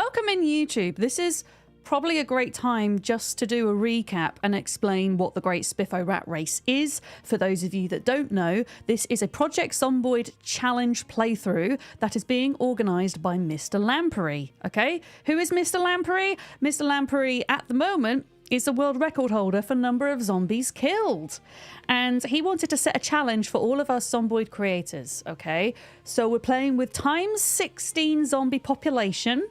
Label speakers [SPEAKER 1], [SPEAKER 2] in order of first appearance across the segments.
[SPEAKER 1] welcome in YouTube. This is probably a great time just to do a recap and explain what the Great Spiffo Rat Race is. For those of you that don't know, this is a Project Zomboid challenge playthrough that is being organised by Mr. Lampery. Okay, who is Mr. Lampery? Mr. Lampery at the moment is the world record holder for number of zombies killed. And he wanted to set a challenge for all of us Zomboid creators, okay? So we're playing with times 16 zombie population.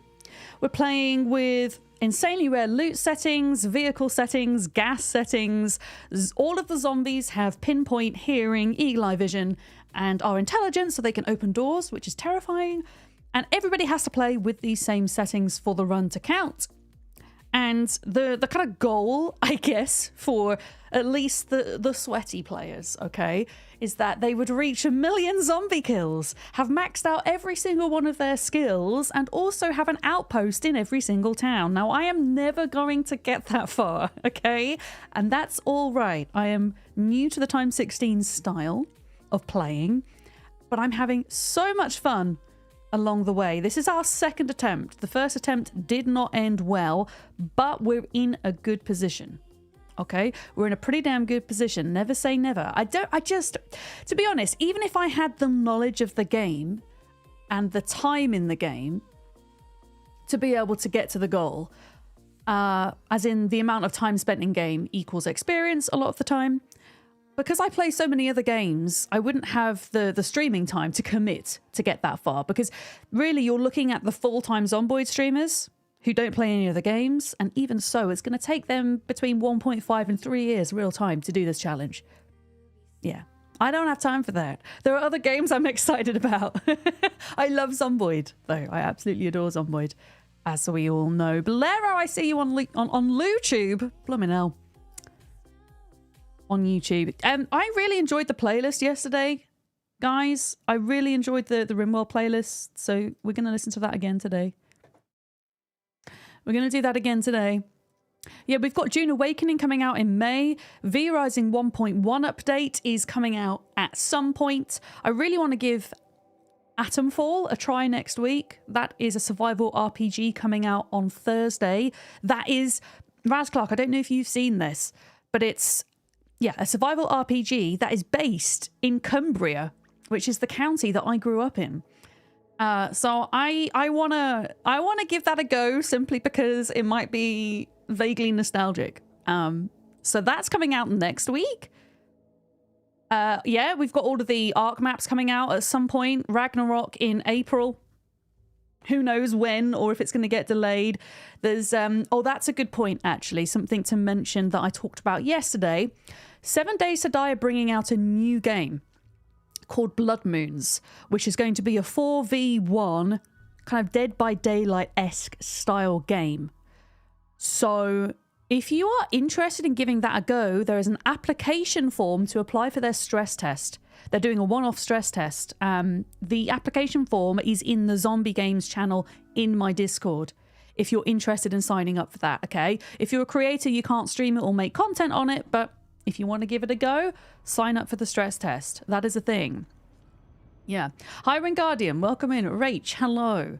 [SPEAKER 1] We're playing with insanely rare loot settings, vehicle settings, gas settings. All of the zombies have pinpoint hearing, eagle eye vision, and are intelligent, so they can open doors, which is terrifying. And everybody has to play with these same settings for the run to count. And the kind of goal, I guess, for at least the sweaty players, okay, is that they would reach 1 million zombie kills, have maxed out every single one of their skills, and also have an outpost in every single town. Now, I am never going to get that far, okay? And that's all right. I am new to the times 16 style of playing, but I'm having so much fun along the way. This is our second attempt. The first attempt did not end well, but we're in a good position. Okay, we're in a pretty damn good position. Never say never. To be honest, even if I had the knowledge of the game and the time in the game to be able to get to the goal, as in the amount of time spent in game equals experience a lot of the time, because I play so many other games, I wouldn't have the streaming time to commit to get that far, because really you're looking at the full-time Zomboid streamers who don't play any other games, and even so, it's going to take them between 1.5 and 3 years real time to do this challenge. Yeah, I don't have time for that. There are other games I'm excited about. I love Zomboid, though. I absolutely adore Zomboid, as we all know. Bolero, I see you on LuTube. Blooming hell. On YouTube. I really enjoyed the playlist yesterday, guys. I really enjoyed the Rimworld playlist, so we're going to listen to that again today. We're going to do that again today. Yeah, we've got June Awakening coming out in May. V-Rising 1.1 update is coming out at some point. I really want to give Atomfall a try next week. That is a survival RPG coming out on Thursday. That is, Raz Clark, I don't know if you've seen this, but it's, yeah, a survival RPG that is based in Cumbria, which is the county that I grew up in. So I wanna give that a go, simply because it might be vaguely nostalgic. So that's coming out next week. Yeah, we've got all of the Ark maps coming out at some point. Ragnarok in April. Who knows when, or if it's going to get delayed. There's oh, that's a good point, actually. Something to mention that I talked about yesterday. 7 Days to Die are bringing out a new game called Blood Moons, which is going to be a 4v1 kind of Dead by Daylight-esque style game. So if you are interested in giving that a go, there is an application form to apply for their stress test. They're doing a one-off stress test. The application form is in the Zombie Games channel in my Discord, if you're interested in signing up for that, okay? If you're a creator, you can't stream it or make content on it, but if you want to give it a go, sign up for the stress test. That is a thing. Yeah. Hi, Wingardium. Welcome in. Rach, hello.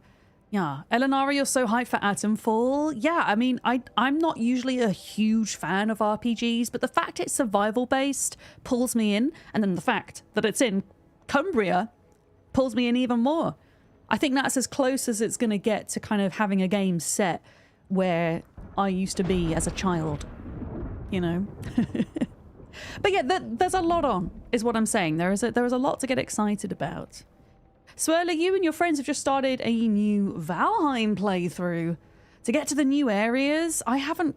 [SPEAKER 1] Yeah. Elenara, you're so hyped for Atomfall. Yeah, I mean, I'm not usually a huge fan of RPGs, but the fact it's survival-based pulls me in, and then the fact that it's in Cumbria pulls me in even more. I think that's as close as it's going to get to kind of having a game set where I used to be as a child, you know? But yeah, there's a lot on, is what I'm saying. There is a lot to get excited about. Swirler, you and your friends have just started a new Valheim playthrough. To get to the new areas, I haven't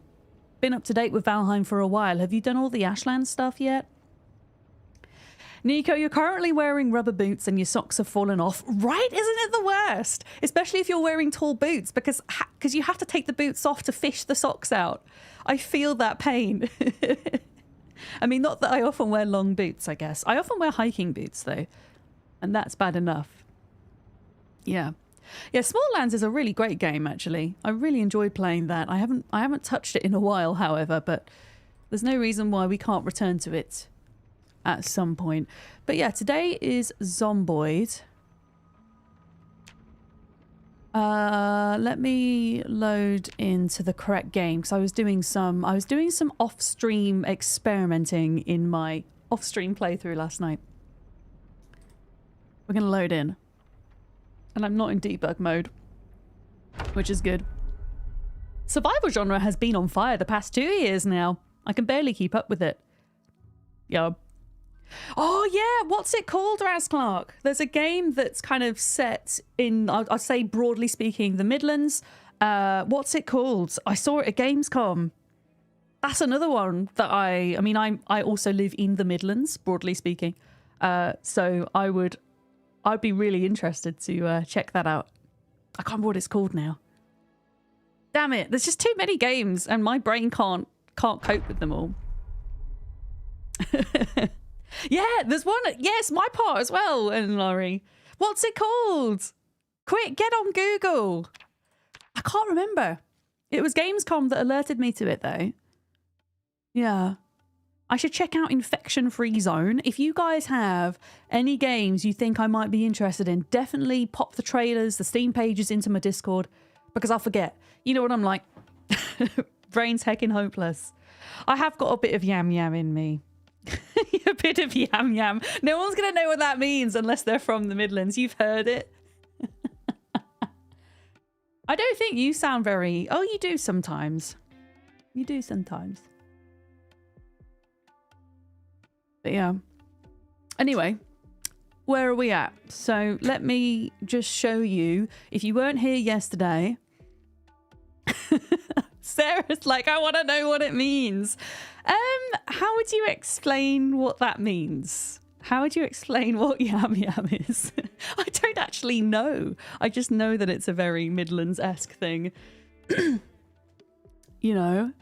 [SPEAKER 1] been up to date with Valheim for a while. Have you done all the Ashland stuff yet? Nico, you're currently wearing rubber boots and your socks have fallen off. Right? Isn't it the worst? Especially if you're wearing tall boots, because you have to take the boots off to fish the socks out. I feel that pain. I mean, not that I often wear long boots, I guess. I often wear hiking boots, though. And that's bad enough. Yeah. Yeah, Small Lands is a really great game, actually. I really enjoyed playing that. I haven't touched it in a while, however, but there's no reason why we can't return to it at some point. But yeah, today is Zomboid. Let me load into the correct game because I was doing some off-stream experimenting in my off-stream playthrough last night. We're gonna load in, and I'm not in debug mode, which is good. Survival genre has been on fire the past 2 years now. I can barely keep up with it. Yeah. Oh yeah, what's it called, Raz Clark? There's a game that's kind of set in, I'd say broadly speaking, the Midlands. What's it called? I saw it at Gamescom. That's another one that I also live in the Midlands, broadly speaking. So I'd be really interested to check that out. I can't remember what it's called now. Damn it, there's just too many games and my brain can't cope with them all. Yeah, there's one. Yes, my part as well, and Laurie. What's it called? Quick, get on Google. I can't remember. It was Gamescom that alerted me to it, though. Yeah. I should check out Infection Free Zone. If you guys have any games you think I might be interested in, definitely pop the trailers, the Steam pages into my Discord, because I'll forget. You know what I'm like? Brain's heckin' hopeless. I have got a bit of yam yam in me. A bit of yam yam. No one's going to know what that means unless they're from the Midlands. You've heard it. I don't think you sound very... Oh, you do sometimes. You do sometimes. But yeah. Anyway, where are we at? So let me just show you. If you weren't here yesterday... Sarah's like, I want to know what it means. How would you explain what that means? How would you explain what yam yam is? I don't actually know. I just know that it's a very Midlands-esque thing. You know?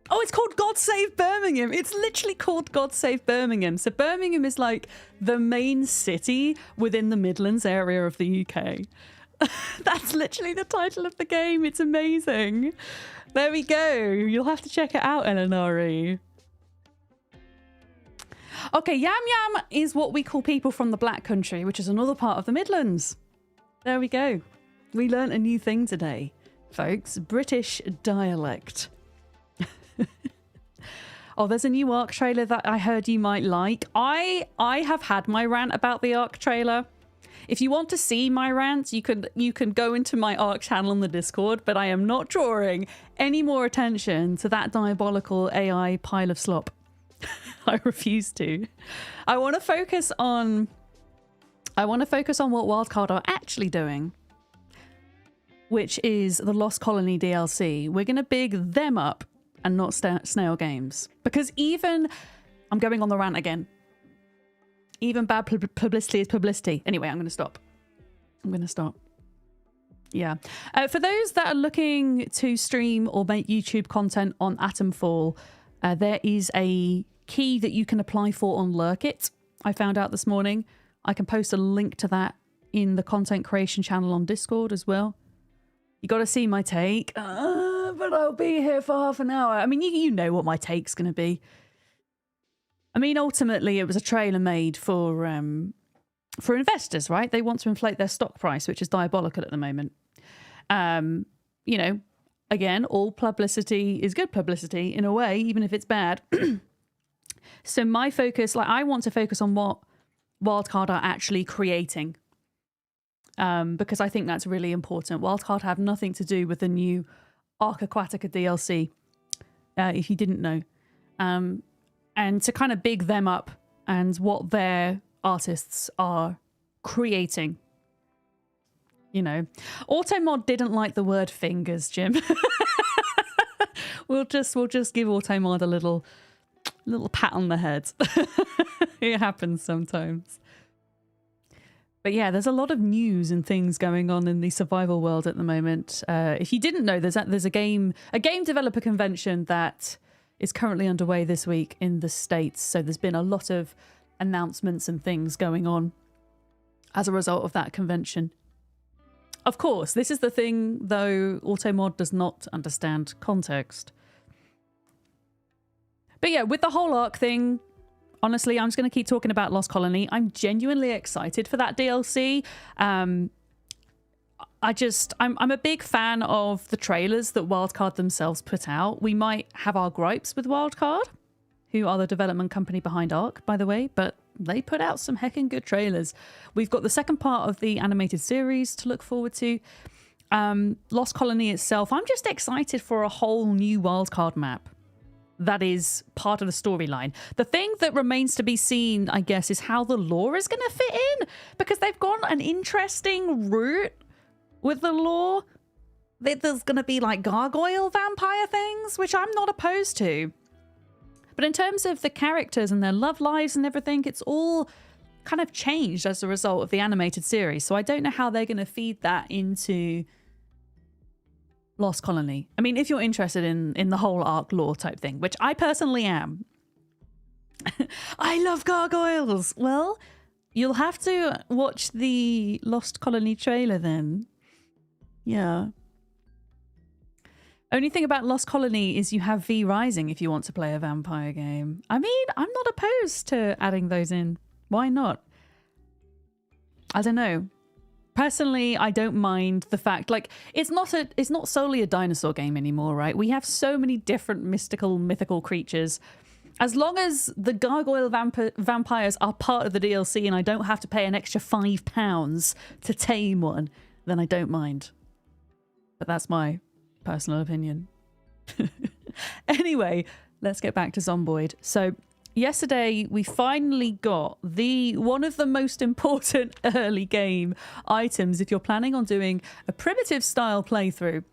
[SPEAKER 1] Oh, it's called God Save Birmingham. It's literally called God Save Birmingham. So Birmingham is like the main city within the Midlands area of the UK. That's literally the title of the game. It's amazing. There we go. You'll have to check it out, Eleonori. Okay, yam yam is what we call people from the Black Country, which is another part of the Midlands. There we go. We learnt a new thing today, folks. British dialect. Oh, there's a new Ark trailer that I heard you might like. I have had my rant about the Ark trailer. If you want to see my rants, you can go into my Ark channel on the Discord, but I am not drawing any more attention to that diabolical AI pile of slop. I refuse to. I want to focus on what Wildcard are actually doing, which is the Lost Colony DLC. We're going to big them up and not Snail Games. Because even... I'm going on the rant again. Even bad publicity is publicity. Anyway, I'm going to stop. Yeah. For those that are looking to stream or make YouTube content on Atomfall, there is a key that you can apply for on Lurkit. I found out this morning. I can post a link to that in the content creation channel on Discord as well. You got to see my take. But I'll be here for half an hour. I mean, you know what my take's going to be. I mean, ultimately, it was a trailer made for investors, right? They want to inflate their stock price, which is diabolical at the moment. You know, again, all publicity is good publicity in a way, even if it's bad. So my focus, like, I want to focus on what Wildcard are actually creating, because I think that's really important. Wildcard have nothing to do with the new Ark Aquatica DLC, if you didn't know. And to kind of big them up and what their artists are creating. You know, Automod didn't like the word fingers, Jim. We'll just give Automod a little pat on the head. It happens sometimes. But yeah, there's a lot of news and things going on in the survival world at the moment. If you didn't know, there's a game developer convention that is currently underway this week in the States. So there's been a lot of announcements and things going on as a result of that convention. Of course, this is the thing, though, Automod does not understand context. But yeah, with the whole Ark thing, honestly, I'm just going to keep talking about Lost Colony. I'm genuinely excited for that DLC. I'm a big fan of the trailers that Wildcard themselves put out. We might have our gripes with Wildcard, who are the development company behind Ark, by the way, but they put out some heckin' good trailers. We've got the second part of the animated series to look forward to. Lost Colony itself, I'm just excited for a whole new Wildcard map that is part of the storyline. The thing that remains to be seen, I guess, is how the lore is going to fit in, because they've gone an interesting route with the lore. There's going to be like gargoyle vampire things, which I'm not opposed to. But in terms of the characters and their love lives and everything, it's all kind of changed as a result of the animated series. So I don't know how they're going to feed that into Lost Colony. I mean, if you're interested in the whole Ark lore type thing, which I personally am. I love gargoyles. Well, you'll have to watch the Lost Colony trailer then. Yeah. Only thing about Lost Colony is you have V Rising if you want to play a vampire game. I mean, I'm not opposed to adding those in. Why not? I don't know. Personally, I don't mind the fact, like, it's not solely a dinosaur game anymore, right? We have so many different mythical creatures. As long as the gargoyle vampires are part of the DLC and I don't have to pay an extra £5 to tame one, then I don't mind. But that's my personal opinion. Anyway, let's get back to Zomboid. So yesterday we finally got one of the most important early game items if you're planning on doing a primitive style playthrough,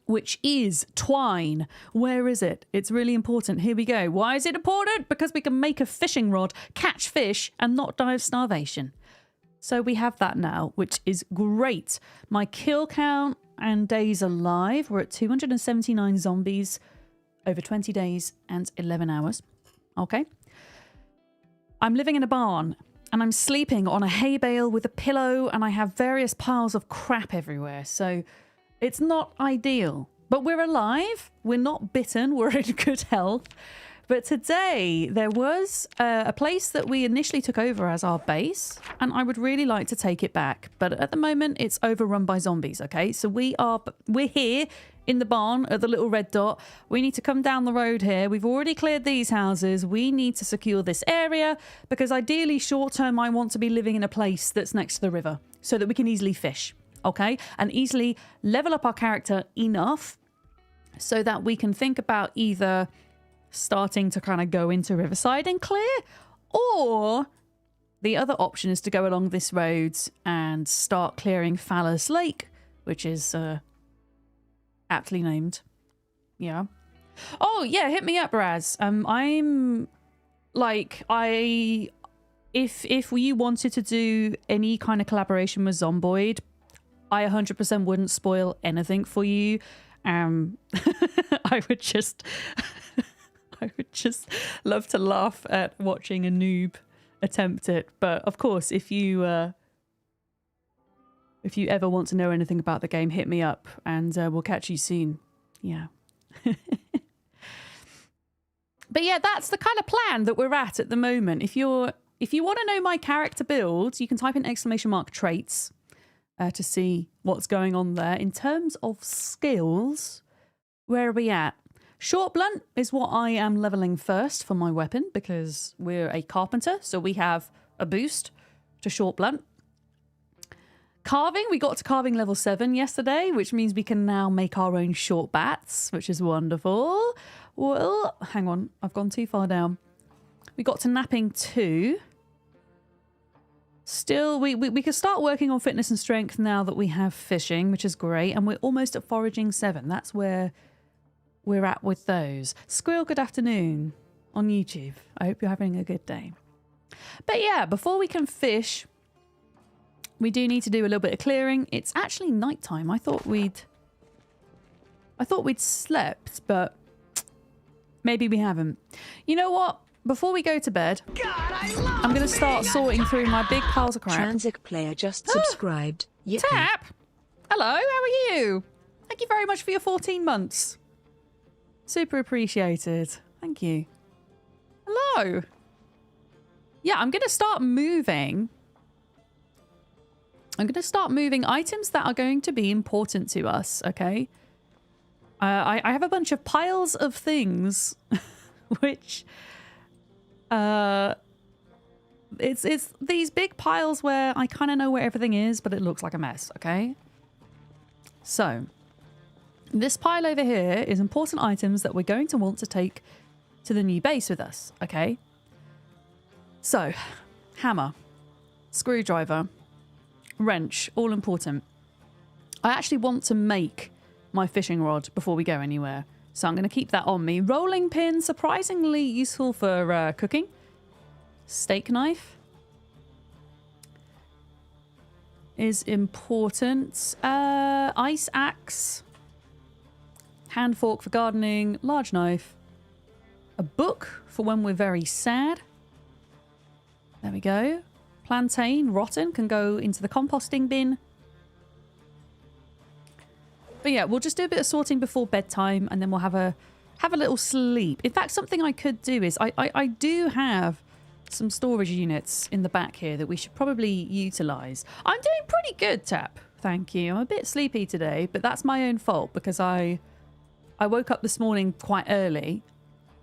[SPEAKER 1] which is twine. Where is it? It's really important. Here we go. Why is it important? Because we can make a fishing rod, catch fish, and not die of starvation. So we have that now, which is great. My kill count and days alive, we're at 279 zombies over 20 days and 11 hours. Okay. I'm living in a barn and I'm sleeping on a hay bale with a pillow and I have various piles of crap everywhere. So it's not ideal, but we're alive. We're not bitten. We're in good health. But today there was a place that we initially took over as our base, and I would really like to take it back. But at the moment, it's overrun by zombies. Okay, so we're here in the barn at the little red dot. We need to come down the road here. We've already cleared these houses. We need to secure this area because ideally, short term, I want to be living in a place that's next to the river so that we can easily fish. Okay, and easily level up our character enough so that we can think about either starting to kind of go into Riverside and clear, or the other option is to go along this road and start clearing Phallus Lake, which is aptly named. Yeah. Oh yeah, hit me up, Raz. I'm like, if you wanted to do any kind of collaboration with Zomboid, I 100% wouldn't spoil anything for you. I would just love to laugh at watching a noob attempt it. But of course, if you ever want to know anything about the game, hit me up and we'll catch you soon. Yeah. But yeah, that's the kind of plan that we're at the moment. If you want to know my character build, you can type in !traits to see what's going on there. In terms of skills, where are we at? Short blunt is what I am leveling first for my weapon because we're a carpenter, so we have a boost to short blunt. Carving, we got to carving level 7 yesterday, which means we can now make our own short bats, which is wonderful. Well, hang on, I've gone too far down. We got to napping 2. Still, we can start working on fitness and strength now that we have fishing, which is great. And we're almost at foraging 7. That's where we're at with those. Squirrel, good afternoon on YouTube. I hope you're having a good day. But yeah, before we can fish, we do need to do a little bit of clearing. It's actually nighttime. I thought we'd slept, but maybe we haven't. You know what? Before we go to bed, I'm going to start sorting through my big piles of crap.
[SPEAKER 2] Transic player just subscribed.
[SPEAKER 1] Tap! Hello, how are you? Thank you very much for your 14 months. Super appreciated. Thank you. Hello. yeah, I'm going to start moving. I'm going to start moving items that are going to be important to us, okay? I have a bunch of piles of things, which... It's these big piles where I kind of know where everything is, but it looks like a mess, okay? So, this pile over here is important items that we're going to want to take to the new base with us, okay? So, hammer, screwdriver, wrench, all important. I actually want to make my fishing rod before we go anywhere, so I'm going to keep that on me. Rolling pin, surprisingly useful for cooking. Steak knife is important. Ice axe, hand fork for gardening, large knife, a book for when we're very sad. There we go. Plantain, rotten, can go into the composting bin. But yeah, we'll just do a bit of sorting before bedtime, and then we'll have a little sleep. In fact, something I could do is I do have some storage units in the back here that we should probably utilize. I'm doing pretty good, Tap. Thank you. I'm a bit sleepy today, but that's my own fault because I woke up this morning quite early,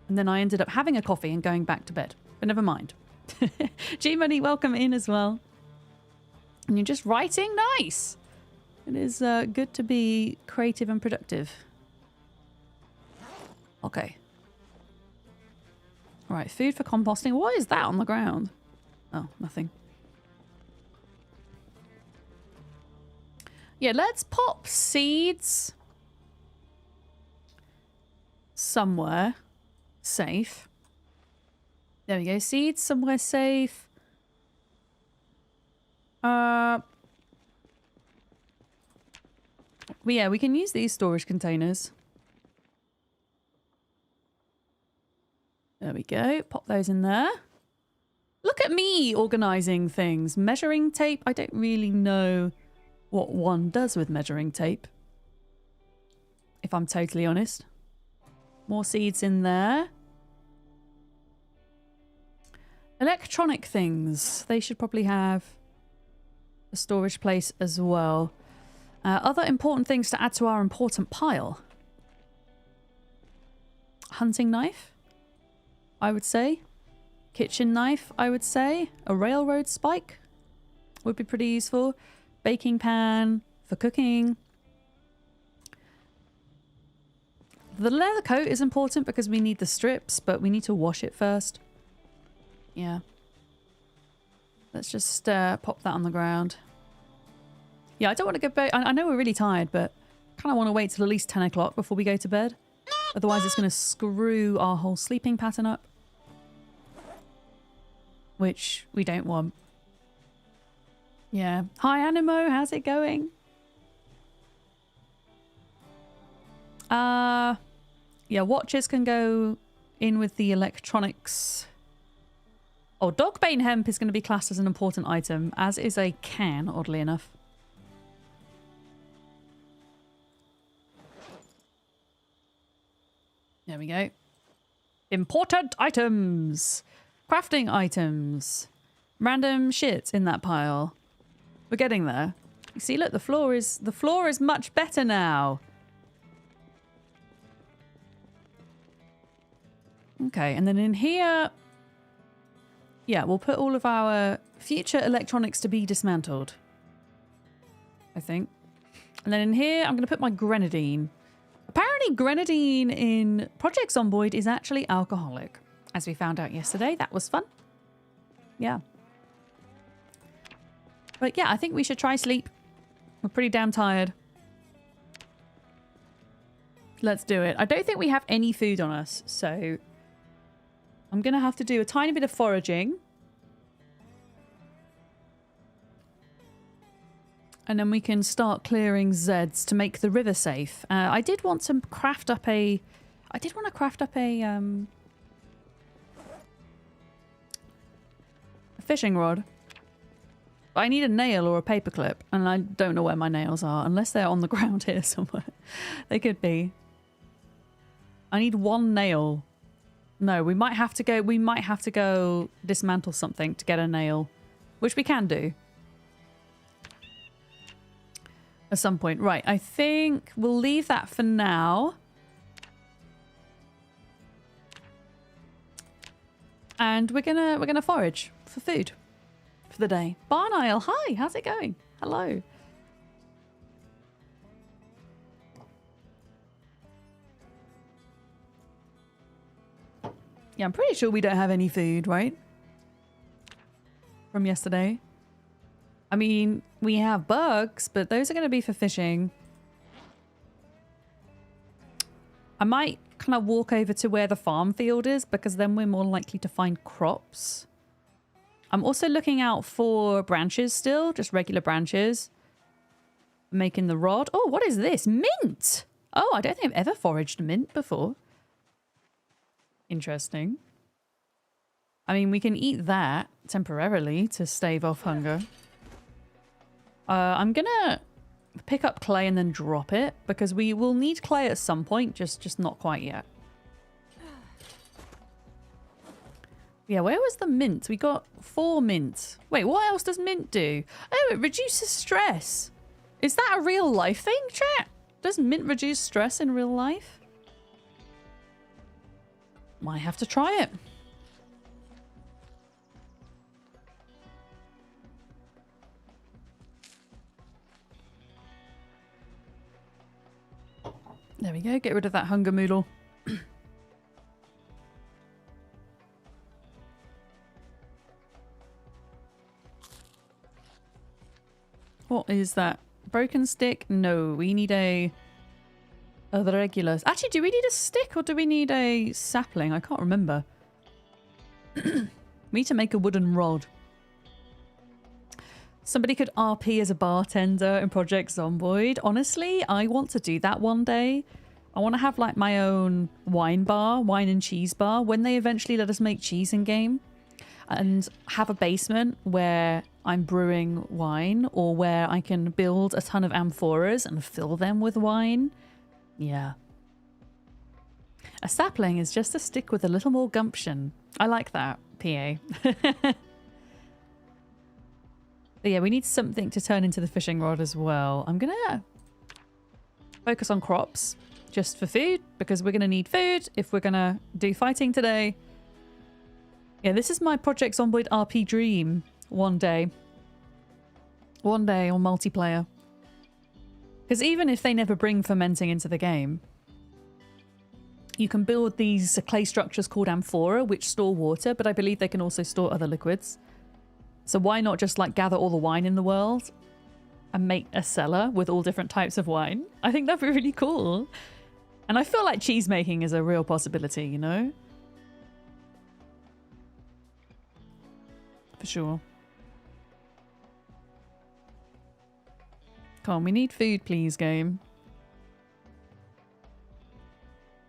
[SPEAKER 1] and then I ended up having a coffee and going back to bed. But never mind. G-Money, welcome in as well. And you're just writing? Nice. It is good to be creative and productive. Okay. All right, food for composting. What is that on the ground? Oh, nothing. Yeah, let's pop seeds somewhere safe. There we go. Seeds somewhere safe. Yeah, we can use these storage containers. There we go. Pop those in there. Look at me organising things. Measuring tape. I don't really know what one does with measuring tape, if I'm totally honest. More seeds in there. Electronic things. They should probably have a storage place as well. Other important things to add to our important pile. Hunting knife, I would say. Kitchen knife, I would say. A railroad spike would be pretty useful. Baking pan for cooking. The leather coat is important because we need the strips, but we need to wash it first. Yeah. Let's just pop that on the ground. Yeah, I don't want to go back. I know we're really tired, but kind of want to wait till at least 10 o'clock before we go to bed. Otherwise, it's going to screw our whole sleeping pattern up. Which we don't want. Yeah. Hi, Animo. How's it going? Yeah, watches can go in with the electronics. Oh, dogbane hemp is going to be classed as an important item, as is a can, oddly enough. There we go. Important items. Crafting items. Random shit in that pile. We're getting there. You see, look, the floor is much better now. Okay, and then in here, yeah, we'll put all of our future electronics to be dismantled, I think. And then in here, I'm going to put my grenadine. Apparently, grenadine in Project Zomboid is actually alcoholic, as we found out yesterday. That was fun. Yeah. But yeah, I think we should try sleep. We're pretty damn tired. Let's do it. I don't think we have any food on us, so I'm going to have to do a tiny bit of foraging. And then we can start clearing Zeds to make the river safe. I did want to craft up a... a fishing rod. But I need a nail or a paperclip, and I don't know where my nails are, unless they're on the ground here somewhere. They could be. I need one nail No, we might have to go dismantle something to get a nail, which we can do at some point. Right, I think we'll leave that for now. And we're gonna forage for food for the day. Barn Isle, hi, how's it going? Hello. Yeah, I'm pretty sure we don't have any food, right? From yesterday. I mean, we have bugs, but those are going to be for fishing. I might kind of walk over to where the farm field is, because then we're more likely to find crops. I'm also looking out for branches still, just regular branches. Making the rod. Oh, what is this? Mint! Oh, I don't think I've ever foraged mint before. Interesting. I mean, we can eat that temporarily to stave off hunger. I'm gonna pick up clay and then drop it, because we will need clay at some point, just not quite yet. Yeah, where was the mint? We got 4 mint. Wait, what else does mint do? Oh, it reduces stress. Is that a real life thing, chat? Does mint reduce stress in real life? Might have to try it. There we go. Get rid of that hunger moodle. What is that? Broken stick? No, we need a... Oh, the regulars. Actually, do we need a stick or do we need a sapling? I can't remember. We need to make a wooden rod. Somebody could RP as a bartender in Project Zomboid. Honestly, I want to do that one day. I want to have like my own wine bar, wine and cheese bar, when they eventually let us make cheese in game. And have a basement where I'm brewing wine, or where I can build a ton of amphoras and fill them with wine. Yeah. A sapling is just a stick with a little more gumption. I like that, PA. But yeah, we need something to turn into the fishing rod as well. I'm gonna focus on crops just for food, because we're gonna need food if we're gonna do fighting today. Yeah, this is my Project Zomboid RP dream one day. One day on multiplayer. Because even if they never bring fermenting into the game, you can build these clay structures called amphora, which store water, but I believe they can also store other liquids. So why not just like gather all the wine in the world and make a cellar with all different types of wine? I think that'd be really cool. And I feel like cheese making is a real possibility, you know? For sure. Come on, we need food, please, game.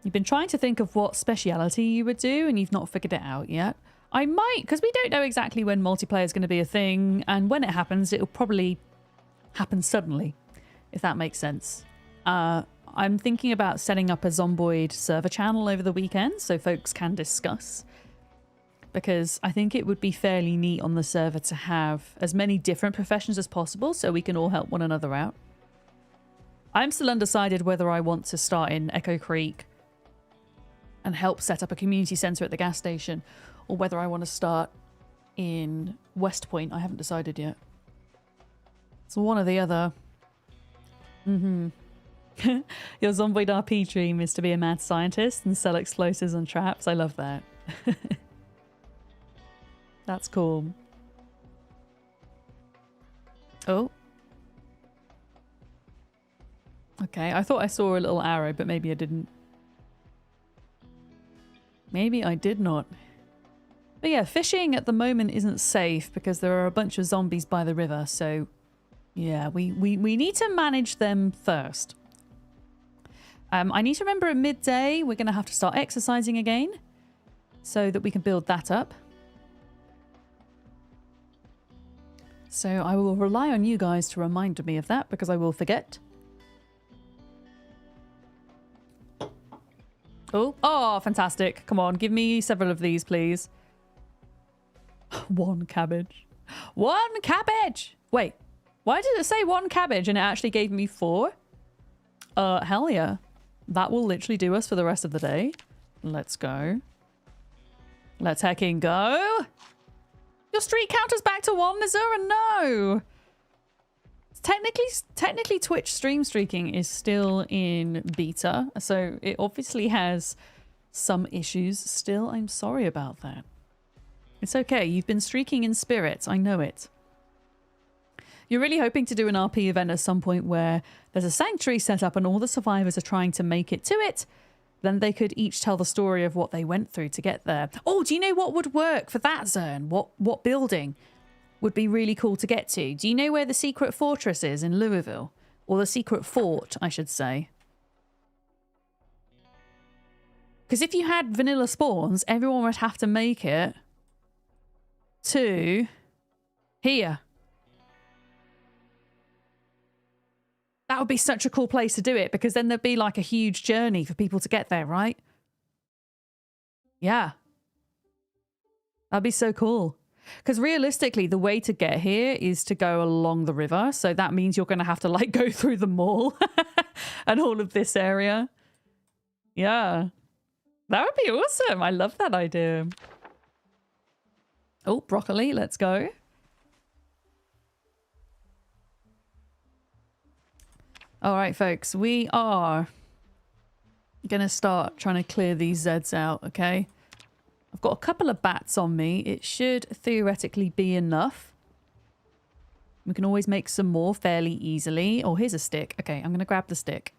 [SPEAKER 1] You've been trying to think of what speciality you would do, and you've not figured it out yet. I might, because we don't know exactly when multiplayer is going to be a thing, and when it happens, it'll probably happen suddenly, if that makes sense. I'm thinking about setting up a Zomboid server channel over the weekend, so folks can discuss. Because I think it would be fairly neat on the server to have as many different professions as possible, so we can all help one another out. I'm still undecided whether I want to start in Echo Creek and help set up a community centre at the gas station, or whether I want to start in West Point. I haven't decided yet. It's one or the other. Your Zomboid RP dream is to be a mad scientist and sell explosives and traps. I love that. That's cool. Oh. Okay, I thought I saw a little arrow, but maybe I didn't. Maybe I did not. But yeah, fishing at the moment isn't safe because there are a bunch of zombies by the river, so yeah, we need to manage them first. I need to remember at midday we're going to have to start exercising again so that we can build that up. So I will rely on you guys to remind me of that, because I will forget. Oh, fantastic. Come on, give me several of these, please. One cabbage. One cabbage! Wait, why did it say one cabbage and it actually gave me 4? Hell yeah. That will literally do us for the rest of the day. Let's go. Let's hecking go. Your streak counter's back to 1, Nazura? No! Technically Twitch stream streaking is still in beta, so it obviously has some issues still. I'm sorry about that. It's okay, you've been streaking in spirit, I know it. You're really hoping to do an RP event at some point where there's a sanctuary set up and all the survivors are trying to make it to it. Then they could each tell the story of what they went through to get there. Oh, do you know what would work for that, Zern? What building would be really cool to get to? Do you know where the secret fortress is in Louisville? Or the secret fort, I should say. Because if you had vanilla spawns, everyone would have to make it to here. That would be such a cool place to do it, because then there'd be like a huge journey for people to get there, right? Yeah. That'd be so cool. Because realistically, the way to get here is to go along the river. So that means you're going to have to like go through the mall and all of this area. Yeah. That would be awesome. I love that idea. Oh, broccoli. Let's go. All right, folks. We are going to start trying to clear these Zeds out, okay? I've got a couple of bats on me. It should theoretically be enough. We can always make some more fairly easily. Oh, here's a stick. Okay, I'm going to grab the stick.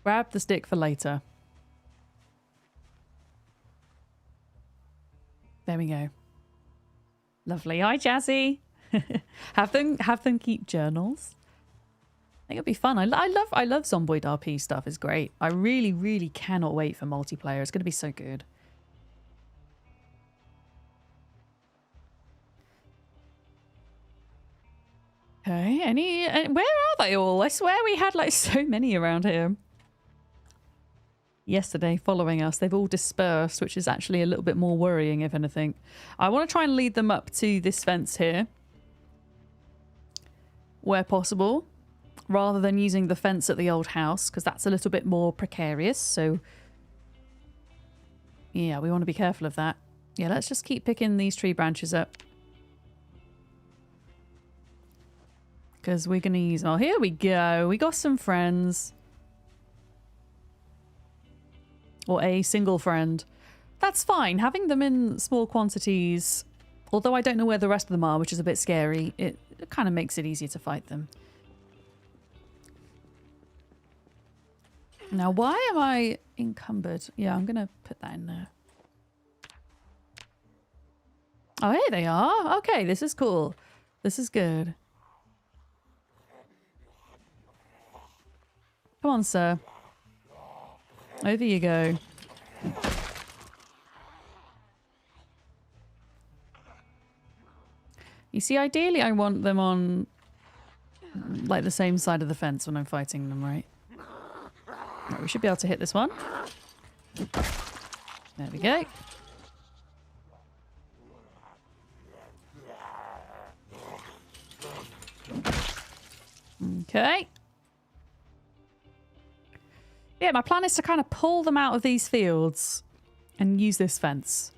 [SPEAKER 1] Grab the stick for later. There we go. Lovely. Hi, Jazzy. have them keep journals. I think it'll be fun. I love Zomboid RP stuff. It's great. I really, really cannot wait for multiplayer. It's going to be so good. Okay, where are they all? I swear we had like so many around here. Yesterday following us. They've all dispersed, which is actually a little bit more worrying, if anything. I want to try and lead them up to this fence here. Where possible. Rather than using the fence at the old house, because that's a little bit more precarious. So, yeah, we want to be careful of that. Yeah, let's just keep picking these tree branches up. Because we're going to use... Oh, here we go. We got some friends. Or a single friend. That's fine. Having them in small quantities, although I don't know where the rest of them are, which is a bit scary, it kind of makes it easier to fight them. Now, why am I encumbered? Yeah, I'm going to put that in there. Oh, here they are. Okay, this is cool. This is good. Come on, sir. Over you go. You see, ideally I want them on like the same side of the fence when I'm fighting them, right? Right, we should be able to hit this one. There we go. Okay. Yeah, my plan is to kind of pull them out of these fields and use this fence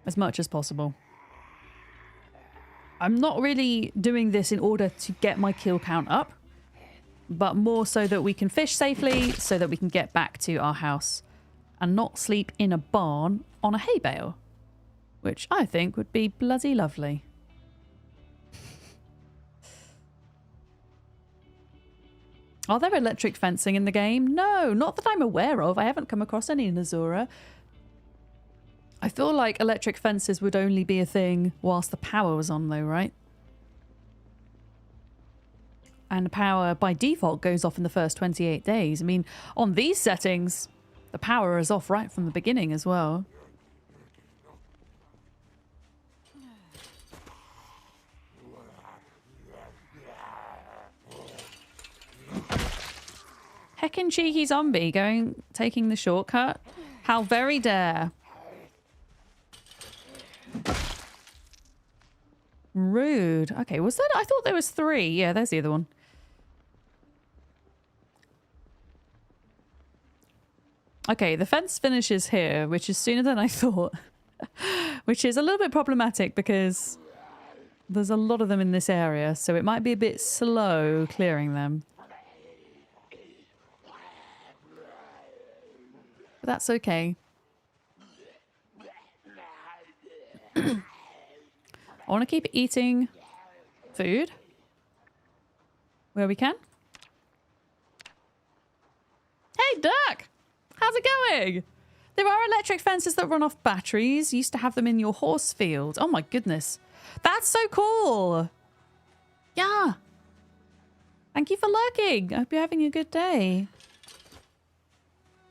[SPEAKER 1] as much as possible. I'm not really doing this in order to get my kill count up, but more so that we can fish safely, so that we can get back to our house and not sleep in a barn on a hay bale, which I think would be bloody lovely. Are there electric fencing in the game? No, not that I'm aware of. I haven't come across any in Azura. I feel like electric fences would only be a thing whilst the power was on though, right? And the power by default goes off in the first 28 days. I mean, on these settings, the power is off right from the beginning as well. heckin' cheeky zombie taking the shortcut. How very dare. Rude. Okay, was that? I thought there was 3. Yeah, there's the other one. Okay, the fence finishes here, which is sooner than I thought. Which is a little bit problematic because there's a lot of them in this area, so it might be a bit slow clearing them. But that's okay. I want to keep eating food where we can. Hey, Duck! How's it going? There are electric fences that run off batteries. You used to have them in your horse field. Oh my goodness. That's so cool. Yeah. Thank you for lurking. I hope you're having a good day.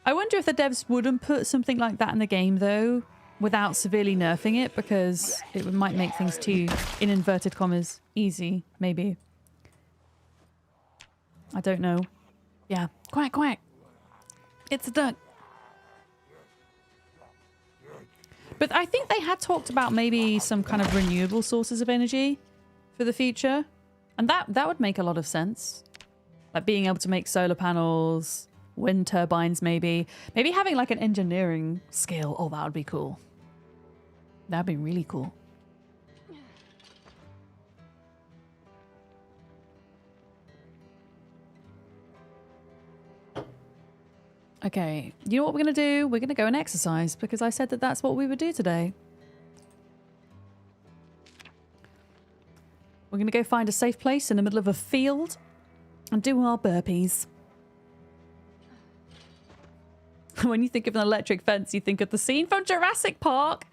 [SPEAKER 1] I wonder if the devs wouldn't put something like that in the game, though, without severely nerfing it, because it might make things too, in inverted commas, easy, maybe. I don't know. Yeah. Quack, quack. It's a duck. But I think they had talked about maybe some kind of renewable sources of energy for the future. And that would make a lot of sense. Like being able to make solar panels, wind turbines maybe. Maybe having like an engineering skill. Oh, that would be cool. That'd be really cool. Okay, you know what we're going to do? We're going to go and exercise because I said that that's what we would do today. We're going to go find a safe place in the middle of a field and do our burpees. When you think of an electric fence, you think of the scene from Jurassic Park.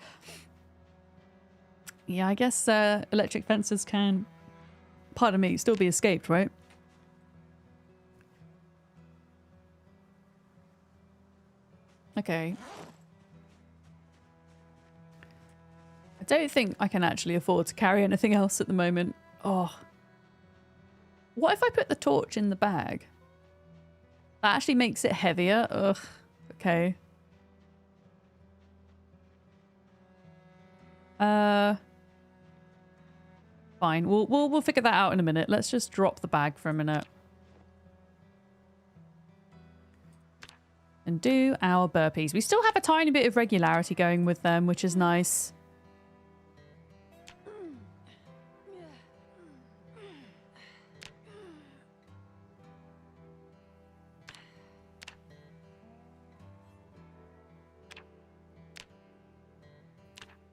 [SPEAKER 1] Yeah, I guess electric fences can, pardon me, still be escaped, right? Okay. I don't think I can actually afford to carry anything else at the moment. Oh. What if I put the torch in the bag? That actually makes it heavier. Ugh. Okay. Fine. We'll figure that out in a minute. Let's just drop the bag for a minute. And do our burpees. We still have a tiny bit of regularity going with them, which is nice.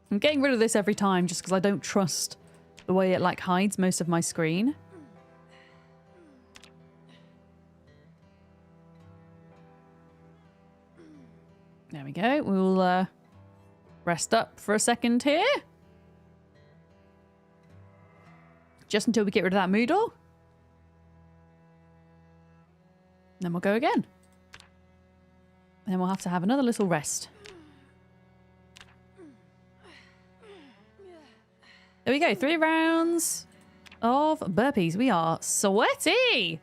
[SPEAKER 1] I'm getting rid of this every time just because I don't trust the way it like hides most of my screen. There we go. We'll rest up for a second here. Just until we get rid of that moodle. Then we'll go again. Then we'll have to have another little rest. There we go. 3 rounds of burpees. We are sweaty,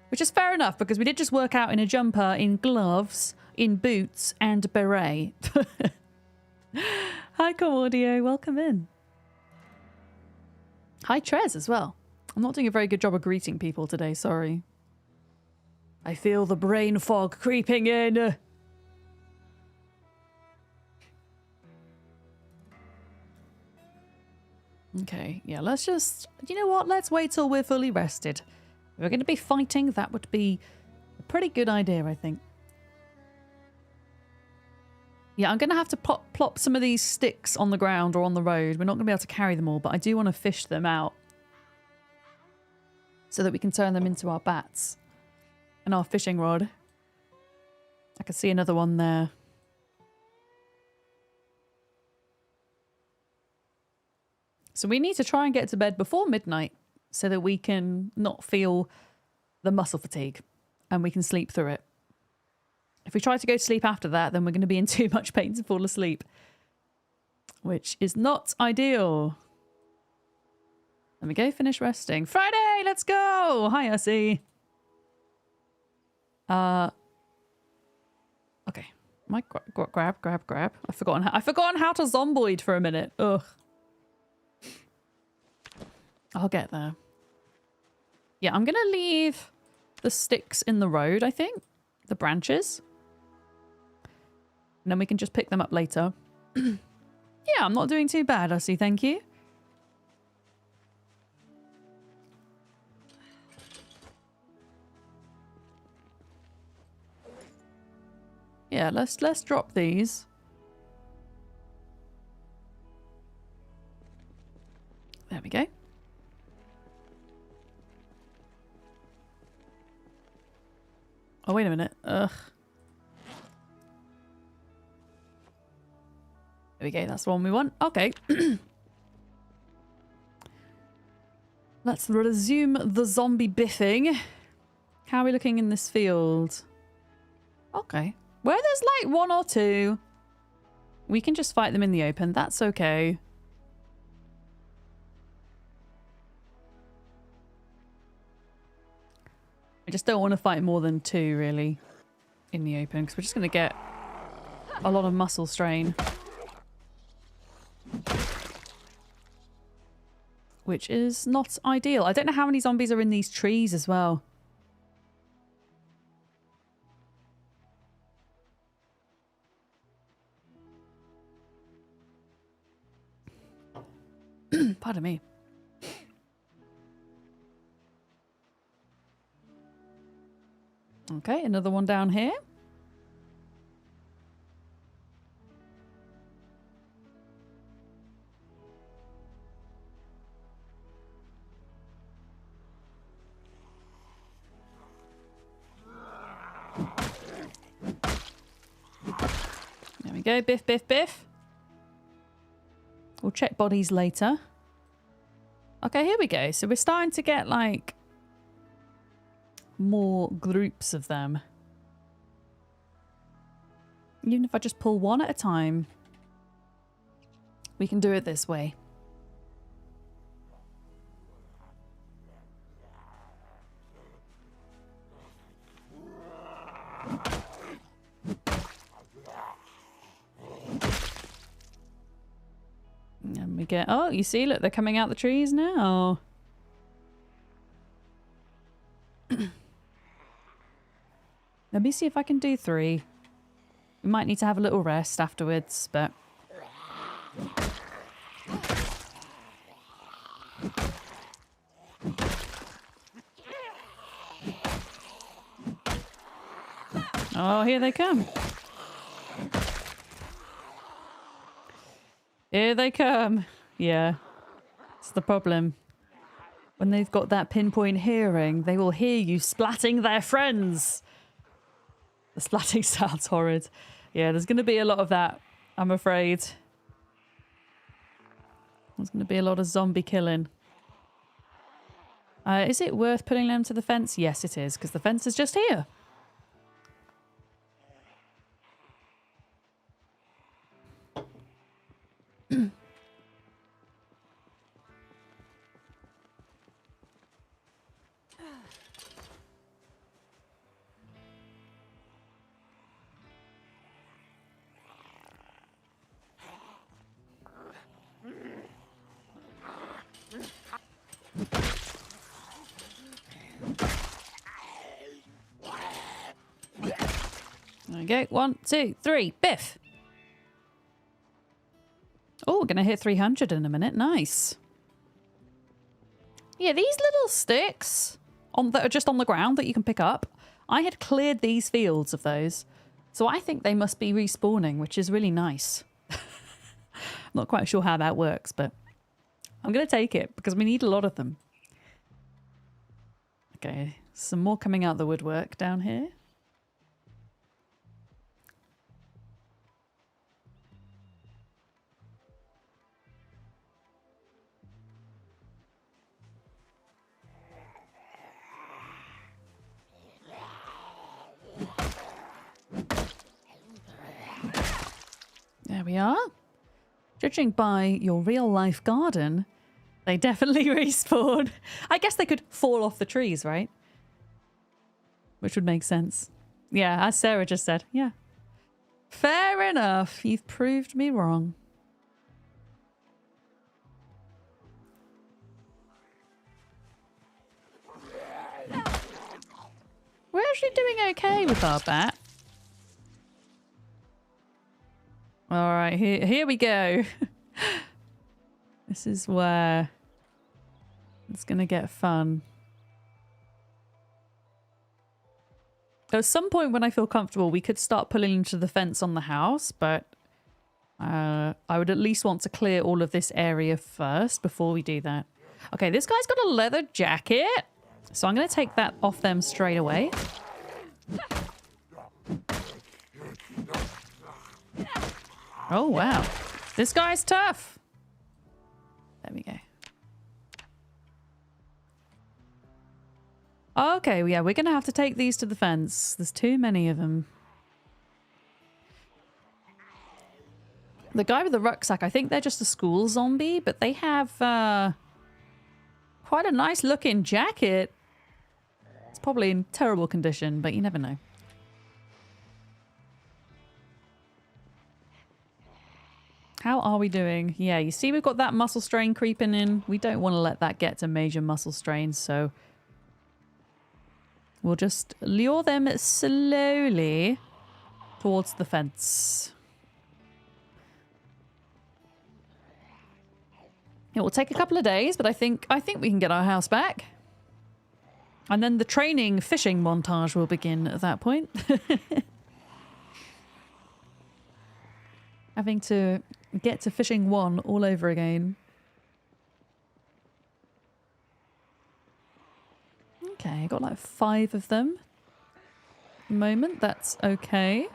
[SPEAKER 1] which is fair enough because we did just work out in a jumper, in gloves, in boots, and beret. Hi, Audio. Welcome in. Hi, Trez, as well. I'm not doing a very good job of greeting people today. Sorry. I feel the brain fog creeping in. Okay, yeah, let's just... You know what? Let's wait till we're fully rested. If we're going to be fighting, that would be a pretty good idea, I think. Yeah, I'm going to have to plop some of these sticks on the ground or on the road. We're not going to be able to carry them all, but I do want to fish them out so that we can turn them into our bats and our fishing rod. I can see another one there. So we need to try and get to bed before midnight so that we can not feel the muscle fatigue and we can sleep through it. If we try to go to sleep after that, then we're going to be in too much pain to fall asleep, which is not ideal. Let me go finish resting. Friday, let's go. Hi, Essie. Okay. My grab. I've forgotten how to zomboid for a minute. Ugh. I'll get there. Yeah, I'm gonna leave the sticks in the road, I think. The branches. And then we can just pick them up later. Yeah, I'm not doing too bad, I see, thank you. Yeah, let's drop these. There we go. Oh, wait a minute. Ugh. There we go. That's the one we want. Okay. Let's resume the zombie biffing. How are we looking in this field? Okay. Where there's like one or two, we can just fight them in the open. That's okay. I just don't want to fight more than two, really, in the open, because we're just going to get a lot of muscle strain. Which is not ideal. I don't know how many zombies are in these trees as well. Pardon me. Okay, another one down here. There we go. Biff, biff, biff. We'll check bodies later. Okay, here we go. So we're starting to get, like, more groups of them. Even if I just pull one at a time, we can do it this way. And we get... Oh, you see? Look, they're coming out the trees now. Let me see if I can do 3. We might need to have a little rest afterwards, but... Oh, here they come. Here they come. Yeah. It's the problem. When they've got that pinpoint hearing, they will hear you splatting their friends. The splatting sounds horrid. Yeah, there's going to be a lot of that, I'm afraid. There's going to be a lot of zombie killing. Is it worth putting them to the fence? Yes, it is, because the fence is just here. There we go. 1, 2, 3. Biff. Oh, we're going to hit 300 in a minute. Nice. Yeah, these little sticks that are just on the ground that you can pick up, I had cleared these fields of those. So I think they must be respawning, which is really nice. I'm not quite sure how that works, but I'm going to take it because we need a lot of them. Okay, some more coming out the woodwork down here. There we are. Judging by your real life garden, they definitely respawn. I guess they could fall off the trees, right? Which would make sense. Yeah, as Sarah just said. Yeah. Fair enough. You've proved me wrong. We're actually doing okay with our bat. Alright, here we go. This is where it's going to get fun. At some point when I feel comfortable, we could start pulling into the fence on the house, but I would at least want to clear all of this area first before we do that. Okay, this guy's got a leather jacket, so I'm going to take that off them straight away. Oh, wow. This guy's tough. There we go. Okay, yeah, we're going to have to take these to the fence. There's too many of them. The guy with the rucksack, I think they're just a school zombie, but they have quite a nice looking jacket. It's probably in terrible condition, but you never know. How are we doing? Yeah, you see we've got that muscle strain creeping in. We don't want to let that get to major muscle strain, so we'll just lure them slowly towards the fence. It will take a couple of days, but I think we can get our house back. And then the training fishing montage will begin at that point. Having to get to fishing 1 all over again. Okay, I got like 5 of them. At the moment, that's okay.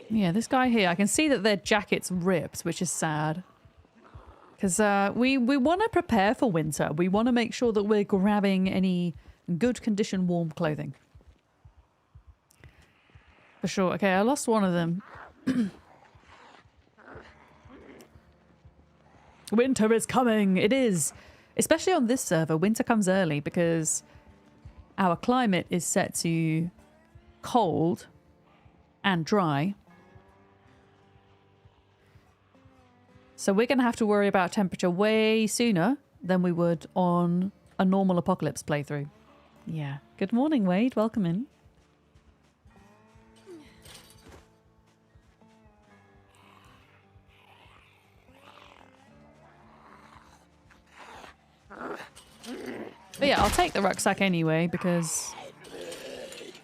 [SPEAKER 1] Yeah, this guy here, I can see that their jacket's ripped, which is sad. Because we want to prepare for winter. We want to make sure that we're grabbing any good condition warm clothing. For sure. Okay, I lost one of them. Winter is coming. It is. Especially on this server, winter comes early because our climate is set to cold and dry. So we're going to have to worry about temperature way sooner than we would on a normal apocalypse playthrough. Yeah. Good morning, Wade. Welcome in. But yeah, I'll take the rucksack anyway because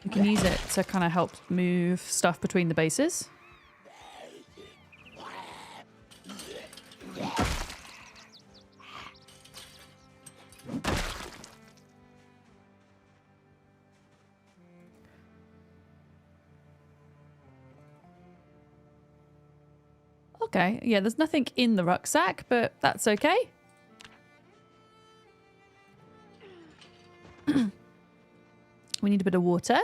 [SPEAKER 1] you can use it to kind of help move stuff between the bases. Okay, yeah, there's nothing in the rucksack, but that's okay. We need a bit of water.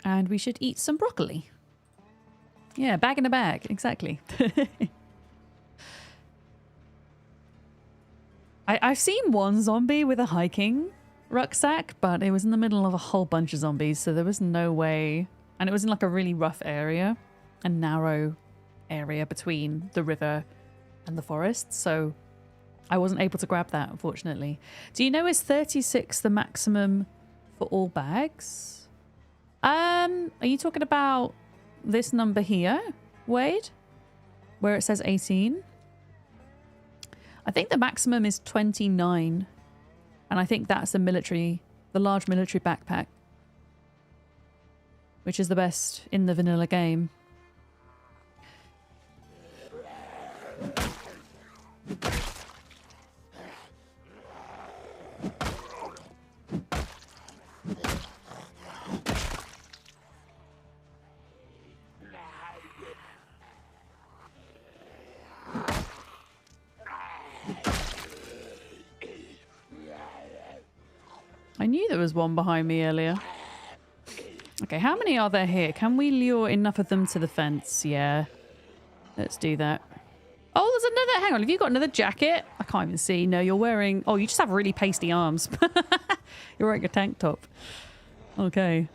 [SPEAKER 1] And we should eat some broccoli. Yeah, bag in a bag, exactly. I've seen one zombie with a hiking rucksack, but it was in the middle of a whole bunch of zombies, so there was no way. And it was in like a really rough area, a narrow area between the river and the forest, so I wasn't able to grab that, unfortunately. Do you know, is 36 the maximum for all bags? Are you talking about this number here, Wade? Where it says 18? I think the maximum is 29. And I think that's the large military backpack. Which is the best in the vanilla game. I knew there was one behind me earlier. Okay, how many are there here? Can we lure enough of them to the fence? Yeah. Let's do that. Oh, there's another. Hang on. Have you got another jacket? I can't even see. No, you're wearing. Oh, you just have really pasty arms. You're wearing a tank top. Okay.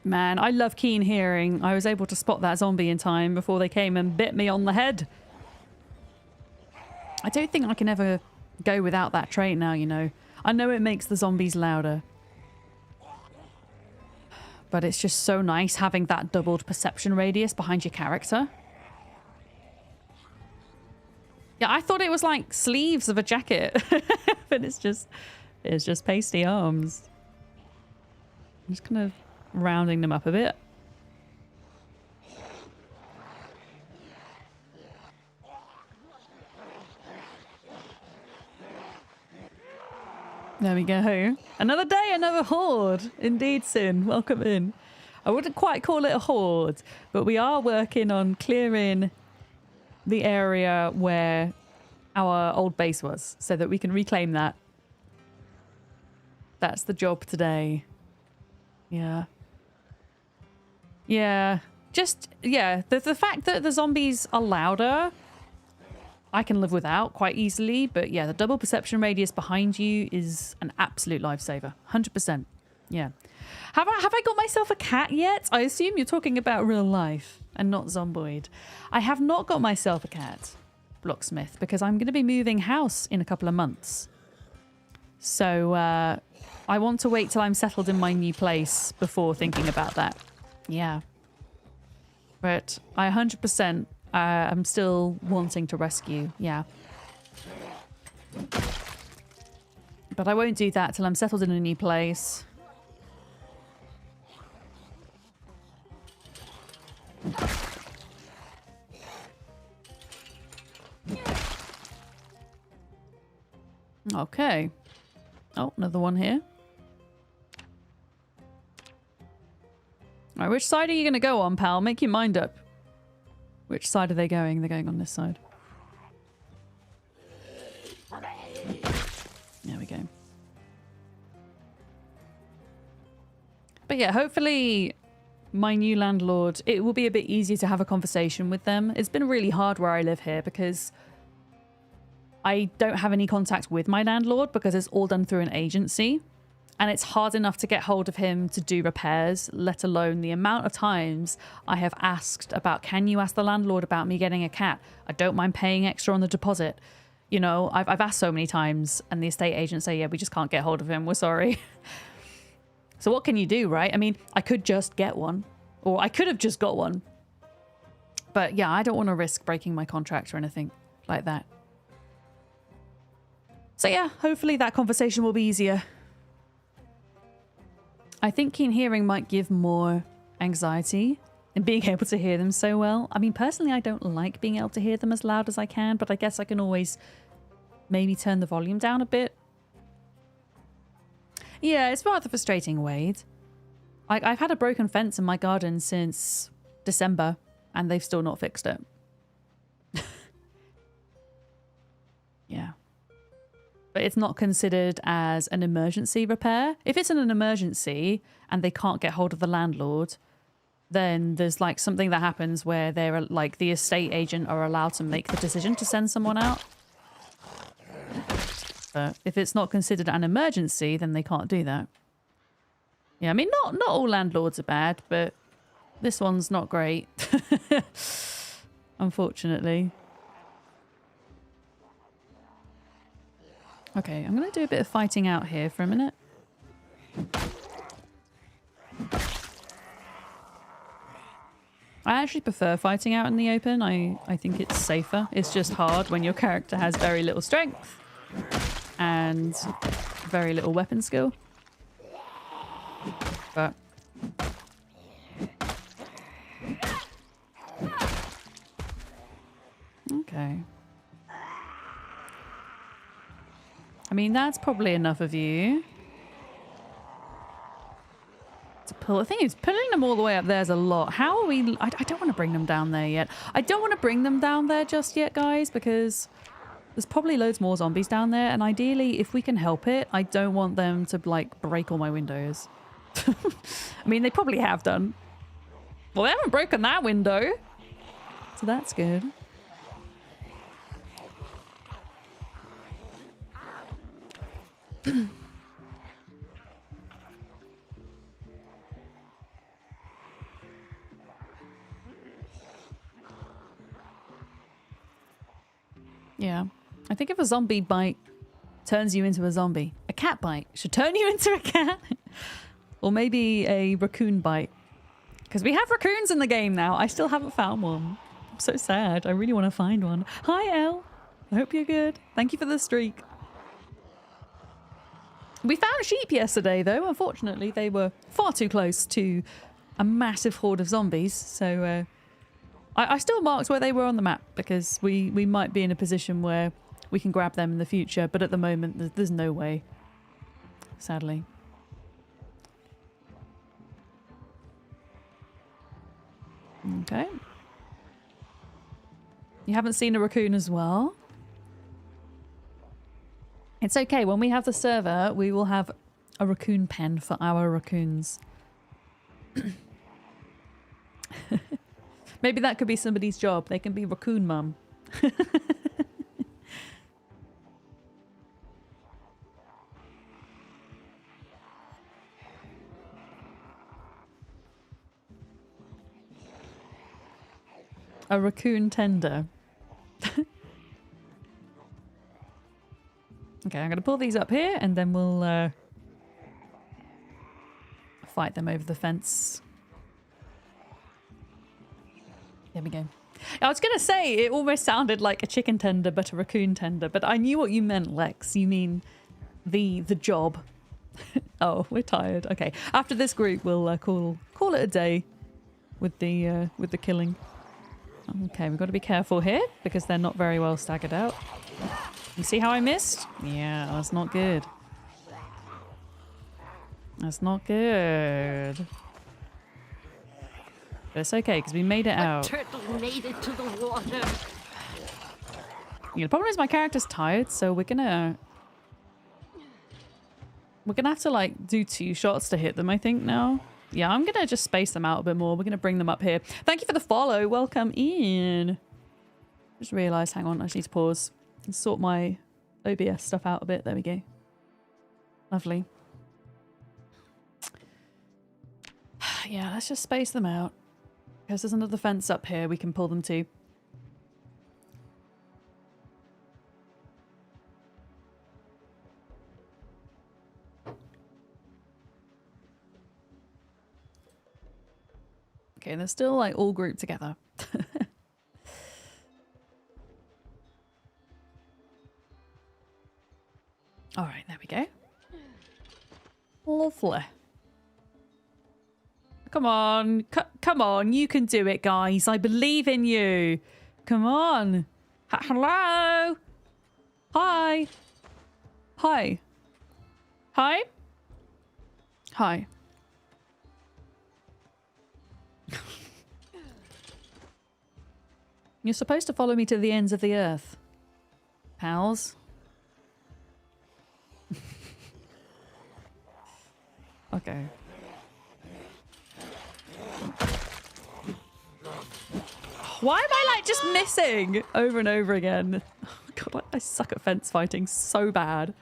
[SPEAKER 1] Man, I love keen hearing. I was able to spot that zombie in time before they came and bit me on the head. I don't think I can ever go without that trait now, you know. I know it makes the zombies louder. But it's just so nice having that doubled perception radius behind your character. Yeah, I thought it was like sleeves of a jacket. But it's just pasty arms. I'm just kind of rounding them up a bit. There we go. Another day, another horde. Indeed, Sin. Welcome in. I wouldn't quite call it a horde, but we are working on clearing the area where our old base was so that we can reclaim that. That's the job today. Yeah. Yeah. Just, yeah. The fact that the zombies are louder, I can live without quite easily. But yeah, the double perception radius behind you is an absolute lifesaver. 100%. Yeah. Have I got myself a cat yet? I assume you're talking about real life and not Zomboid. I have not got myself a cat, Blocksmith, because I'm going to be moving house in a couple of months. So I want to wait till I'm settled in my new place before thinking about that. Yeah. But I 100% I'm still wanting to rescue. Yeah. But I won't do that till I'm settled in a new place. Okay. Oh, another one here. All right, which side are you going to go on, pal? Make your mind up. Which side are they going? They're going on this side. There we go. But yeah, hopefully my new landlord, it will be a bit easier to have a conversation with them. It's been really hard where I live here because I don't have any contact with my landlord because it's all done through an agency. And it's hard enough to get hold of him to do repairs, let alone the amount of times I have asked about, can you ask the landlord about me getting a cat? I don't mind paying extra on the deposit. You know, I've asked so many times and the estate agents say, yeah, we just can't get hold of him. We're sorry. So what can you do, right? I mean, I could just get one, or I could have just got one. But yeah, I don't want to risk breaking my contract or anything like that. So yeah, hopefully that conversation will be easier. I think keen hearing might give more anxiety in being able to hear them so well. I mean, personally, I don't like being able to hear them as loud as I can, but I guess I can always maybe turn the volume down a bit. Yeah, it's rather frustrating, Wade. I've had a broken fence in my garden since December, and they've still not fixed it. Yeah. But it's not considered as an emergency repair. If it's an emergency and they can't get hold of the landlord, then there's like something that happens where they're like the estate agent are allowed to make the decision to send someone out. But if it's not considered an emergency, then they can't do that. Yeah, I mean, not all landlords are bad, but this one's not great. Unfortunately. Okay, I'm going to do a bit of fighting out here for a minute. I actually prefer fighting out in the open. I think it's safer. It's just hard when your character has very little strength and very little weapon skill. But okay. I mean, that's probably enough of you to pull. The thing is, pulling them all the way up there is a lot. How are we? I don't want to bring them down there yet. I don't want to bring them down there just yet, guys, because there's probably loads more zombies down there. And ideally, if we can help it, I don't want them to, like, break all my windows. I mean, they probably have done. Well, they haven't broken that window. So that's good. Yeah. I think if a zombie bite turns you into a zombie, a cat bite should turn you into a cat. Or maybe a raccoon bite. Because we have raccoons in the game now. I still haven't found one. I'm so sad. I really want to find one. Hi, Elle. I hope you're good. Thank you for the streak. We found sheep yesterday, though. Unfortunately, they were far too close to a massive horde of zombies. So I still marked where they were on the map because we might be in a position where we can grab them in the future. But at the moment, there's no way, sadly. Okay. You haven't seen a raccoon as well? It's okay. When we have the server, we will have a raccoon pen for our raccoons. Maybe that could be somebody's job. They can be raccoon mum. A raccoon tender. Okay, I'm going to pull these up here and then we'll fight them over the fence. There we go. I was going to say it almost sounded like a chicken tender but a raccoon tender, but I knew what you meant, Lex. You mean the job. Oh, we're tired. Okay, after this group we'll call it a day with the killing. Okay, we've got to be careful here because they're not very well staggered out. You see how I missed? Yeah, that's not good. That's not good. But it's okay because we made it out.
[SPEAKER 3] Turtle made it to the water.
[SPEAKER 1] Yeah, the problem is my character's tired, so we're gonna have to like do 2 shots to hit them, I think now. Yeah, I'm gonna just space them out a bit more. We're gonna bring them up here. Thank you for the follow. Welcome in. Just realised, hang on, I just need to pause and sort my OBS stuff out a bit. There we go. Lovely. Yeah, let's just space them out. Because there's another fence up here we can pull them to. Okay, they're still like all grouped together. All right, there we go. Lovely. Come on. Come on. You can do it, guys. I believe in you. Come on. Hello. Hi. Hi. Hi. Hi. You're supposed to follow me to the ends of the earth, pals. Okay. Why am I like just missing over and over again? Oh, God, I suck at fence fighting so bad.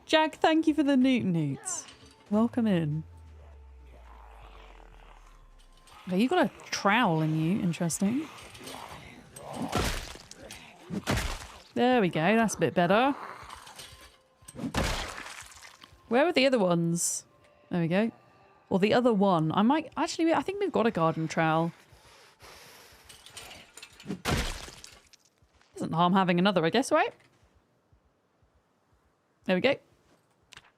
[SPEAKER 1] Jack, thank you for the newts. Welcome in. Okay, you got a trowel in you. Interesting. There we go. That's a bit better. Where are the other ones? There we go. Or the other one. I might... Actually, I think we've got a garden trowel. Doesn't harm having another, I guess, right? There we go.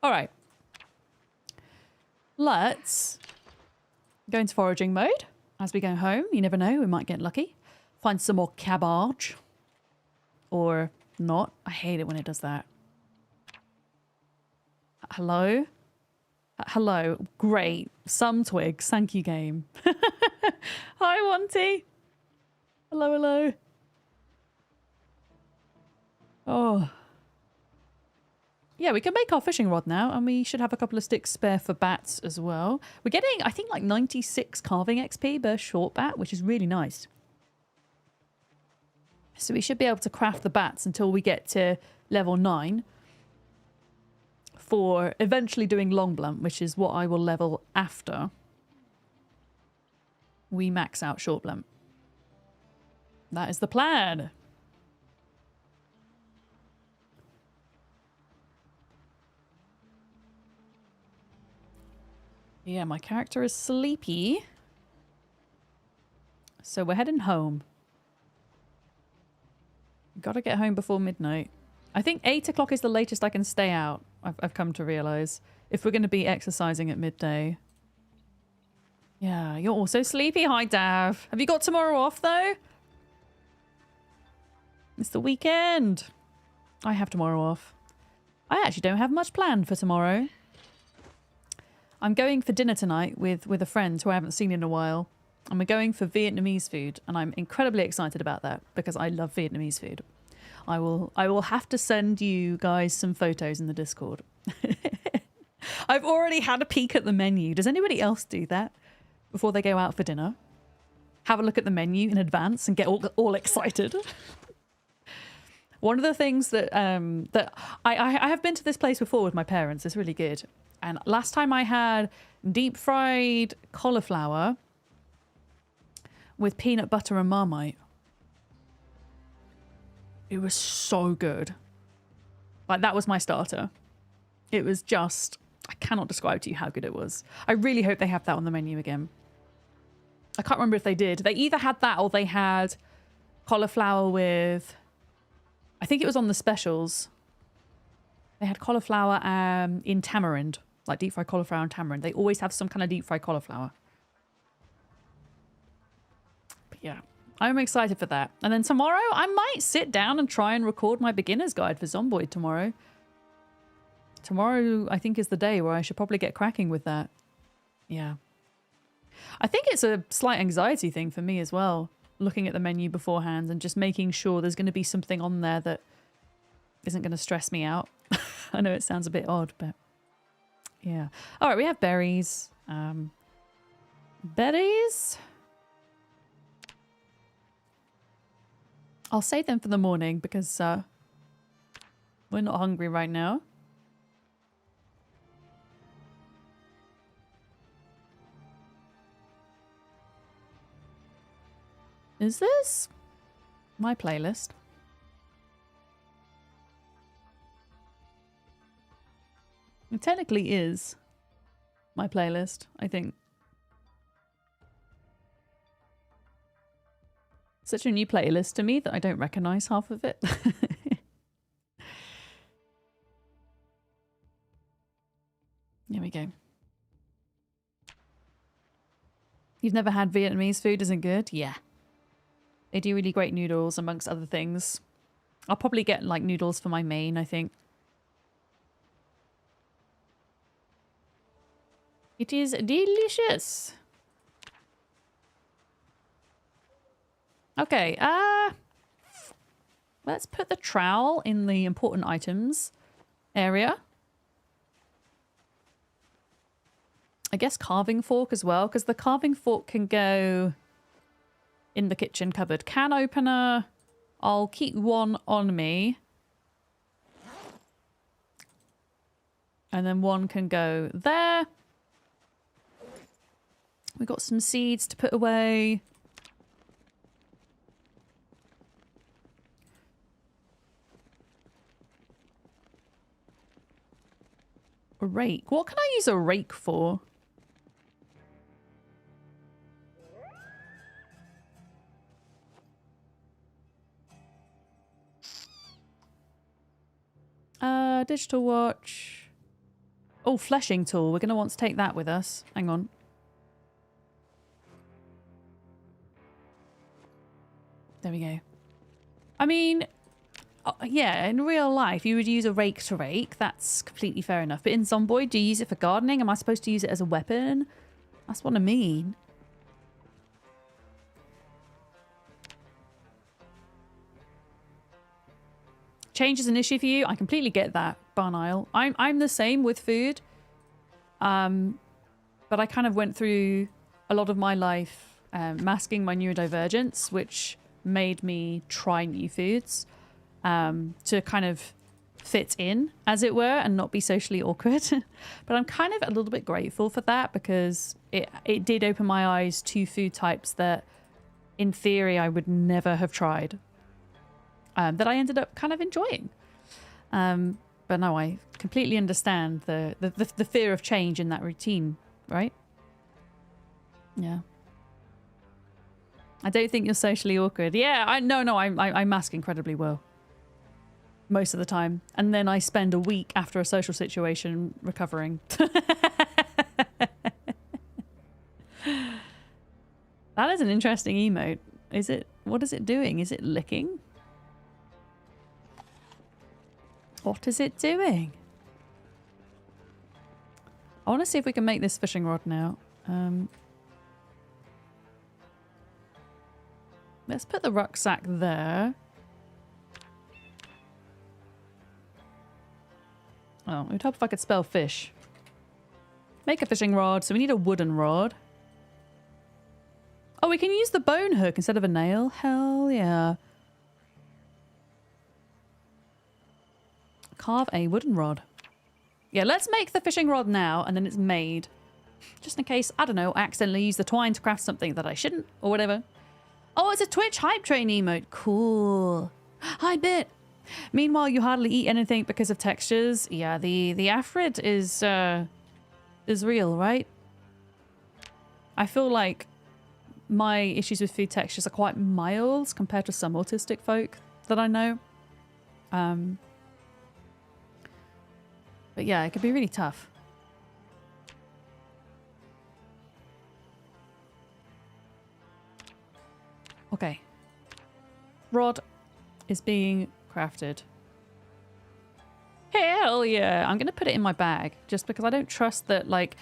[SPEAKER 1] All right. Let's go into foraging mode as we go home. You never know. We might get lucky. Find some more cabbage. Or not. I hate it when it does that. Hello? Hello. Great. Some twigs. Thank you, game. Hi, Wanty. Hello, hello. Oh. Yeah, we can make our fishing rod now, and we should have a couple of sticks spare for bats as well. We're getting, I think, like 96 carving XP per short bat, which is really nice. So we should be able to craft the bats until we get to level 9 for eventually doing long blunt, which is what I will level after we max out short blunt. That is the plan. Yeah, my character is sleepy. So we're heading home. Gotta get home before midnight. I think 8 o'clock is the latest I can stay out, I've come to realise, if we're going to be exercising at midday. Yeah, you're also sleepy. Hi, Dav. Have you got tomorrow off, though? It's the weekend. I have tomorrow off. I actually don't have much planned for tomorrow. I'm going for dinner tonight with a friend who I haven't seen in a while. And we're going for Vietnamese food. And I'm incredibly excited about that because I love Vietnamese food. I will have to send you guys some photos in the Discord. I've already had a peek at the menu. Does anybody else do that before they go out for dinner? Have a look at the menu in advance and get all excited. One of the things that I have been to this place before with my parents. It's really good. And last time I had deep fried cauliflower with peanut butter and Marmite. It was so good. Like, that was my starter. It was just, I cannot describe to you how good it was. I really hope they have that on the menu again. I can't remember if they did. They either had that or they had cauliflower with, I think it was on the specials. They had cauliflower in tamarind, like deep fried cauliflower and tamarind. They always have some kind of deep fried cauliflower. But yeah, I'm excited for that. And then tomorrow, I might sit down and try and record my beginner's guide for Zomboid tomorrow. Tomorrow, I think, is the day where I should probably get cracking with that. Yeah. I think it's a slight anxiety thing for me as well, looking at the menu beforehand and just making sure there's going to be something on there that isn't going to stress me out. I know it sounds a bit odd, but yeah. All right, we have berries. Berries. I'll save them for the morning because we're not hungry right now. Is this my playlist? It technically is my playlist, I think. Such a new playlist to me that I don't recognize half of it. Here we go. You've never had Vietnamese food, isn't good? Yeah. They do really great noodles, amongst other things. I'll probably get, like, noodles for my main, I think. It is delicious. Okay, let's put the trowel in the important items area. I guess carving fork as well, because the carving fork can go in the kitchen cupboard. Can opener, I'll keep one on me. And then one can go there. We've got some seeds to put away. A rake. What can I use a rake for? Digital watch. Oh, fleshing tool. We're going to want to take that with us. Hang on. There we go. I mean, yeah, in real life, you would use a rake to rake. That's completely fair enough. But in Zomboid, do you use it for gardening? Am I supposed to use it as a weapon? That's what I mean. Change is an issue for you. I completely get that, Barn Isle. I'm the same with food. But I kind of went through a lot of my life masking my neurodivergence, which made me try new foods to kind of fit in, as it were, and not be socially awkward. But I'm kind of a little bit grateful for that, because it did open my eyes to food types that in theory I would never have tried, that I ended up kind of enjoying. But no, I completely understand the fear of change in that routine, right? Yeah. I don't think you're socially awkward. Yeah, I mask incredibly well. Most of the time. And then I spend a week after a social situation recovering. That is an interesting emote. Is it? What is it doing? Is it licking? What is it doing? I want to see if we can make this fishing rod now. Let's put the rucksack there. Oh, it would help if I could spell fish. Make a fishing rod. So we need a wooden rod. Oh, we can use the bone hook instead of a nail. Hell yeah. Carve a wooden rod. Yeah, let's make the fishing rod now, and then it's made. Just in case, I don't know, I accidentally use the twine to craft something that I shouldn't, or whatever. Oh, it's a Twitch hype train emote. Cool. Hi, Bit. Meanwhile, you hardly eat anything because of textures. Yeah, the aphrid is real, right? I feel like my issues with food textures are quite mild compared to some autistic folk that I know. But yeah, it could be really tough. Okay. Rod is being crafted. Hell yeah! I'm going to put it in my bag just because I don't trust that, like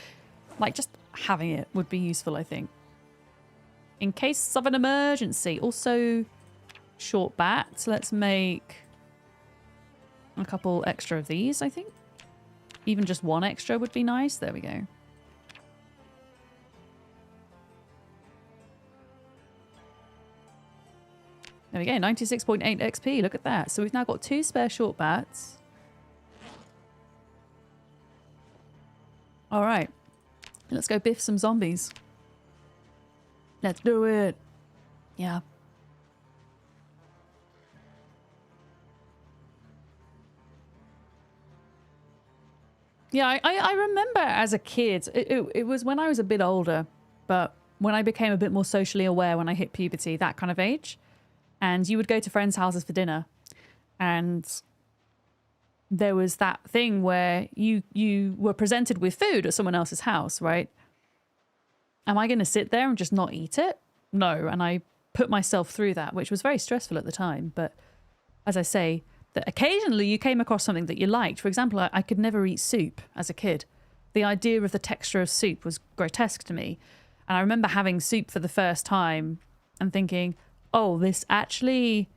[SPEAKER 1] just having it would be useful, I think. In case of an emergency. Also, short bats. Let's make a couple extra of these, I think. Even just one extra would be nice. There we go. There we go, 96.8 XP, look at that. So we've now got 2 spare short bats. Alright, let's go biff some zombies. Let's do it. Yeah. Yeah, I remember as a kid, it was when I was a bit older, but when I became a bit more socially aware when I hit puberty, that kind of age. And you would go to friends' houses for dinner, and there was that thing where you were presented with food at someone else's house, right? Am I going to sit there and just not eat it? No. And I put myself through that, which was very stressful at the time. But as I say, that occasionally you came across something that you liked. For example, I could never eat soup as a kid. The idea of the texture of soup was grotesque to me. And I remember having soup for the first time and thinking, oh, this actually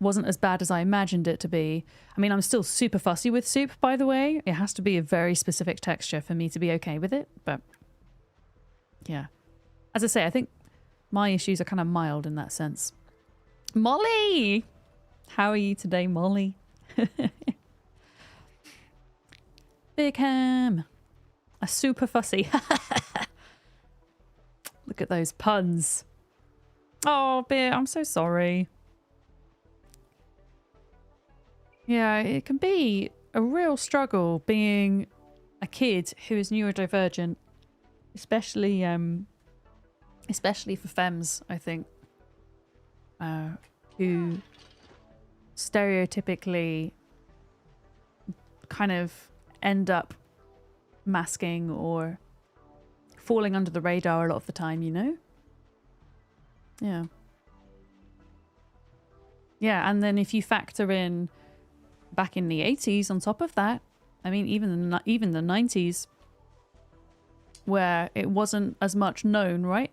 [SPEAKER 1] wasn't as bad as I imagined it to be. I mean, I'm still super fussy with soup, by the way. It has to be a very specific texture for me to be okay with it. But yeah, as I say, I think my issues are kind of mild in that sense. Molly! How are you today, Molly? Big ham. A super fussy. Look at those puns. Oh, Beer, I'm so sorry. Yeah, it can be a real struggle being a kid who is neurodivergent, especially for femmes, I think, who stereotypically kind of end up masking or falling under the radar a lot of the time, you know? Yeah. Yeah, and then if you factor in back in the 80s on top of that, I mean, even the 90s, where it wasn't as much known, right,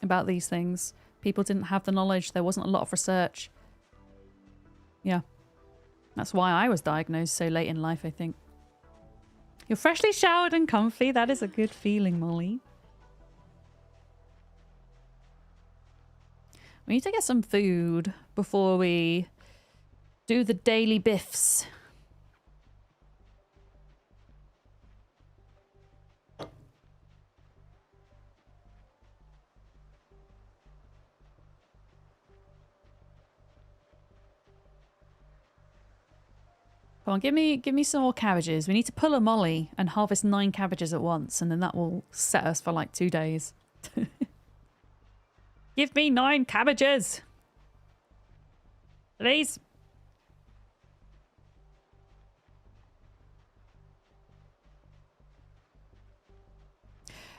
[SPEAKER 1] about these things. People didn't have the knowledge. There wasn't a lot of research. Yeah. That's why I was diagnosed so late in life, I think. You're freshly showered and comfy. That is a good feeling, Molly. We need to get some food before we do the daily biffs. Come on, give me some more cabbages. We need to pull a molly and harvest 9 cabbages at once, and then that will set us for like 2 days. Give me 9 cabbages! Please.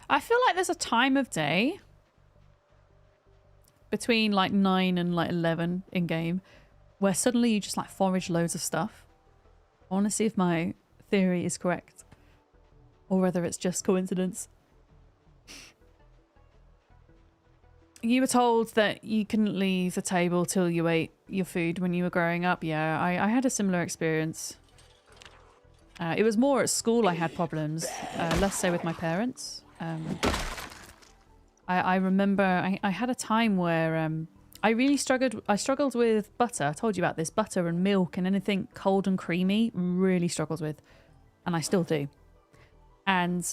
[SPEAKER 1] I feel like there's a time of day between like 9 and like 11 in game where suddenly you just like forage loads of stuff. I want to see if my theory is correct or whether it's just coincidence. You were told that you couldn't leave the table till you ate your food when you were growing up. Yeah, I had a similar experience. It was more at school I had problems, less so with my parents. I remember I had a time where I really struggled with butter. I told you about this. Butter and milk and anything cold and creamy, really struggled with. And I still do. And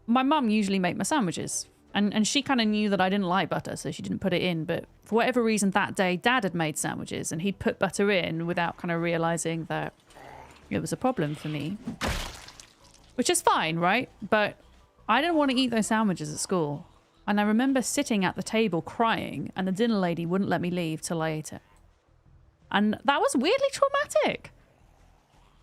[SPEAKER 1] my mum usually made my sandwiches. And she kind of knew that I didn't like butter, so she didn't put it in. But for whatever reason that day, Dad had made sandwiches and he'd put butter in without kind of realizing that it was a problem for me. Which is fine, right? But I didn't want to eat those sandwiches at school. And I remember sitting at the table crying and the dinner lady wouldn't let me leave till I ate it. And that was weirdly traumatic.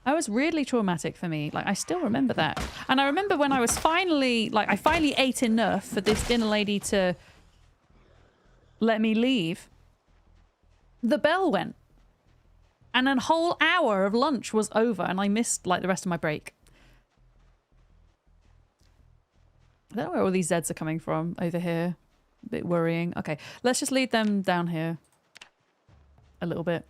[SPEAKER 1] That was really traumatic for me. Like, I still remember that. And I remember when I was finally, like, I finally ate enough for this dinner lady to let me leave. The bell went. And a whole hour of lunch was over and I missed, like, the rest of my break. I don't know where all these Zeds are coming from over here. A bit worrying. Okay, let's just lead them down here a little bit.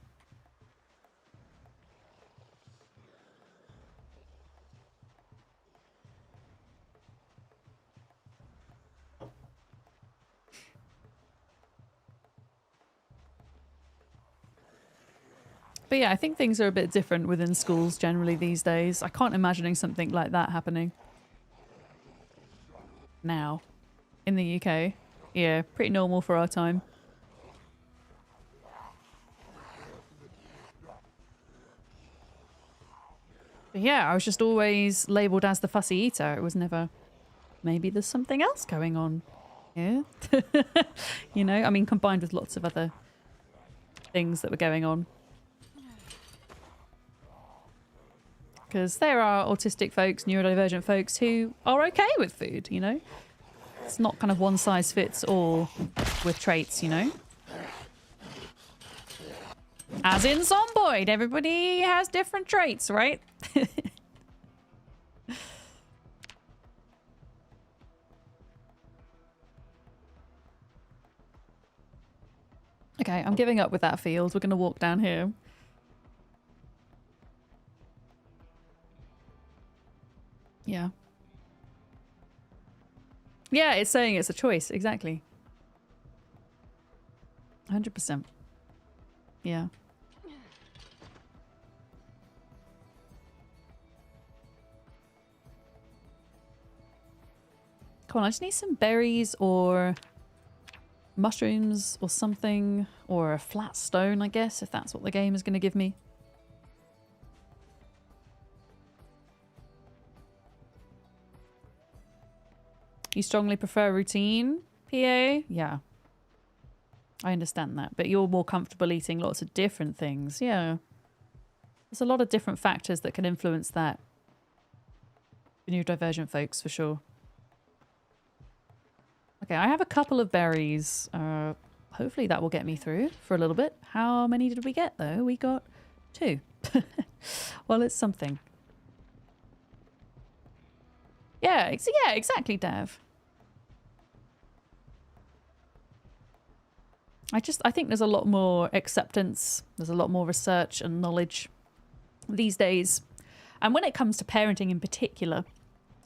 [SPEAKER 1] But yeah, I think things are a bit different within schools generally these days. I can't imagining something like that happening now in the UK. Yeah, pretty normal for our time. But yeah, I was just always labelled as the fussy eater. It was never, maybe there's something else going on here. You know, I mean, combined with lots of other things that were going on. Because there are autistic folks, neurodivergent folks who are okay with food, you know? It's not kind of one size fits all with traits, you know? As in Zomboid, everybody has different traits, right? Okay, I'm giving up with that field. We're going to walk down here. Yeah. Yeah, it's saying it's a choice. Exactly. 100%. Yeah. Come on, I just need some berries or mushrooms or something. Or a flat stone, I guess, if that's what the game is going to give me. You strongly prefer routine, PA? Yeah. I understand that. But you're more comfortable eating lots of different things. Yeah. There's a lot of different factors that can influence that. For neurodivergent folks, for sure. Okay, I have a couple of berries. Hopefully that will get me through for a little bit. How many did we get, though? We got 2. Well, it's something. Yeah, exactly, Dev. I think there's a lot more acceptance. There's a lot more research and knowledge these days. And when it comes to parenting in particular,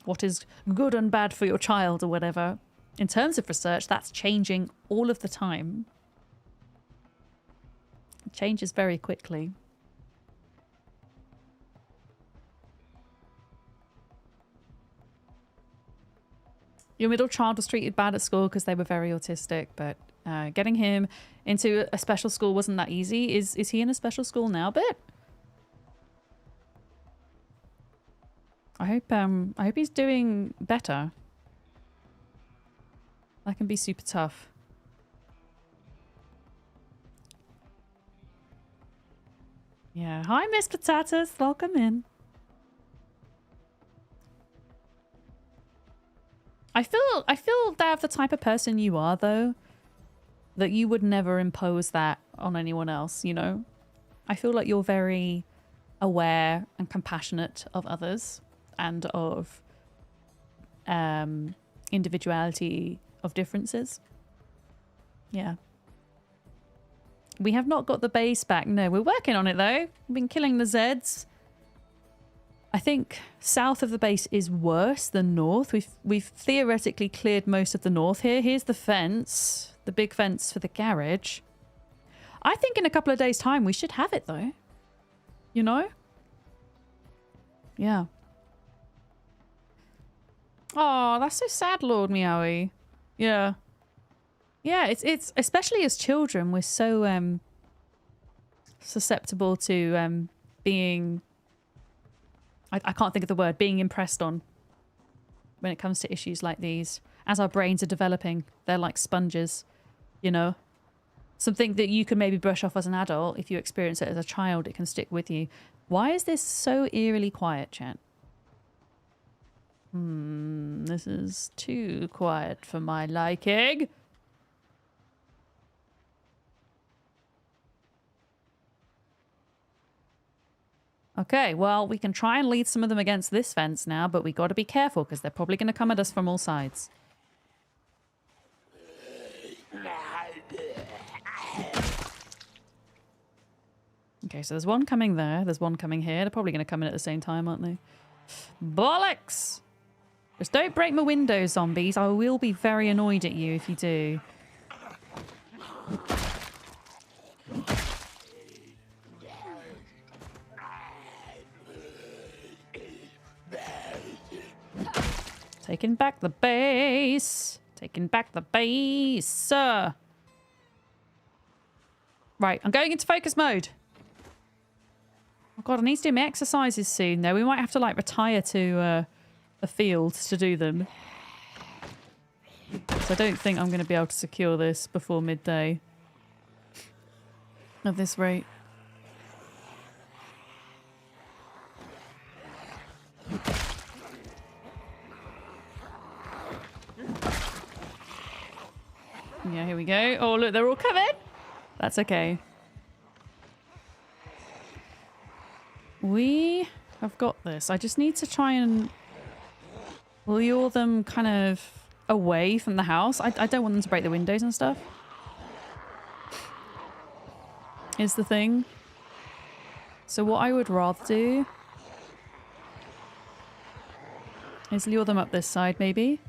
[SPEAKER 1] what is good and bad for your child or whatever, in terms of research, that's changing all of the time. It changes very quickly. Your middle child was treated bad at school because they were very autistic, but getting him into a special school wasn't that easy. Is he in a special school now, Bit? I hope he's doing better. That can be super tough. Yeah. Hi, Miss Potatoes. Welcome in. I feel that the type of person you are, though, that you would never impose that on anyone else, you know? I feel like you're very aware and compassionate of others and of individuality of differences. Yeah. We have not got the base back. No, we're working on it, though. We've been killing the Zeds. I think south of the base is worse than north. We've theoretically cleared most of the north here. Here's the fence, the big fence for the garage. I think in a couple of days' time we should have it, though. You know? Yeah. Oh, that's so sad, Lord Meowie. Yeah. Yeah, it's especially as children, we're so susceptible to being... I can't think of the word, being impressed on when it comes to issues like these. As our brains are developing, they're like sponges, you know? Something that you can maybe brush off as an adult. If you experience it as a child, it can stick with you. Why is this so eerily quiet, chat? This is too quiet for my liking. Okay, well, we can try and lead some of them against this fence now, but we got to be careful because they're probably going to come at us from all sides. Okay, so there's one coming there. There's one coming here. They're probably going to come in at the same time, aren't they? Bollocks! Just don't break my windows, zombies. I will be very annoyed at you if you do. Taking back the base. Taking back the base. Right, I'm going into focus mode. Oh god, I need to do my exercises soon though. We might have to like retire to a field to do them. So I don't think I'm going to be able to secure this before midday. At this rate. Yeah, here we go. Oh, look, they're all coming. That's okay. We have got this. I just need to try and lure them kind of away from the house. I don't want them to break the windows and stuff. Is the thing. So what I would rather do is lure them up this side, maybe.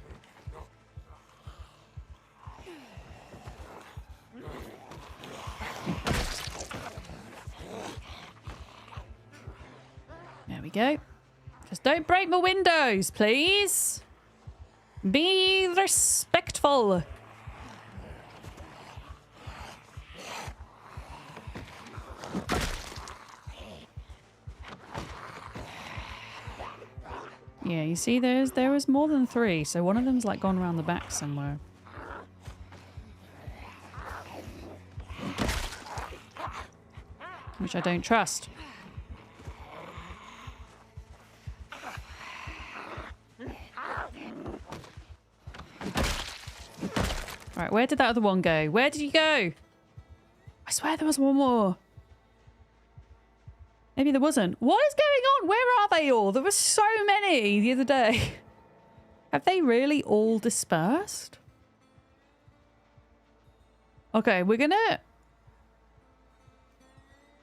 [SPEAKER 1] There we go. Just don't break my windows, please. Be respectful. Yeah, you see, there was more than 3, so one of them's like gone around the back somewhere. Which I don't trust. Right, where did that other one go? Where did you go? I swear there was one more. Maybe there wasn't. What is going on? Where are they all? There were so many the other day. Have they really all dispersed? Okay, we're gonna...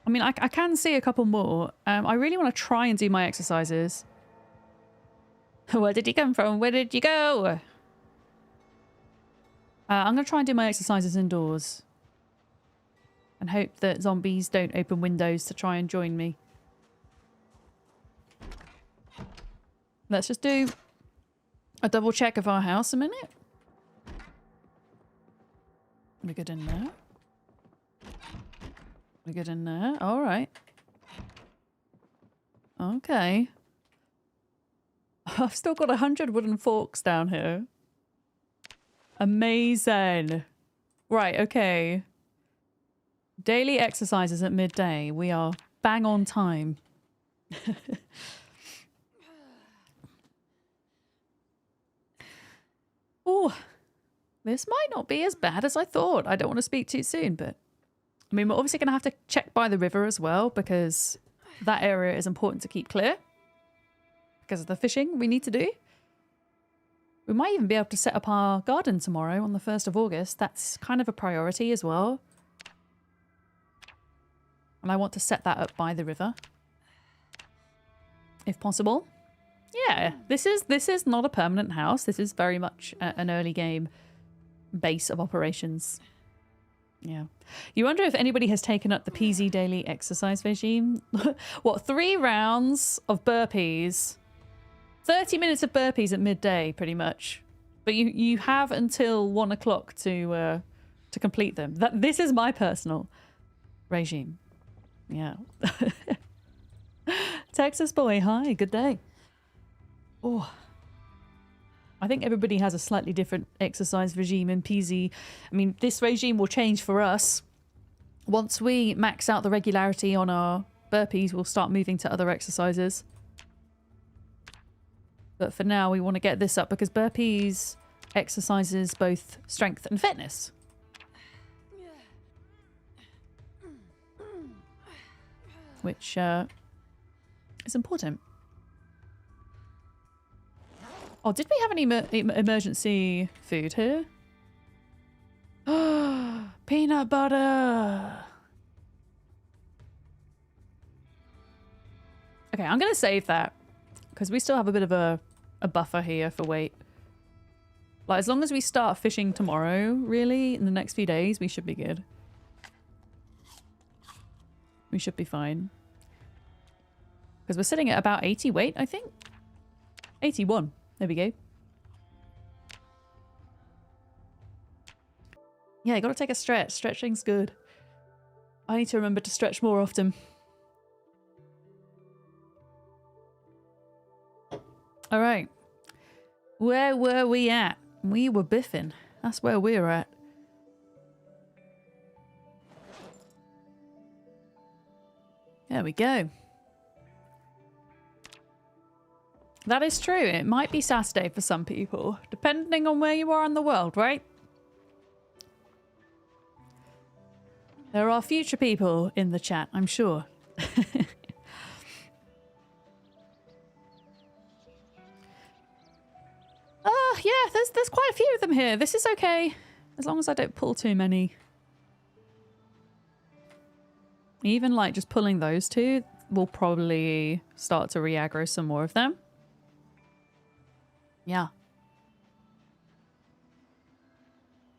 [SPEAKER 1] I mean, I can see a couple more. I really want to try and do my exercises. Where did you come from? Where did you go? I'm going to try and do my exercises indoors. And hope that zombies don't open windows to try and join me. Let's just do a double check of our house a minute. We're good in there. We're good in there. All right. Okay. I've still got 100 wooden forks down here. Amazing. Right, okay. Daily exercises at midday. We are bang on time. Oh, this might not be as bad as I thought. I don't want to speak too soon, but I mean, we're obviously going to have to check by the river as well because that area is important to keep clear because of the fishing we need to do. We might even be able to set up our garden tomorrow on the 1st of August. That's kind of a priority as well. And I want to set that up by the river. If possible. Yeah, this is not a permanent house. This is very much an early game base of operations. Yeah. You wonder if anybody has taken up the PZ daily exercise regime? What, 3 rounds of burpees? 30 minutes of burpees at midday, pretty much. But you have until 1 o'clock to complete them. This is my personal regime. Yeah. Texas boy, hi, good day. Oh, I think everybody has a slightly different exercise regime in PZ. I mean, this regime will change for us. Once we max out the regularity on our burpees, we'll start moving to other exercises. But for now, we want to get this up because burpees exercises both strength and fitness. Which is important. Oh, did we have any emergency food here? Peanut butter. Okay, I'm going to save that because we still have a bit of a buffer here for weight. Like, as long as we start fishing tomorrow, really, in the next few days, we should be good. We should be fine. Because we're sitting at about 80 weight, I think. 81. There we go. Yeah, you got to take a stretch. Stretching's good. I need to remember to stretch more often. All right. Where were we at? We were biffing. That's where we're at. There we go. That is true. It might be Saturday for some people, depending on where you are in the world, right? There are future people in the chat, I'm sure. Yeah, there's quite a few of them here. This is okay, as long as I don't pull too many. Even like just pulling those two will probably start to re-aggro some more of them. Yeah.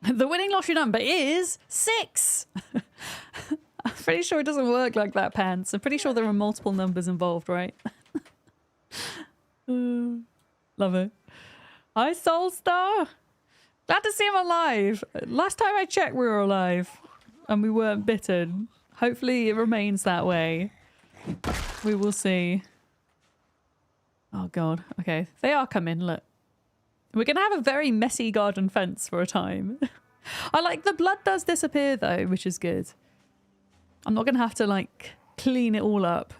[SPEAKER 1] The winning lottery number is 6. I'm pretty sure it doesn't work like that, Pants. I'm pretty sure there are multiple numbers involved, right? Love it. Hi, Soulstar. Glad to see him alive. Last time I checked, we were alive. And we weren't bitten. Hopefully it remains that way. We will see. Oh, God. Okay. They are coming. Look. We're going to have a very messy garden fence for a time. I like the blood does disappear, though, which is good. I'm not going to have to, like, clean it all up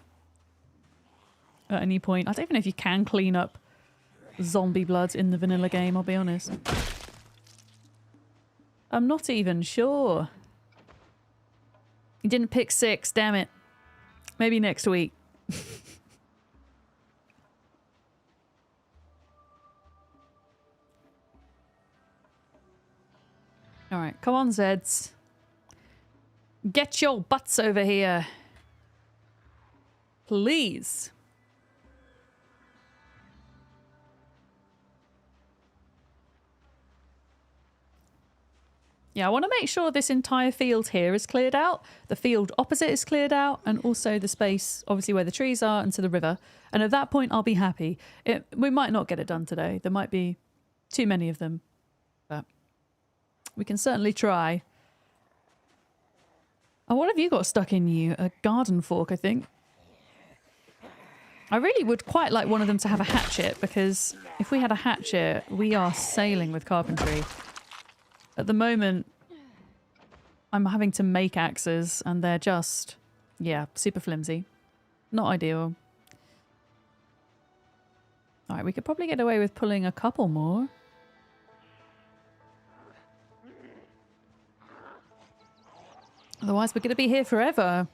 [SPEAKER 1] at any point. I don't even know if you can clean up zombie blood in the vanilla game, I'll be honest. I'm not even sure. You didn't pick 6, damn it. Maybe next week. Alright, come on, Zeds. Get your butts over here. Please. Yeah, I want to make sure this entire field here is cleared out. The field opposite is cleared out, and also the space, obviously, where the trees are and to the river. And at that point, I'll be happy. We might not get it done today. There might be too many of them. But we can certainly try. Oh, what have you got stuck in you? A garden fork, I think. I really would quite like one of them to have a hatchet, because if we had a hatchet, we are sailing with carpentry. At the moment, I'm having to make axes, and they're just, yeah, super flimsy. Not ideal. Alright, we could probably get away with pulling a couple more. Otherwise, we're going to be here forever.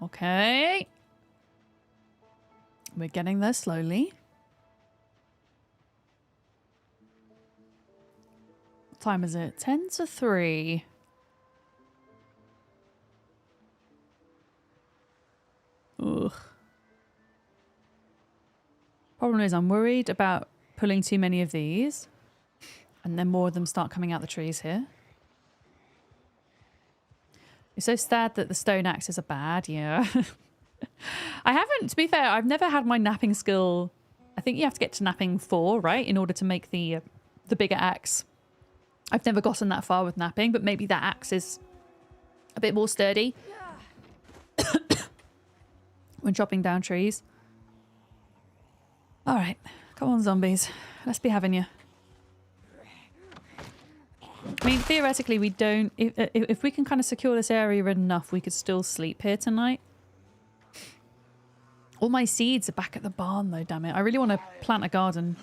[SPEAKER 1] Okay. We're getting there slowly. What time is it? 10 to 3. Ugh. Problem is, I'm worried about pulling too many of these, and then more of them start coming out the trees here. You're so sad that the stone axes are bad, yeah. I haven't, to be fair, I've never had my napping skill. I think you have to get to napping 4, right, in order to make the bigger axe. I've never gotten that far with napping, but maybe that axe is a bit more sturdy when chopping down trees. All right, come on, zombies. Let's be having you. I mean, theoretically, we don't... If we can kind of secure this area enough, we could still sleep here tonight. All my seeds are back at the barn, though, damn it. I really want to plant a garden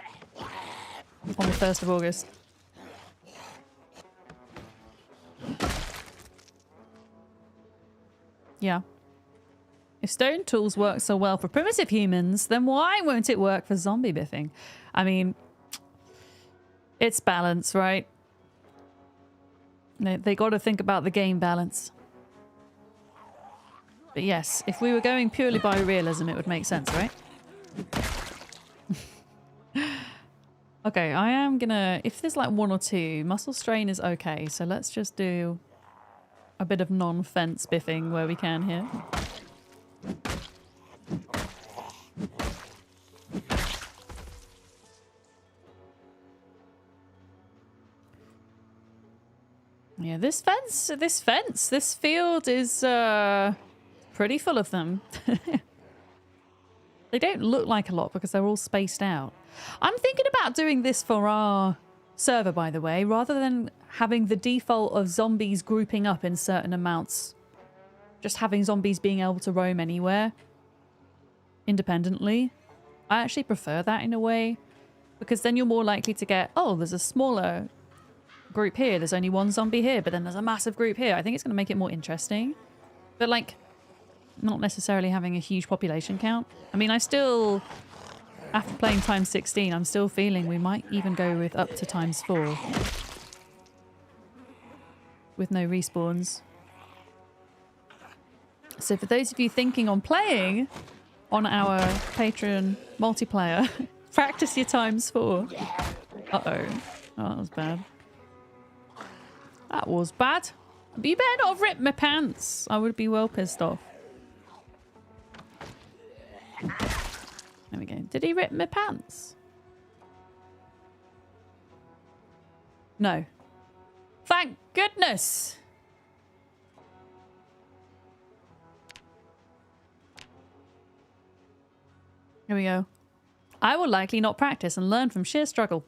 [SPEAKER 1] on the 1st of August. Yeah. If stone tools work so well for primitive humans, then why won't it work for zombie biffing? I mean... It's balance, right? They got to think about the game balance. But yes, if we were going purely by realism, it would make sense, right? Okay, I am gonna... If there's like 1 or 2, muscle strain is okay. So let's just do a bit of non-fence biffing where we can here. Yeah, this field is pretty full of them. They don't look like a lot because they're all spaced out. I'm thinking about doing this for our server, by the way, rather than having the default of zombies grouping up in certain amounts. Just having zombies being able to roam anywhere independently. I actually prefer that in a way, because then you're more likely to get, oh, there's a smaller group here, there's only 1 zombie here, but then there's a massive group here. I think it's going to make it more interesting, but like not necessarily having a huge population count. I mean, I still, after playing times 16, I'm still feeling we might even go with up to times 4 with no respawns. So for those of you thinking on playing on our Patreon multiplayer, practice your times 4. Uh-oh. Oh, that was bad. That was bad. You better not have ripped my pants. I would be well pissed off. There we go. Did he rip my pants? No. Thank goodness. Here we go. I will likely not practice and learn from sheer struggle.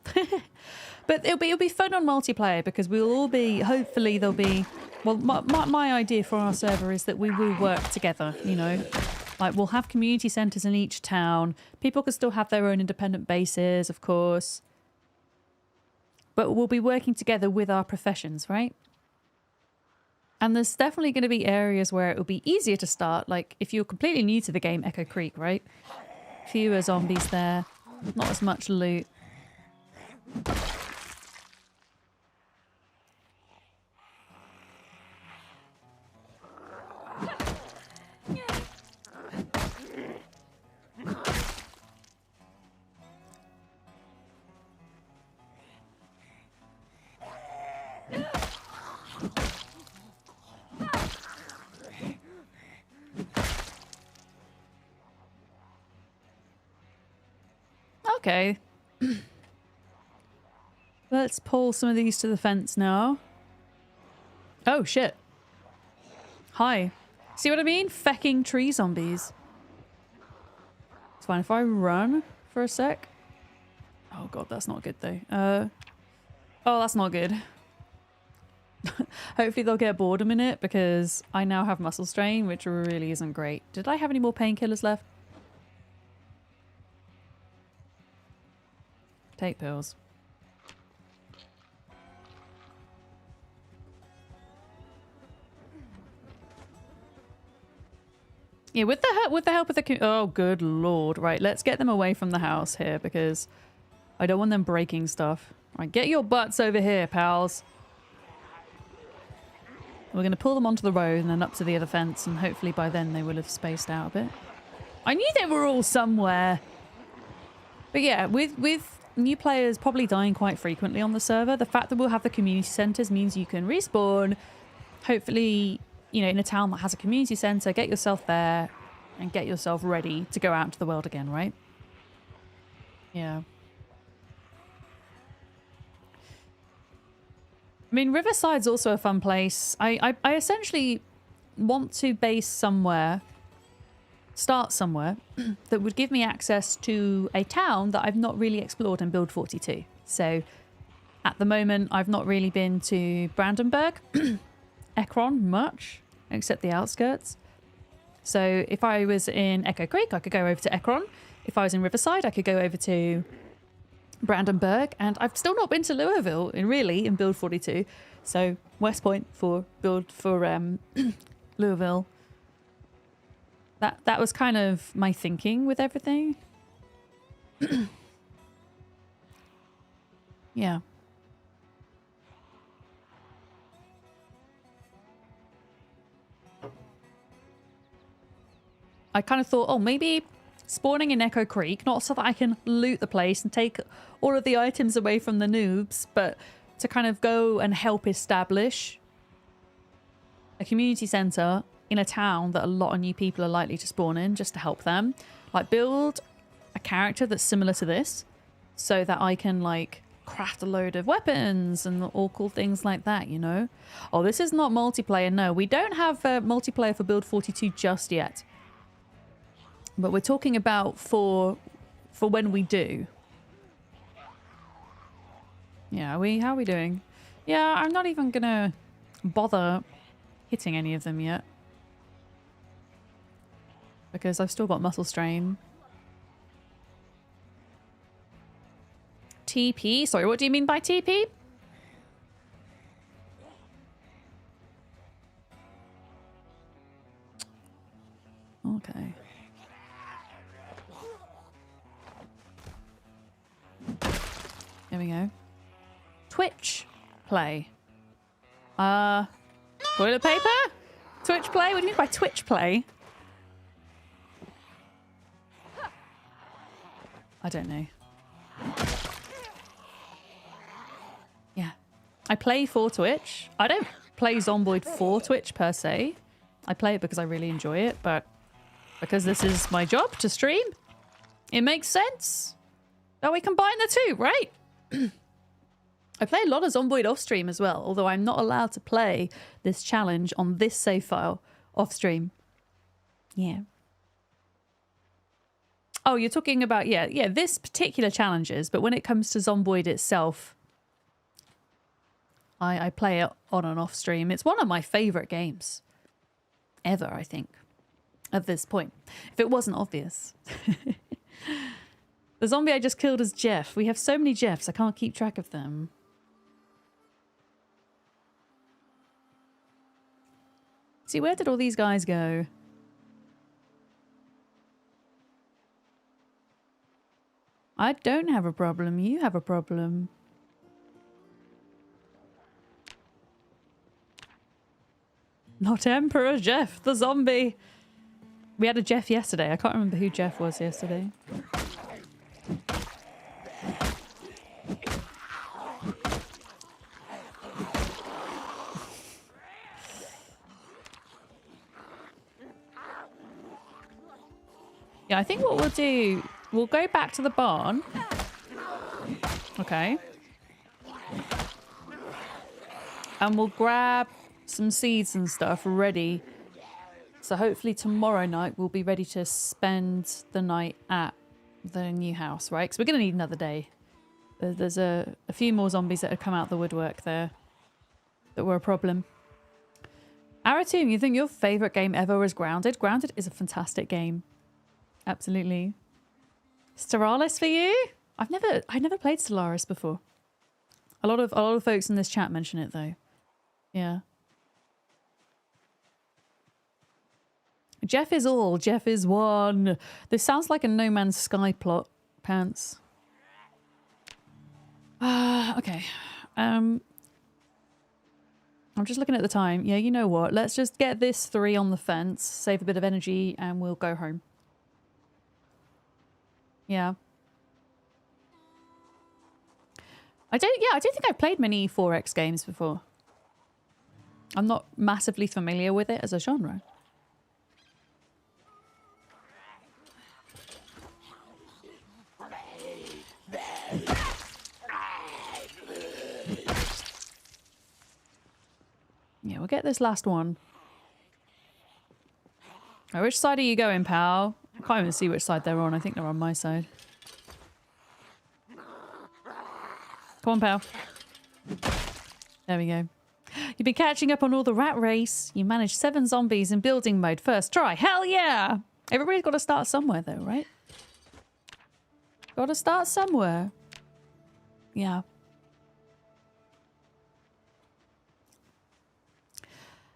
[SPEAKER 1] But it'll be fun on multiplayer because we'll all be, hopefully there'll be, well, my idea for our server is that we will work together, you know. Like, we'll have community centres in each town. People can still have their own independent bases, of course. But we'll be working together with our professions, right? And there's definitely going to be areas where it will be easier to start. Like if you're completely new to the game, Echo Creek, right? Fewer zombies there. Not as much loot. Okay. Let's pull some of these to the fence now. Oh, shit. Hi. See what I mean? Fecking tree zombies. It's fine if I run for a sec. Oh, God, that's not good, though. Oh, that's not good. Hopefully they'll get bored a minute because I now have muscle strain, which really isn't great. Did I have any more painkillers left? Take pills. Yeah, with the help of the... Oh, good lord. Right, let's get them away from the house here because I don't want them breaking stuff. Right, get your butts over here, pals. We're going to pull them onto the road and then up to the other fence, and hopefully by then they will have spaced out a bit. I knew they were all somewhere. But yeah, with new players probably dying quite frequently on the server, the fact that we'll have the community centres means you can respawn, hopefully, you know, in a town that has a community centre, get yourself there and get yourself ready to go out into the world again, right? Yeah. I mean, Riverside's also a fun place. I essentially want to base somewhere, start somewhere that would give me access to a town that I've not really explored in Build 42. So at the moment, I've not really been to Brandenburg, Ekron much, except the outskirts. So if I was in Echo Creek, I could go over to Ekron. If I was in Riverside, I could go over to Brandenburg. And I've still not been to Louisville in Build 42. So West Point for Louisville. That was kind of my thinking with everything. Yeah. I kind of thought, oh, maybe spawning in Echo Creek, not so that I can loot the place and take all of the items away from the noobs, but to kind of go and help establish a community centre in a town that a lot of new people are likely to spawn in, just to help them. Like, build a character that's similar to this so that I can, like, craft a load of weapons and all cool things like that, you know? Oh, this is not multiplayer. No, we don't have multiplayer for Build 42 just yet. But we're talking about for when we do. Yeah, how are we doing? Yeah, I'm not even gonna bother hitting any of them yet. Because I've still got muscle strain. TP? Sorry, what do you mean by TP? Okay. There we go. Twitch play. Toilet paper? Twitch play? What do you mean by Twitch play? I don't know. Yeah. I play for Twitch. I don't play Zomboid for Twitch per se. I play it because I really enjoy it, but because this is my job to stream, it makes sense that we combine the two, right? I play a lot of Zomboid off stream as well, although I'm not allowed to play this challenge on this save file off stream. Yeah. Oh, you're talking about, yeah, this particular challenges, but when it comes to Zomboid itself, I play it on and off stream. It's one of my favourite games ever, I think, at this point, if it wasn't obvious. The zombie I just killed is Jeff. We have so many Jeffs, I can't keep track of them. See, where did all these guys go? I don't have a problem. You have a problem. Not Emperor Jeff, the zombie. We had a Jeff yesterday. I can't remember who Jeff was yesterday. Yeah, I think what we'll do, we'll go back to the barn. Okay. And we'll grab some seeds and stuff ready. So hopefully tomorrow night we'll be ready to spend the night at the new house, right? Because we're going to need another day. There's a few more zombies that have come out the woodwork there that were a problem. Aratum, you think your favourite game ever was Grounded? Grounded is a fantastic game. Absolutely. Stellaris for you? I never played Stellaris before. A lot of folks in this chat mention it though. Yeah. Jeff is all, Jeff is one. This sounds like a No Man's Sky plot, pants. Okay. I'm just looking at the time. Yeah, you know what? Let's just get this 3 on the fence, save a bit of energy, and we'll go home. Yeah. I don't think I've played many 4X games before. I'm not massively familiar with it as a genre. Yeah, we'll get this last one. Oh, which side are you going, pal? I can't even see which side they're on. I think they're on my side. Come on, pal. There we go. You've been catching up on all the rat race. You managed 7 zombies in building mode first try. Hell yeah! Everybody's got to start somewhere though, right? Got to start somewhere. Yeah.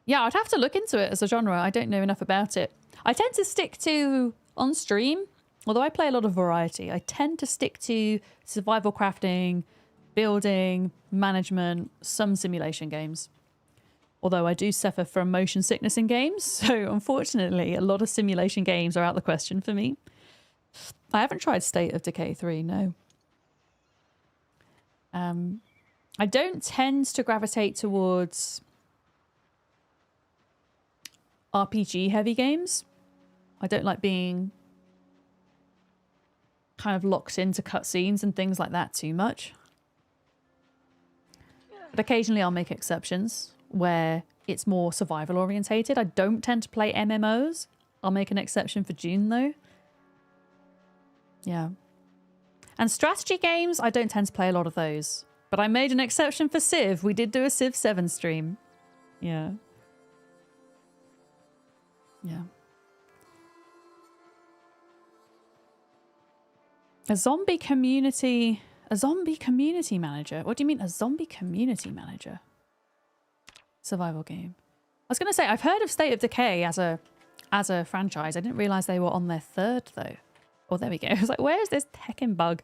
[SPEAKER 1] Yeah, I'd have to look into it as a genre. I don't know enough about it. I tend to stick to, on stream, although I play a lot of variety, I tend to stick to survival crafting, building, management, some simulation games. Although I do suffer from motion sickness in games, so unfortunately a lot of simulation games are out of the question for me. I haven't tried State of Decay 3, no. I don't tend to gravitate towards RPG heavy games. I don't like being kind of locked into cutscenes and things like that too much. But occasionally I'll make exceptions where it's more survival orientated. I don't tend to play MMOs. I'll make an exception for June though. Yeah. And strategy games, I don't tend to play a lot of those. But I made an exception for Civ. We did do a Civ 7 stream. Yeah. Yeah. A zombie community manager? What do you mean a zombie community manager? Survival game. I was going to say, I've heard of State of Decay as a franchise. I didn't realize they were on their 3rd though. Oh, there we go. I was like, where is this heckin' bug?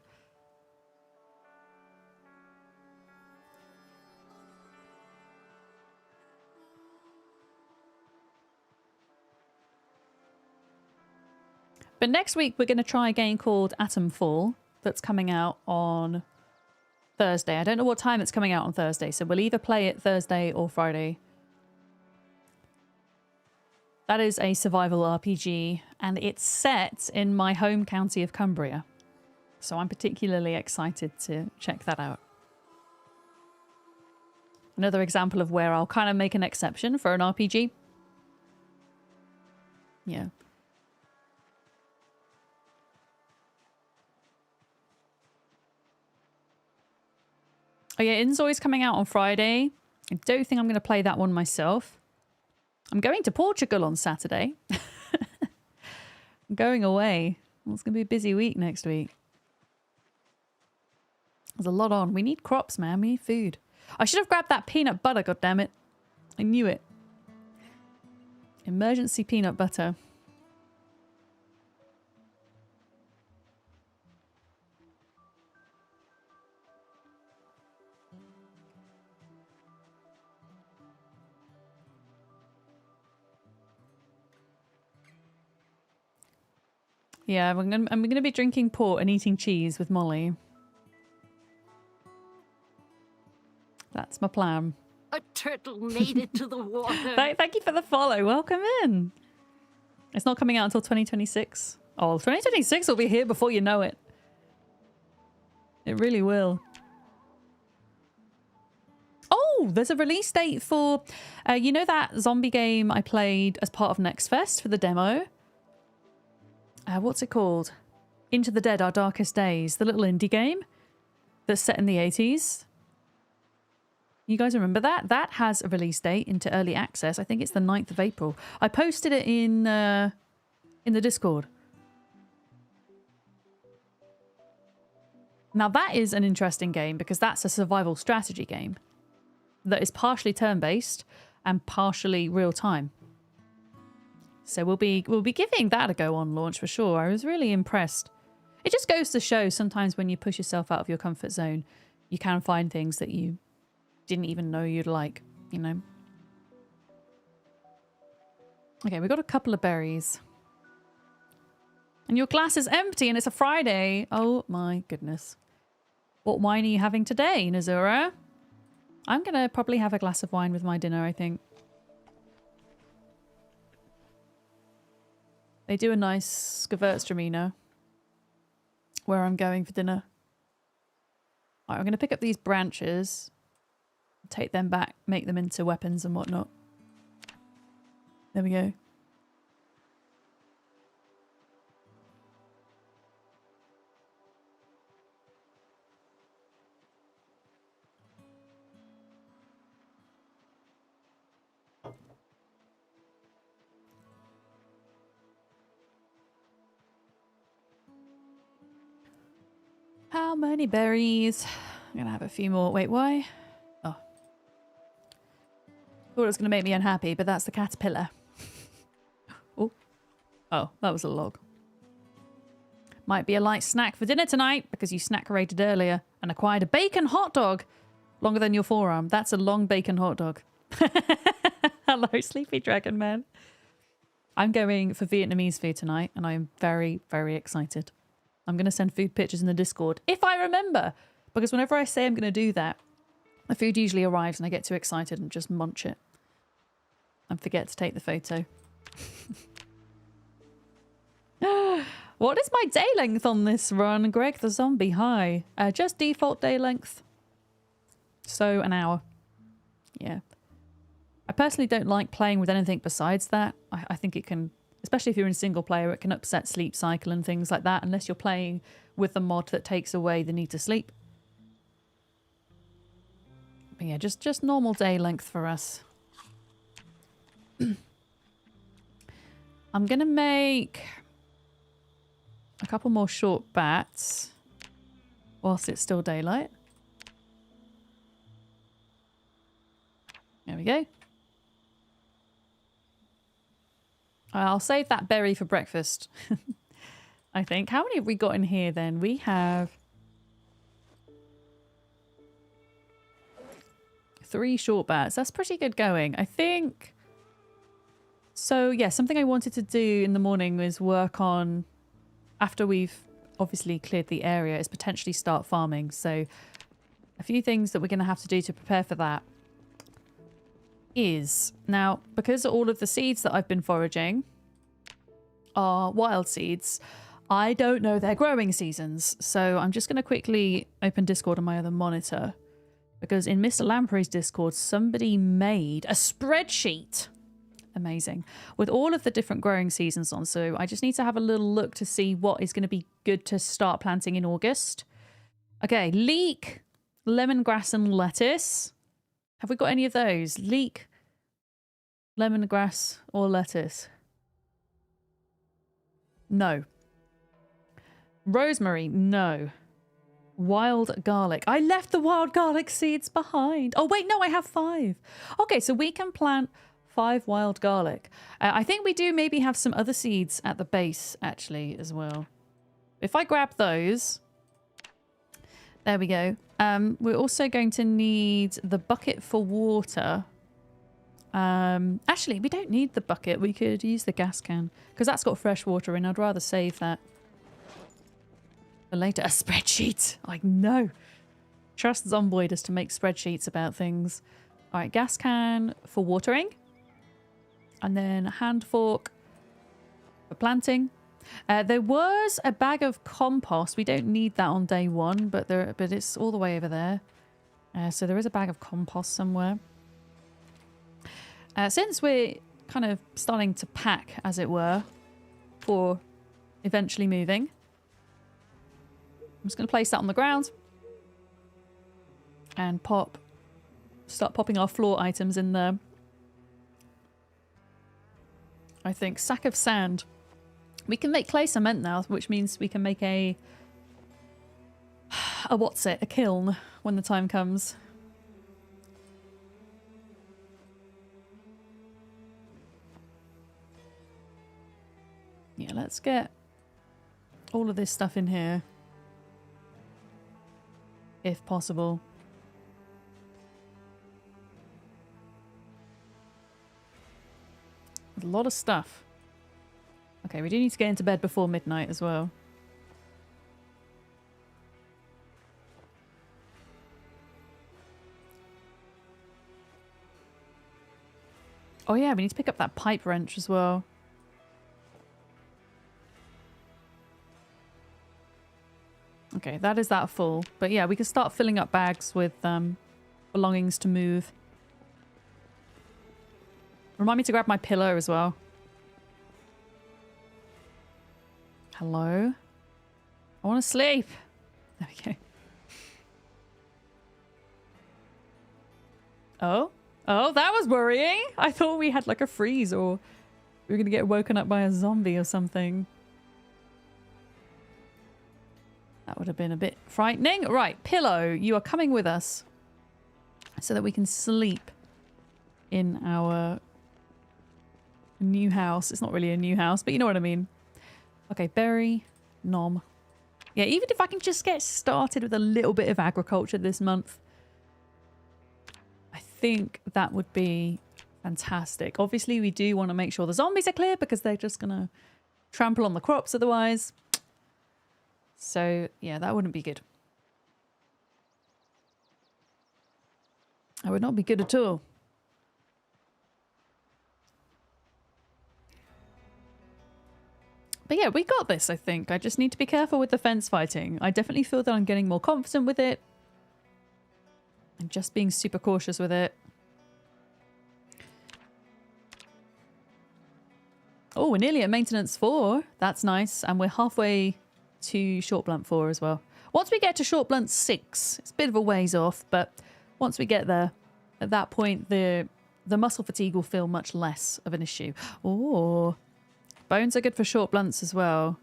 [SPEAKER 1] But next week, we're going to try a game called Atom Fall that's coming out on Thursday. I don't know what time it's coming out on Thursday, so we'll either play it Thursday or Friday. That is a survival RPG, and it's set in my home county of Cumbria. So I'm particularly excited to check that out. Another example of where I'll kind of make an exception for an RPG. Yeah. Oh yeah, Inzoi's coming out on Friday. I don't think I'm going to play that one myself. I'm going to Portugal on Saturday. I'm going away. Well, it's going to be a busy week next week. There's a lot on. We need crops, man. We need food. I should have grabbed that peanut butter, goddammit. I knew it. Emergency peanut butter. Yeah, I'm gonna be drinking port and eating cheese with Molly. That's my plan.
[SPEAKER 3] A turtle made it to the water.
[SPEAKER 1] Thank you for the follow. Welcome in. It's not coming out until 2026. Oh, 2026 will be here before you know it. It really will. Oh, there's a release date for, you know that zombie game I played as part of Next Fest for the demo? What's it called? Into the Dead, Our Darkest Days. The little indie game that's set in the 80s. You guys remember that? That has a release date into early access. I think it's the 9th of April. I posted it in the Discord. Now that is an interesting game because that's a survival strategy game that is partially turn-based and partially real-time. So we'll be giving that a go on launch for sure. I was really impressed. It just goes to show sometimes when you push yourself out of your comfort zone, you can find things that you didn't even know you'd like, you know. Okay, we got a couple of berries. And your glass is empty and it's a Friday. Oh my goodness. What wine are you having today, Nazura? I'm going to probably have a glass of wine with my dinner, I think. They do a nice Gewürztraminer where I'm going for dinner. All right, I'm going to pick up these branches, take them back, make them into weapons and whatnot. There we go. How many berries? I'm gonna have a few more. Wait, why? Oh. Thought it was gonna make me unhappy, but that's the caterpillar. Oh. Oh, that was a log. Might be a light snack for dinner tonight because you snack rated earlier and acquired a bacon hot dog. Longer than your forearm. That's a long bacon hot dog. Hello, Sleepy Dragon Man. I'm going for Vietnamese food tonight and I'm very, very excited. I'm going to send food pictures in the Discord, if I remember. Because whenever I say I'm going to do that, the food usually arrives and I get too excited and just munch it. And forget to take the photo. What is my day length on this run, Greg the Zombie? Hi. Just default day length. So, an hour. Yeah. I personally don't like playing with anything besides that. I think it can... Especially if you're in single player, it can upset sleep cycle and things like that, unless you're playing with a mod that takes away the need to sleep. But yeah, just normal day length for us. I'm going to make a couple more short bats whilst it's still daylight. There we go. I'll save that berry for breakfast. I think. How many have we got in here then? We have 3 short bats. That's pretty good going. I think. So yeah, something I wanted to do in the morning was work on, after we've obviously cleared the area, is potentially start farming. So a few things that we're going to have to do to prepare for that is, now, because all of the seeds that I've been foraging are wild seeds, I don't know their growing seasons. So I'm just going to quickly open Discord on my other monitor, because in Mr. Lamprey's Discord, somebody made a spreadsheet. Amazing. With all of the different growing seasons on. So I just need to have a little look to see what is going to be good to start planting in August. Okay, leek, lemongrass and lettuce. Have we got any of those? Leek, lemongrass, or lettuce? No. Rosemary? No. Wild garlic. I left the wild garlic seeds behind. Oh, wait, no, I have 5. Okay, so we can plant 5 wild garlic. I think we do maybe have some other seeds at the base, actually, as well. If I grab those... There we go. We're also going to need the bucket for water. Actually, we don't need the bucket. We could use the gas can. Because that's got fresh water in. I'd rather save that for later. A spreadsheet! Like, no. Trust Zomboid as to make spreadsheets about things. Alright, gas can for watering. And then a hand fork for planting. There was a bag of compost. We don't need that on day one, but it's all the way over there. So there is a bag of compost somewhere. Since we're kind of starting to pack, as it were, for eventually moving, I'm just going to place that on the ground and start popping our floor items in there. I think sack of sand. We can make clay cement now, which means we can make a kiln when the time comes. Yeah, let's get all of this stuff in here, if possible. There's a lot of stuff. Okay, we do need to get into bed before midnight as well. Oh yeah, we need to pick up that pipe wrench as well. Okay, that is that full. But yeah, we can start filling up bags with belongings to move. Remind me to grab my pillow as well. Hello? I want to sleep. There we go. Oh? Oh, that was worrying. I thought we had like a freeze or we were going to get woken up by a zombie or something. That would have been a bit frightening. Right, pillow, you are coming with us so that we can sleep in our new house. It's not really a new house, but you know what I mean. Okay, berry, nom. Yeah, even if I can just get started with a little bit of agriculture this month, I think that would be fantastic. Obviously, we do want to make sure the zombies are clear because they're just going to trample on the crops otherwise. So, yeah, that wouldn't be good. That would not be good at all. But yeah, we got this, I think. I just need to be careful with the fence fighting. I definitely feel that I'm getting more confident with it. I'm just being super cautious with it. Oh, we're nearly at maintenance 4. That's nice. And we're halfway to short blunt 4 as well. Once we get to short blunt 6, it's a bit of a ways off, but once we get there, at that point, the muscle fatigue will feel much less of an issue. Oh, bones are good for short blunts as well.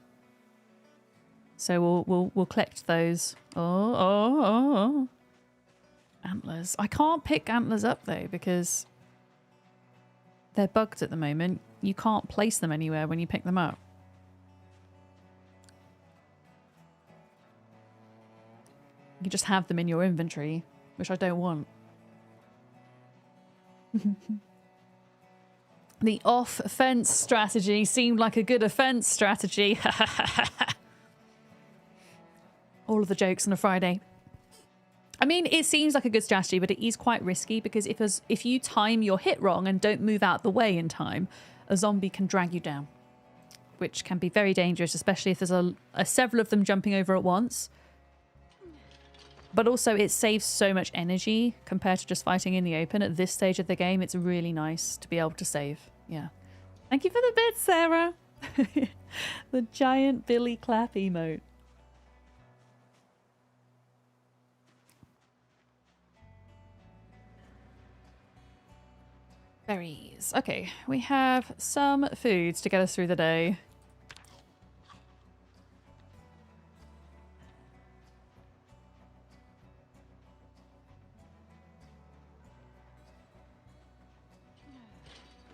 [SPEAKER 1] So we'll collect those. Oh. Antlers. I can't pick antlers up though because they're bugged at the moment. You can't place them anywhere when you pick them up. You can just have them in your inventory, which I don't want. The off-fence strategy seemed like a good offense strategy. All of the jokes on a Friday. I mean, it seems like a good strategy, but it is quite risky because if you time your hit wrong and don't move out the way in time, a zombie can drag you down, which can be very dangerous, especially if there's several of them jumping over at once. But also, it saves so much energy compared to just fighting in the open. At this stage of the game, it's really nice to be able to save. Yeah. Thank you for the bit, Sarah. The giant Billy clap emote. Berries. Okay, we have some foods to get us through the day.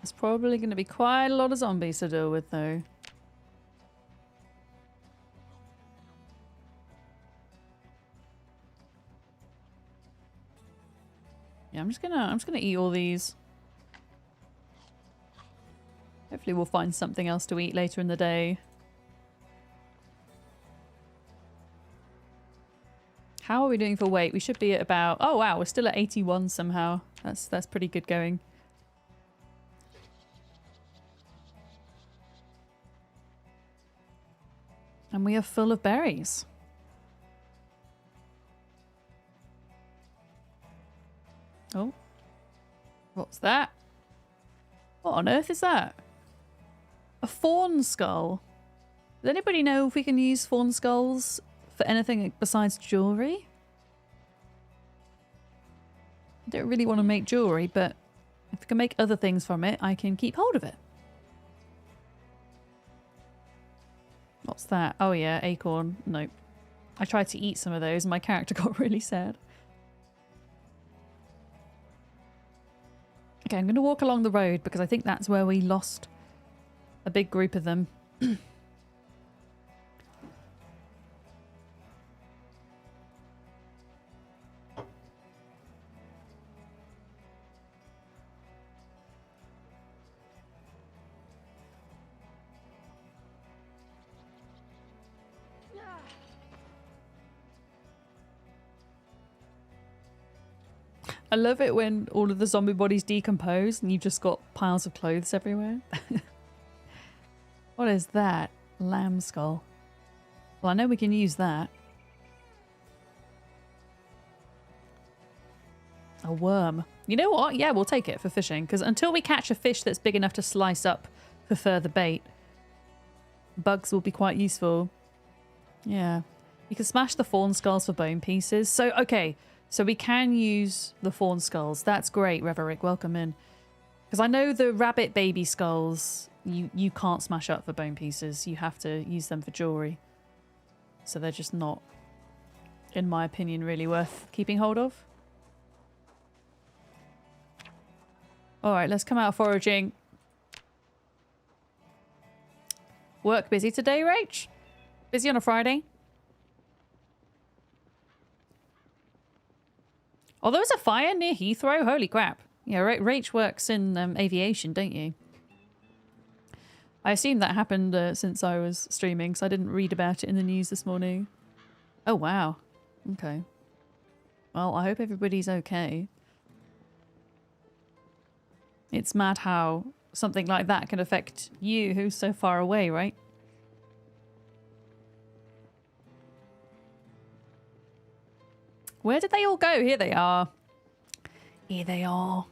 [SPEAKER 1] There's probably going to be quite a lot of zombies to deal with, though. Yeah, I'm just gonna eat all these. Hopefully we'll find something else to eat later in the day. How are we doing for weight? We should be at about... Oh wow, we're still at 81 somehow. That's pretty good going. And we are full of berries. Oh. What's that? What on earth is that? A fawn skull. Does anybody know if we can use fawn skulls for anything besides jewellery? I don't really want to make jewellery, but if I can make other things from it, I can keep hold of it. What's that? Oh yeah, acorn. Nope. I tried to eat some of those and my character got really sad. Okay, I'm going to walk along the road because I think that's where we lost a big group of them. I love it when all of the zombie bodies decompose and you've just got piles of clothes everywhere. What is that? Lamb skull. Well, I know we can use that. A worm. You know what? Yeah, we'll take it for fishing. Because until we catch a fish that's big enough to slice up for further bait, bugs will be quite useful. Yeah. You can smash the fawn skulls for bone pieces. So, okay. So we can use the fawn skulls. That's great, Reverick. Welcome in. Because I know the rabbit baby skulls, you can't smash up for bone pieces. You have to use them for jewellery. So they're just not, in my opinion, really worth keeping hold of. Alright, let's come out foraging. Work busy today, Rach? Busy on a Friday? Oh, there was a fire near Heathrow? Holy crap. Yeah, Rach works in aviation, don't you? I assume that happened since I was streaming, so I didn't read about it in the news this morning. Oh, wow. Okay. Well, I hope everybody's okay. It's mad how something like that can affect you, who's so far away, right? Where did they all go? Here they are. Here they are.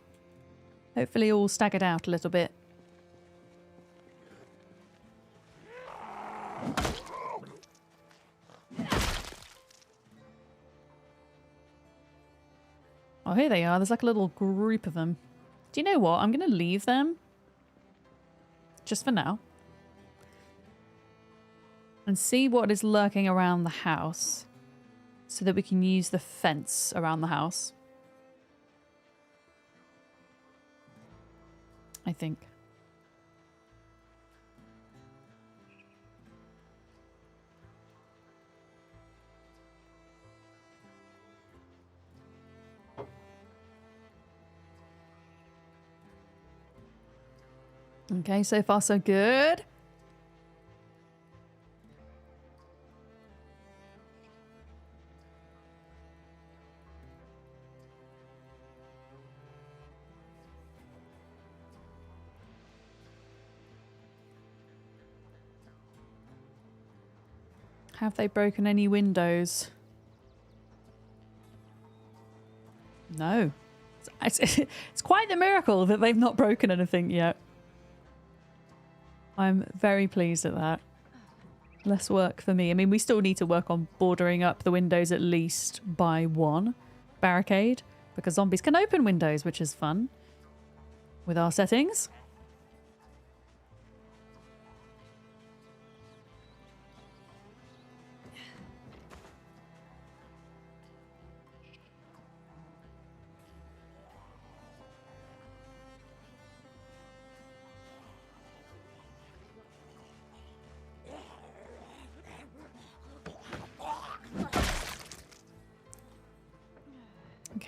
[SPEAKER 1] Hopefully all staggered out a little bit. Oh, here they are. There's like a little group of them. Do you know what? I'm going to leave them. Just for now. And see what is lurking around the house. So that we can use the fence around the house. I think. Okay, so far so good. Have they broken any windows? No. It's quite the miracle that they've not broken anything yet. I'm very pleased at that. Less work for me. I mean, we still need to work on bordering up the windows at least by one barricade, because zombies can open windows, which is fun with our settings.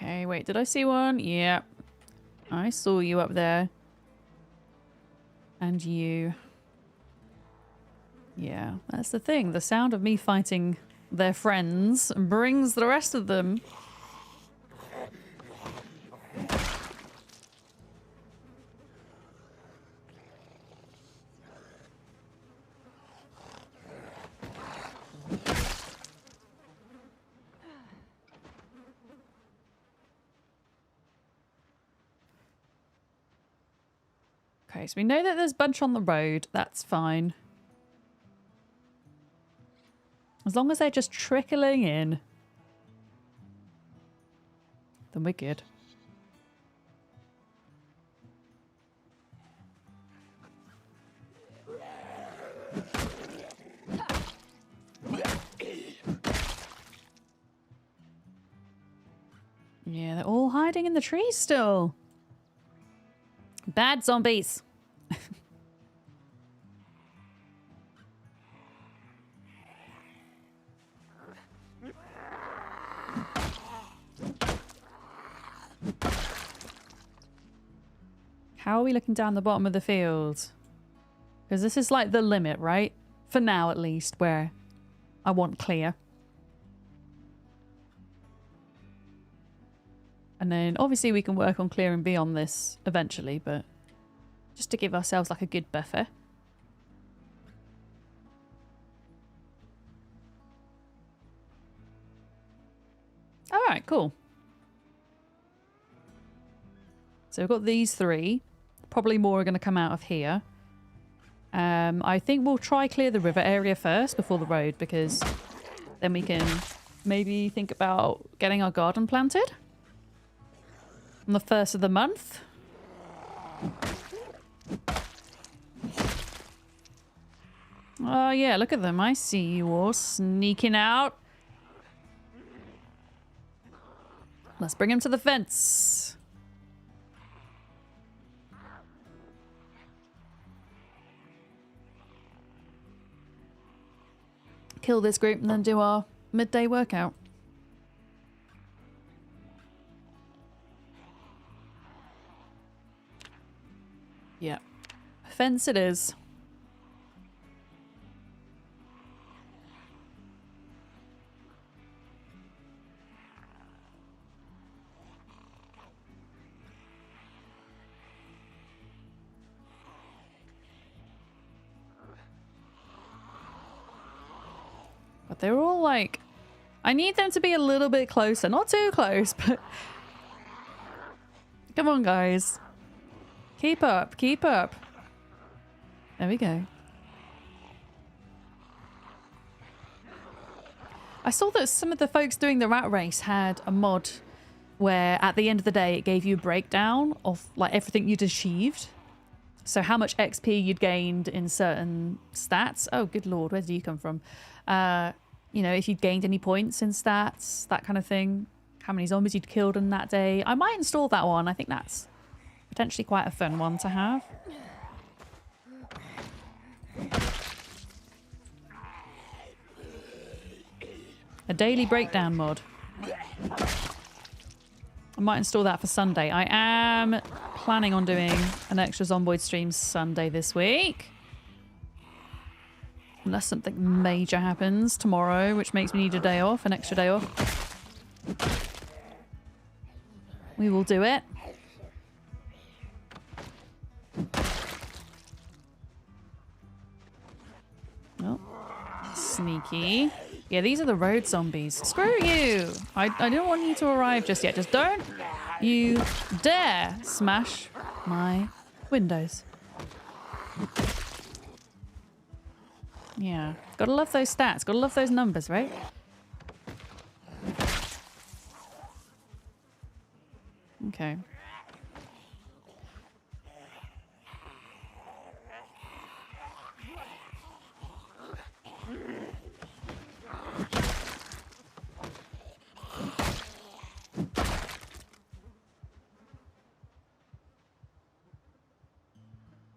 [SPEAKER 1] Okay, wait, did I see one? Yeah. I saw you up there. And you. Yeah, that's the thing. The sound of me fighting their friends brings the rest of them. Okay, so we know that there's a bunch on the road. That's fine. As long as they're just trickling in, then we're good. Yeah, they're all hiding in the trees still. Bad zombies. How are we looking down the bottom of the field? Because this is like the limit, right? For now, at least, where I want clear. And then obviously we can work on clearing beyond this eventually, but just to give ourselves like a good buffer. All right, cool. So we've got these three. Probably more are going to come out of here. I think we'll try clear the river area first before the road, because then we can maybe think about getting our garden planted on the 1st of the month. Oh yeah, look at them. I see you all sneaking out. Let's bring him to the fence. Kill this group and then do our midday workout. Yeah. Fence it is. But they're all like... I need them to be a little bit closer. Not too close, but... Come on, guys. Keep up, keep up. There we go. I saw that some of the folks doing the rat race had a mod where at the end of the day it gave you a breakdown of like everything you'd achieved. So how much XP you'd gained in certain stats. Oh, good lord, where did you come from? You know, if you'd gained any points in stats, that kind of thing. How many zombies you'd killed in that day. I might install that one. I think that's potentially quite a fun one to have. A daily breakdown mod. I might install that for Sunday. I am planning on doing an extra Zomboid stream Sunday this week. Unless something major happens tomorrow, which makes me need a day off, an extra day off. We will do it. Oh, sneaky. Yeah, these are the road zombies. Screw you! I don't want you to arrive just yet. Just don't you dare smash my windows. Yeah, gotta love those stats. Gotta love those numbers, right? Okay.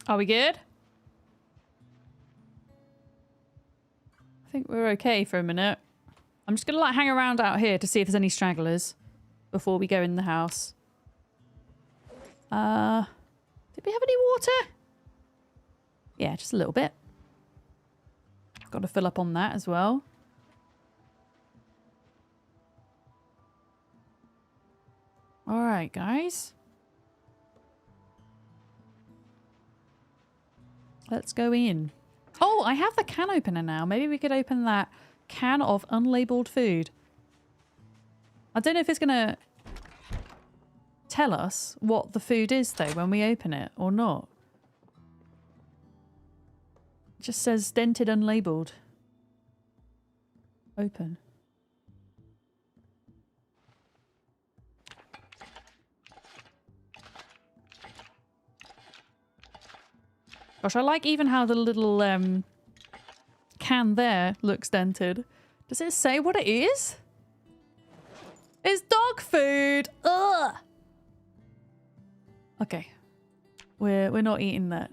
[SPEAKER 1] Are we good? I think we're okay for a minute. I'm just gonna like hang around out here to see if there's any stragglers. before we go in the house. Did we have any water? Yeah, just a little bit. Got to fill up on that as well. All right, guys. Let's go in. Oh, I have the can opener now. Maybe we could open that can of unlabeled food. I don't know if it's going to tell us what the food is, though, when we open it or not. It just says dented unlabeled. Open. Gosh, I like even how the little can there looks dented. Does it say what it is? It's dog food! Ugh! Okay. We're not eating that.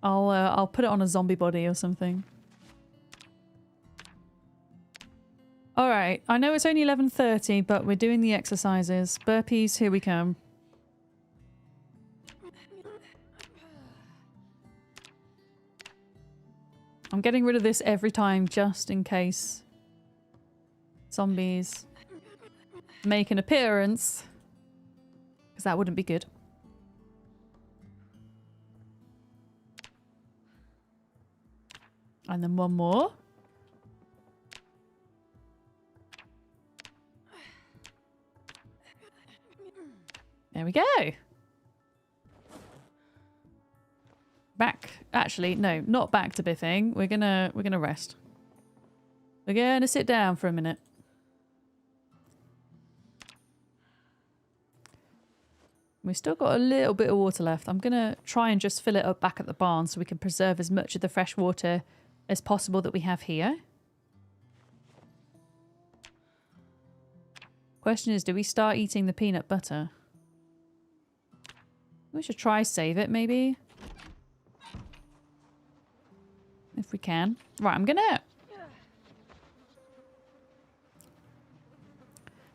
[SPEAKER 1] I'll put it on a zombie body or something. Alright, I know it's only 11:30, but we're doing the exercises. Burpees, here we come. I'm getting rid of this every time just in case zombies make an appearance. Because that wouldn't be good. And then one more. There we go. Back. Actually, no, not back to biffing. We're gonna rest. We're gonna sit down for a minute. We've still got a little bit of water left. I'm gonna try and just fill it up back at the barn so we can preserve as much of the fresh water as possible that we have here. Question is, do we start eating the peanut butter? We should try save it, maybe. If we can. Right, I'm gonna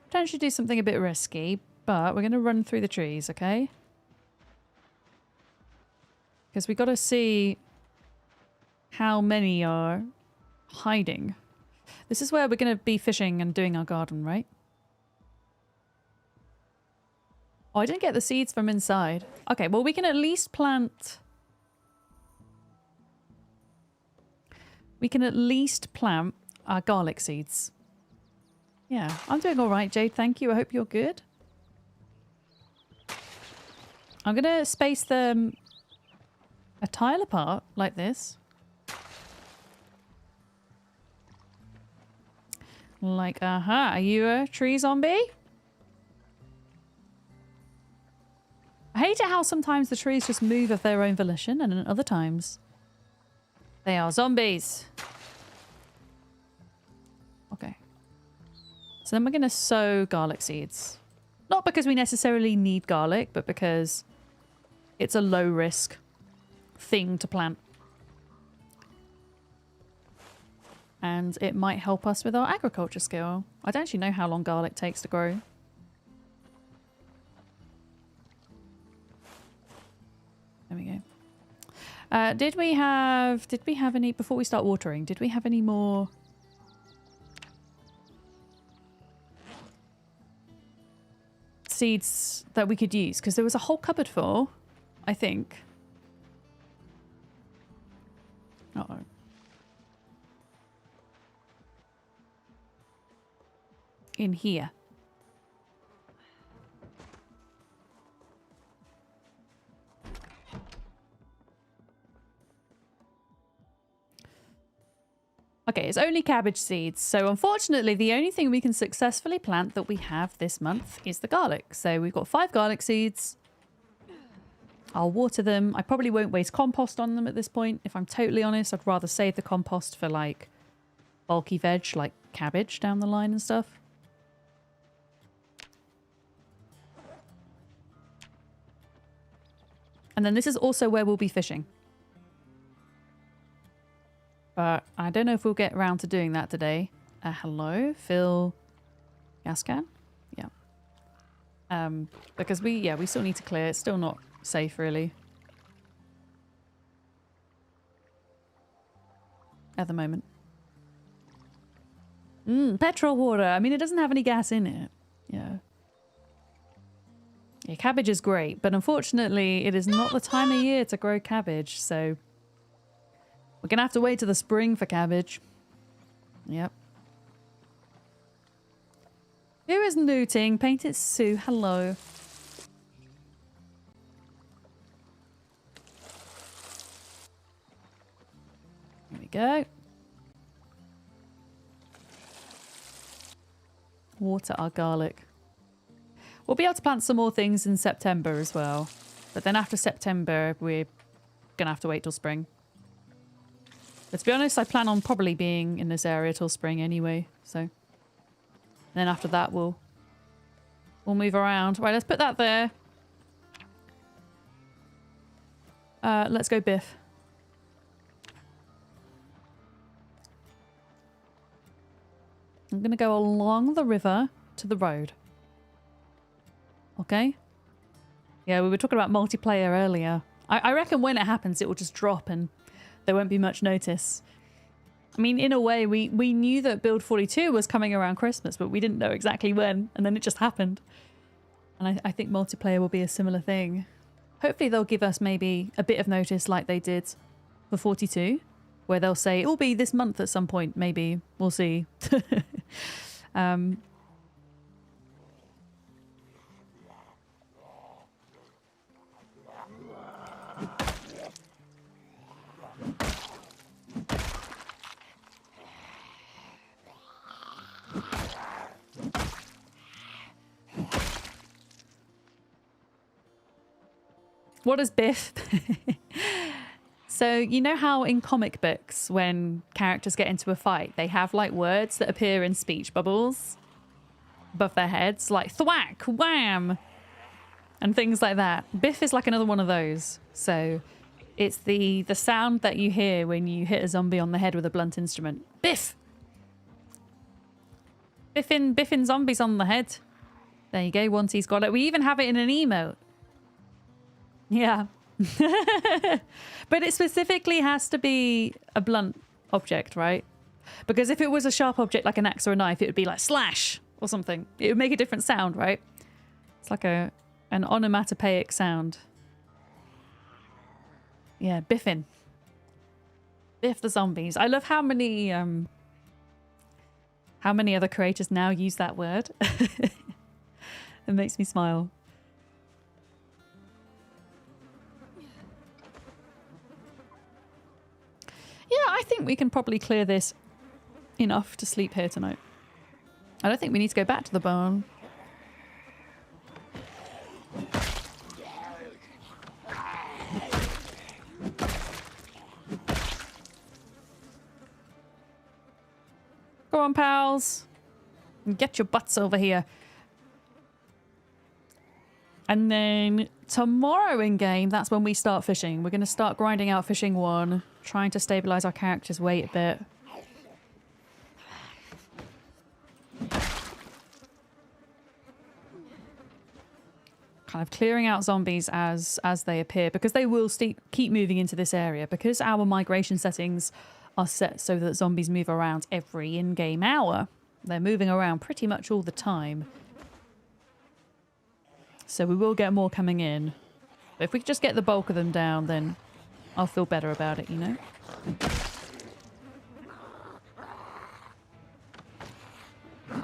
[SPEAKER 1] potentially do something a bit risky, but we're gonna run through the trees, okay? Because we gotta see how many are hiding. This is where we're gonna be fishing and doing our garden, right? Oh, I didn't get the seeds from inside. Okay, well, we can at least plant... We can at least plant our garlic seeds. Yeah, I'm doing all right, Jade. Thank you. I hope you're good. I'm going to space them a tile apart like this. Like, are you a tree zombie? I hate it how sometimes the trees just move of their own volition, and then other times they are zombies. Okay. So then we're going to sow garlic seeds. Not because we necessarily need garlic, but because it's a low risk thing to plant. And it might help us with our agriculture skill. I don't actually know how long garlic takes to grow. There we go. Did we have any, before we start watering, did we have any more seeds that we could use? Because there was a whole cupboard full, I think. Uh-oh. In here. Okay, it's only cabbage seeds. So unfortunately, the only thing we can successfully plant that we have this month is the garlic. So we've got 5 garlic seeds. I'll water them. I probably won't waste compost on them at this point. If I'm totally honest, I'd rather save the compost for like bulky veg, like cabbage down the line and stuff. And then this is also where we'll be fishing. But I don't know if we'll get around to doing that today. Hello, Phil Gascan. Because we still need to clear. It's still not safe, really. At the moment. Petrol water. I mean, it doesn't have any gas in it. Yeah. Yeah, cabbage is great, but unfortunately, it is not the time of year to grow cabbage, so we're gonna have to wait till the spring for cabbage. Yep. Who is looting? Painted Sue. Hello. Here we go. Water our garlic. We'll be able to plant some more things in September as well. But then after September, we're going to have to wait till spring. But to be honest, I plan on probably being in this area till spring anyway. So then after that, we'll move around. Right, let's put that there. Let's go Biff. I'm going to go along the river to the road. Okay? Yeah, we were talking about multiplayer earlier. I reckon when it happens, it will just drop and there won't be much notice. I mean, in a way, we knew that Build 42 was coming around Christmas, but we didn't know exactly when, and then it just happened. And I think multiplayer will be a similar thing. Hopefully they'll give us maybe a bit of notice like they did for 42, where they'll say, it will be this month at some point, maybe. We'll see. What is Biff? So, you know how in comic books, when characters get into a fight, they have like words that appear in speech bubbles above their heads, like thwack, wham, and things like that. Biff is like another one of those. So it's the sound that you hear when you hit a zombie on the head with a blunt instrument. Biff! Biffing zombies on the head. There you go, once he's got it. We even have it in an emote. Yeah. But it specifically has to be a blunt object, right? Because if it was a sharp object like an axe or a knife, it would be like slash or something. It would make a different sound, right? It's like an onomatopoeic sound. Yeah, biffing. Biff the zombies. I love how many other creators now use that word. It makes me smile. Yeah, I think we can probably clear this enough to sleep here tonight. I don't think we need to go back to the barn. Go on, pals. Get your butts over here. And then tomorrow in game, that's when we start fishing. We're going to start grinding out fishing 1, trying to stabilize our character's weight a bit. Kind of clearing out zombies as they appear, because they will keep moving into this area, because our migration settings are set so that zombies move around every in-game hour. They're moving around pretty much all the time. So we will get more coming in. But if we just get the bulk of them down, then I'll feel better about it, you know? I'm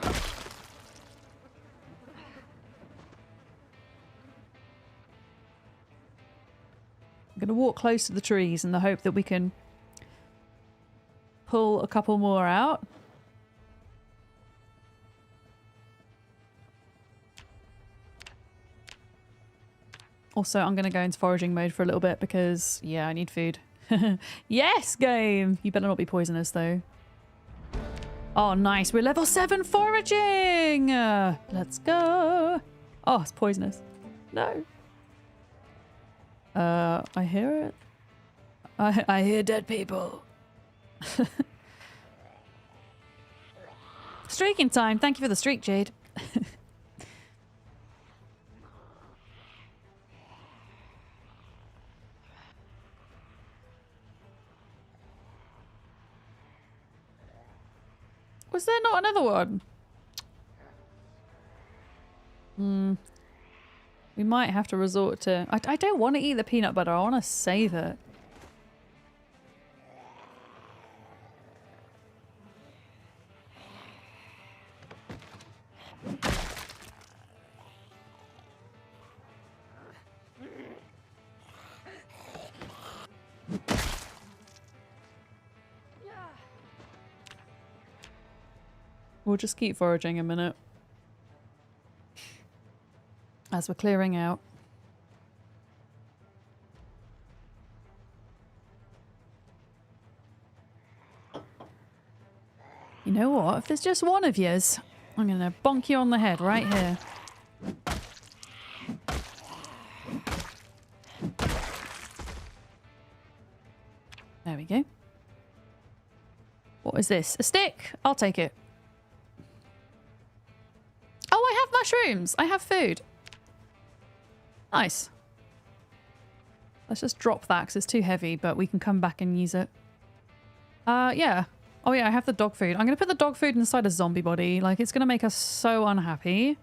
[SPEAKER 1] going to walk close to the trees in the hope that we can pull a couple more out. Also, I'm going to go into foraging mode for a little bit because, yeah, I need food. Yes, game! You better not be poisonous, though. Oh, nice. We're level 7 foraging! Let's go. Oh, it's poisonous. No. I hear it. I hear dead people. Streaking time. Thank you for the streak, Jade. Was there not another one? We might have to resort to... I don't want to eat the peanut butter. I want to save it. We'll just keep foraging a minute. As we're clearing out. You know what? If there's just one of yous, I'm gonna bonk you on the head right here. There we go. What is this? A stick? I'll take it. Oh, I have mushrooms. I have food. Nice. Let's just drop that because it's too heavy, but we can come back and use it. Yeah. Oh yeah, I have the dog food. I'm going to put the dog food inside a zombie body. Like, it's going to make us so unhappy.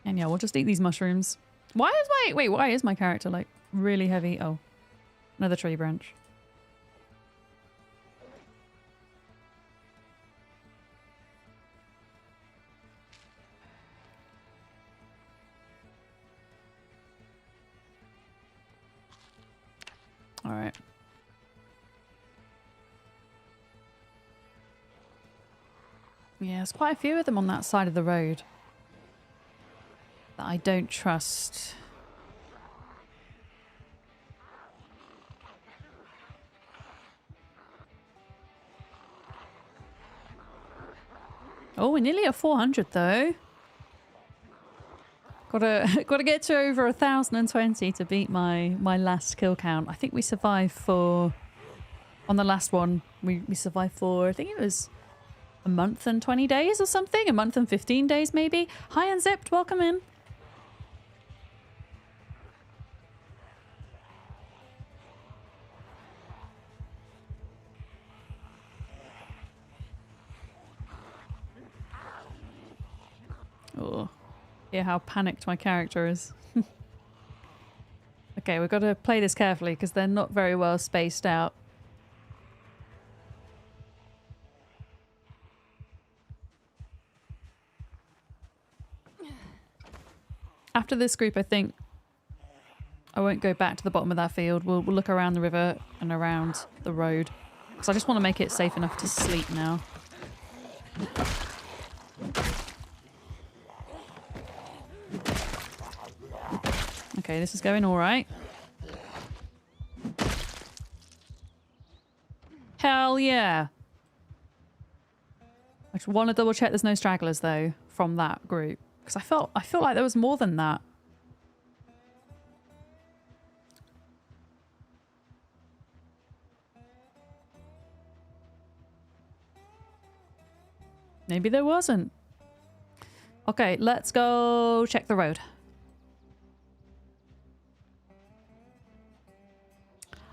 [SPEAKER 1] And yeah, we'll just eat these mushrooms. Why is my... Wait, why is my character, like, really heavy? Oh. Another tree branch. All right. Yeah, there's quite a few of them on that side of the road that I don't trust. Oh, we're nearly at 400 though. Gotta get to over 1,020 to beat my last kill count. I think we survived for... On the last one, we survived for, I think it was a month and 20 days or something? A month and 15 days maybe? Hi Unzipped, welcome in. Oh. Yeah, how panicked my character is. Okay, we've got to play this carefully because they're not very well spaced out. After this group, I think I won't go back to the bottom of that field. We'll look around the river and around the road. Because I just want to make it safe enough to sleep now. Okay, this is going all right. Hell yeah. I just want to double check there's no stragglers though from that group because I feel like there was more than that. Maybe there wasn't. Okay, let's go check the road.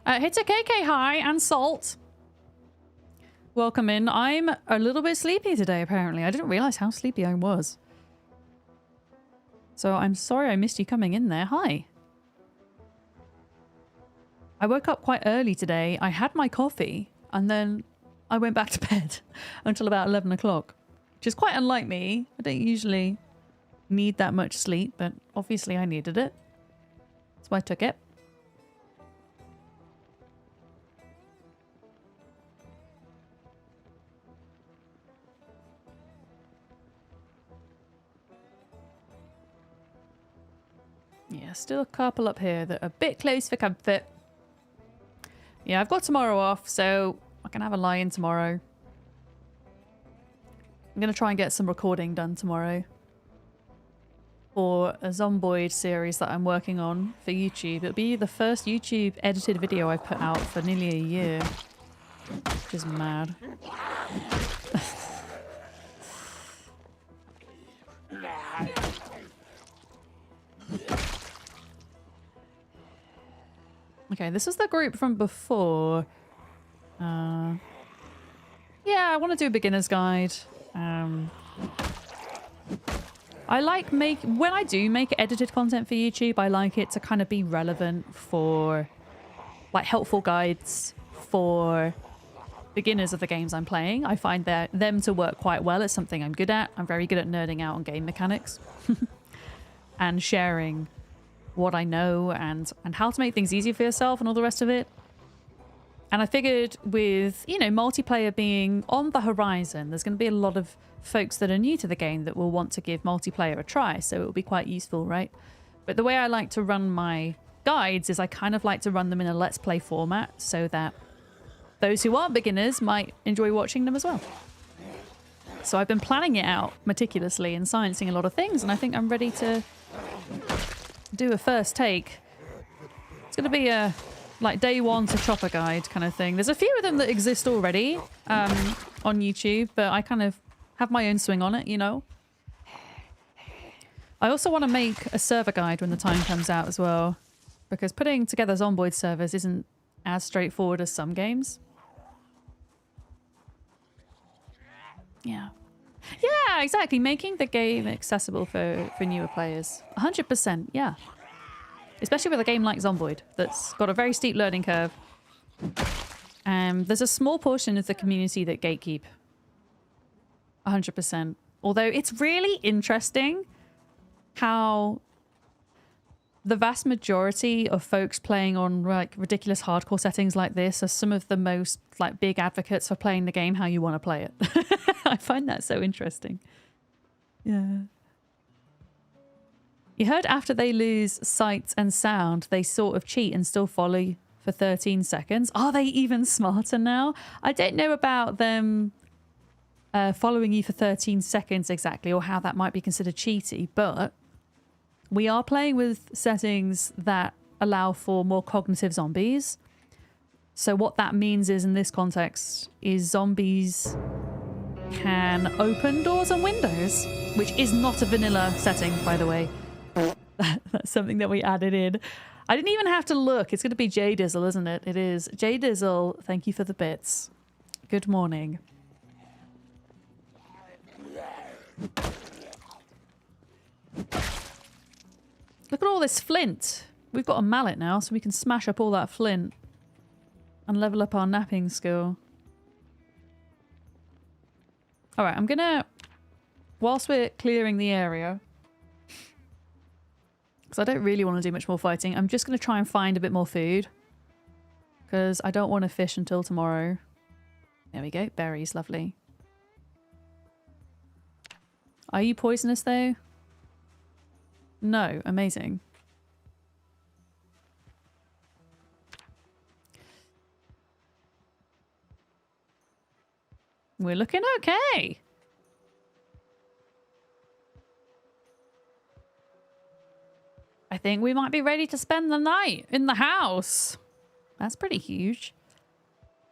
[SPEAKER 1] Hit a KK hi and Salt. Welcome in. I'm a little bit sleepy today, apparently. I didn't realize how sleepy I was. So I'm sorry I missed you coming in there. Hi. I woke up quite early today. I had my coffee and then I went back to bed until about 11 o'clock, which is quite unlike me. I don't usually need that much sleep, but obviously I needed it. That's why I took it. Yeah, still a couple up here that are a bit close for comfort. Yeah, I've got tomorrow off, so I can have a lie-in tomorrow. I'm going to try and get some recording done tomorrow for a Zomboid series that I'm working on for YouTube. It'll be the first YouTube edited video I've put out for nearly a year, which is mad. Okay, this is the group from before. Yeah, I want to do a beginner's guide. I like when I do make edited content for YouTube, I like it to kind of be relevant for like helpful guides for beginners of the games I'm playing. I find them to work quite well. It's something I'm good at. I'm very good at nerding out on game mechanics and sharing what I know and how to make things easier for yourself and all the rest of it. And I figured with, you know, multiplayer being on the horizon, there's going to be a lot of folks that are new to the game that will want to give multiplayer a try. So it will be quite useful, right? But the way I like to run my guides is I kind of like to run them in a let's play format so that those who aren't beginners might enjoy watching them as well. So I've been planning it out meticulously and sciencing a lot of things, and I think I'm ready to do a first take. It's going to be a like day one to chopper guide kind of thing. There's a few of them that exist already on YouTube, but I kind of have my own swing on it, you know. I also want to make a server guide when the time comes out as well, because putting together Zomboid servers isn't as straightforward as some games. Yeah. Yeah, exactly. Making the game accessible for newer players. 100%, yeah. Especially with a game like Zomboid that's got a very steep learning curve. There's a small portion of the community that gatekeep. 100%. Although it's really interesting how the vast majority of folks playing on like ridiculous hardcore settings like this are some of the most like big advocates for playing the game how you want to play it. I find that so interesting. Yeah. You heard after they lose sight and sound, they sort of cheat and still follow you for 13 seconds. Are they even smarter now? I don't know about them following you for 13 seconds exactly, or how that might be considered cheaty, but we are playing with settings that allow for more cognitive zombies. So what that means is, in this context, is zombies can open doors and windows, which is not a vanilla setting, by the way. That's something that we added in. I didn't even have to look. It's going to be J Dizzle, isn't it? It is. J Dizzle, thank you for the bits. Good morning. Look at all this flint. We've got a mallet now, so we can smash up all that flint and level up our napping skill. All right, I'm gonna, whilst we're clearing the area, because I don't really want to do much more fighting, I'm just going to try and find a bit more food, because I don't want to fish until tomorrow. There we go. Berries, lovely. Are you poisonous though? No. Amazing. We're looking okay. I think we might be ready to spend the night in the house. That's pretty huge.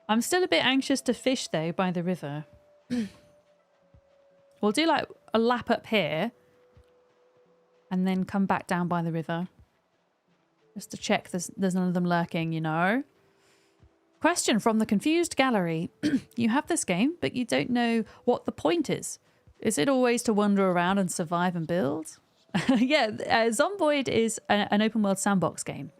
[SPEAKER 1] I'm still a bit anxious to fish though by the river. We'll do like a lap up here and then come back down by the river. Just to check there's none of them lurking, you know. Question from the confused gallery. You have this game, but you don't know what the point is. Is it always to wander around and survive and build? Yeah, Zomboid is an open world sandbox game,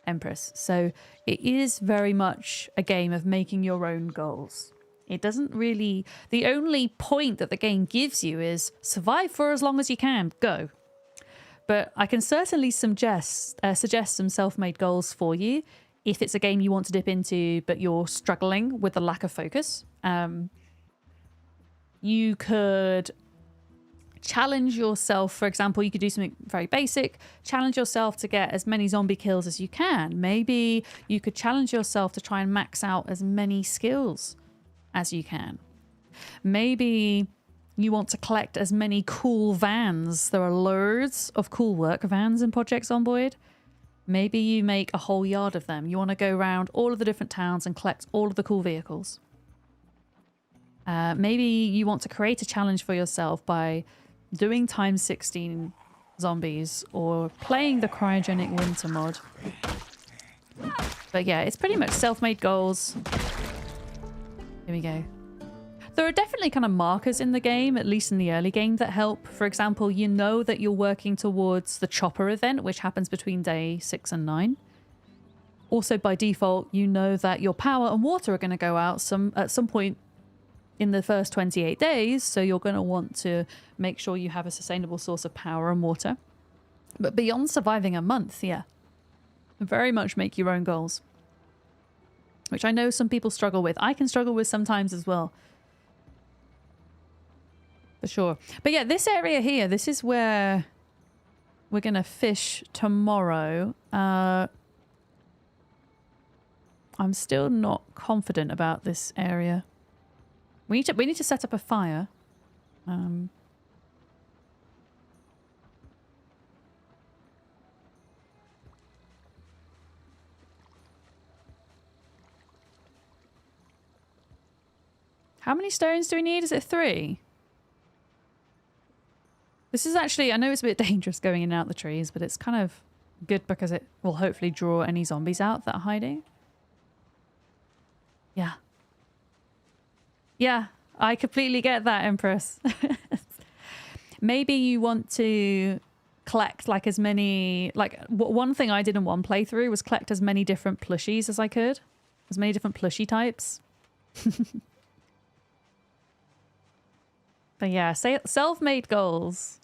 [SPEAKER 1] Empress. So it is very much a game of making your own goals. It doesn't really... The only point that the game gives you is survive for as long as you can. Go. But I can certainly suggest some self-made goals for you if it's a game you want to dip into but you're struggling with the lack of focus. You could challenge yourself. For example, you could do something very basic. Challenge yourself to get as many zombie kills as you can. Maybe you could challenge yourself to try and max out as many skills as you can. Maybe you want to collect as many cool vans. There are loads of cool work vans in Project Zomboid. Maybe you make a whole yard of them. You want to go around all of the different towns and collect all of the cool vehicles. Maybe you want to create a challenge for yourself by doing times 16 zombies or playing the cryogenic winter mod. But yeah, it's pretty much self-made goals. Here we go. There are definitely kind of markers in the game, at least in the early game, that help. For example, you know that you're working towards the chopper event, which happens between day 6 and 9. Also, by default, you know that your power and water are going to go out at some point in the first 28 days, so you're going to want to make sure you have a sustainable source of power and water. But beyond surviving a month, yeah, very much make your own goals. Which I know some people struggle with. I can struggle with sometimes as well. For sure. But yeah, this area here, this is where we're going to fish tomorrow. I'm still not confident about this area. We need to set up a fire. How many stones do we need? Is it 3? This is actually, I know it's a bit dangerous going in and out the trees, but it's kind of good because it will hopefully draw any zombies out that are hiding. Yeah. Yeah, I completely get that, Empress. Maybe you want to collect like as many, like one thing I did in one playthrough was collect as many different plushies as I could. As many different plushie types. But yeah, self-made goals.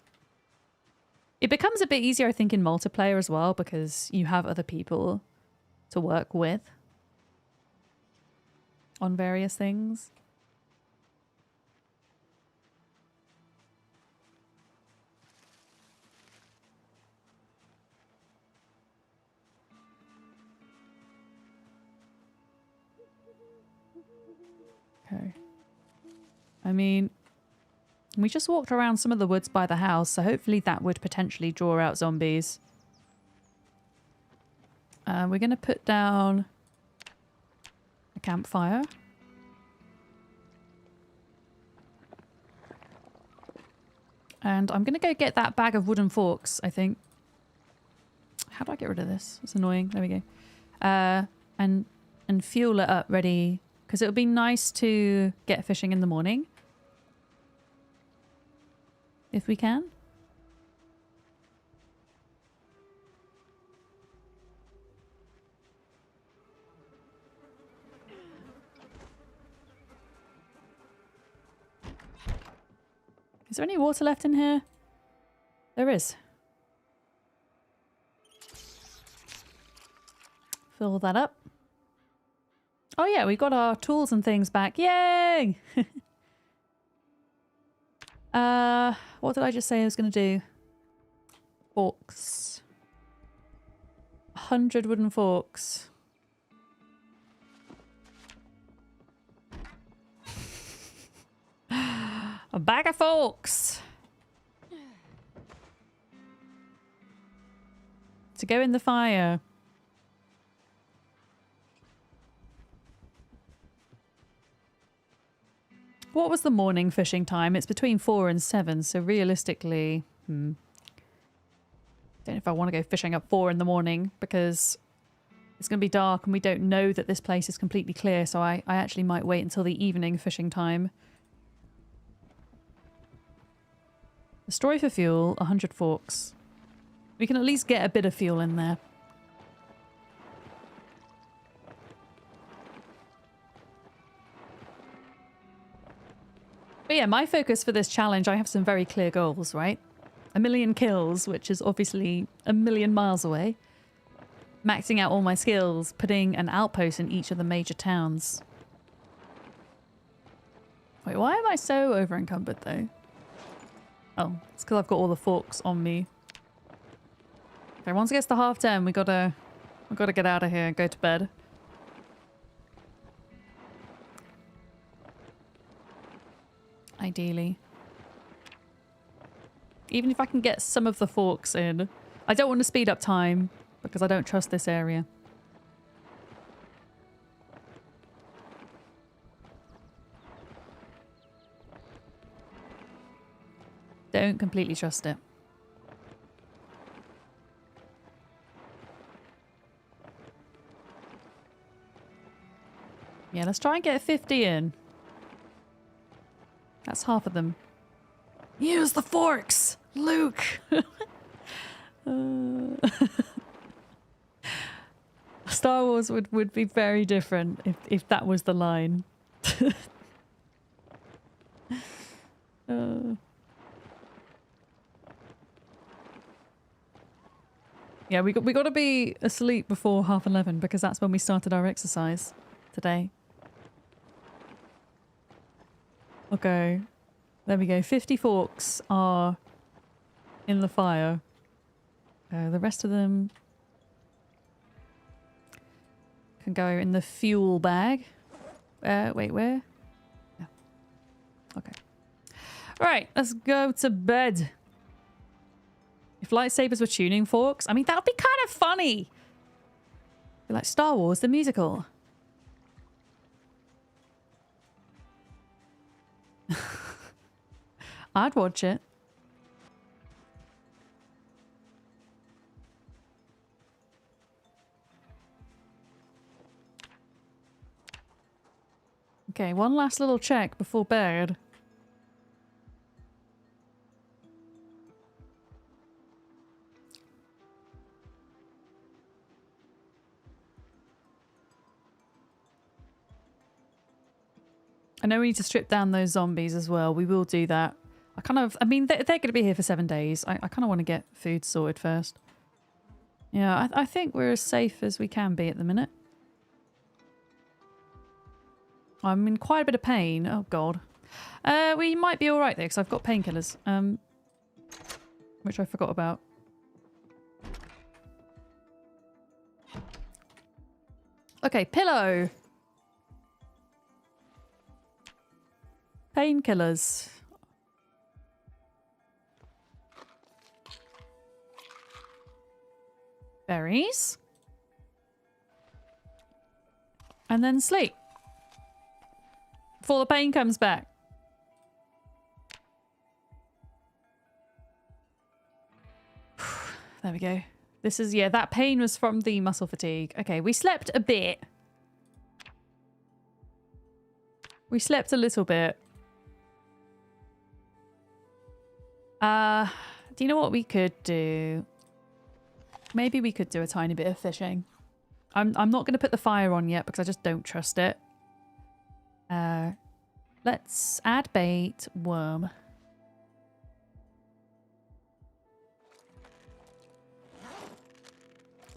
[SPEAKER 1] It becomes a bit easier, I think, in multiplayer as well because you have other people to work with on various things. Okay. I mean, we just walked around some of the woods by the house, so hopefully that would potentially draw out zombies. We're going to put down a campfire. And I'm going to go get that bag of wooden forks, I think. How do I get rid of this? It's annoying. There we go. And fuel it up ready. Because it would be nice to get fishing in the morning. If we can. Is there any water left in here? There is. Fill that up. Oh yeah, we got our tools and things back. Yay! What did I just say I was going to do? Forks. 100 wooden forks. A bag of forks. To go in the fire. What was the morning fishing time? It's between 4 and 7, so realistically... Don't know if I want to go fishing at 4 in the morning because it's going to be dark and we don't know that this place is completely clear, so I actually might wait until the evening fishing time. Destroy for fuel, 100 forks. We can at least get a bit of fuel in there. But yeah, my focus for this challenge, I have some very clear goals, right? 1 million kills, which is obviously 1,000,000 miles away. Maxing out all my skills, putting an outpost in each of the major towns. Wait, why am I so over-encumbered though? Oh, it's because I've got all the forks on me. Okay, once it gets to 10:30, we gotta get out of here and go to bed. Ideally. Even if I can get some of the forks in. I don't want to speed up time because I don't trust this area. Don't completely trust it. Yeah, let's try and get 50 in. That's half of them. Use the forks, Luke! Star Wars would be very different if that was the line. Yeah, we got to be asleep before 11:30 because that's when we started our exercise today. Okay, there we go. 50 forks are in the fire. The rest of them can go in the fuel bag. Wait, where? Yeah. Okay. Right, let's go to bed. If lightsabers were tuning forks, I mean, that would be kind of funny. Be like Star Wars, the musical. I'd watch it. Okay, one last little check before bed. I know we need to strip down those zombies as well. We will do that. I mean, they're going to be here for 7 days. I kind of want to get food sorted first. Yeah, I think we're as safe as we can be at the minute. I'm in quite a bit of pain. Oh, God. We might be all right, though, because I've got painkillers. Which I forgot about. Okay, pillow. Painkillers. Berries. And then sleep. Before the pain comes back. There we go. This is, yeah, that pain was from the muscle fatigue. Okay, we slept a bit. We slept a little bit. Do you know what we could do? Maybe we could do a tiny bit of fishing. I'm not going to put the fire on yet because I just don't trust it. Let's add bait, worm.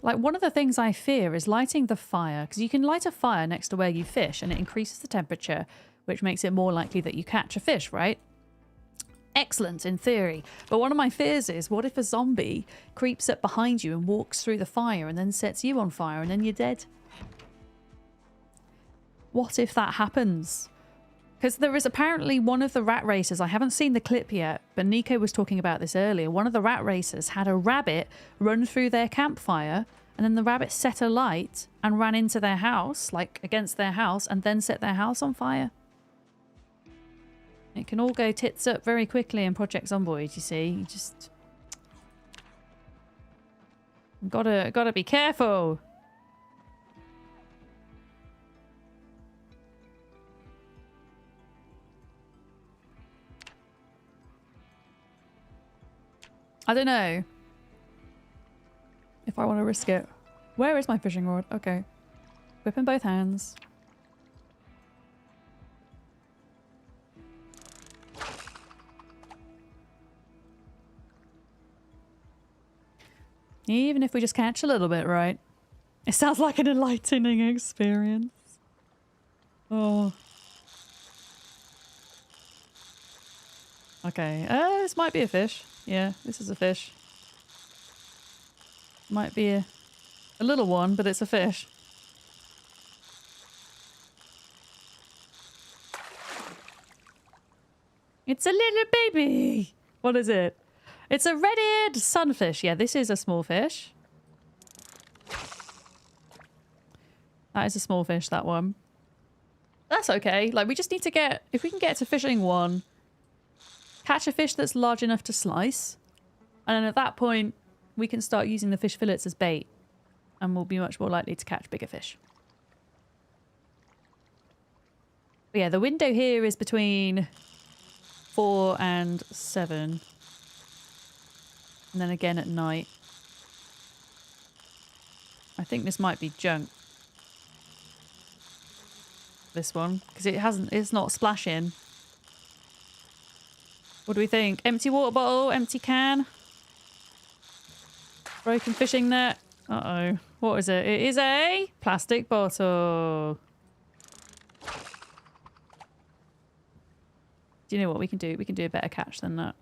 [SPEAKER 1] Like, one of the things I fear is lighting the fire, because you can light a fire next to where you fish and it increases the temperature, which makes it more likely that you catch a fish, right? Excellent in theory. But one of my fears is, what if a zombie creeps up behind you and walks through the fire and then sets you on fire and then you're dead? What if that happens? Because there is apparently one of the rat racers, I haven't seen the clip yet, but Nico was talking about this earlier. One of the rat racers had a rabbit run through their campfire and then the rabbit set a light and ran into their house, like against their house, and then set their house on fire. It can all go tits up very quickly in Project Zomboid, you see. You just... Gotta be careful. I don't know if I want to risk it. Where is my fishing rod? Okay. Whip in both hands. Even if we just catch a little bit, right? It sounds like an enlightening experience. Oh. Okay. This might be a fish. Yeah, this is a fish. Might be a little one, but it's a fish. It's a little baby. What is it? It's a red-eared sunfish. Yeah, this is a small fish. That is a small fish, that one. That's okay. Like, we just need to get... If we can get to fishing one, catch a fish that's large enough to slice, and then at that point, we can start using the fish fillets as bait, and we'll be much more likely to catch bigger fish. But yeah, the window here is between 4 and 7. And then again at night. I think this might be junk. This one. Because it's not splashing. What do we think? Empty water bottle, empty can. Broken fishing net. Uh-oh. What is it? It is a plastic bottle. Do you know what we can do? We can do a better catch than that.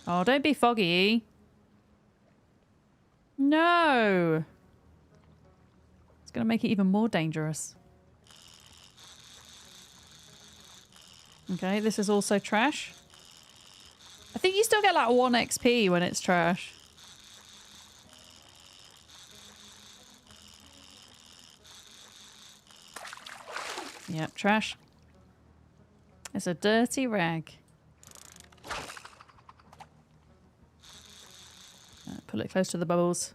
[SPEAKER 1] Oh, don't be foggy. No. It's going to make it even more dangerous. Okay, this is also trash. I think you still get like 1 XP when it's trash. Yep, trash. It's a dirty rag. Pull it close to the bubbles.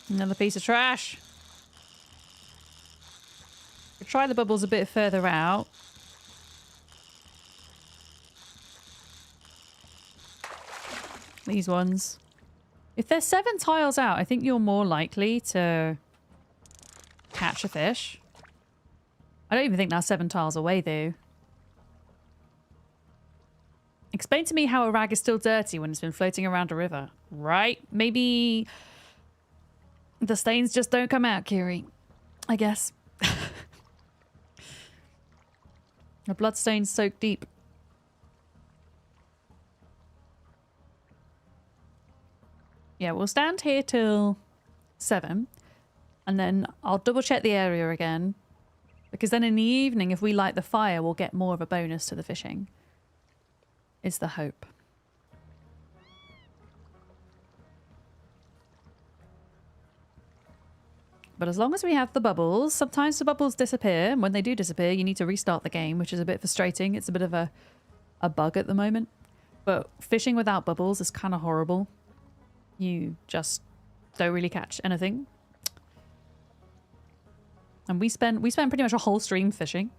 [SPEAKER 1] Another piece of trash. We'll try the bubbles a bit further out. These ones. If there's 7 tiles out, I think you're more likely to catch a fish. I don't even think that's 7 tiles away, though. Explain to me how a rag is still dirty when it's been floating around a river. Right? Maybe the stains just don't come out, Kiri. I guess. The bloodstains soak deep. Yeah, we'll stand here till 7. And then I'll double check the area again. Because then in the evening, if we light the fire, we'll get more of a bonus to the fishing. Is the hope. But as long as we have the bubbles, sometimes the bubbles disappear. And when they do disappear, you need to restart the game, which is a bit frustrating. It's a bit of a bug at the moment. But fishing without bubbles is kind of horrible. You just don't really catch anything. And we spent pretty much a whole stream fishing.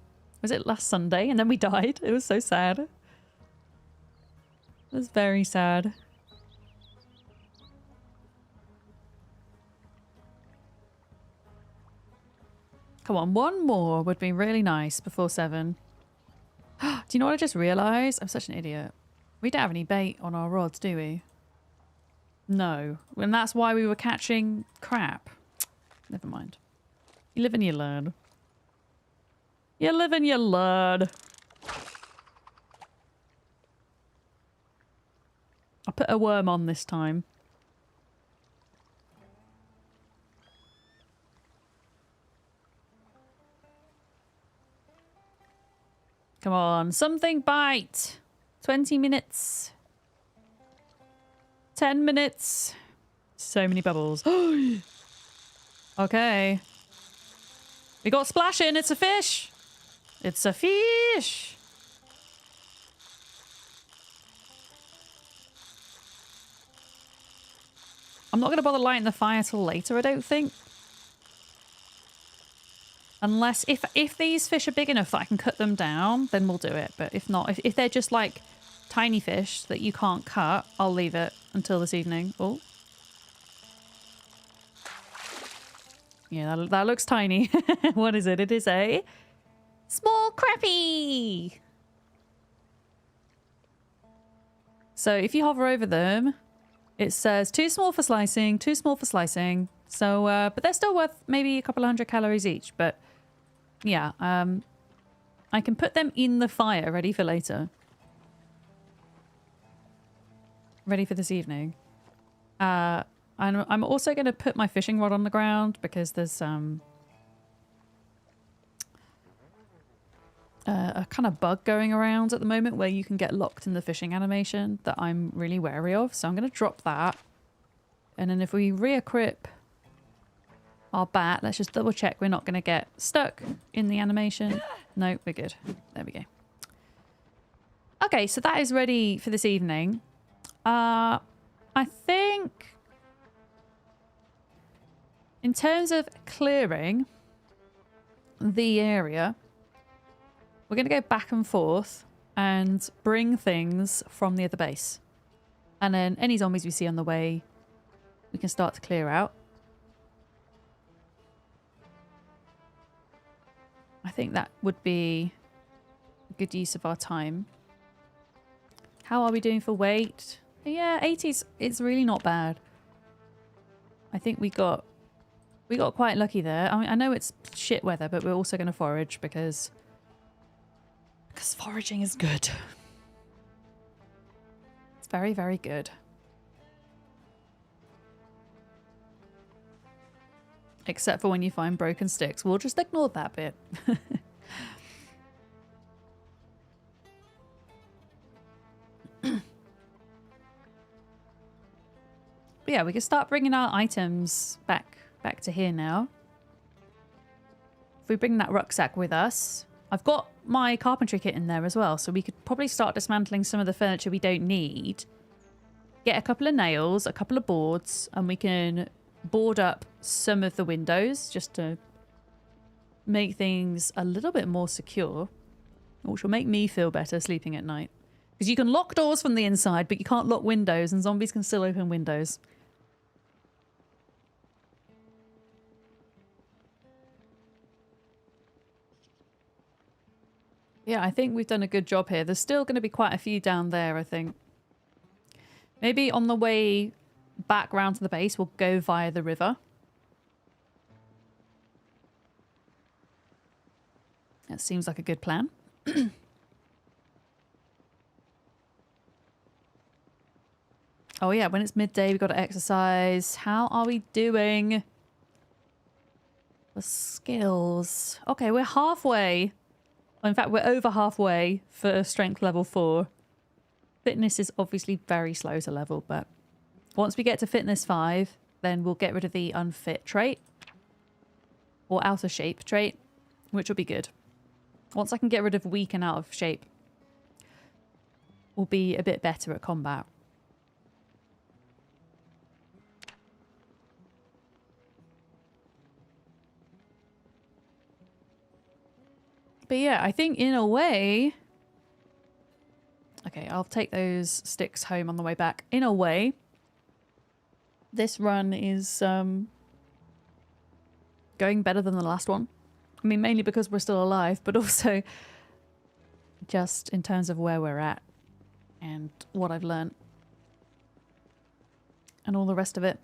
[SPEAKER 1] Was it last Sunday? And then we died. It was so sad. It was very sad. Come on, one more would be really nice before 7. Do you know what I just realised? I'm such an idiot. We don't have any bait on our rods, do we? No. And that's why we were catching crap. Never mind. You live and you learn. You live and you learn. I'll put a worm on this time. Come on, something bite. 20 minutes. 10 minutes. So many bubbles. Okay. We got splashing. It's a fish. It's a fish. I'm not going to bother lighting the fire till later, I don't think. Unless, if these fish are big enough that I can cut them down, then we'll do it. But if not, if they're just like tiny fish that you can't cut, I'll leave it until this evening. Oh. Yeah, that looks tiny. What is it? It is a small crappie. So if you hover over them, it says too small for slicing, too small for slicing. So, but they're still worth maybe a couple of 100 calories each. But yeah, I can put them in the fire ready for later. Ready for this evening. I'm also going to put my fishing rod on the ground because there's a kind of bug going around at the moment where you can get locked in the fishing animation that I'm really wary of. So I'm going to drop that. And then if we re-equip our bat, let's just double check we're not going to get stuck in the animation. No, we're good. There we go. Okay, so that is ready for this evening. I think in terms of clearing the area, we're going to go back and forth and bring things from the other base. And then any zombies we see on the way, we can start to clear out. I think that would be a good use of our time. How are we doing for weight? Yeah, 80s, it's really not bad. I think we got quite lucky there. I mean, I know it's shit weather, but we're also going to forage because foraging is good. It's very, very good. Except for when you find broken sticks. We'll just ignore that bit. But yeah, we can start bringing our items back to here now. If we bring that rucksack with us, I've got my carpentry kit in there as well, so we could probably start dismantling some of the furniture we don't need. Get a couple of nails, a couple of boards, and we can board up some of the windows just to make things a little bit more secure, which will make me feel better sleeping at night. Because you can lock doors from the inside, but you can't lock windows, and zombies can still open windows. Yeah, I think we've done a good job here. There's still going to be quite a few down there, I think. Maybe on the way back round to the base, we'll go via the river. That seems like a good plan. Oh yeah, when it's midday, we've got to exercise. How are we doing? The skills. Okay, we're halfway. In fact, we're over halfway for strength level 4. Fitness is obviously very slow to level, but once we get to fitness 5, then we'll get rid of the unfit trait. Or out of shape trait, which will be good. Once I can get rid of weak and out of shape, we'll be a bit better at combat. But yeah, I think in a way... Okay, I'll take those sticks home on the way back. In a way, this run is going better than the last one. I mean, mainly because we're still alive, but also just in terms of where we're at and what I've learned and all the rest of it.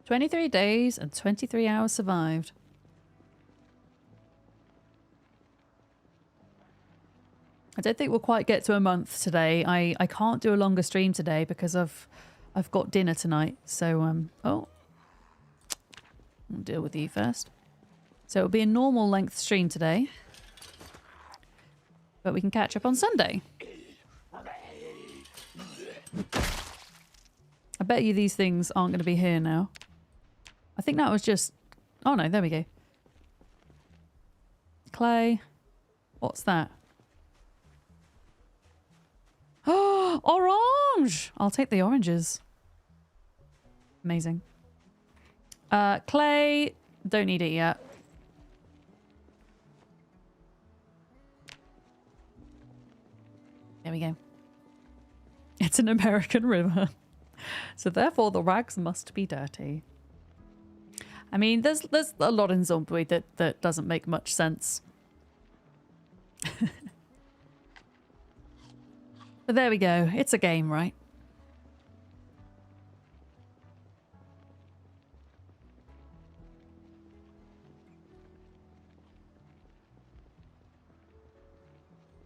[SPEAKER 1] "23 days and 23 hours survived." I don't think we'll quite get to a month today. I can't do a longer stream today because I've got dinner tonight. So I'll deal with you first. So it'll be a normal length stream today, but we can catch up on Sunday. I bet you these things aren't going to be here now. I think that was just... Oh no, there we go. Clay. What's that? Oh, orange! I'll take the oranges. Amazing. Clay. Don't need it yet. There we go. It's an American river. So therefore the rags must be dirty. I mean, there's a lot in Zomboid that doesn't make much sense. But there we go. It's a game, right?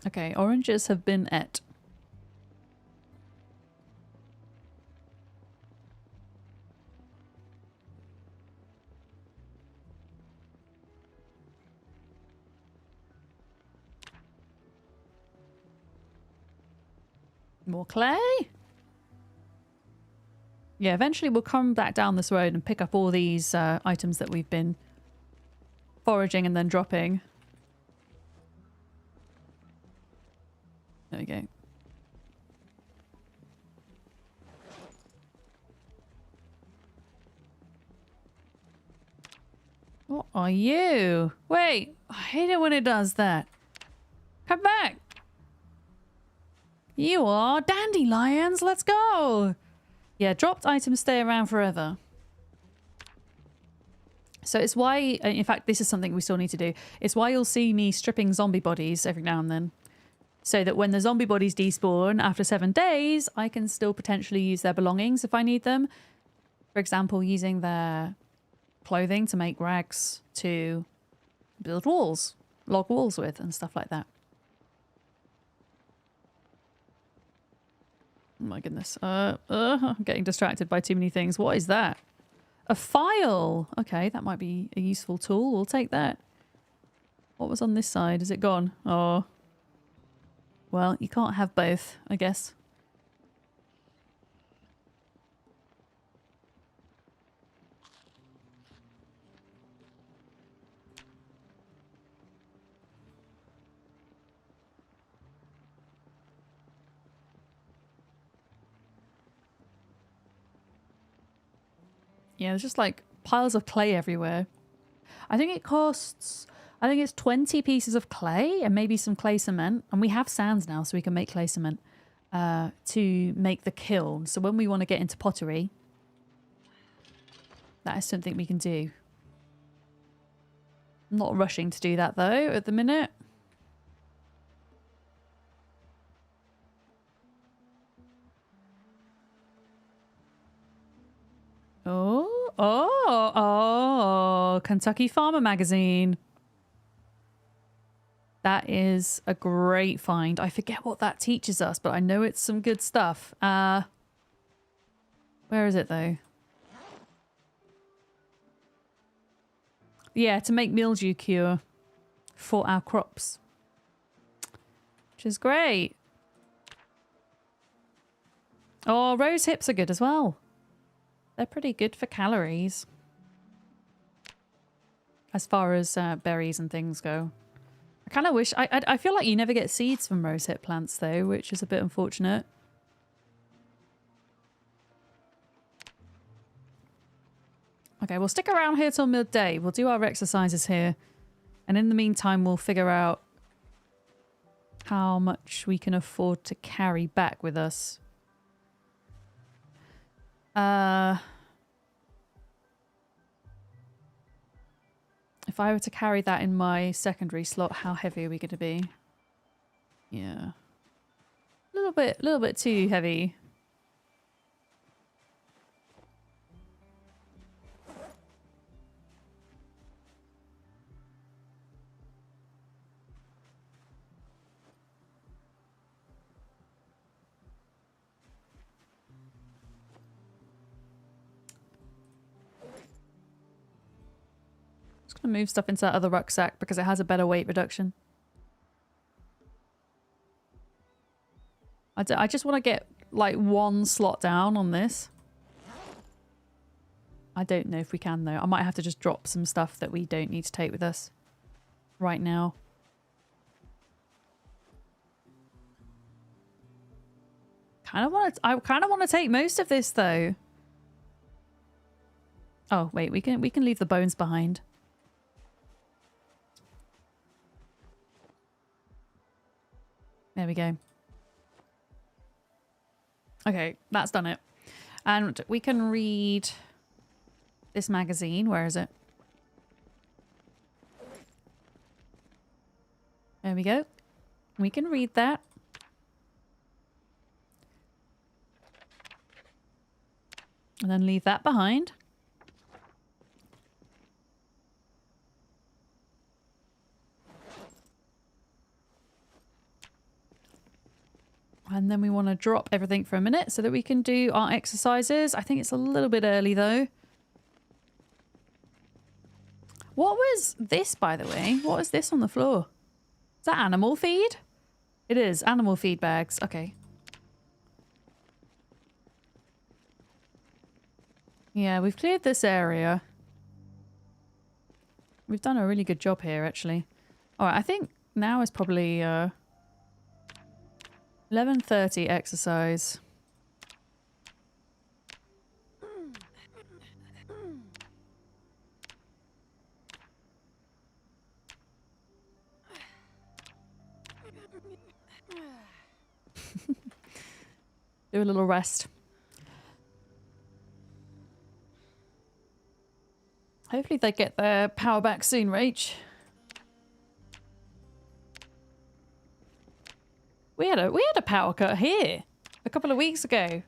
[SPEAKER 1] Okay, oranges have been et. More clay? Yeah, eventually we'll come back down this road and pick up all these items that we've been foraging and then dropping. There we go. What are you? Wait, I hate it when it does that. Come back. You are dandelions. Let's go. Yeah, dropped items stay around forever. So it's why, in fact, this is something we still need to do. It's why you'll see me stripping zombie bodies every now and then. So that when the zombie bodies despawn after 7 days, I can still potentially use their belongings if I need them. For example, using their clothing to make rags to build walls, log walls with and stuff like that. Oh my goodness. I'm getting distracted by too many things. What is that? A file. Okay, that might be a useful tool. We'll take that. What was on this side? Is it gone? Oh. Well, you can't have both, I guess. Yeah, there's just like piles of clay everywhere. I think it costs, I think it's 20 pieces of clay and maybe some clay cement. And we have sands now, so we can make clay cement to make the kiln. So when we want to get into pottery, that is something we can do. I'm not rushing to do that though at the minute. Oh, Kentucky Farmer Magazine. That is a great find. I forget what that teaches us, but I know it's some good stuff. Where is it though? Yeah, to make mildew cure for our crops. Which is great. Oh, rose hips are good as well. They're pretty good for calories. As far as berries and things go. I kind of wish... I feel like you never get seeds from rosehip plants though, which is a bit unfortunate. Okay, we'll stick around here till midday. We'll do our exercises here. And in the meantime, we'll figure out how much we can afford to carry back with us. If I were to carry that in my secondary slot, how heavy are we going to be? Yeah. A little bit too heavy. Move stuff into that other rucksack because it has a better weight reduction. I just want to get like one slot down on this. I don't know if we can though. I might have to just drop some stuff that we don't need to take with us right now. I kind of want to take most of this though. Oh wait, we can leave the bones behind. There we go. Okay, that's done it. And we can read this magazine. Where is it? There we go. We can read that. And then leave that behind. And then we want to drop everything for a minute so that we can do our exercises. I think it's a little bit early though. What was this, by the way? What is this on the floor? Is that animal feed? It is. Animal feed bags. Okay. Yeah, we've cleared this area. We've done a really good job here, actually. Alright, I think now is probably 11:30 exercise. Do a little rest. Hopefully they get their power back soon, Rach. We had a power cut here a couple of weeks ago.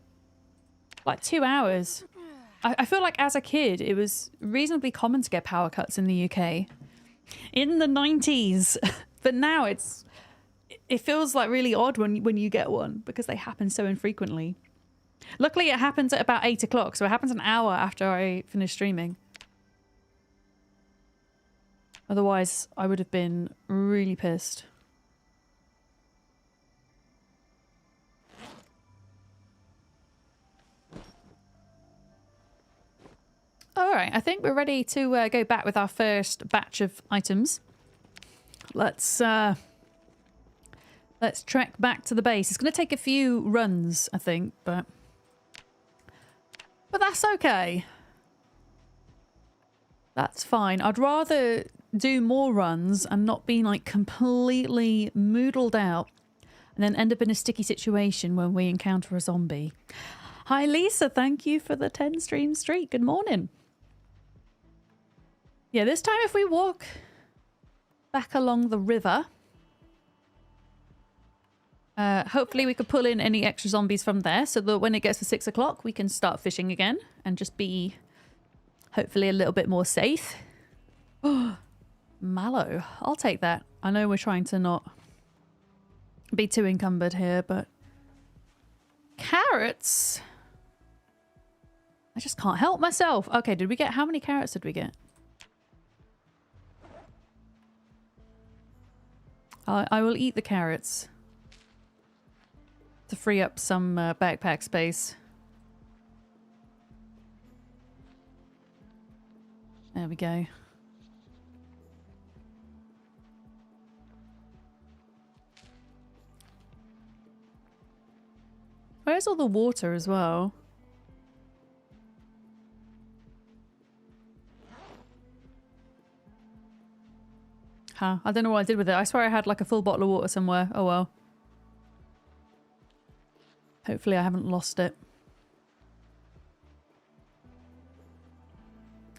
[SPEAKER 1] Like 2 hours. I feel like as a kid it was reasonably common to get power cuts in the UK. In the 90s. But now it feels like really odd when you get one because they happen so infrequently. Luckily it happens at about 8 o'clock, so it happens an hour after I finish streaming. Otherwise, I would have been really pissed. Alright, I think we're ready to go back with our first batch of items. Let's trek back to the base. It's going to take a few runs, I think, but that's okay. That's fine. I'd rather do more runs and not be like completely moodled out and then end up in a sticky situation when we encounter a zombie. Hi Lisa, thank you for the 10 stream streak. Good morning. Yeah, this time if we walk back along the river, hopefully we could pull in any extra zombies from there so that when it gets to 6 o'clock we can start fishing again and just be hopefully a little bit more safe. Oh, mallow. I'll take that. I know we're trying to not be too encumbered here, but carrots? I just can't help myself. Okay, did we get... How many carrots did we get? I will eat the carrots to free up some backpack space. There we go. Where's all the water as well? Huh, I don't know what I did with it. I swear I had like a full bottle of water somewhere. Oh well. Hopefully I haven't lost it.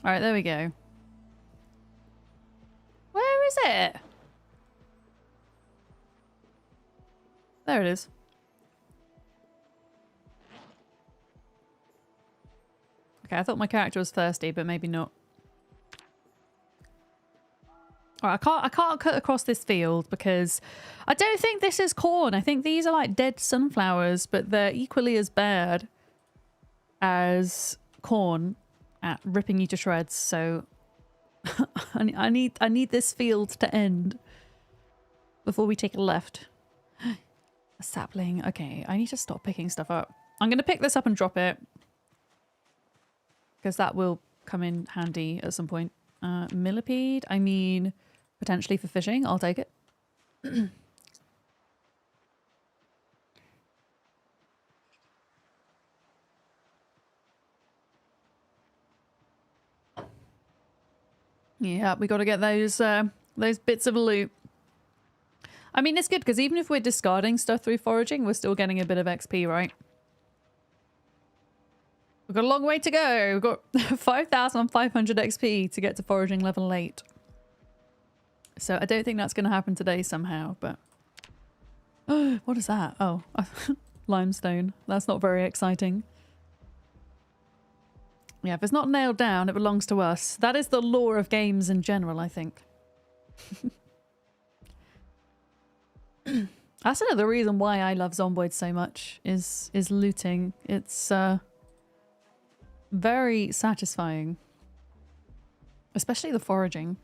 [SPEAKER 1] Alright, there we go. Where is it? There it is. Okay, I thought my character was thirsty, but maybe not. Alright, I can't cut across this field because I don't think this is corn. I think these are like dead sunflowers, but they're equally as bad as corn at ripping you to shreds. So I need this field to end before we take a left. A sapling. Okay, I need to stop picking stuff up. I'm going to pick this up and drop it because that will come in handy at some point. Millipede. I mean, potentially for fishing. I'll take it. Yeah, we got to get those bits of loot. I mean, it's good because even if we're discarding stuff through foraging, we're still getting a bit of XP, right? We've got a long way to go. We've got 5,500 XP to get to foraging level 8. So I don't think that's going to happen today somehow, but... what is that? Oh, limestone. That's not very exciting. Yeah, if it's not nailed down, it belongs to us. That is the lore of games in general, I think. That's another reason why I love Zomboid so much, is looting. It's very satisfying. Especially the foraging.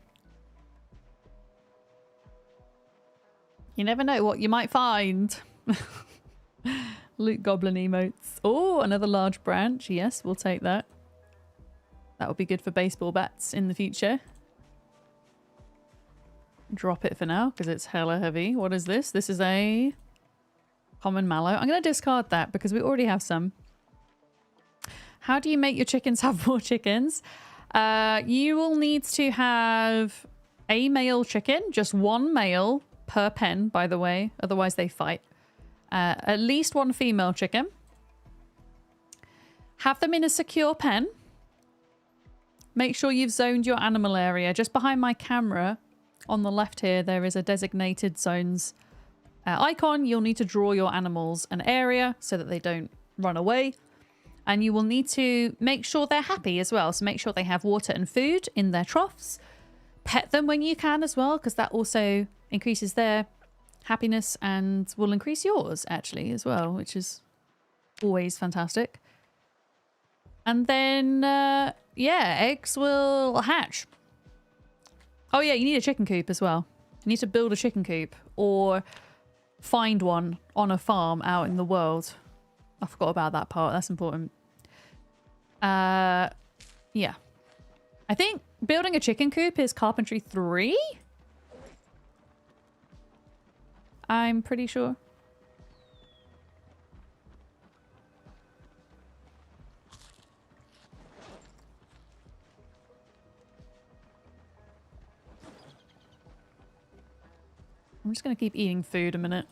[SPEAKER 1] You never know what you might find. Loot goblin emotes. Oh, another large branch. Yes, we'll take that. That would be good for baseball bats in the future. Drop it for now because it's hella heavy. What is this? This is a common mallow. I'm going to discard that because we already have some. How do you make your chickens have more chickens? You will need to have a male chicken, just one male per pen, by the way. Otherwise they fight. At least one female chicken. Have them in a secure pen. Make sure you've zoned your animal area. Just behind my camera on the left here, there is a designated zones icon. You'll need to draw your animals an area so that they don't run away. And you will need to make sure they're happy as well. So make sure they have water and food in their troughs. Pet them when you can as well, because that also increases their happiness and will increase yours actually as well, which is always fantastic. And then, yeah, eggs will hatch. Oh yeah, you need a chicken coop as well. You need to build a chicken coop or find one on a farm out in the world. I forgot about that part. That's important. Yeah. I think building a chicken coop is carpentry 3. I'm pretty sure. I'm just going to keep eating food a minute.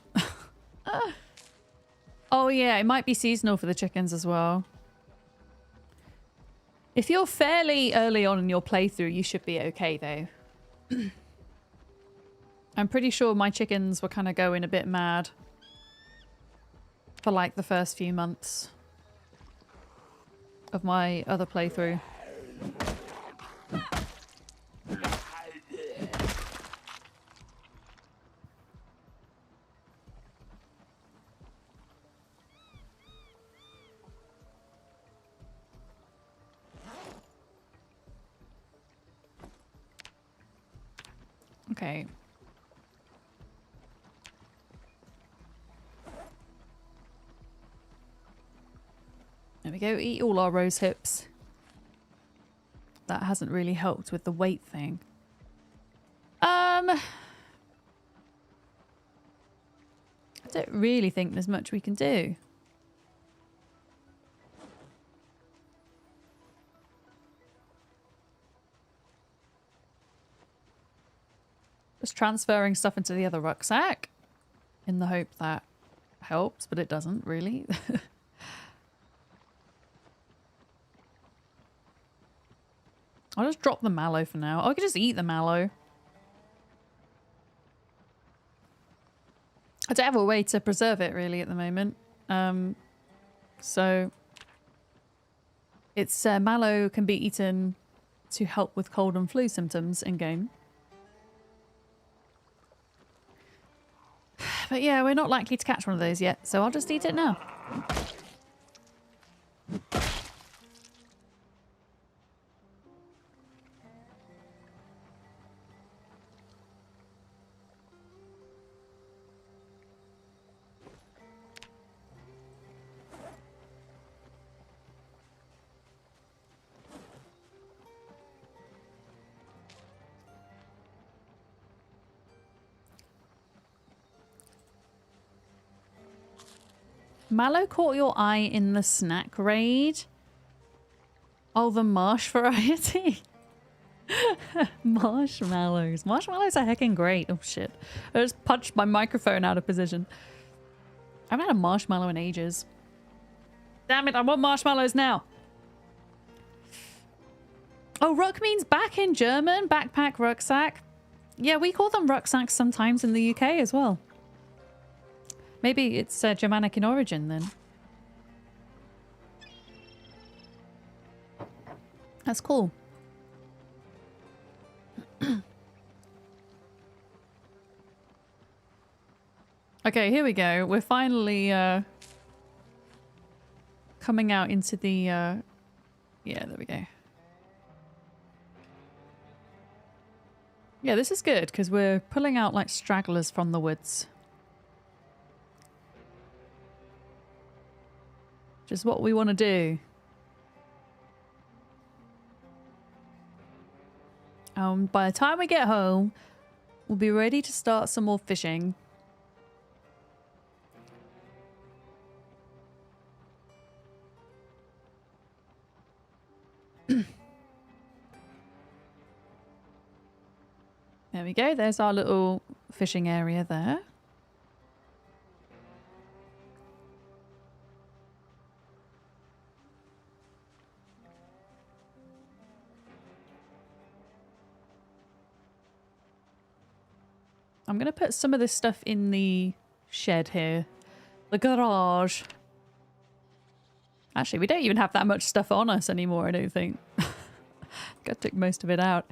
[SPEAKER 1] Oh yeah, it might be seasonal for the chickens as well. If you're fairly early on in your playthrough, you should be okay though. I'm pretty sure my chickens were kind of going a bit mad for like the first few months of my other playthrough. Okay. There we go. Eat all our rose hips. That hasn't really helped with the weight thing. I don't really think there's much we can do. Just transferring stuff into the other rucksack in the hope that helps, but it doesn't really. I'll just drop the mallow for now. I could just eat the mallow. I don't have a way to preserve it really at the moment. So it's mallow can be eaten to help with cold and flu symptoms in game. But yeah, we're not likely to catch one of those yet, so I'll just eat it now. Mallow caught your eye in the snack raid. Oh, the marsh variety. Marshmallows. Marshmallows are heckin' great. Oh shit. I just punched my microphone out of position. I haven't had a marshmallow in ages. Damn it, I want marshmallows now. Oh, ruck means back in German. Backpack, rucksack. Yeah, we call them rucksacks sometimes in the UK as well. Maybe it's Germanic in origin then. That's cool. Okay, here we go. We're finally coming out into the... yeah, there we go. Yeah, this is good because we're pulling out like stragglers from the woods. Which is what we want to do. By the time we get home, we'll be ready to start some more fishing. There we go. There's our little fishing area there. I'm going to put some of this stuff in the shed here. The garage. Actually, we don't even have that much stuff on us anymore, I don't think. I took most of it out.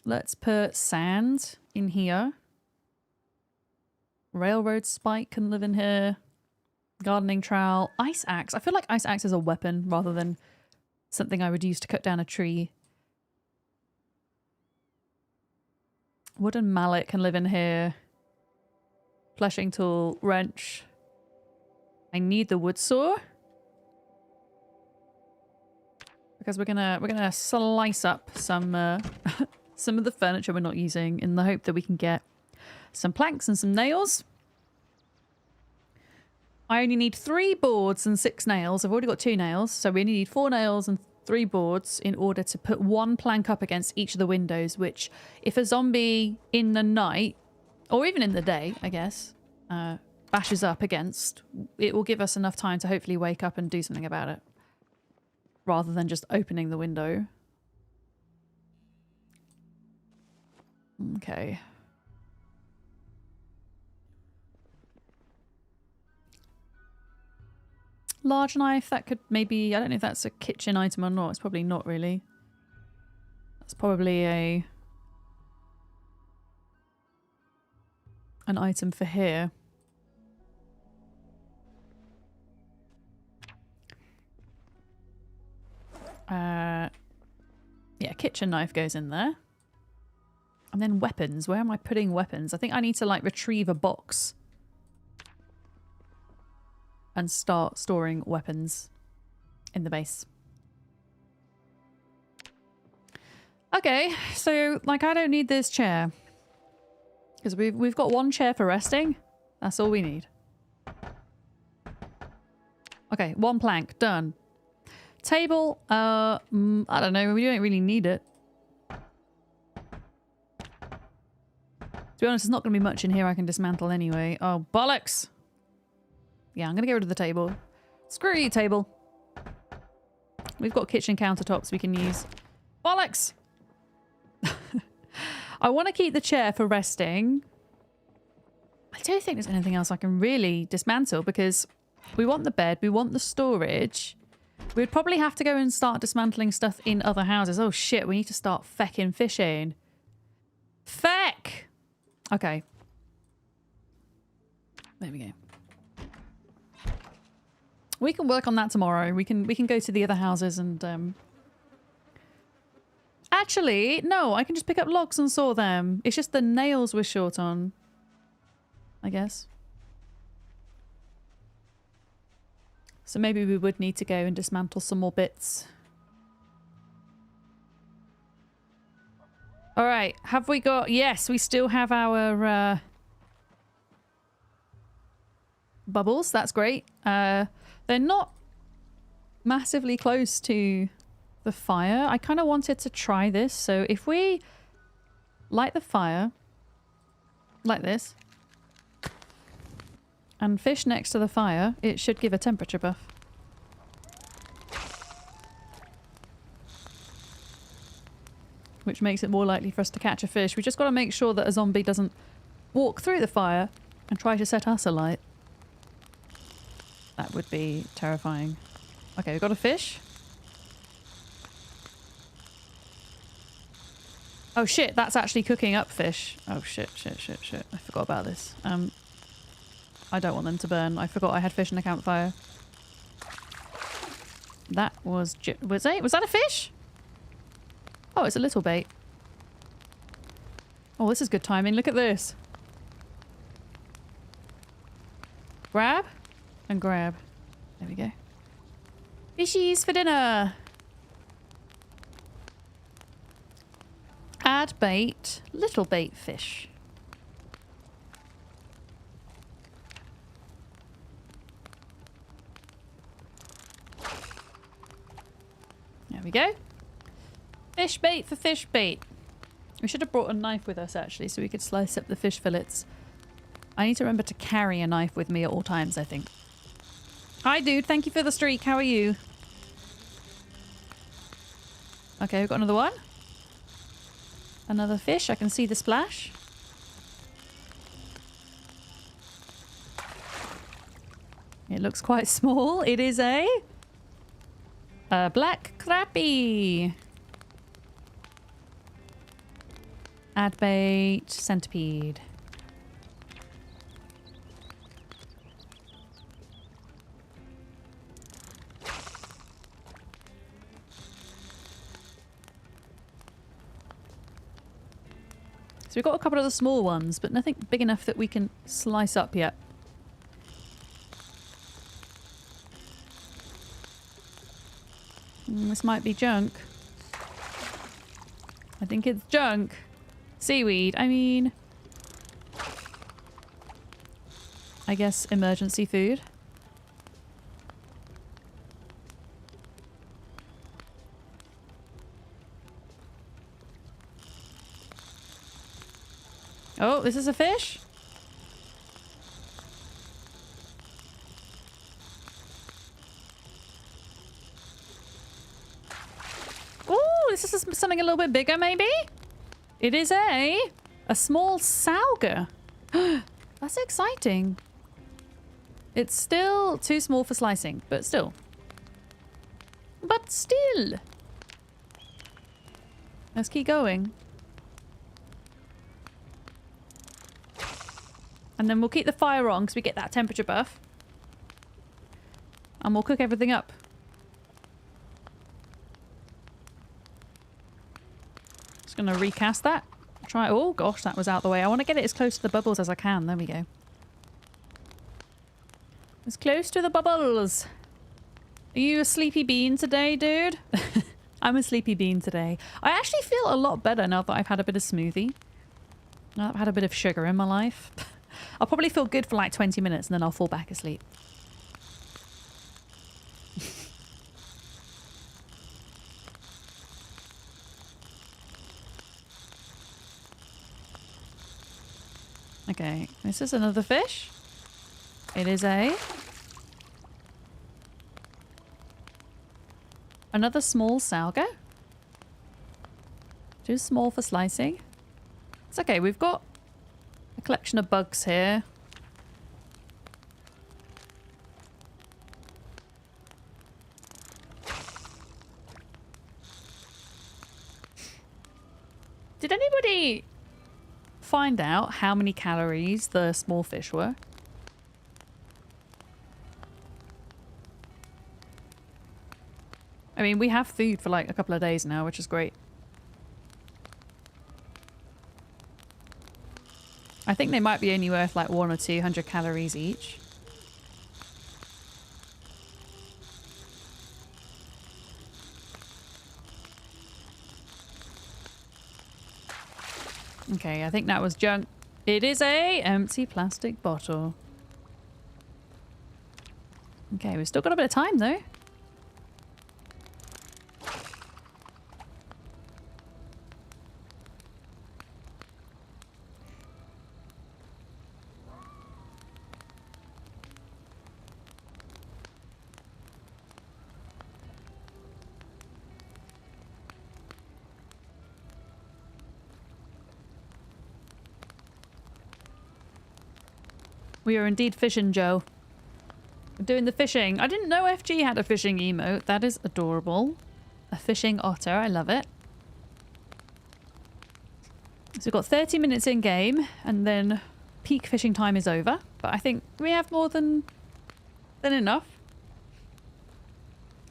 [SPEAKER 1] Let's put sand in here. Railroad spike can live in here. Gardening trowel. Ice axe. I feel like ice axe is a weapon rather than something I would use to cut down a tree. Wooden mallet can live in here. Fleshing tool. Wrench. I need the wood saw. Because we're gonna slice up some some of the furniture we're not using in the hope that we can get some planks and some nails. I only need 3 boards and 6 nails. I've already got 2 nails, so we only need 4 nails and 3 boards in order to put 1 plank up against each of the windows, which if a zombie in the night, or even in the day, I guess, bashes up against, it will give us enough time to hopefully wake up and do something about it. Rather than just opening the window. Okay. Large knife, that could maybe... I don't know if that's a kitchen item or not. It's probably not really. That's probably an item for here. Yeah, kitchen knife goes in there. And then weapons. Where am I putting weapons? I think I need to like retrieve a box. And start storing weapons in the base. Okay, so like I don't need this chair. Because we've got 1 chair for resting. That's all we need. Okay, 1 plank, done. Table, I don't know, we don't really need it. To be honest, there's not going to be much in here I can dismantle anyway. Oh, bollocks! Yeah, I'm going to get rid of the table. Screw you, table. We've got kitchen countertops we can use. Bollocks! I want to keep the chair for resting. I don't think there's anything else I can really dismantle because we want the bed, we want the storage. We'd probably have to go and start dismantling stuff in other houses. Oh shit, we need to start fecking fishing. Feck! Okay. There we go. We can work on that tomorrow. We can go to the other houses and Actually, no, I can just pick up logs and saw them. It's just the nails we're short on. I guess. So maybe we would need to go and dismantle some more bits. Alright, have we got... Yes, we still have our bubbles. That's great. They're not massively close to the fire. I kind of wanted to try this. So if we light the fire like this and fish next to the fire, it should give a temperature buff. Which makes it more likely for us to catch a fish. We just got to make sure that a zombie doesn't walk through the fire and try to set us alight. That would be terrifying. Okay, we've got a fish. Oh shit, that's actually cooking up fish. Oh shit. I forgot about this. I don't want them to burn. I forgot I had fish in the campfire. That was that a fish? Oh, it's a little bait. Oh, this is good timing. Look at this. Grab and grab. There we go. Fishies for dinner. Add bait, little bait fish. There we go. Fish bait for fish bait. We should have brought a knife with us actually so we could slice up the fish fillets. I need to remember to carry a knife with me at all times, I think. Hi dude, thank you for the streak. How are you? Okay, we've got another one. Another fish. I can see the splash. It looks quite small. It is a black crappie. Add bait, centipede. So we've got a couple of the small ones, but nothing big enough that we can slice up yet. This might be junk. I think it's junk. Seaweed, I mean... I guess emergency food. Oh, this is a fish? Oh, this is something a little bit bigger, maybe? It is a small sauger. That's exciting. It's still too small for slicing, but still. But still. Let's keep going. And then we'll keep the fire on because we get that temperature buff. And we'll cook everything up. Just going to recast that. Try. Oh gosh, that was out the way. I want to get it as close to the bubbles as I can. There we go. As close to the bubbles. Are you a sleepy bean today, dude? I'm a sleepy bean today. I actually feel a lot better now that I've had a bit of smoothie. Now that I've had a bit of sugar in my life. I'll probably feel good for like 20 minutes and then I'll fall back asleep. Okay, this is another fish. It is another small sauger. Too small for slicing. It's okay, we've got a collection of bugs here. Did anybody find out how many calories the small fish were? I mean, we have food for like a couple of days now, which is great. I think they might be only worth like 100 or 200 calories each. Okay, I think that was junk. It is a empty plastic bottle. Okay, we've still got a bit of time though. We are indeed fishing, Joe. We're doing the fishing. I didn't know FG had a fishing emote. That is adorable. A fishing otter. I love it. So we've got 30 minutes in game and then peak fishing time is over. But I think we have more than enough.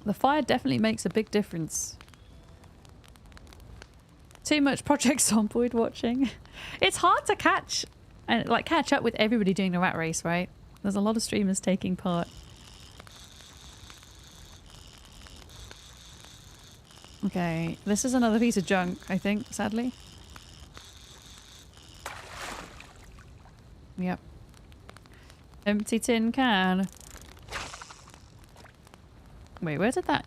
[SPEAKER 1] The fire definitely makes a big difference. Too much Project Zomboid watching. It's hard to catch and like catch up with everybody doing the rat race, right? There's a lot of streamers taking part. Okay, this is another piece of junk, I think, sadly. Yep. Empty tin can. Wait, where did that...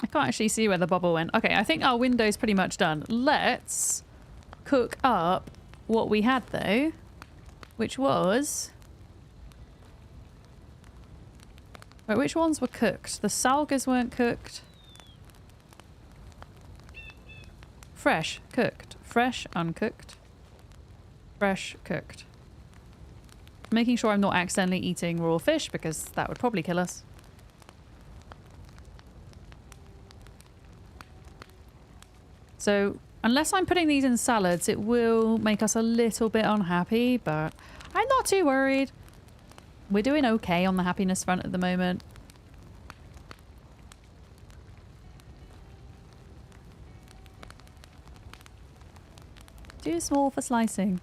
[SPEAKER 1] I can't actually see where the bubble went. Okay, I think our window's pretty much done. Let's cook up what we had though, which was... Wait, which ones were cooked? The salgas weren't cooked. Fresh, cooked. Fresh, uncooked. Fresh, cooked. Making sure I'm not accidentally eating raw fish because that would probably kill us. So, unless I'm putting these in salads, it will make us a little bit unhappy, but I'm not too worried. We're doing okay on the happiness front at the moment. Too small for slicing.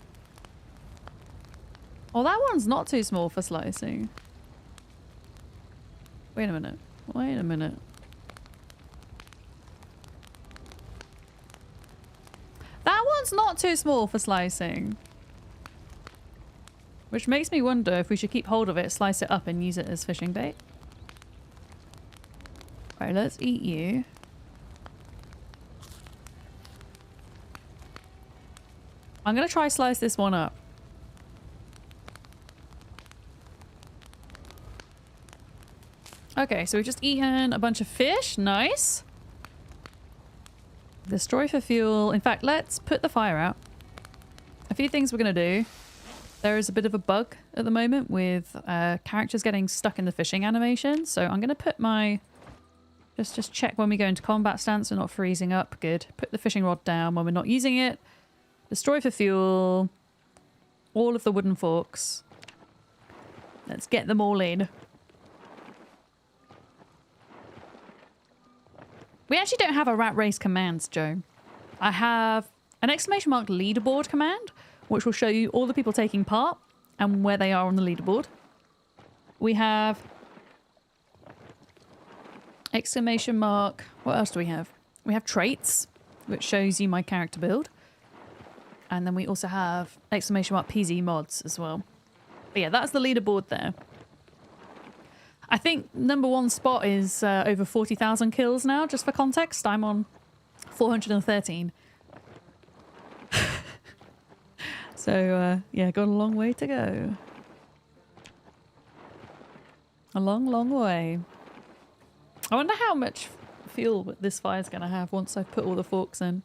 [SPEAKER 1] Oh, that one's not too small for slicing. Wait a minute. Wait a minute. That one's not too small for slicing. Which makes me wonder if we should keep hold of it, slice it up and use it as fishing bait. Alright, let's eat you. I'm going to try slice this one up. Okay, so we've just eaten a bunch of fish. Nice. Destroy for fuel. In fact, let's put the fire out. A few things we're going to do. There is a bit of a bug at the moment with characters getting stuck in the fishing animation. So I'm going to put my... Just check when we go into combat stance we're not freezing up. Good. Put the fishing rod down when we're not using it. Destroy for fuel. All of the wooden forks. Let's get them all in. We actually don't have a rat race commands, Joe. I have an exclamation mark leaderboard command, which will show you all the people taking part and where they are on the leaderboard. We have exclamation mark... What else do we have? We have traits, which shows you my character build. And then we also have exclamation mark PZ mods as well. But yeah, that's the leaderboard there. I think #1 spot is over 40,000 kills now, just for context. I'm on 413. So, yeah, got a long way to go. A long, long way. I wonder how much fuel this fire's going to have once I've put all the forks in.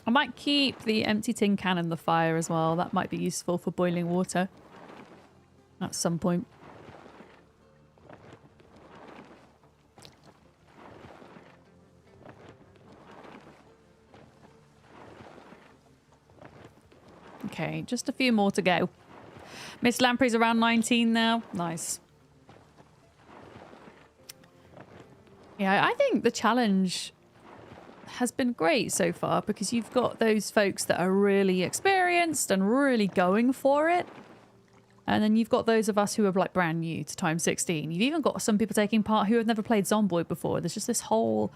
[SPEAKER 1] I might keep the empty tin can in the fire as well. That might be useful for boiling water at some point. Okay, just a few more to go. Miss Lamprey's around 19 now. Nice. Yeah, I think the challenge has been great so far because you've got those folks that are really experienced and really going for it. And then you've got those of us who are like brand new to Time 16. You've even got some people taking part who have never played Zomboid before. There's just this whole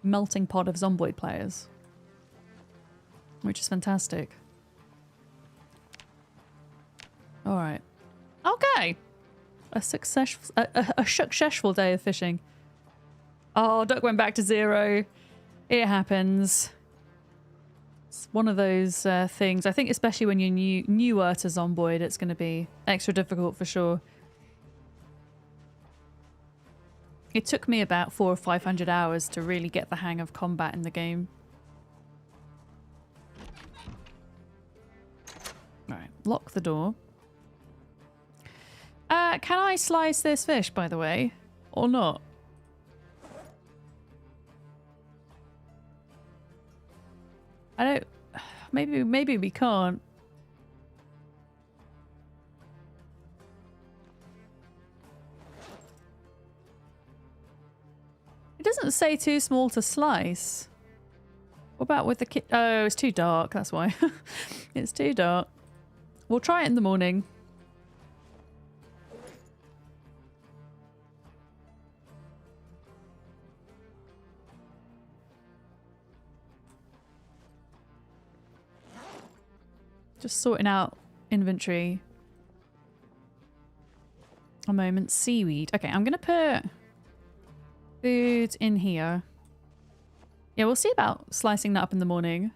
[SPEAKER 1] melting pot of Zomboid players, which is fantastic. All right. Okay. A successful day of fishing. Oh, duck went back to 0. It happens. It's one of those things. I think especially when you're newer to Zomboid, it's going to be extra difficult for sure. It took me about 400 or 500 hours to really get the hang of combat in the game. Right, lock the door. Can I slice this fish, by the way? Or not? I don't... Maybe we can't. It doesn't say too small to slice. What about with the kit? Oh, it's too dark. That's why. It's too dark. We'll try it in the morning. Just sorting out inventory. A moment. Seaweed. Okay, I'm going to put food in here. Yeah, we'll see about slicing that up in the morning.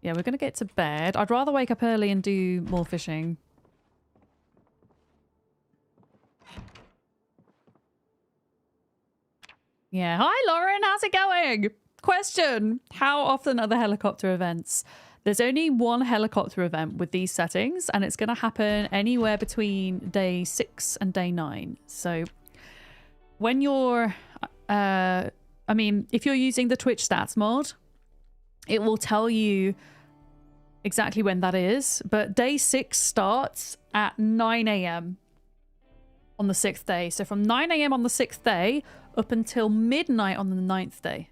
[SPEAKER 1] Yeah, we're going to get to bed. I'd rather wake up early and do more fishing. Yeah. Hi, Lauren. How's it going? Question. How often are the helicopter events? There's only one helicopter event with these settings, and it's going to happen anywhere between day 6 and day 9. So when you're... I mean, if you're using the Twitch stats mod, it will tell you exactly when that is. But day 6 starts at 9 a.m. on the 6th day. So from 9 a.m. on the 6th day up until midnight on the 9th day,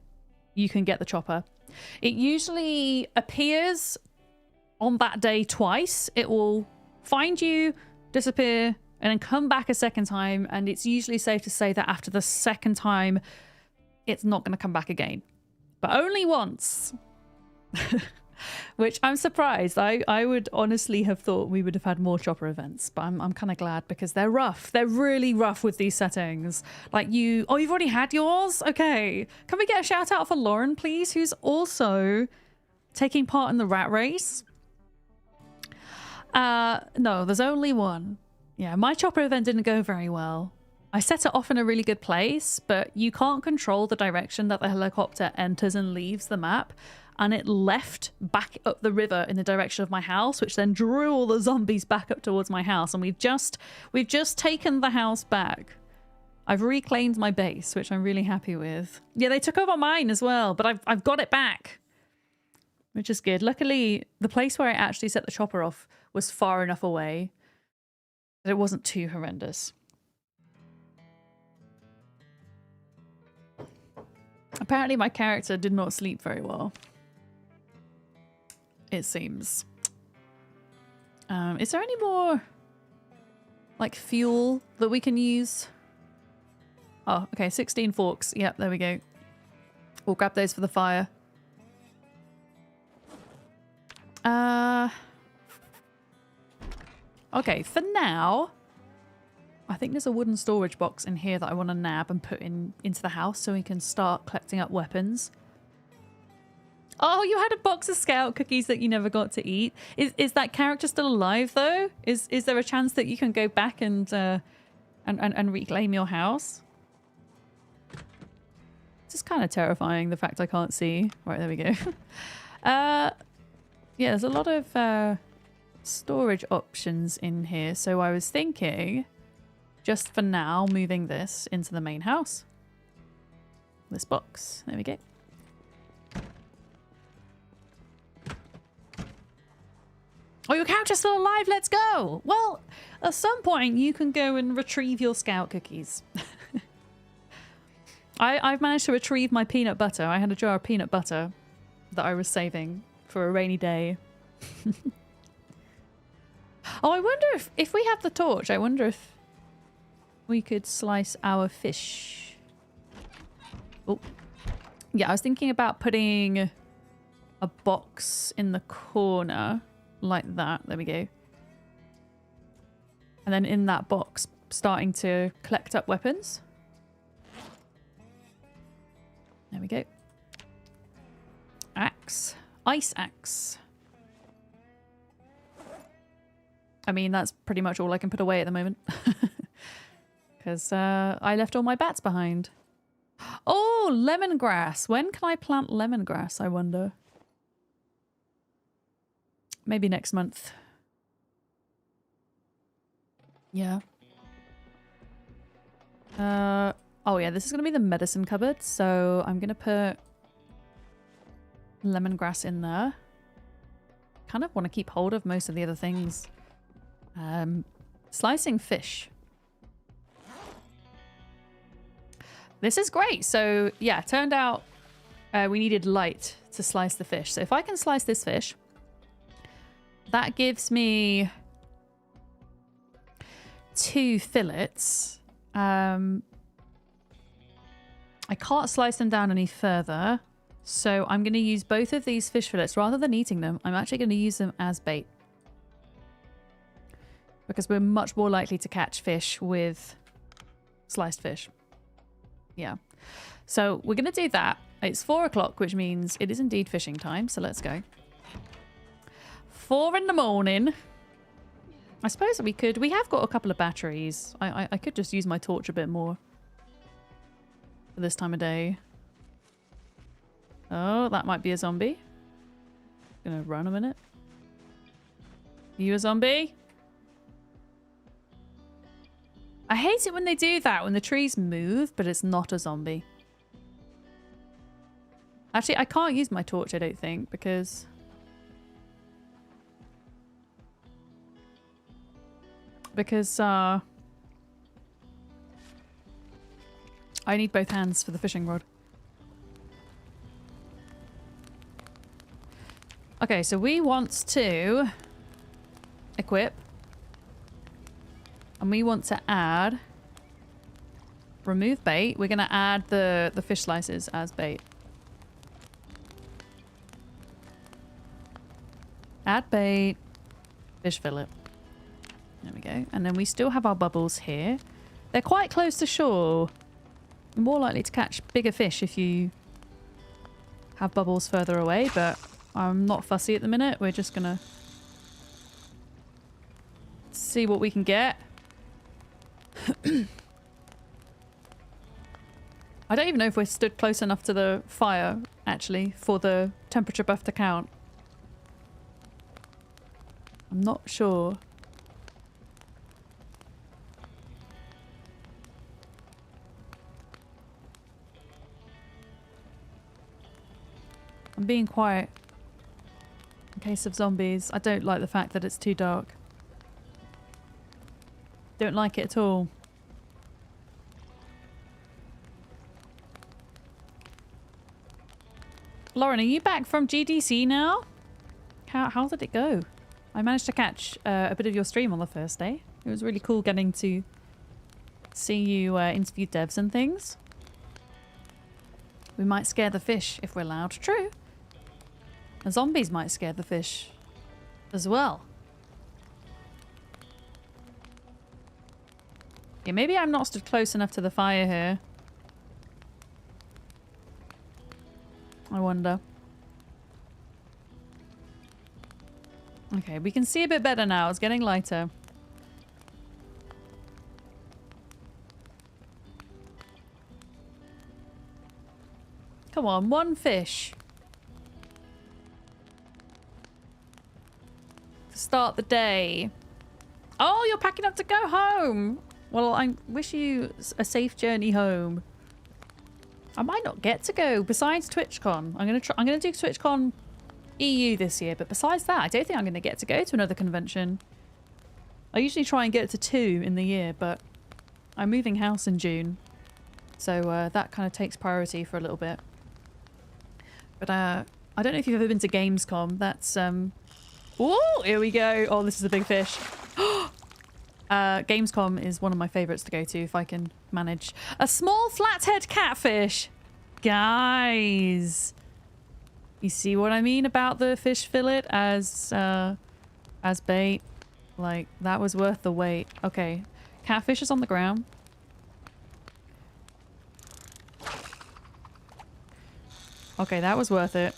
[SPEAKER 1] you can get the chopper. It usually appears on that day twice. It will find you, disappear, and then come back a second time. And it's usually safe to say that after the second time, it's not going to come back again. But only once. Which I'm surprised. I would honestly have thought we would have had more chopper events. But I'm kind of glad because they're rough. They're really rough with these settings. Like you... Oh, you've already had yours? Okay. Can we get a shout out for Lauren, please? Who's also taking part in the rat race? No, there's only one. Yeah, my chopper event didn't go very well. I set it off in a really good place, but you can't control the direction that the helicopter enters and leaves the map. And it left back up the river in the direction of my house, which then drew all the zombies back up towards my house. And we've just taken the house back. I've reclaimed my base, which I'm really happy with. Yeah, they took over mine as well, but I've got it back, which is good. Luckily, the place where I actually set the chopper off was far enough away that it wasn't too horrendous. Apparently my character did not sleep very well. It seems. Is there any more like fuel that we can use? Oh, okay, 16 forks. Yep, there we go. We'll grab those for the fire. Okay, for now, I think there's a wooden storage box in here that I want to nab and put into the house so we can start collecting up weapons. Oh, you had a box of scout cookies that you never got to eat. Is that character still alive though? Is there a chance that you can go back and reclaim your house? This is kind of terrifying, the fact I can't see. Right, there we go. Yeah, there's a lot of storage options in here. So I was thinking, just for now, moving this into the main house. This box. There we go. Oh, your character's still alive. Let's go. Well, at some point, you can go and retrieve your scout cookies. I've managed to retrieve my peanut butter. I had a jar of peanut butter that I was saving for a rainy day. Oh, I wonder if we have the torch, I wonder if we could slice our fish. Oh, yeah, I was thinking about putting a box in the corner like that. There we go. And then in that box, starting to collect up weapons. There we go. Axe. Ice axe. I mean, that's pretty much all I can put away at the moment. Because I left all my bats behind. Oh, lemongrass. When can I plant lemongrass, I wonder? Maybe next month. Yeah. Oh yeah, this is going to be the medicine cupboard. So I'm going to put lemongrass in there. Kind of want to keep hold of most of the other things. Slicing fish. This is great. So yeah, turned out we needed light to slice the fish. So if I can slice this fish, that gives me 2 fillets. I can't slice them down any further. So I'm going to use both of these fish fillets. Rather than eating them, I'm actually going to use them as bait. Because we're much more likely to catch fish with sliced fish. Yeah. So we're going to do that. It's 4 o'clock, which means it is indeed fishing time. So let's go. 4 in the morning. I suppose we could... We have got a couple of batteries. I could just use my torch a bit more. For this time of day. Oh, that might be a zombie. Gonna run a minute. You a zombie? I hate it when they do that, when the trees move, but it's not a zombie. Actually, I can't use my torch, I don't think, because... I need both hands for the fishing rod. Okay, so we want to equip. And we want to add... Remove bait. We're going to add the fish slices as bait. Add bait. Fish fillet. There we go. And then we still have our bubbles here. They're quite close to shore. You're more likely to catch bigger fish if you have bubbles further away, but I'm not fussy at the minute. We're just gonna see what we can get. I don't even know if we're stood close enough to the fire, actually, for the temperature buff to count. I'm not sure. I'm being quiet. In case of zombies. I don't like the fact that it's too dark. Don't like it at all. Lauren, are you back from GDC now? How did it go? I managed to catch a bit of your stream on the first day. It was really cool getting to see you interview devs and things. We might scare the fish if we're loud. True. The zombies might scare the fish as well. Yeah, maybe I'm not stood close enough to the fire here. I wonder. Okay, we can see a bit better now. It's getting lighter. Come on, one fish. To start the day. Oh, you're packing up to go home. Well, I wish you a safe journey home. I might not get to go. Besides TwitchCon, I'm gonna do TwitchCon EU this year. But besides that, I don't think I'm gonna get to go to another convention. I usually try and get to 2 in the year, but I'm moving house in June, so that kind of takes priority for a little bit. But I don't know if you've ever been to Gamescom. That's oh, here we go. Oh, this is a big fish. Gamescom is one of my favorites to go to if I can manage. A small flathead catfish. Guys. You see what I mean about the fish fillet as bait? Like, that was worth the wait. Okay. Catfish is on the ground. Okay, that was worth it.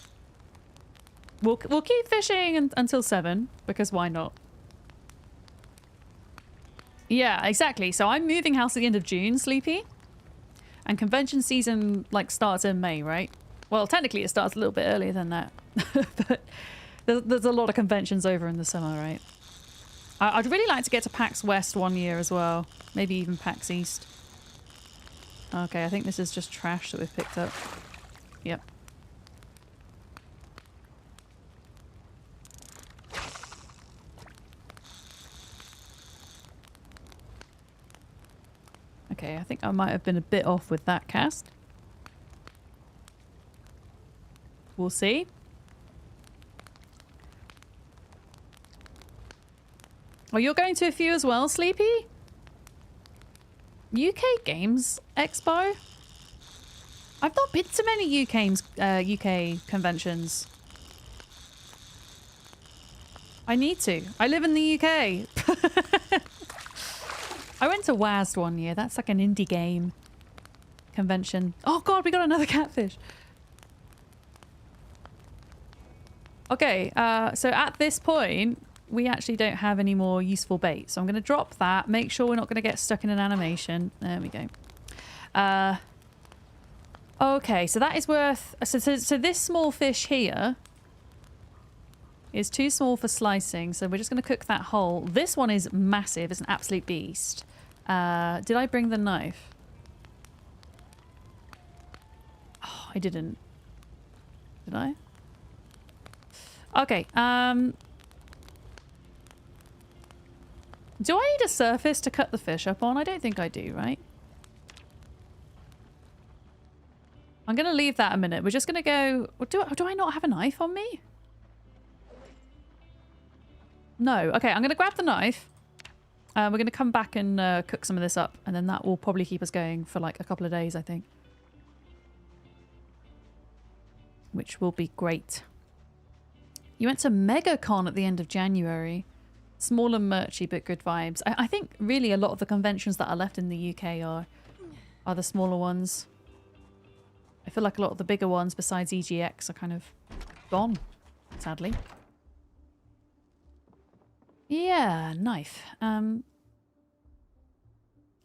[SPEAKER 1] We'll keep fishing until 7, because why not? Yeah, exactly. So I'm moving house at the end of June, Sleepy. And convention season, like, starts in May, right? Well, technically it starts a little bit earlier than that. But there's a lot of conventions over in the summer, right? I'd really like to get to PAX West one year as well. Maybe even PAX East. Okay, I think this is just trash that we've picked up. Yep. Okay, I think I might have been a bit off with that cast. We'll see. Oh, you're going to a few as well, Sleepy? UK Games Expo? I've not been to many UK conventions. I need to. I live in the UK. I went to WASD one year. That's like an indie game convention. Oh god, we got another catfish. Okay, so at this point, we actually don't have any more useful bait. So I'm going to drop that. Make sure we're not going to get stuck in an animation. There we go. Okay, so that is worth... So this small fish here is too small for slicing. So we're just going to cook that whole. This one is massive. It's an absolute beast. Did I bring the knife? Oh, I didn't. Did I? Okay, do I need a surface to cut the fish up on? I don't think I do, right? I'm going to leave that a minute. We're just going to go... Do I not have a knife on me? No. Okay, I'm going to grab the knife. We're going to come back and cook some of this up. And then that will probably keep us going for like a couple of days, I think. Which will be great. You went to MegaCon at the end of January. Small and merchy, but good vibes. I think really a lot of the conventions that are left in the UK are the smaller ones. I feel like a lot of the bigger ones besides EGX are kind of gone, sadly. Yeah, knife. Can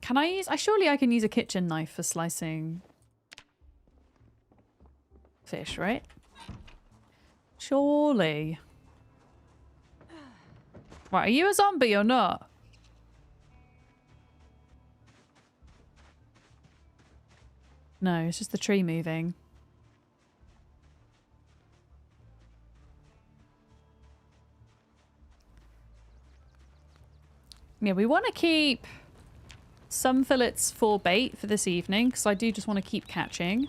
[SPEAKER 1] I use... surely I can use a kitchen knife for slicing fish, right? Surely. Right, are you a zombie or not? No, it's just the tree moving. Yeah, we want to keep some fillets for bait for this evening, because I do just want to keep catching.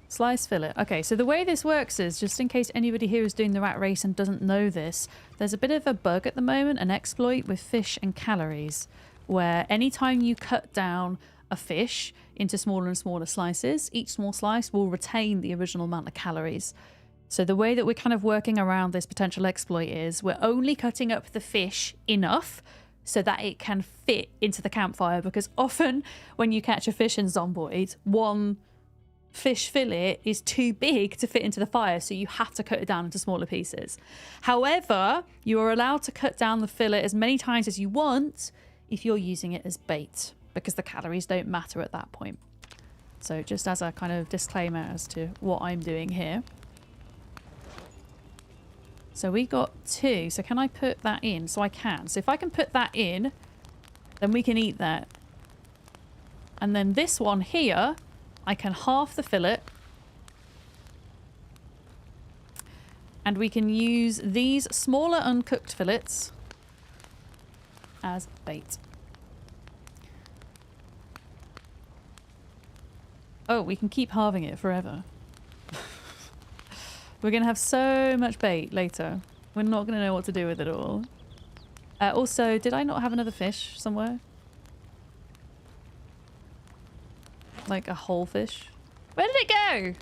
[SPEAKER 1] Slice fillet. Okay, so the way this works is, just in case anybody here is doing the rat race and doesn't know this, there's a bit of a bug at the moment, an exploit with fish and calories, where anytime you cut down a fish into smaller and smaller slices, each small slice will retain the original amount of calories. So the way that we're kind of working around this potential exploit is we're only cutting up the fish enough so that it can fit into the campfire, because often when you catch a fish in Zomboid, one fish fillet is too big to fit into the fire, so you have to cut it down into smaller pieces. However, you are allowed to cut down the fillet as many times as you want if you're using it as bait, because the calories don't matter at that point. So just as a kind of disclaimer as to what I'm doing here. So we got 2. So can I put that in? So I can. So if I can put that in, then we can eat that. And then this one here, I can half the fillet. And we can use these smaller uncooked fillets as bait. Oh, we can keep halving it forever. We're going to have so much bait later. We're not going to know what to do with it all. Also, did I not have another fish somewhere? Like a whole fish? Where did it go?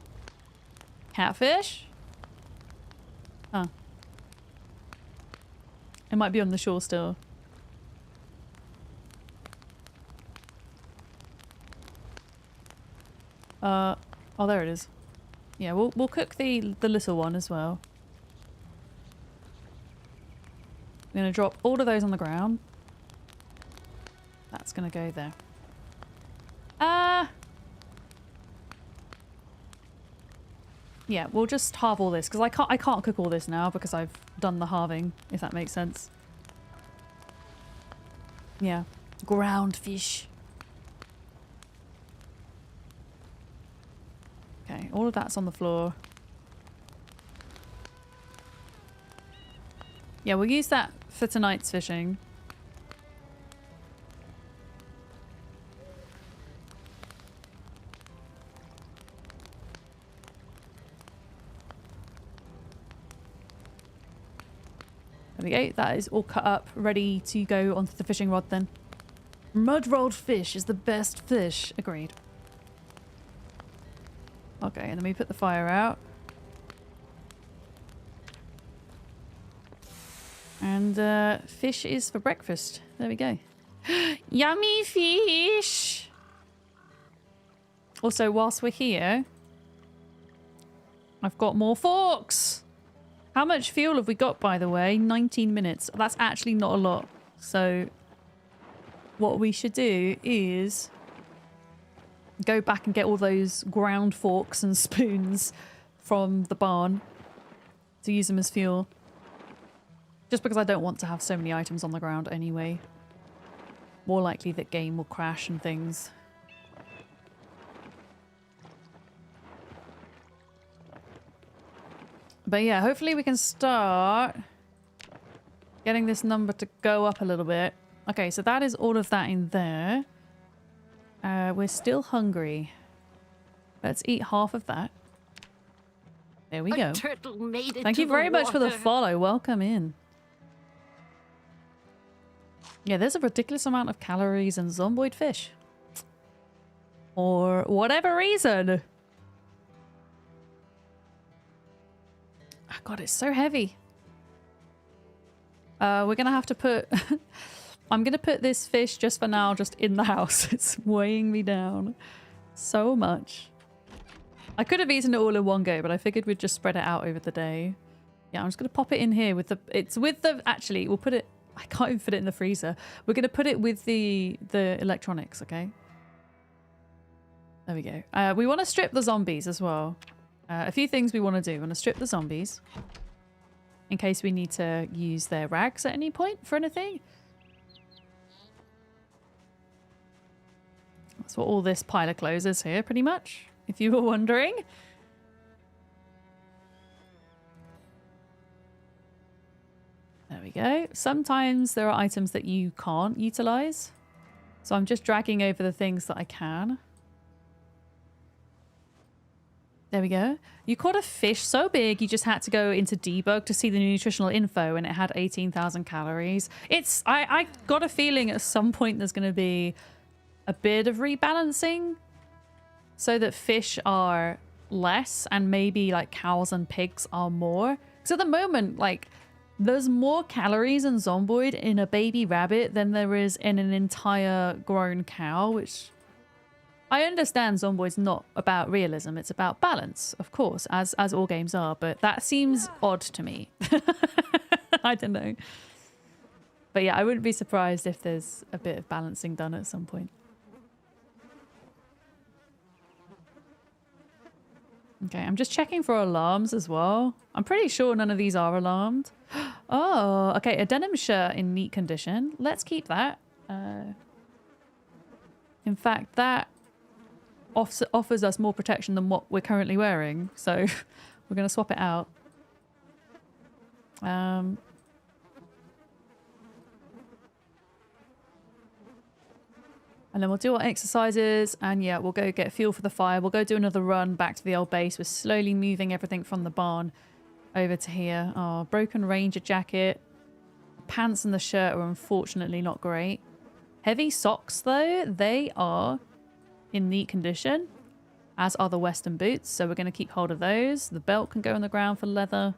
[SPEAKER 1] Catfish? Huh. It might be on the shore still. Oh, there it is. Yeah, we'll cook the little one as well. I'm going to drop all of those on the ground. That's going to go there. Yeah, we'll just halve all this, because I can't cook all this now because I've done the halving, if that makes sense. Yeah. Ground fish. Okay, all of that's on the floor. Yeah, we'll use that for tonight's fishing. There we go. That is all cut up, ready to go onto the fishing rod then. Mud rolled fish is the best fish. Agreed. Okay, and then we put the fire out. And fish is for breakfast. There we go. Yummy fish! Also, whilst we're here, I've got more forks! How much fuel have we got, by the way? 19 minutes. That's actually not a lot. So, what we should do is go back and get all those ground forks and spoons from the barn to use them as fuel. Just because I don't want to have so many items on the ground anyway. More likely that game will crash and things. But yeah, hopefully we can start getting this number to go up a little bit. Okay, so that is all of that in there. We're still hungry. Let's eat half of that. There we go.
[SPEAKER 3] Turtle made it
[SPEAKER 1] Thank
[SPEAKER 3] to
[SPEAKER 1] you very
[SPEAKER 3] the
[SPEAKER 1] much for the
[SPEAKER 3] water.
[SPEAKER 1] follow. Welcome in. Yeah, there's a ridiculous amount of calories in Zomboid fish. For whatever reason. Oh God, it's so heavy. We're gonna have to put... I'm gonna put this fish just for now, just in the house. It's weighing me down so much. I could have eaten it all in one go, but I figured we'd just spread it out over the day. Yeah, I'm just gonna pop it in here with the... It's with the... Actually, we'll put it... I can't even fit it in the freezer. We're gonna put it with the electronics, okay? There we go. We want to strip the zombies as well. A few things we want to do. We want to strip the zombies in case we need to use their rags at any point for anything. That's what all this pile of clothes is here, pretty much, if you were wondering. There we go. Sometimes there are items that you can't utilize. So I'm just dragging over the things that I can. There we go. You caught a fish so big you just had to go into debug to see the nutritional info and it had 18,000 calories. I got a feeling at some point there's going to be a bit of rebalancing so that fish are less and maybe like cows and pigs are more. Because at the moment, like, there's more calories in Zomboid in a baby rabbit than there is in an entire grown cow, which... I understand Zomboid's not about realism, it's about balance, of course, as all games are, but that seems odd to me. I don't know. But yeah, I wouldn't be surprised if there's a bit of balancing done at some point. Okay, I'm just checking for alarms as well. I'm pretty sure none of these are alarmed. Oh, okay, a denim shirt in neat condition. Let's keep that. In fact, that offers us more protection than what we're currently wearing, so we're going to swap it out. And then we'll do our exercises, and yeah, we'll go get fuel for the fire. We'll go do another run back to the old base. We're slowly moving everything from the barn over to here. Oh, broken ranger jacket. Pants and the shirt are unfortunately not great. Heavy socks, though, they are in neat condition, as are the western boots, so we're going to keep hold of those. The belt can go on the ground for leather.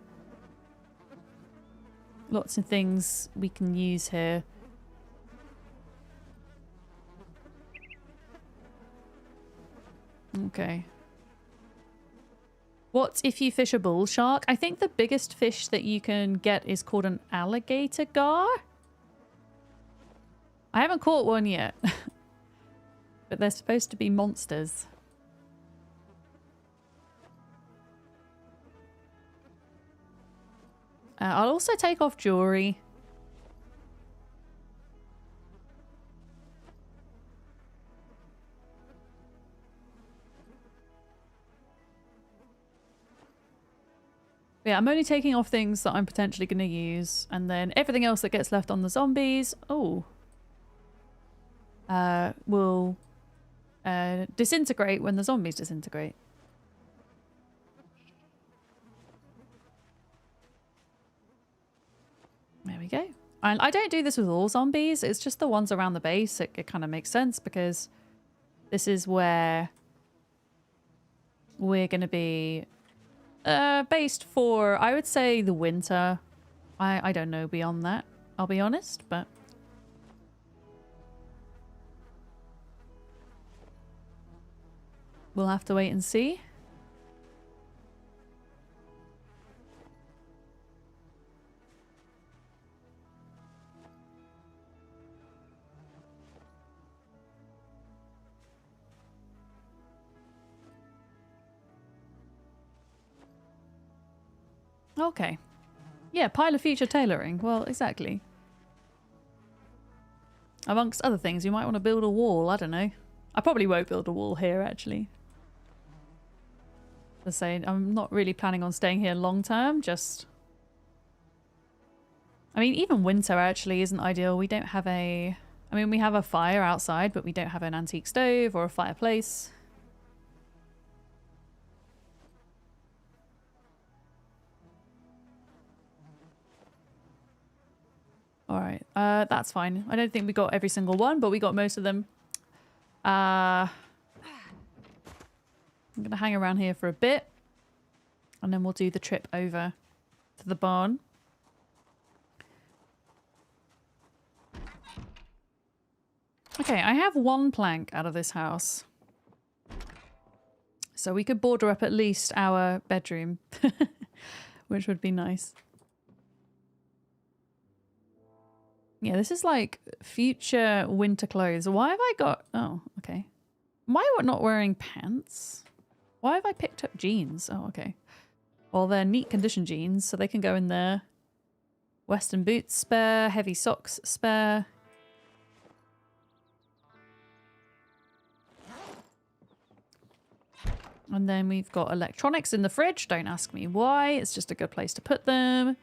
[SPEAKER 1] Lots of things we can use here. Okay. What if you fish a bull shark? I think the biggest fish that you can get is called an alligator gar. I haven't caught one yet. But they're supposed to be monsters. I'll also take off jewelry. Yeah, I'm only taking off things that I'm potentially going to use. And then everything else that gets left on the zombies, will disintegrate when the zombies disintegrate. There we go. And I don't do this with all zombies. It's just the ones around the base. It kind of makes sense because this is where we're going to be based for, I would say, the winter. I don't know beyond that, I'll be honest, but... we'll have to wait and see. Okay. Yeah, pile of future tailoring. Well, exactly. Amongst other things, you might want to build a wall. I don't know. I probably won't build a wall here, actually. As I say, I'm not really planning on staying here long term, just... I mean, even winter actually isn't ideal. We don't have a... I mean, we have a fire outside, but we don't have an antique stove or a fireplace. Alright, that's fine. I don't think we got every single one, but we got most of them. I'm going to hang around here for a bit. And then we'll do the trip over to the barn. Okay, I have one plank out of this house. So we could border up at least our bedroom. Which would be nice. Yeah, this is like future winter clothes. Why have I got... oh, okay. Am I not wearing pants? Why have I picked up jeans? Oh, okay. Well, they're neat condition jeans, so they can go in there. Western boots spare, heavy socks spare. And then we've got electronics in the fridge. Don't ask me why. It's just a good place to put them.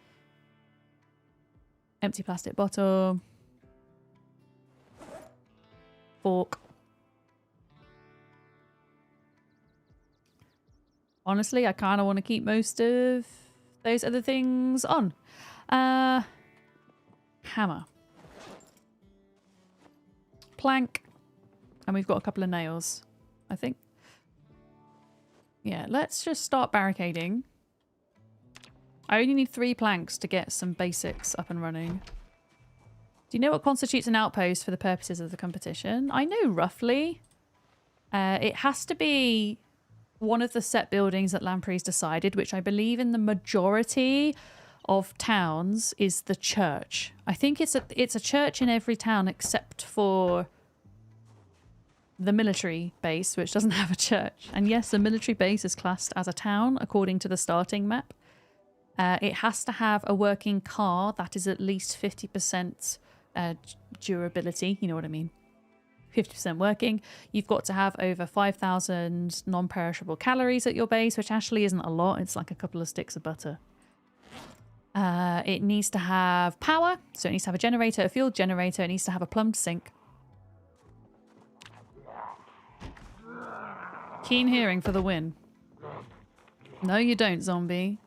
[SPEAKER 1] Empty plastic bottle. Fork. Honestly, I kind of want to keep most of those other things on. Hammer. Plank. And we've got a couple of nails, I think. Yeah, let's just start barricading. I only need 3 planks to get some basics up and running. Do you know what constitutes an outpost for the purposes of the competition? I know roughly. It has to be one of the set buildings that Lamprey's decided, which I believe in the majority of towns is the church. I think it's a church in every town except for the military base, which doesn't have a church. And yes, the military base is classed as a town according to the starting map. It has to have a working car that is at least 50% durability. You know what I mean? 50% working. You've got to have over 5,000 non-perishable calories at your base, which actually isn't a lot. It's like a couple of sticks of butter. It needs to have power. So it needs to have a generator, a fuel generator. It needs to have a plumbed sink. Keen hearing for the win. No, you don't, zombie.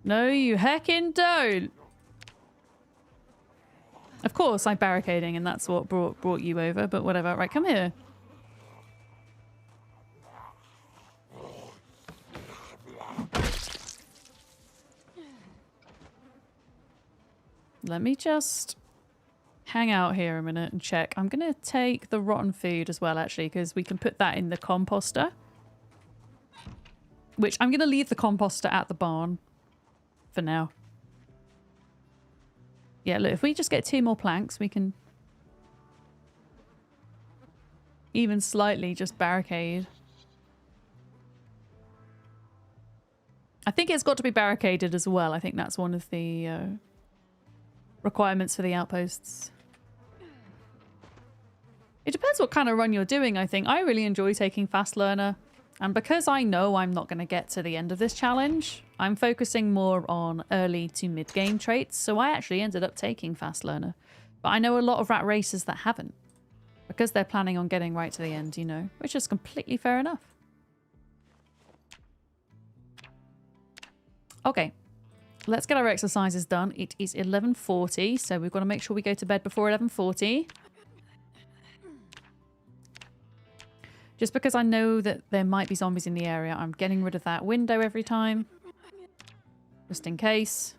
[SPEAKER 1] No, you heckin' don't. Of course, I'm barricading, and that's what brought you over, but whatever. Right, come here. Let me just hang out here a minute and check. I'm going to take the rotten food as well, actually, because we can put that in the composter. Which I'm going to leave the composter at the barn for now. Yeah, look, if we just get 2 more planks, we can even slightly just barricade. I think it's got to be barricaded as well. I think that's one of the requirements for the outposts. It depends what kind of run you're doing, I think. I really enjoy taking Fast Learner. And because I know I'm not going to get to the end of this challenge, I'm focusing more on early to mid-game traits. So I actually ended up taking Fast Learner. But I know a lot of rat racers that haven't. Because they're planning on getting right to the end, you know. Which is completely fair enough. Okay. let's get our exercises done. It is 11:40, so we've got to make sure we go to bed before 11:40. Just because I know that there might be zombies in the area, I'm getting rid of that window every time. Just in case.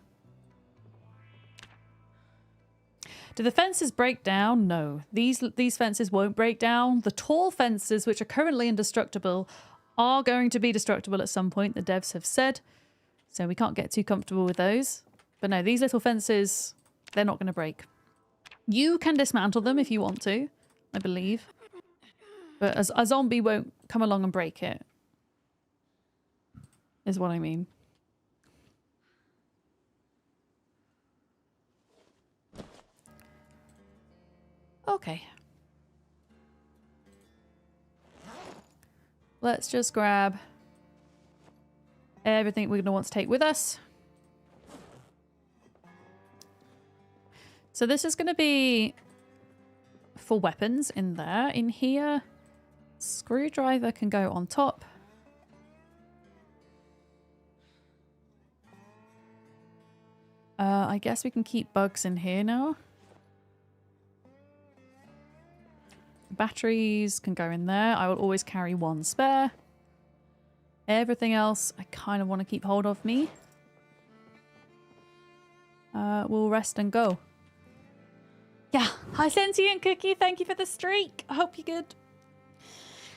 [SPEAKER 1] Do the fences break down? No. These fences won't break down. The tall fences, which are currently indestructible, are going to be destructible at some point, the devs have said. So we can't get too comfortable with those. But no, these little fences, they're not going to break. You can dismantle them if you want to, I believe. But a zombie won't come along and break it. Is what I mean. Okay. Let's just grab everything we're going to want to take with us. So this is going to be for weapons in there. In here, screwdriver can go on top. I guess we can keep bugs in here now. Batteries can go in there. I will always carry one spare. Everything else I kind of want to keep hold of me. We'll rest and go. Yeah. Hi, Sentient Cookie. Thank you for the streak. I hope you're good.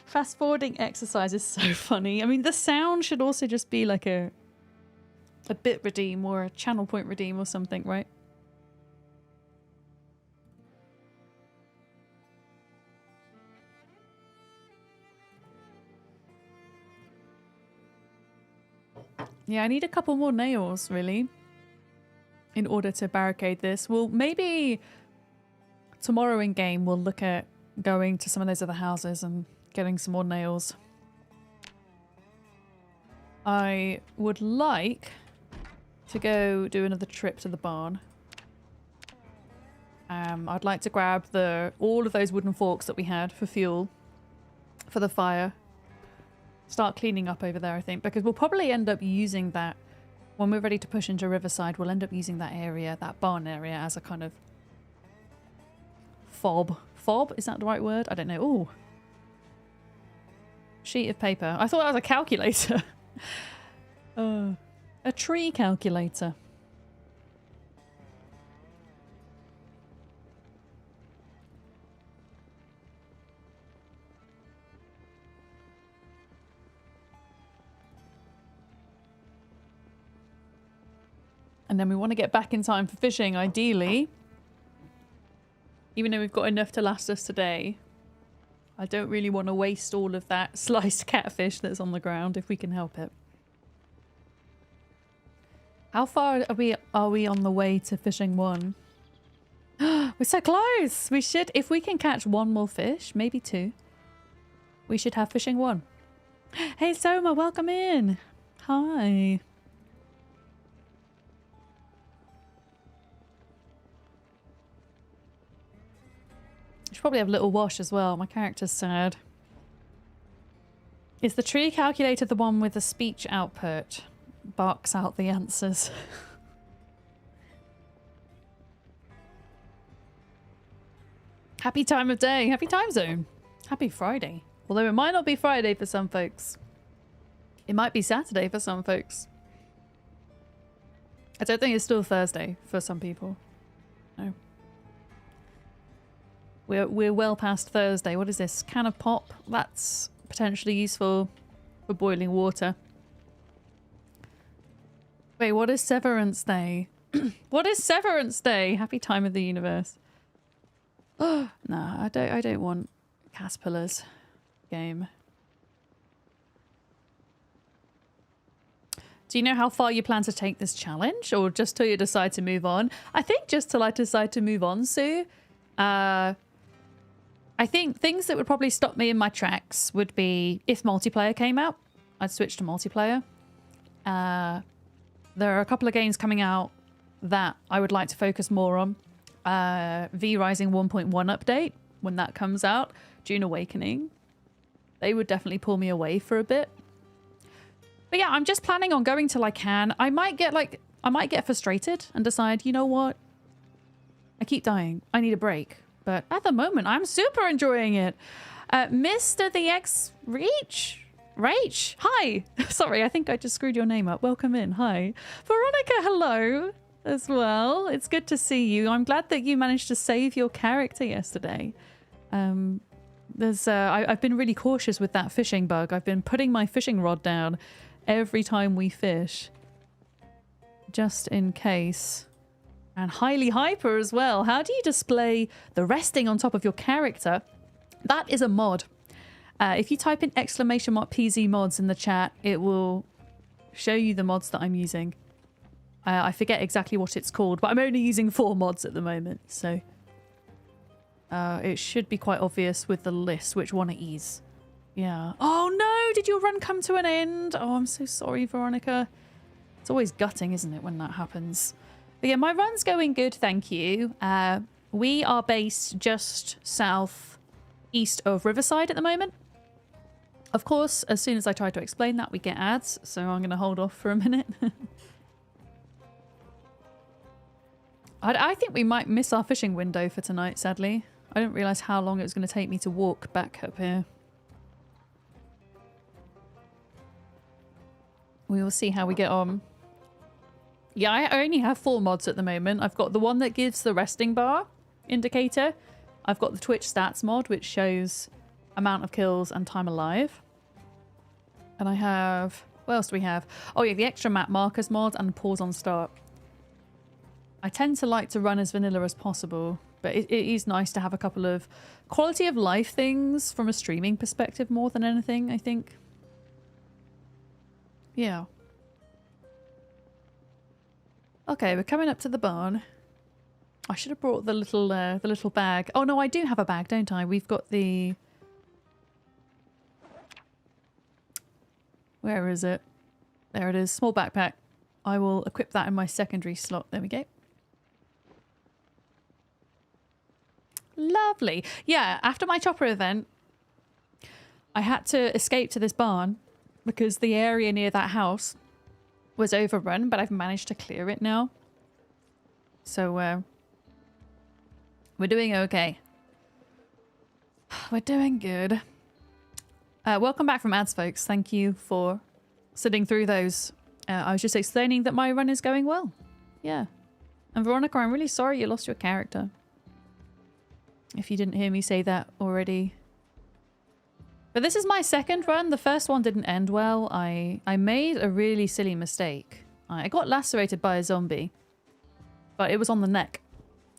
[SPEAKER 1] Fast forwarding exercise is so funny. I mean, the sound should also just be like a bit redeem or a channel point redeem or something, right? Yeah, I need a couple more nails, really, in order to barricade this. Well, maybe tomorrow in game we'll look at going to some of those other houses and getting some more nails. I would like to go do another trip to the barn. I'd like to grab all of those wooden forks that we had for fuel for the fire. Start cleaning up over there, I think, because we'll probably end up using that when we're ready to push into Riverside. We'll end up using that area, that barn area, as a kind of fob. Fob? Is that the right word? I don't know. Ooh. Sheet of paper. I thought that was a calculator. A tree calculator. And then we want to get back in time for fishing, ideally. Even though we've got enough to last us today. I don't really want to waste all of that sliced catfish that's on the ground if we can help it. How far are we on the way to fishing one? We're so close! We should, if we can catch one more fish, maybe two, we should have fishing one. Hey Soma, welcome in! Hi! I should probably have Little Wash as well. My character's sad. Is the tree calculator the one with the speech output? Barks out the answers. Happy time of day. Happy time zone. Happy Friday. Although it might not be Friday for some folks. It might be Saturday for some folks. I don't think it's still Thursday for some people. No. We're well past Thursday. What is this? Can of pop? That's potentially useful for boiling water. Wait, what is Severance Day? What is Severance Day? Happy time of the universe. Oh, no, I don't want Caspillas game. Do you know how far you plan to take this challenge, or just till you decide to move on? I think just till I decide to move on, Sue. I think things that would probably stop me in my tracks would be if multiplayer came out, I'd switch to multiplayer. There are a couple of games coming out that I would like to focus more on. V Rising 1.1 update, when that comes out, Dune Awakening. They would definitely pull me away for a bit. But yeah, I'm just planning on going till I can. I might get like I might get frustrated and decide, you know what? I keep dying. I need a break. But at the moment, I'm super enjoying it. Mr. the X Reach? Rach? Hi. Sorry, I think I just screwed your name up. Welcome in. Hi. Veronica, hello as well. It's good to see you. I'm glad that you managed to save your character yesterday. I've been really cautious with that fishing bug. I've been putting my fishing rod down every time we fish. Just in case. And highly hyper as well. How do you display the resting on top of your character? That is a mod. If you type in !PZ mods in the chat, it will show you the mods that I'm using. I forget exactly what it's called, but I'm only using 4 mods at the moment, so it should be quite obvious with the list which one it is. Yeah. Oh no! Did your run come to an end? Oh, I'm so sorry, Veronica. It's always gutting, isn't it, when that happens? But yeah, my run's going good, thank you. We are based just southeast of Riverside at the moment. Of course, as soon as I try to explain that, we get ads, so I'm going to hold off for a minute. I think we might miss our fishing window for tonight, sadly. I didn't realise how long it was going to take me to walk back up here. We will see how we get on. Yeah, I only have 4 mods at the moment. I've got the one that gives the resting bar indicator. I've got the Twitch stats mod, which shows amount of kills and time alive. And I have... what else do we have? Oh yeah, the extra map markers mod and pause on start. I tend to like to run as vanilla as possible, but it is nice to have a couple of quality of life things from a streaming perspective more than anything, I think. Yeah. Okay, we're coming up to the barn. I should have brought the little bag. Oh no, I do have a bag, don't I? We've got the... where is it? There it is. Small backpack. I will equip that in my secondary slot. There we go. Lovely. Yeah, after my chopper event, I had to escape to this barn because the area near that house was overrun, but I've managed to clear it now. So, we're doing okay. We're doing good. Welcome back from ads, folks. Thank you for sitting through those. I was just explaining that my run is going well. Yeah. And Veronica, I'm really sorry you lost your character. If you didn't hear me say that already. But this is my second run. The first one didn't end well. I made a really silly mistake. I got lacerated by a zombie, but it was on the neck.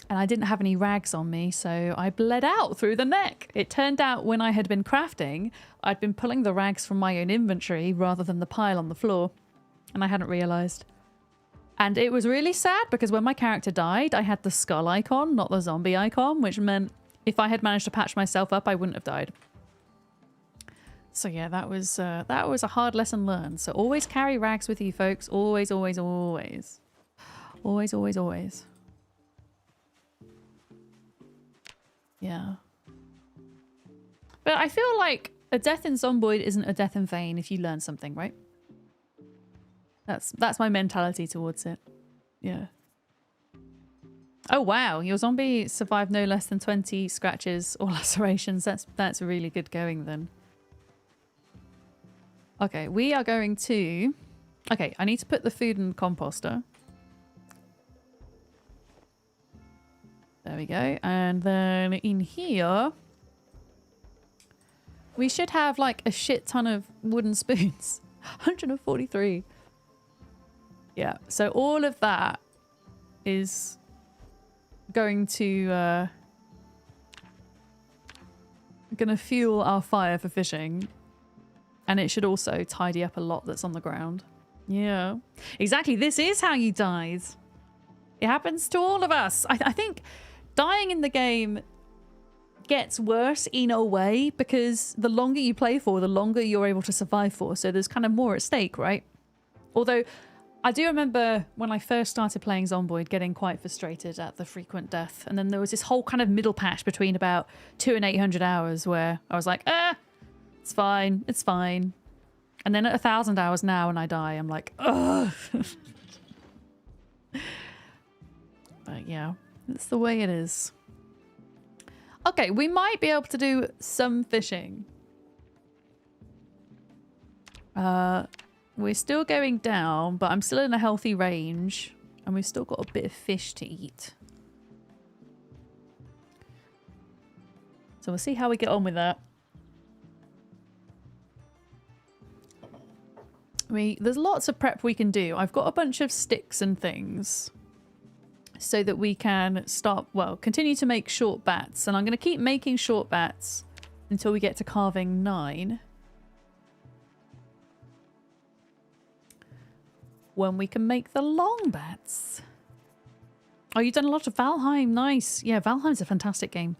[SPEAKER 1] And I didn't have any rags on me, so I bled out through the neck. It turned out when I had been crafting, I'd been pulling the rags from my own inventory rather than the pile on the floor. And I hadn't realised. And it was really sad because when my character died, I had the skull icon, not the zombie icon, which meant if I had managed to patch myself up, I wouldn't have died. So yeah, that was a hard lesson learned. So always carry rags with you, folks. Always, always, always. Always, always, always. Yeah. But I feel like a death in Zomboid isn't a death in vain if you learn something, right? That's my mentality towards it. Yeah. Oh wow, your zombie survived no less than 20 scratches or lacerations. That's really good going then. Okay, we are going to... okay, I need to put the food in the composter. There we go. And then in here, we should have like a shit ton of wooden spoons. 143. Yeah, so all of that is going to gonna fuel our fire for fishing. And it should also tidy up a lot that's on the ground. Yeah, exactly. This is how you died. It happens to all of us. I think dying in the game gets worse in a way because the longer you play for, the longer you're able to survive for. So there's kind of more at stake, right? Although I do remember when I first started playing Zomboid getting quite frustrated at the frequent death. And then there was this whole kind of middle patch between about 200 and 800 hours where I was like, it's fine. It's fine. And then at 1,000 hours now when I die, I'm like, ugh. But yeah, it's the way it is. Okay, we might be able to do some fishing. We're still going down, but I'm still in a healthy range. And we've still got a bit of fish to eat. So we'll see how we get on with that. There's lots of prep we can do. I've got a bunch of sticks and things so that we can start, well, continue to make short bats. And I'm going to keep making short bats until we get to carving 9. When we can make the long bats. Oh, you've done a lot of Valheim. Nice. Yeah, Valheim's a fantastic game.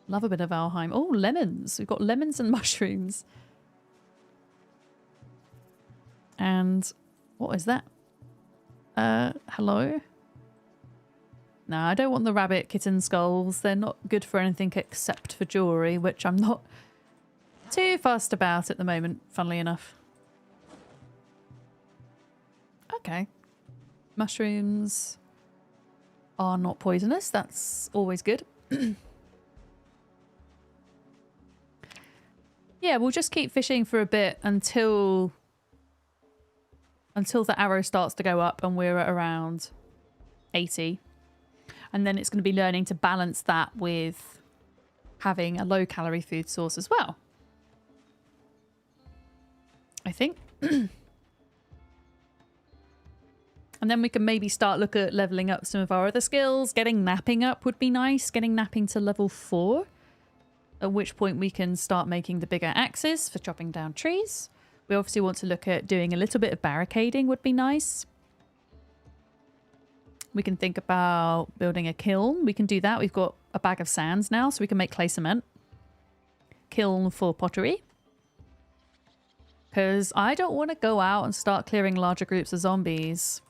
[SPEAKER 1] Love a bit of Valheim. Oh, lemons. We've got lemons and mushrooms. And what is that? Hello? No, I don't want the rabbit kitten skulls. They're not good for anything except for jewelry, which I'm not too fussed about at the moment, funnily enough. Okay. Mushrooms are not poisonous. That's always good. Yeah, we'll just keep fishing for a bit until the arrow starts to go up and we're at around 80. And then it's going to be learning to balance that with having a low calorie food source as well. I think. And then we can maybe start look at leveling up some of our other skills. Getting napping up would be nice. Getting napping to level 4. At which point we can start making the bigger axes for chopping down trees. We obviously want to look at doing a little bit of barricading would be nice. We can think about building a kiln. We can do that. We've got a bag of sands now, so we can make clay cement. Kiln for pottery. Because I don't want to go out and start clearing larger groups of zombies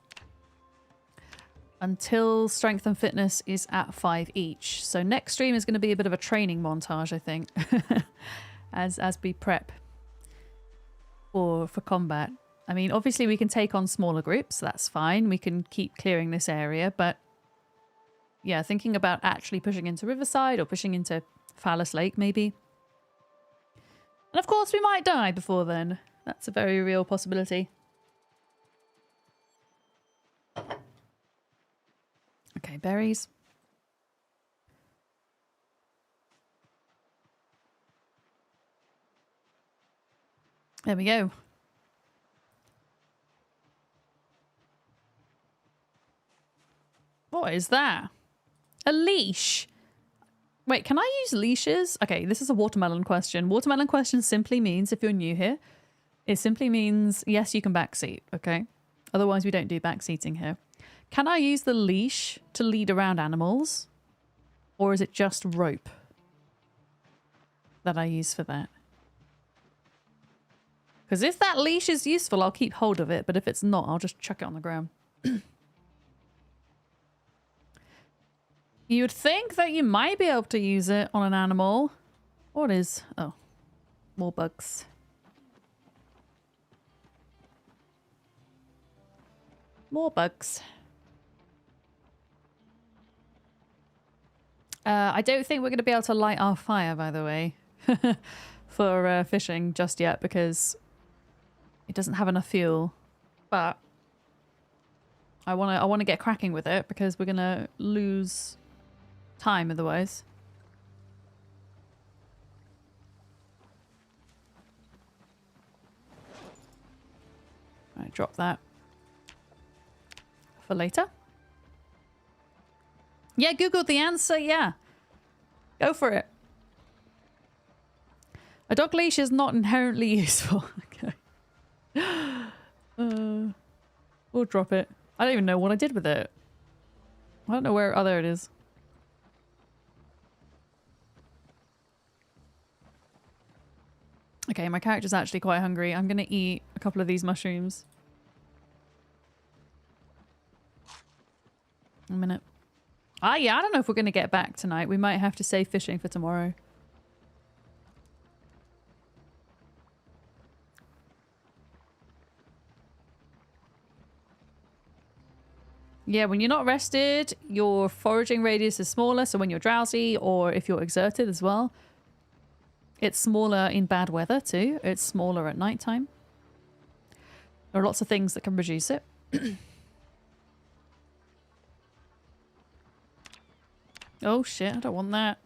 [SPEAKER 1] until strength and fitness is at 5 each. So next stream is going to be a bit of a training montage, I think, as we prep for combat. I mean, obviously we can take on smaller groups, so that's fine. We can keep clearing this area, but yeah, thinking about actually pushing into Riverside or pushing into Phallus Lake, maybe. And of course, we might die before then. That's a very real possibility. Okay, berries. There we go. What is that? A leash. Wait, can I use leashes? Okay, this is a watermelon question. Watermelon question simply means, if you're new here, it simply means, yes, you can backseat, okay? Otherwise, we don't do backseating here. Can I use the leash to lead around animals? Or is it just rope that I use for that? Because if that leash is useful, I'll keep hold of it. But if it's not, I'll just chuck it on the ground. You'd think that you might be able to use it on an animal. What is? Oh, more bugs. More bugs. I don't think we're going to be able to light our fire, by the way, for fishing just yet, because it doesn't have enough fuel. But I want to get cracking with it, because we're going to lose time otherwise. Right, drop that for later. Yeah, Googled the answer. Yeah. Go for it. A dog leash is not inherently useful. Okay. We'll drop it. I don't even know what I did with it. I don't know where... Oh, there it is. Okay, my character's actually quite hungry. I'm going to eat a couple of these mushrooms. A minute. Ah, yeah, I don't know if we're going to get back tonight. We might have to save fishing for tomorrow. Yeah, when you're not rested, your foraging radius is smaller. So when you're drowsy or if you're exerted as well, it's smaller in bad weather too. It's smaller at nighttime. There are lots of things that can reduce it. Oh shit, I don't want that.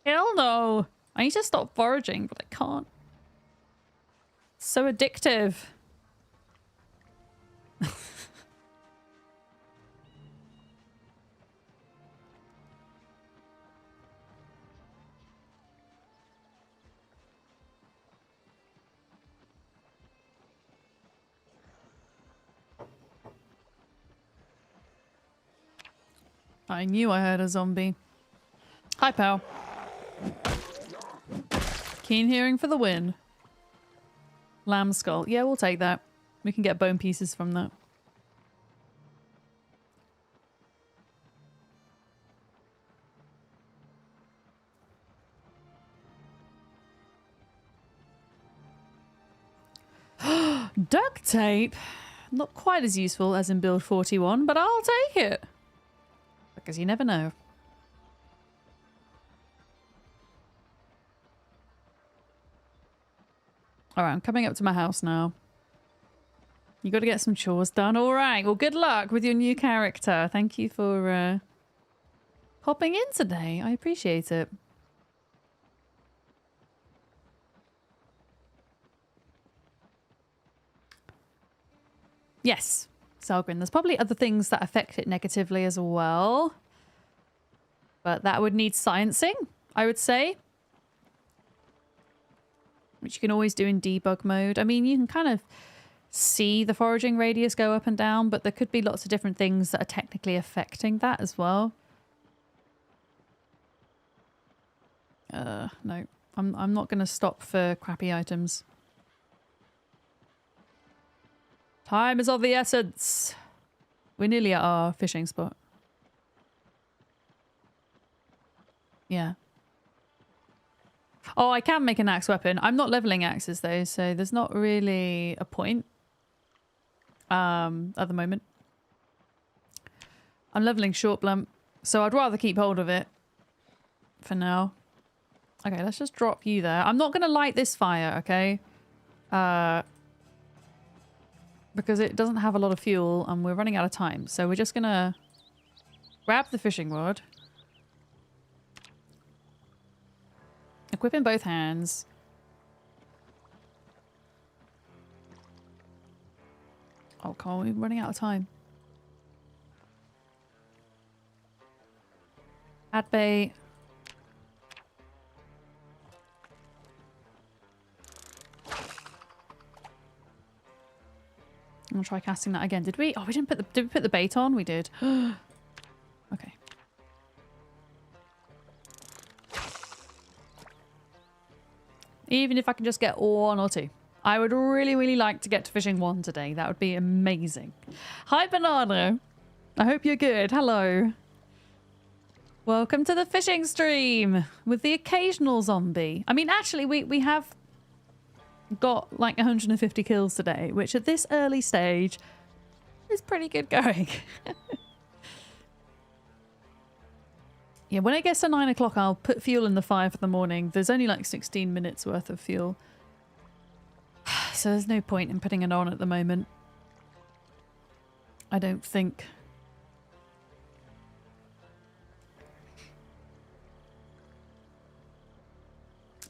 [SPEAKER 1] Hell no! I need to stop foraging, but I can't. It's so addictive. I knew I heard a zombie. Hi, pal. Keen hearing for the win. Lamb skull. Yeah, we'll take that. We can get bone pieces from that. Duct tape? Not quite as useful as in build 41, but I'll take it. Because you never know. Alright, I'm coming up to my house now. You got to get some chores done. Alright, well good luck with your new character. Thank you for hopping in today. I appreciate it. Yes, Selgrin. There's probably other things that affect it negatively as well. But that would need sciencing, I would say. Which you can always do in debug mode. I mean, you can kind of see the foraging radius go up and down, but there could be lots of different things that are technically affecting that as well. No. I'm not going to stop for crappy items. Time is of the essence. We're nearly at our fishing spot. Yeah. Oh, I can make an axe weapon. I'm not leveling axes though, so there's not really a point at the moment. I'm leveling short blunt, so I'd rather keep hold of it for now. Okay, let's just drop you there. I'm not going to light this fire, okay? Because it doesn't have a lot of fuel and we're running out of time. So we're just going to grab the fishing rod. Equip in both hands. Oh, come on, we're running out of time. Add bait. I'm gonna try casting that again. Did we? Oh, we didn't put the. Did we put the bait on? We did. Okay. Even if I can just get one or two. I would really, really like to get to fishing 1 today. That would be amazing. Hi, Bernardo. I hope you're good. Hello. Welcome to the fishing stream with the occasional zombie. I mean, actually, we have got like 150 kills today, which at this early stage is pretty good going. Yeah, when it gets to 9 o'clock, I'll put fuel in the fire for the morning. There's only like 16 minutes worth of fuel. So there's no point in putting it on at the moment. I don't think.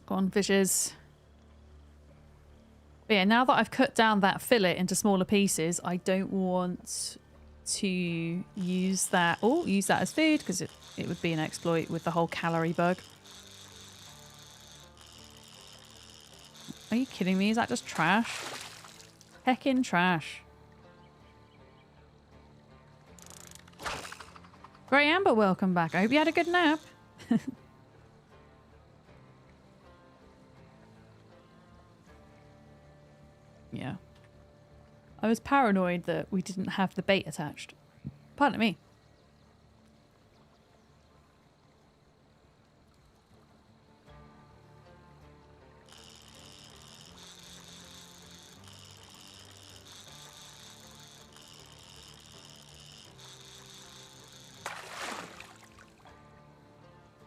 [SPEAKER 1] Go on, fishes. But yeah, now that I've cut down that fillet into smaller pieces, I don't want to use that. Oh, use that as food because it would be an exploit with the whole calorie bug. Are you kidding me? Is that just trash? Heckin' trash. Grey Amber, welcome back. I hope you had a good nap. Yeah. I was paranoid that we didn't have the bait attached. Pardon me.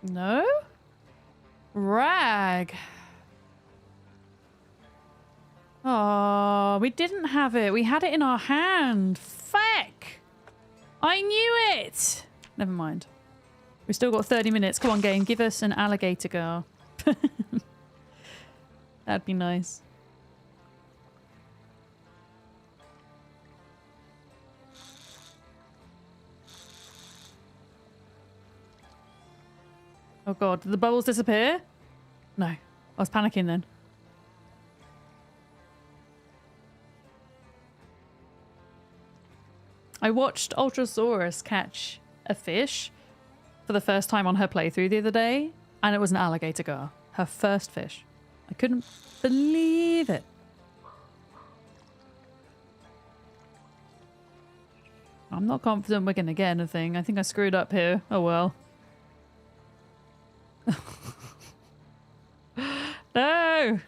[SPEAKER 1] No? Rag. Oh, we didn't have it. We had it in our hand. Feck. I knew it. Never mind. We still got 30 minutes. Come on, game. Give us an alligator girl. That'd be nice. Oh god, did the bubbles disappear? No. I was panicking then. I watched Ultrasaurus catch a fish for the first time on her playthrough the other day, and it was an alligator gar. Her first fish. I couldn't believe it. I'm not confident we're going to get anything. I think I screwed up here. Oh well. No!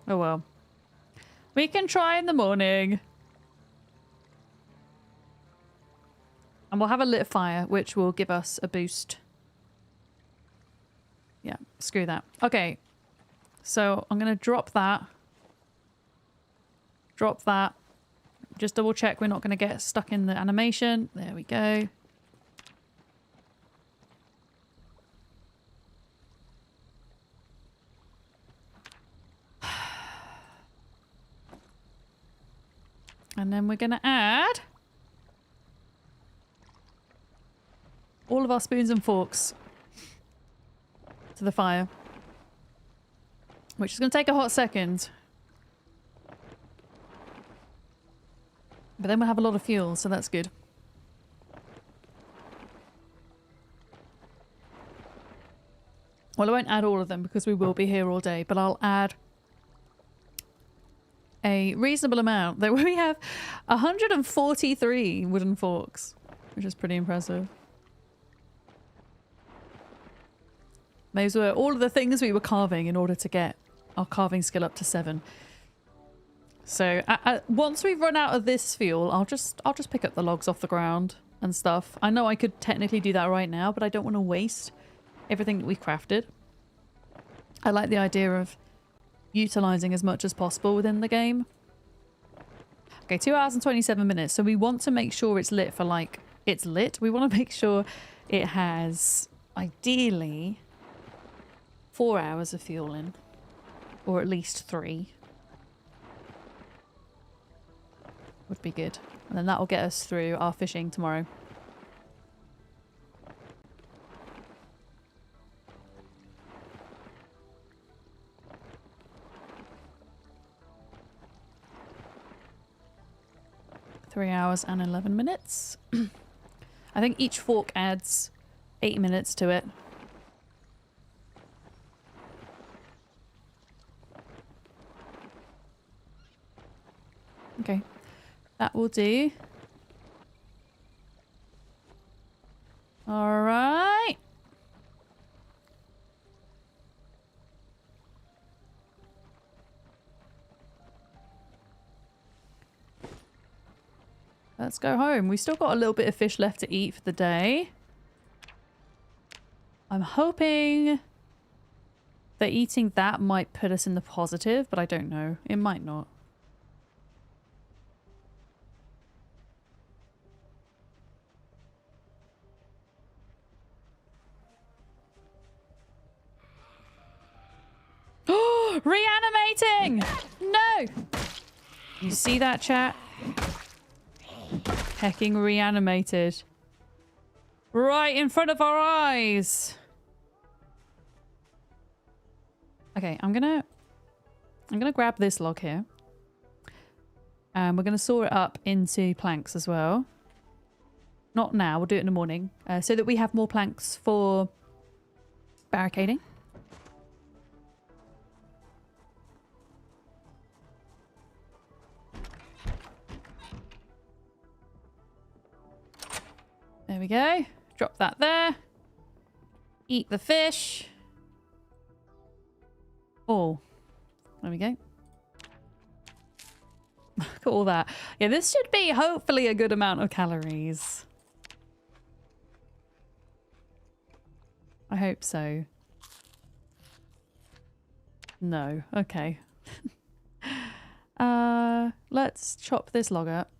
[SPEAKER 1] Oh well. We can try in the morning. And we'll have a lit fire, which will give us a boost. Yeah, screw that. Okay. So I'm going to drop that. Drop that. Just double check we're not going to get stuck in the animation. There we go. And then we're going to add all of our spoons and forks to the fire, which is going to take a hot second. But then we'll have a lot of fuel, so that's good. Well, I won't add all of them because we will be here all day, but I'll add a reasonable amount. That we have 143 wooden forks, which is pretty impressive. Those were all of the things we were carving in order to get our carving skill up to 7. So once we've run out of this fuel, I'll just pick up the logs off the ground and stuff. I know I could technically do that right now, but I don't want to waste everything that we've crafted. I like the idea of utilizing as much as possible within the game. Okay, 2 hours and 27 minutes. So we want to make sure it's lit for like, it's lit. We want to make sure it has ideally 4 hours of fuel in, or at least 3. Would be good. And then that will get us through our fishing tomorrow. Three hours and 11 minutes. I think each fork adds 8 minutes to it. Okay. That will do. All right. Let's go home. We've still got a little bit of fish left to eat for the day. I'm hoping that eating that might put us in the positive, but I don't know. It might not. Reanimating! No! You see that, chat? Hecking reanimated. Right in front of our eyes. Okay, I'm gonna grab this log here. And we're gonna saw it up into planks as well. Not now, we'll do it in the morning. So that we have more planks for barricading. There we go. Drop that there. Eat the fish. Oh. There we go. Look at all that. Yeah, this should be hopefully a good amount of calories. I hope so. No. Okay. Let's chop this log up.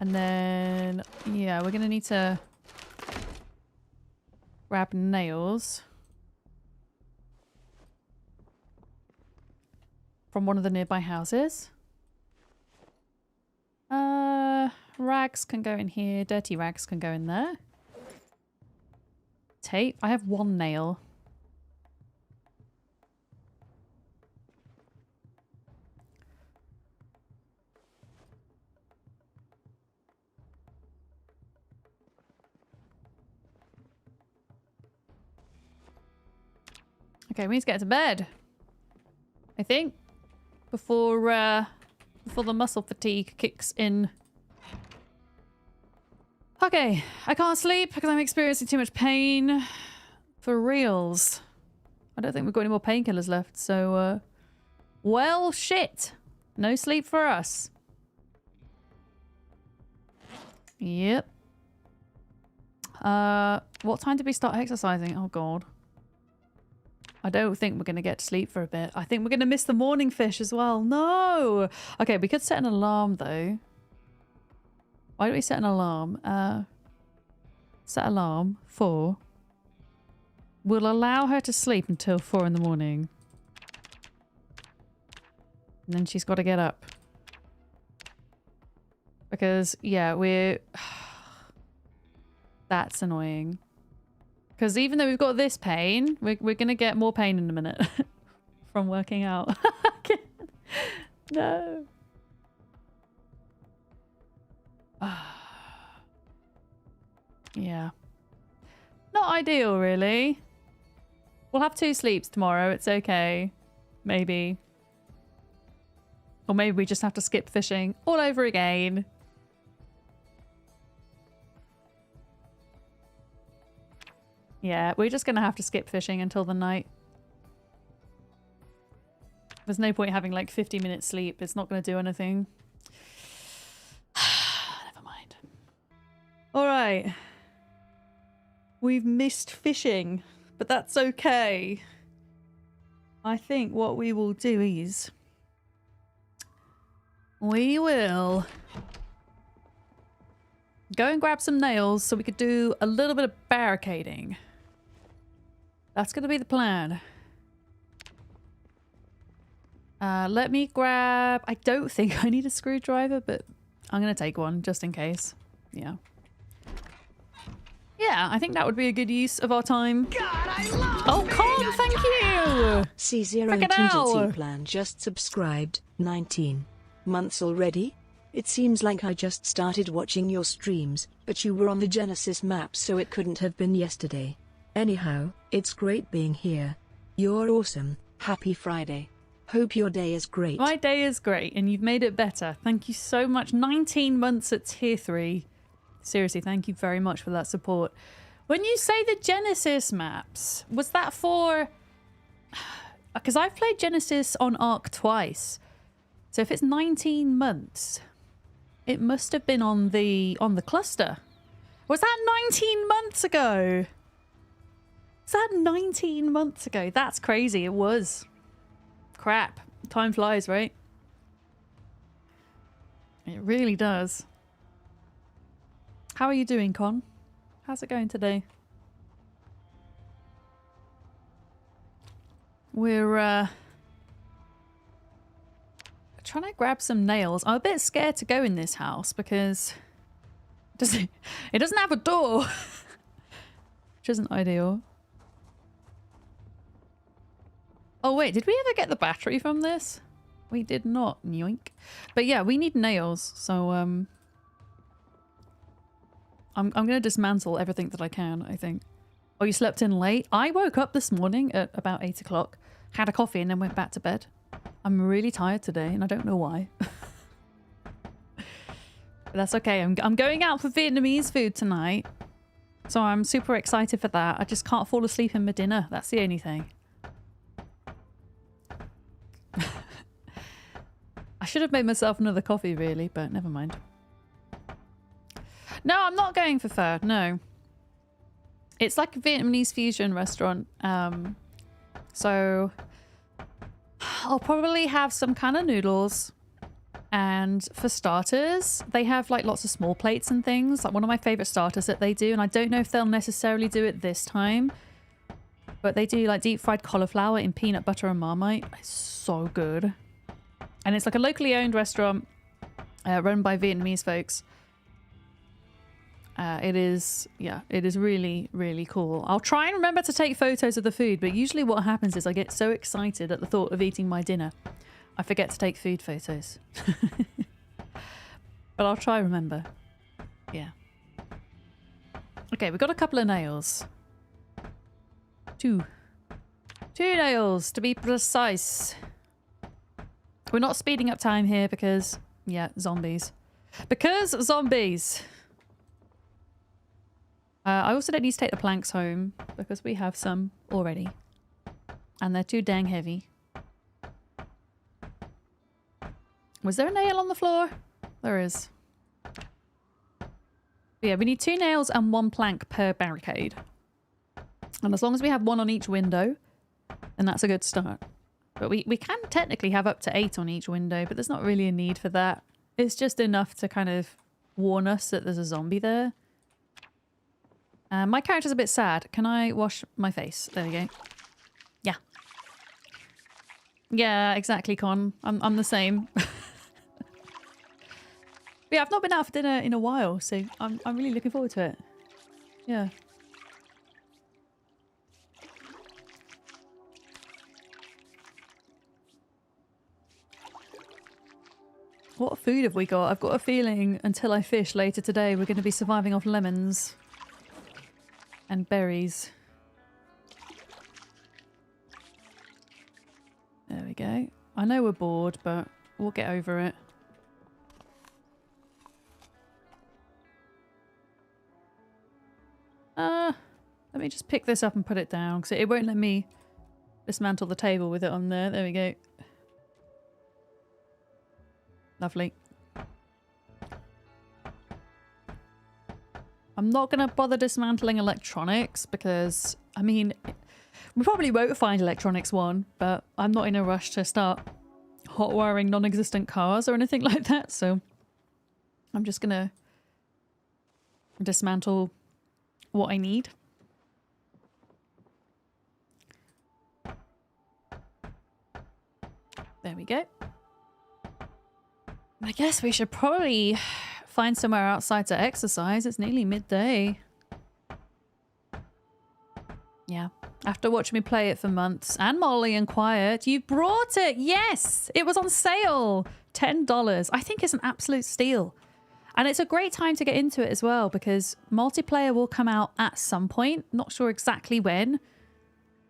[SPEAKER 1] And then, yeah, we're going to need to grab nails from one of the nearby houses. Rags can go in here. Dirty rags can go in there. Tape. I have one nail. Okay, we need to get to bed. I think. Before the muscle fatigue kicks in. Okay, I can't sleep because I'm experiencing too much pain. For reals. I don't think we've got any more painkillers left, so well, shit. No sleep for us. Yep. What time did we start exercising? Oh god. I don't think we're going to get to sleep for a bit. I think we're going to miss the morning fish as well. No! Okay, we could set an alarm, though. Why don't we set an alarm? Set alarm for... We'll allow her to sleep until 4 in the morning. And then she's got to get up. Because, yeah, we're... That's annoying. Because even though we've got this pain, we're going to get more pain in a minute from working out. No. Yeah. Not ideal, really. We'll have 2 sleeps tomorrow. It's okay. Maybe. Or maybe we just have to skip fishing all over again. Yeah, we're just going to have to skip fishing until the night. There's no point having like 50 minutes sleep. It's not going to do anything. Never mind. All right. We've missed fishing, but that's okay. I think what we will do is... we will... go and grab some nails so we could do a little bit of barricading. That's going to be the plan. Let me grab... I don't think I need a screwdriver, but I'm going to take one just in case. Yeah. Yeah, I think that would be a good use of our time. God, I love Con, thank you!
[SPEAKER 2] C0 contingency plan just subscribed. 19 months already? It seems like I just started watching your streams, but you were on the Genesis map, so it couldn't have been yesterday. Anyhow, it's great being here. You're awesome. Happy Friday. Hope your day is great.
[SPEAKER 1] My day is great, and you've made it better. Thank you so much. 19 months at tier 3. Seriously, thank you very much for that support. When you say the Genesis maps, was that for... because I've played Genesis on Ark twice. So if it's 19 months... it must have been on the cluster. Was that 19 months ago? Was that 19 months ago? That's crazy. It was. Crap. Time flies, right? It really does. How are you doing, Con? How's it going today? We're trying to grab some nails. I'm a bit scared to go in this house because it doesn't have a door, which isn't ideal. Oh wait, did we ever get the battery from this? We did not, yoink. But yeah, we need nails, so I'm gonna dismantle everything that I can, I think. Oh, you slept in late? I woke up this morning at about 8 o'clock, had a coffee, and then went back to bed. I'm really tired today, and I don't know why. But that's okay. I'm going out for Vietnamese food tonight. So I'm super excited for that. I just can't fall asleep in my dinner. That's the only thing. I should have made myself another coffee, really, but never mind. No, I'm not going for pho. No. It's like a Vietnamese fusion restaurant. So I'll probably have some kind of noodles. And for starters, they have like lots of small plates and things. Like one of my favorite starters that they do. And I don't know if they'll necessarily do it this time. But they do like deep fried cauliflower in peanut butter and Marmite. It's so good. And it's like a locally owned restaurant run by Vietnamese folks. It is really, really cool. I'll try and remember to take photos of the food, but usually what happens is I get so excited at the thought of eating my dinner, I forget to take food photos. But I'll try and remember. Yeah. Okay, we've got a couple of nails. Two nails, to be precise. We're not speeding up time here because, yeah, zombies. Because zombies. I also don't need to take the planks home because we have some already. And they're too dang heavy. Was there a nail on the floor? There is. But yeah, we need 2 nails and 1 plank per barricade. And as long as we have 1 on each window, then that's a good start. But we can technically have up to 8 on each window, but there's not really a need for that. It's just enough to kind of warn us that there's a zombie there. My character's a bit sad. Can I wash my face? There we go. Yeah. Yeah, exactly, Con. I'm the same. But yeah, I've not been out for dinner in a while, so I'm really looking forward to it. Yeah. What food have we got? I've got a feeling until I fish later today, we're going to be surviving off lemons. And berries. There we go. I know we're bored, but we'll get over it. Let me just pick this up and put it down, because it won't let me dismantle the table with it on there. There we go. Lovely. I'm not going to bother dismantling electronics because, I mean, we probably won't find electronics one, but I'm not in a rush to start hot wiring non-existent cars or anything like that, so I'm just going to dismantle what I need. There we go. I guess we should probably find somewhere outside to exercise. It's nearly midday. Yeah. After watching me play it for months. And Molly and Quiet. You brought it! Yes! It was on sale! $10. I think it's an absolute steal. And it's a great time to get into it as well because multiplayer will come out at some point. Not sure exactly when.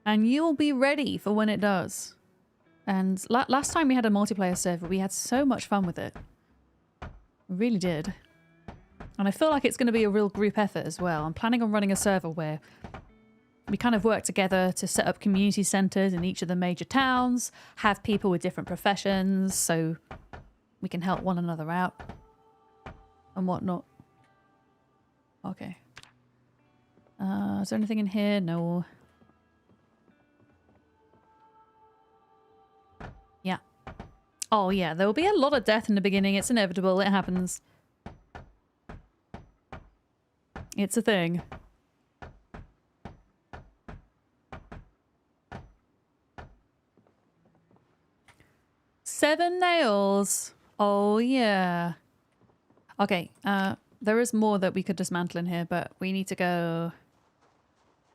[SPEAKER 1] And you'll be ready for when it does. And last time we had a multiplayer server, we had so much fun with it. We really did. And I feel like it's going to be a real group effort as well. I'm planning on running a server where we kind of work together to set up community centres in each of the major towns, have people with different professions so we can help one another out and whatnot. Okay. Is there anything in here? No. Yeah. Oh yeah, there will be a lot of death in the beginning. It's inevitable. It happens. It's a thing. Seven nails. Oh yeah. Okay, there is more that we could dismantle in here, but we need to go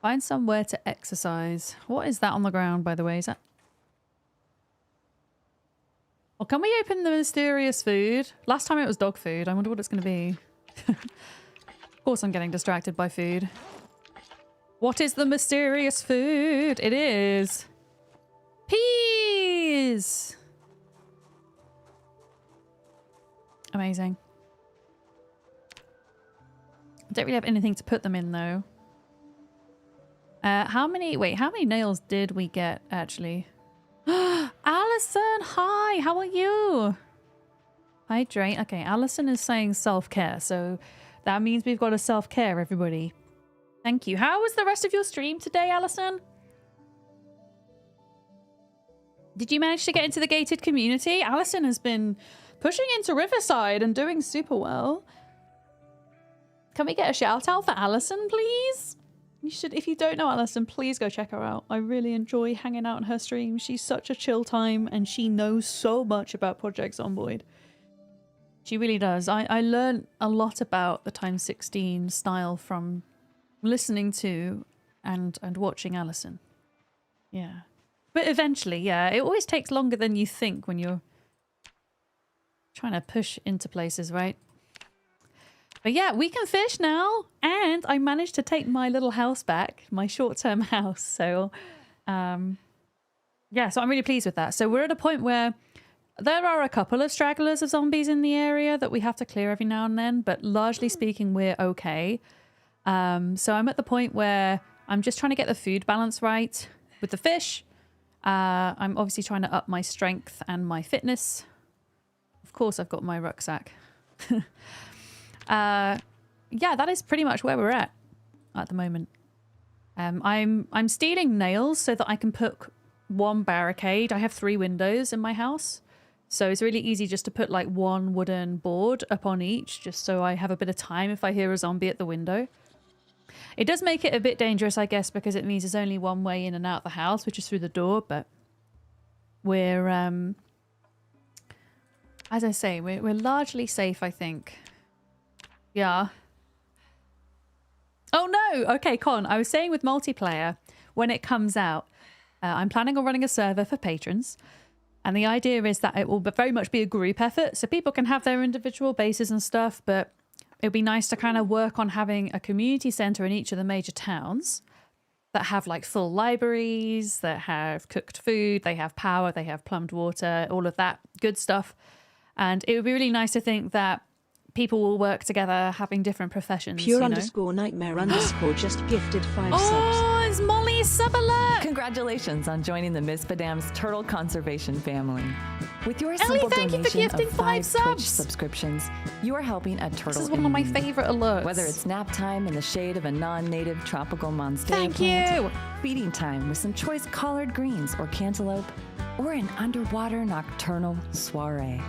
[SPEAKER 1] find somewhere to exercise. What is that on the ground, by the way? Is that... Well, can we open the mysterious food? Last time it was dog food. I wonder what it's going to be. Of course I'm getting distracted by food. What is the mysterious food? It is... peas! Amazing. I don't really have anything to put them in though. How many nails did we get actually? Alison, hi, how are you? Hydrate. Okay, Alison is saying self-care, so that means we've got a self-care, everybody. Thank you. How was the rest of your stream today, Alison? Did you manage to get into the gated community? Alison has been pushing into Riverside and doing super well. Can we get a shout out for Alison, please? You should, if you don't know Alison, please go check her out. I really enjoy hanging out on her stream. She's such a chill time and she knows so much about Project Zomboid. She really does. I learned a lot about the x16 style from listening to and watching Alison. Yeah. But eventually, yeah, it always takes longer than you think when you're trying to push into places, right? But yeah, we can fish now. And I managed to take my little house back, my short-term house. So, yeah, so I'm really pleased with that. So we're at a point where there are a couple of stragglers of zombies in the area that we have to clear every now and then. But largely speaking, we're okay. So I'm at the point where I'm just trying to get the food balance right with the fish. I'm obviously trying to up my strength and my fitness. Of course, I've got my rucksack. Yeah, that is pretty much where we're at the moment. I'm stealing nails so that I can put one barricade. I have 3 windows in my house. So it's really easy just to put like one wooden board up on each, just so I have a bit of time if I hear a zombie at the window. It does make it a bit dangerous, I guess, because it means there's only one way in and out of the house, which is through the door. But we're, as I say, we're largely safe, I think. Yeah. Oh no! Okay, Con, I was saying with multiplayer, when it comes out, I'm planning on running a server for patrons. And the idea is that it will very much be a group effort. So people can have their individual bases and stuff, but it'd be nice to kind of work on having a community center in each of the major towns that have like full libraries, that have cooked food, they have power, they have plumbed water, all of that good stuff. And it would be really nice to think that people will work together having different professions.
[SPEAKER 2] Pure underscore nightmare underscore just gifted 5 subs.
[SPEAKER 1] Oh, it's Molly's sub alert!
[SPEAKER 4] Congratulations on joining the Miss Badam's Turtle Conservation family. With your
[SPEAKER 1] Ellie,
[SPEAKER 4] simple
[SPEAKER 1] thank you for
[SPEAKER 4] donation
[SPEAKER 1] gifting
[SPEAKER 4] of
[SPEAKER 1] 5
[SPEAKER 4] Twitch
[SPEAKER 1] subs.
[SPEAKER 4] subscriptions, you are helping a turtle.
[SPEAKER 1] This is one of my favorite alerts.
[SPEAKER 4] Whether it's nap time in the shade of a non-native tropical monstera
[SPEAKER 1] Thank
[SPEAKER 4] plant,
[SPEAKER 1] you.
[SPEAKER 4] feeding time with some choice collard greens or cantaloupe, or an underwater nocturnal soiree.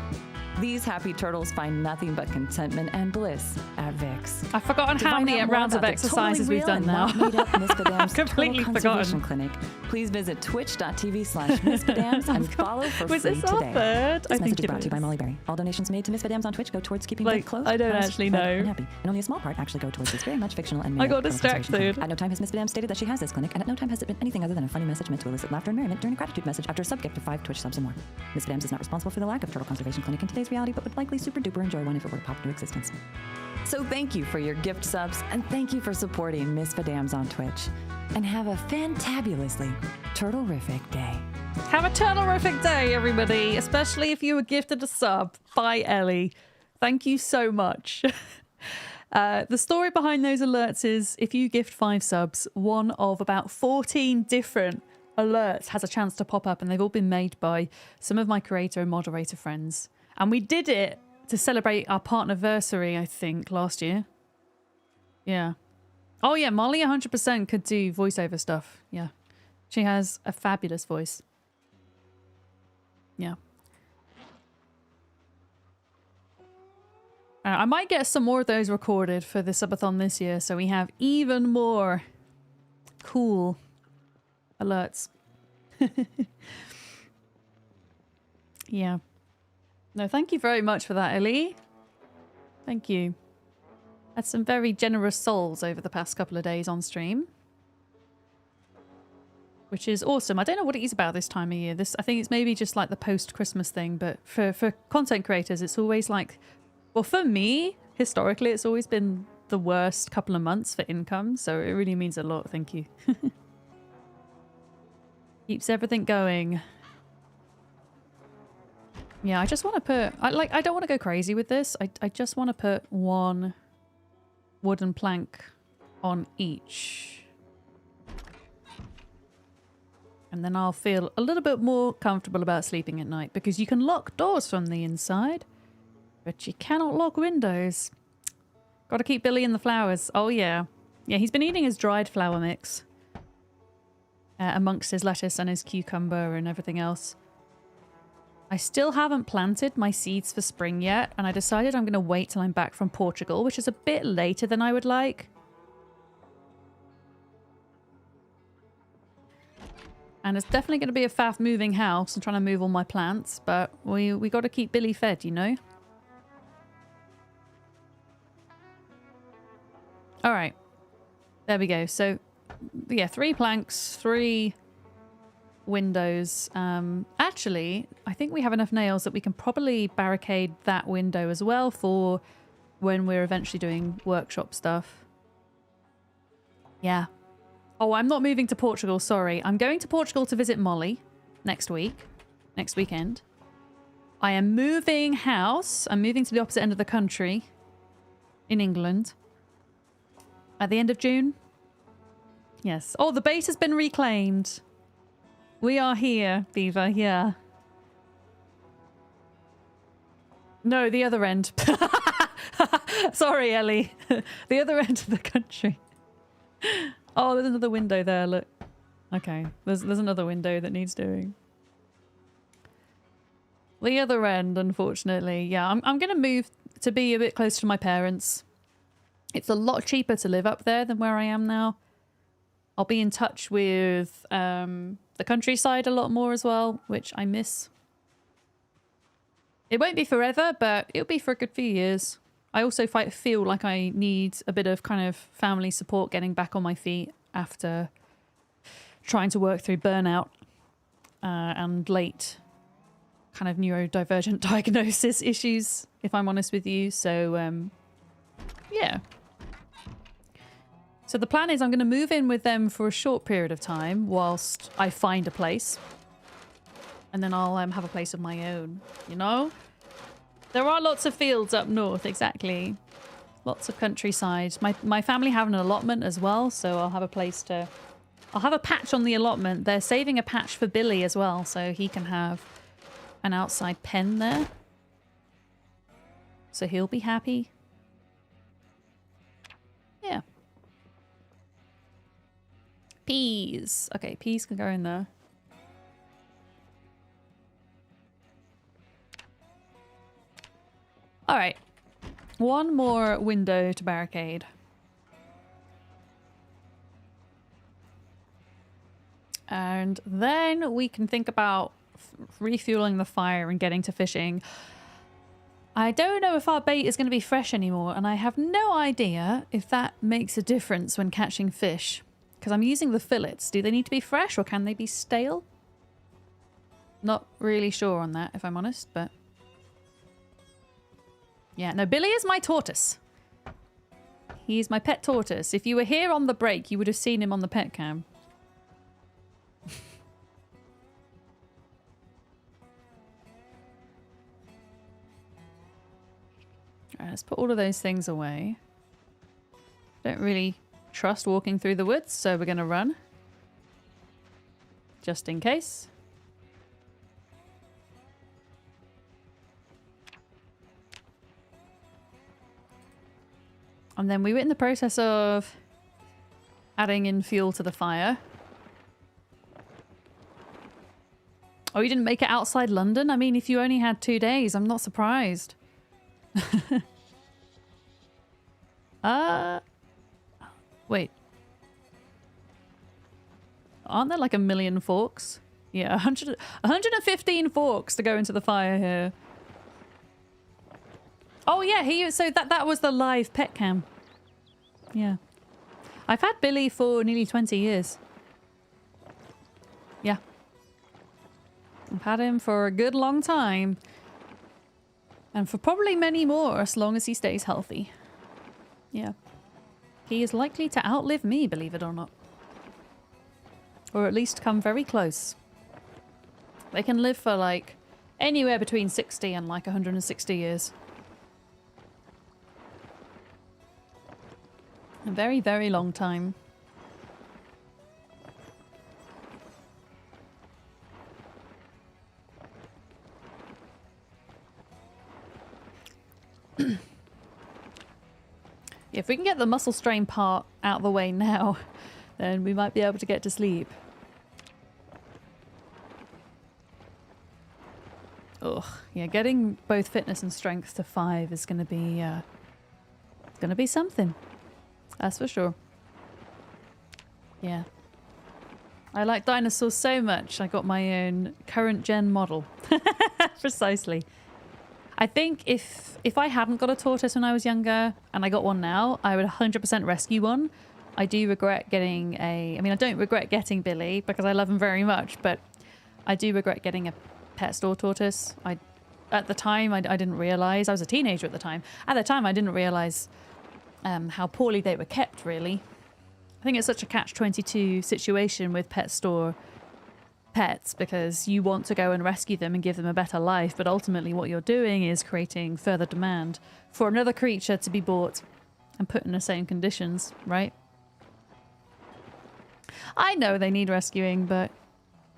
[SPEAKER 4] These happy turtles find nothing but contentment and bliss at Vic's.
[SPEAKER 1] I've forgotten
[SPEAKER 4] To
[SPEAKER 1] how
[SPEAKER 4] find
[SPEAKER 1] many
[SPEAKER 4] out more
[SPEAKER 1] rounds of
[SPEAKER 4] about the
[SPEAKER 1] exercises
[SPEAKER 4] totally
[SPEAKER 1] we've
[SPEAKER 4] real
[SPEAKER 1] done
[SPEAKER 4] and
[SPEAKER 1] now.
[SPEAKER 4] not made up Miss Badam's
[SPEAKER 1] Completely
[SPEAKER 4] Turtle
[SPEAKER 1] forgotten.
[SPEAKER 4] Conservation Clinic, please visit twitch.tv/Miss Badams and follow for
[SPEAKER 1] Was
[SPEAKER 4] free
[SPEAKER 1] this our
[SPEAKER 4] today.
[SPEAKER 1] third?
[SPEAKER 4] This
[SPEAKER 1] I think
[SPEAKER 4] message is
[SPEAKER 1] it
[SPEAKER 4] brought to you by
[SPEAKER 1] is.
[SPEAKER 4] Molly Berry. All donations made to Miss Badams on Twitch go towards keeping
[SPEAKER 1] Like,
[SPEAKER 4] Vic clothed,
[SPEAKER 1] I don't
[SPEAKER 4] housed,
[SPEAKER 1] actually
[SPEAKER 4] fed,
[SPEAKER 1] know.
[SPEAKER 4] and happy. And only a small part actually go towards this very much fictional and
[SPEAKER 1] I
[SPEAKER 4] made-up
[SPEAKER 1] got
[SPEAKER 4] turtle conservation
[SPEAKER 1] distracted.
[SPEAKER 4] clinic. At no time has Miss Badams stated that she has this clinic, and at no time has it been anything other than a funny message meant to elicit laughter and merriment during a gratitude message after a sub-gift of 5 Twitch subs and more. Miss Badams is not responsible for the lack of turtle conservation clinic in today's reality, but would likely super-duper enjoy one if it were to pop into existence. So thank you for your gift subs, and thank you for supporting Miss Badams on Twitch. And have a fantabulously turtle-rific day.
[SPEAKER 1] Have a turtle-rific day, everybody, especially if you were gifted a sub by Ellie. Thank you so much. The story behind those alerts is if you gift 5 subs, one of about 14 different alerts has a chance to pop up, and they've all been made by some of my creator and moderator friends. And we did it to celebrate our partnerversary, I think, last year. Yeah. Oh yeah, Molly 100% could do voiceover stuff. Yeah. She has a fabulous voice. Yeah. I might get some more of those recorded for the subathon this year, so we have even more cool alerts. Yeah. No, thank you very much for that, Ellie. Thank you. Had some very generous souls over the past couple of days on stream, which is awesome. I don't know what it is about this time of year. I think it's maybe just like the post-Christmas thing, but for content creators, it's always like, well, for me, historically, it's always been the worst couple of months for income, so it really means a lot. Thank you. Keeps everything going. Yeah, I just want to put... I don't want to go crazy with this. I just want to put one wooden plank on each. And then I'll feel a little bit more comfortable about sleeping at night, because you can lock doors from the inside, but you cannot lock windows. Got to keep Billy in the flowers. Oh, yeah. Yeah, he's been eating his dried flower mix amongst his lettuce and his cucumber and everything else. I still haven't planted my seeds for spring yet, and I decided I'm going to wait till I'm back from Portugal, which is a bit later than I would like. And it's definitely going to be a fast-moving house. I'm trying to move all my plants, but we got to keep Billy fed, you know? All right. There we go. So, yeah, 3 planks, 3 windows. Actually, I think we have enough nails that we can probably barricade that window as well for when we're eventually doing workshop stuff. Yeah. Oh, I'm not moving to Portugal, sorry. I'm going to Portugal to visit Molly next weekend. I am moving house. I'm moving to the opposite end of the country in England at the end of June. Yes. Oh, the base has been reclaimed. We are here, Beaver, yeah. No, the other end. Sorry, Ellie. The other end of the country. Oh, there's another window there, look. Okay, there's another window that needs doing. The other end, unfortunately. Yeah, I'm going to move to be a bit closer to my parents. It's a lot cheaper to live up there than where I am now. I'll be in touch with the countryside a lot more as well, which I miss. It won't be forever, but it'll be for a good few years. I also feel like I need a bit of kind of family support getting back on my feet after trying to work through burnout and late kind of neurodivergent diagnosis issues, if I'm honest with you. So, yeah. So the plan is I'm going to move in with them for a short period of time whilst I find a place. And then I'll have a place of my own, you know? There are lots of fields up north, exactly. Lots of countryside. My family have an allotment as well, so I'll have a place to... I'll have a patch on the allotment. They're saving a patch for Billy as well, so he can have an outside pen there. So he'll be happy. Yeah. Peas. Okay, peas can go in there. All right. One more window to barricade. And then we can think about refueling the fire and getting to fishing. I don't know if our bait is going to be fresh anymore, and I have no idea if that makes a difference when catching fish. Because I'm using the fillets. Do they need to be fresh or can they be stale? Not really sure on that, if I'm honest, but... Yeah, no, Billy is my tortoise. He's my pet tortoise. If you were here on the break, you would have seen him on the pet cam. Alright, let's put all of those things away. Don't really trust walking through the woods, so we're going to run. Just in case. And then we were in the process of adding in fuel to the fire. Oh, you didn't make it outside London? I mean, if you only had 2 days, I'm not surprised. Wait. Aren't there like 1 million forks? Yeah, 115 forks to go into the fire here. Oh yeah, so that was the live pet cam. Yeah. I've had Billy for nearly 20 years. Yeah. I've had him for a good long time. And for probably many more, as long as he stays healthy. Yeah. He is likely to outlive me, believe it or not. Or at least come very close. They can live for like anywhere between 60 and like 160 years. A very, very long time. If we can get the muscle strain part out of the way now, then we might be able to get to sleep. Ugh, yeah, getting both fitness and strength to 5 is going to be something. That's for sure. Yeah. I like dinosaurs so much, I got my own current gen model. Precisely. I think if I hadn't got a tortoise when I was younger and I got one now, I would 100% rescue one. I do regret getting I mean, I don't regret getting Billy because I love him very much, but I do regret getting a pet store tortoise. At the time, I didn't realize. I was a teenager at the time. At the time, I didn't realize how poorly they were kept, really. I think it's such a catch-22 situation with pet store pets because you want to go and rescue them and give them a better life, but ultimately what you're doing is creating further demand for another creature to be bought and put in the same conditions, right? I know they need rescuing, but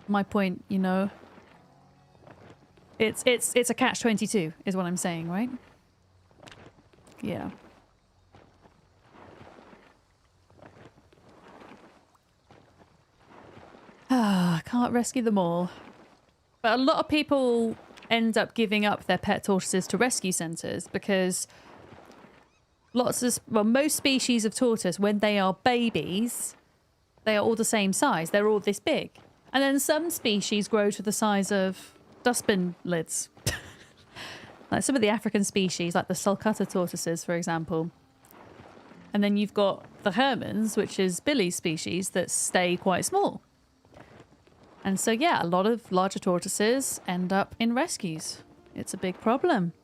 [SPEAKER 1] my point, you know, it's a catch-22 is what I'm saying, right? Yeah. I can't rescue them all. But a lot of people end up giving up their pet tortoises to rescue centres because most species of tortoise, when they are babies, they are all the same size. They're all this big. And then some species grow to the size of dustbin lids. Like some of the African species, like the sulcata tortoises, for example. And then you've got the Hermans, which is Billy's species, that stay quite small. And so, yeah, a lot of larger tortoises end up in rescues. It's a big problem.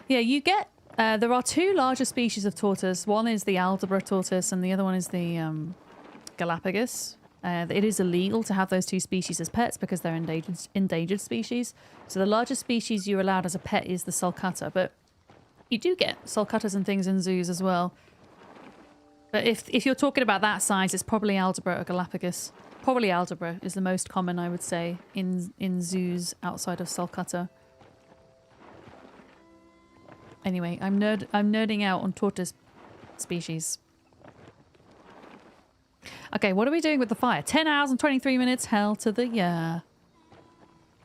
[SPEAKER 1] Yeah, you get... there are 2 larger species of tortoise. One is the Aldabra tortoise and the other one is the Galapagos. It is illegal to have those 2 species as pets because they're endangered species. So the largest species you're allowed as a pet is the sulcata. But you do get sulcatas and things in zoos as well. But if you're talking about that size, it's probably Aldabra or Galapagos. Probably Aldabra is the most common, I would say, in zoos outside of sulcata. Anyway, I'm nerding out on tortoise species. Okay, what are we doing with the fire? 10 hours and 23 minutes. Hell to the yeah.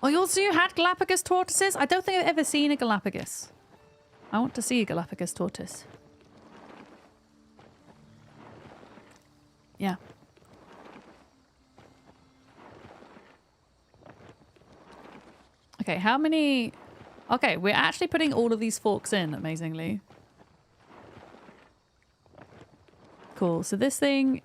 [SPEAKER 1] Oh, your zoo had Galapagos tortoises? I don't think I've ever seen a Galapagos. I want to see a Galapagos tortoise. Yeah. Okay, how many... Okay, we're actually putting all of these forks in, amazingly. Cool, so this thing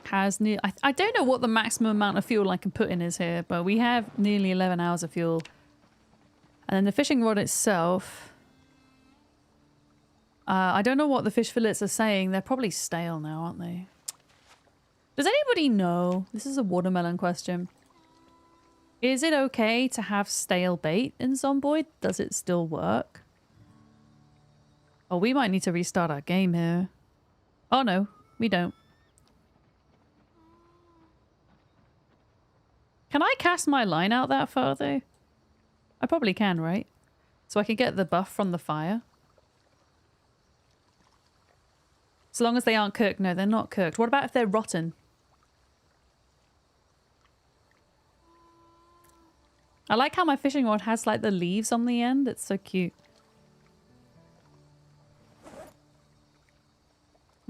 [SPEAKER 1] has... I don't know what the maximum amount of fuel I can put in is here, but we have nearly 11 hours of fuel. And then the fishing rod itself... I don't know what the fish fillets are saying. They're probably stale now, aren't they? Does anybody know? This is a watermelon question. Is it okay to have stale bait in Zomboid? Does it still work? Oh, we might need to restart our game here. Oh no, we don't. Can I cast my line out that far though? I probably can, right? So I can get the buff from the fire. So long as they aren't cooked. No, they're not cooked. What about if they're rotten? I like how my fishing rod has like the leaves on the end. It's so cute.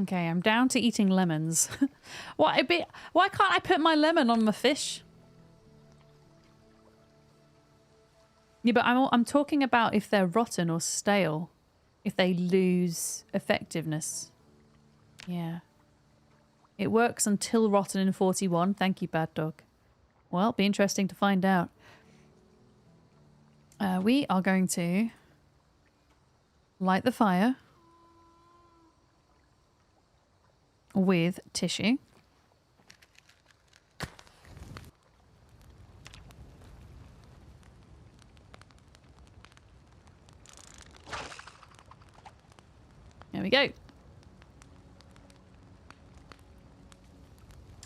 [SPEAKER 1] Okay, I'm down to eating lemons. Why can't I put my lemon on my fish? Yeah, but I'm talking about if they're rotten or stale. If they lose effectiveness. Yeah. It works until rotten in 41. Thank you, bad dog. Well, it'll be interesting to find out. We are going to light the fire with tissue. There we go.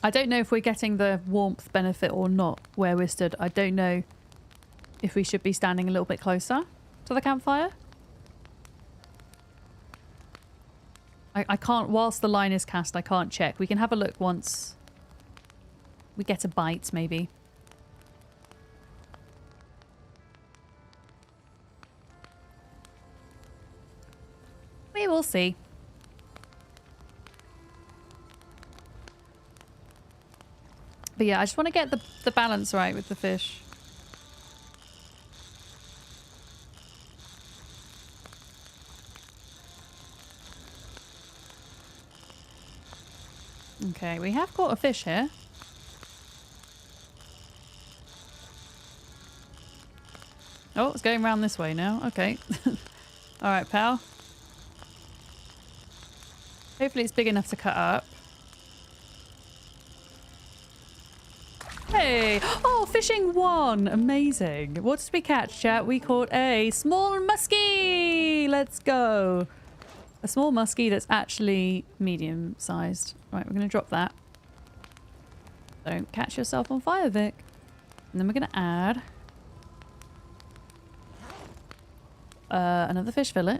[SPEAKER 1] I don't know if we're getting the warmth benefit or not where we're stood. I don't know if we should be standing a little bit closer to the campfire. I can't, whilst the line is cast, I can't check. We can have a look once we get a bite, maybe. We will see. But yeah, I just want to get the balance right with the fish. Okay, we have caught a fish here. Oh, it's going around this way now. Okay. Alright, pal. Hopefully it's big enough to cut up. Hey! Oh, fishing one! Amazing. What did we catch, chat? We caught a small muskie! Let's go! A small muskie that's actually medium-sized. Right, we're going to drop that. Don't catch yourself on fire, Vic. And then we're going to add another fish fillet.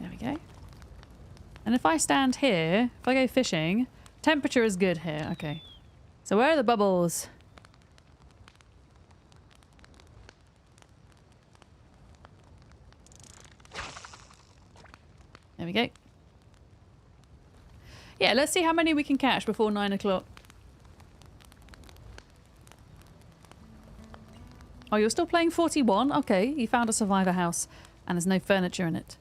[SPEAKER 1] There we go. And if I stand here, if I go fishing, temperature is good here. Okay. So where are the bubbles? There we go. Yeah, let's see how many we can catch before 9 o'clock. Oh, you're still playing 41? Okay, you found a survivor house and there's no furniture in it.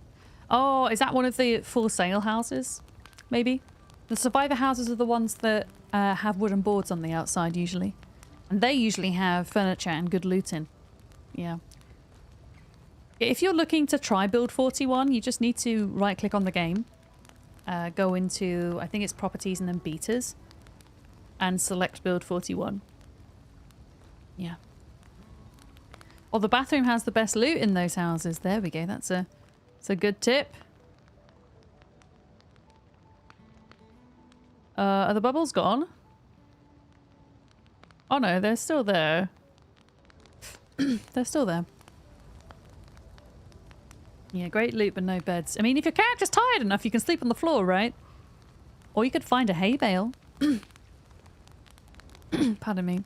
[SPEAKER 1] Oh, is that one of the for sale houses? Maybe? The survivor houses are the ones that have wooden boards on the outside usually. And they usually have furniture and good loot in. Yeah. If you're looking to try build 41, you just need to right click on the game. Go into, I think it's properties and then beaters. And select build 41. Yeah. Well, the bathroom has the best loot in those houses. There we go. That's a good tip. Are the bubbles gone? Oh no, they're still there. They're still there. Yeah, great loot but no beds. I mean, if your character's tired enough, you can sleep on the floor, right? Or you could find a hay bale. Pardon me.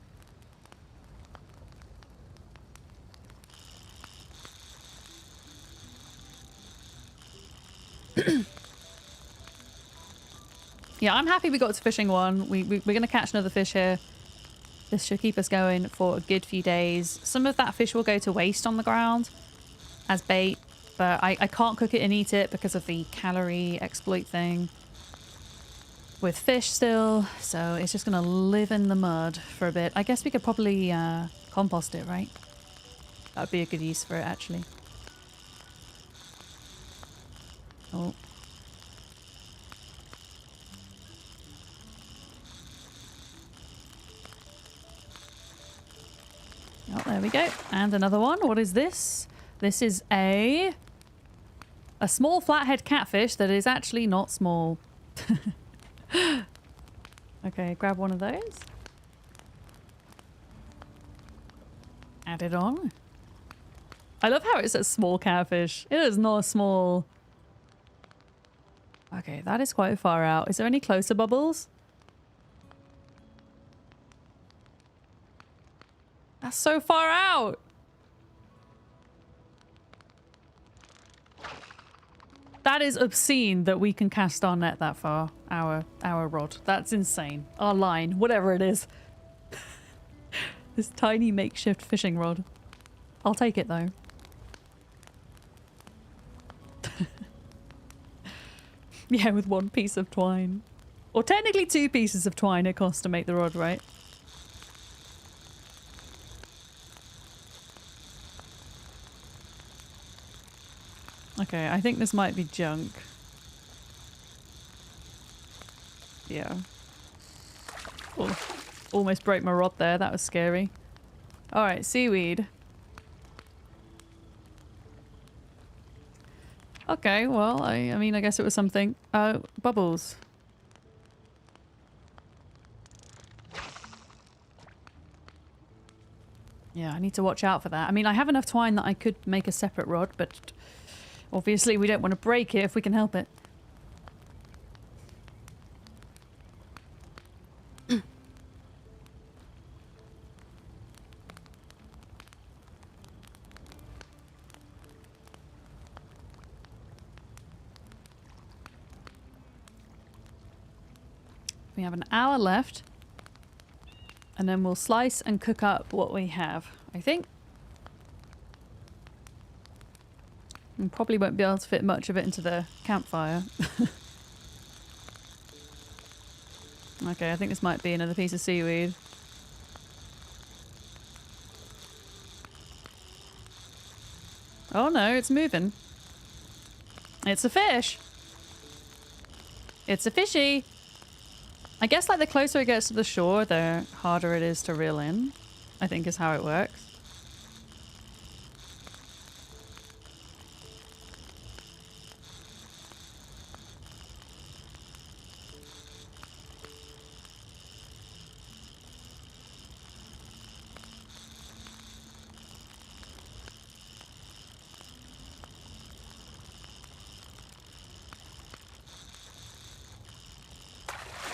[SPEAKER 1] Yeah, I'm happy we got to fishing one. We're going to catch another fish here. This should keep us going for a good few days. Some of that fish will go to waste on the ground as bait, but I can't cook it and eat it because of the calorie exploit thing with fish still. So it's just going to live in the mud for a bit. I guess we could probably compost it, right? That would be a good use for it, actually. Oh. Oh, there we go. And another one. What is this? This is a small flathead catfish that is actually not small. Okay, grab one of those. Add it on. I love how it says small catfish. It is not small. Okay, that is quite far out. Is there any closer bubbles? That's so far out. That is obscene that we can cast our net that far. Our rod. That's insane. Our line. Whatever it is. This tiny makeshift fishing rod. I'll take it though. Yeah, with one piece of twine. Or technically 2 pieces of twine it costs to make the rod, right? Okay, I think this might be junk. Yeah. Oh, almost broke my rod there. That was scary. Alright, seaweed. Okay, well, I mean, I guess it was something. Bubbles. Yeah, I need to watch out for that. I mean, I have enough twine that I could make a separate rod, but obviously we don't want to break it if we can help it. We have an hour left. And then we'll slice and cook up what we have, I think. And probably won't be able to fit much of it into the campfire. Okay, I think this might be another piece of seaweed. Oh no, it's moving. It's a fish. It's a fishy. I guess like the closer it gets to the shore, the harder it is to reel in, I think is how it works.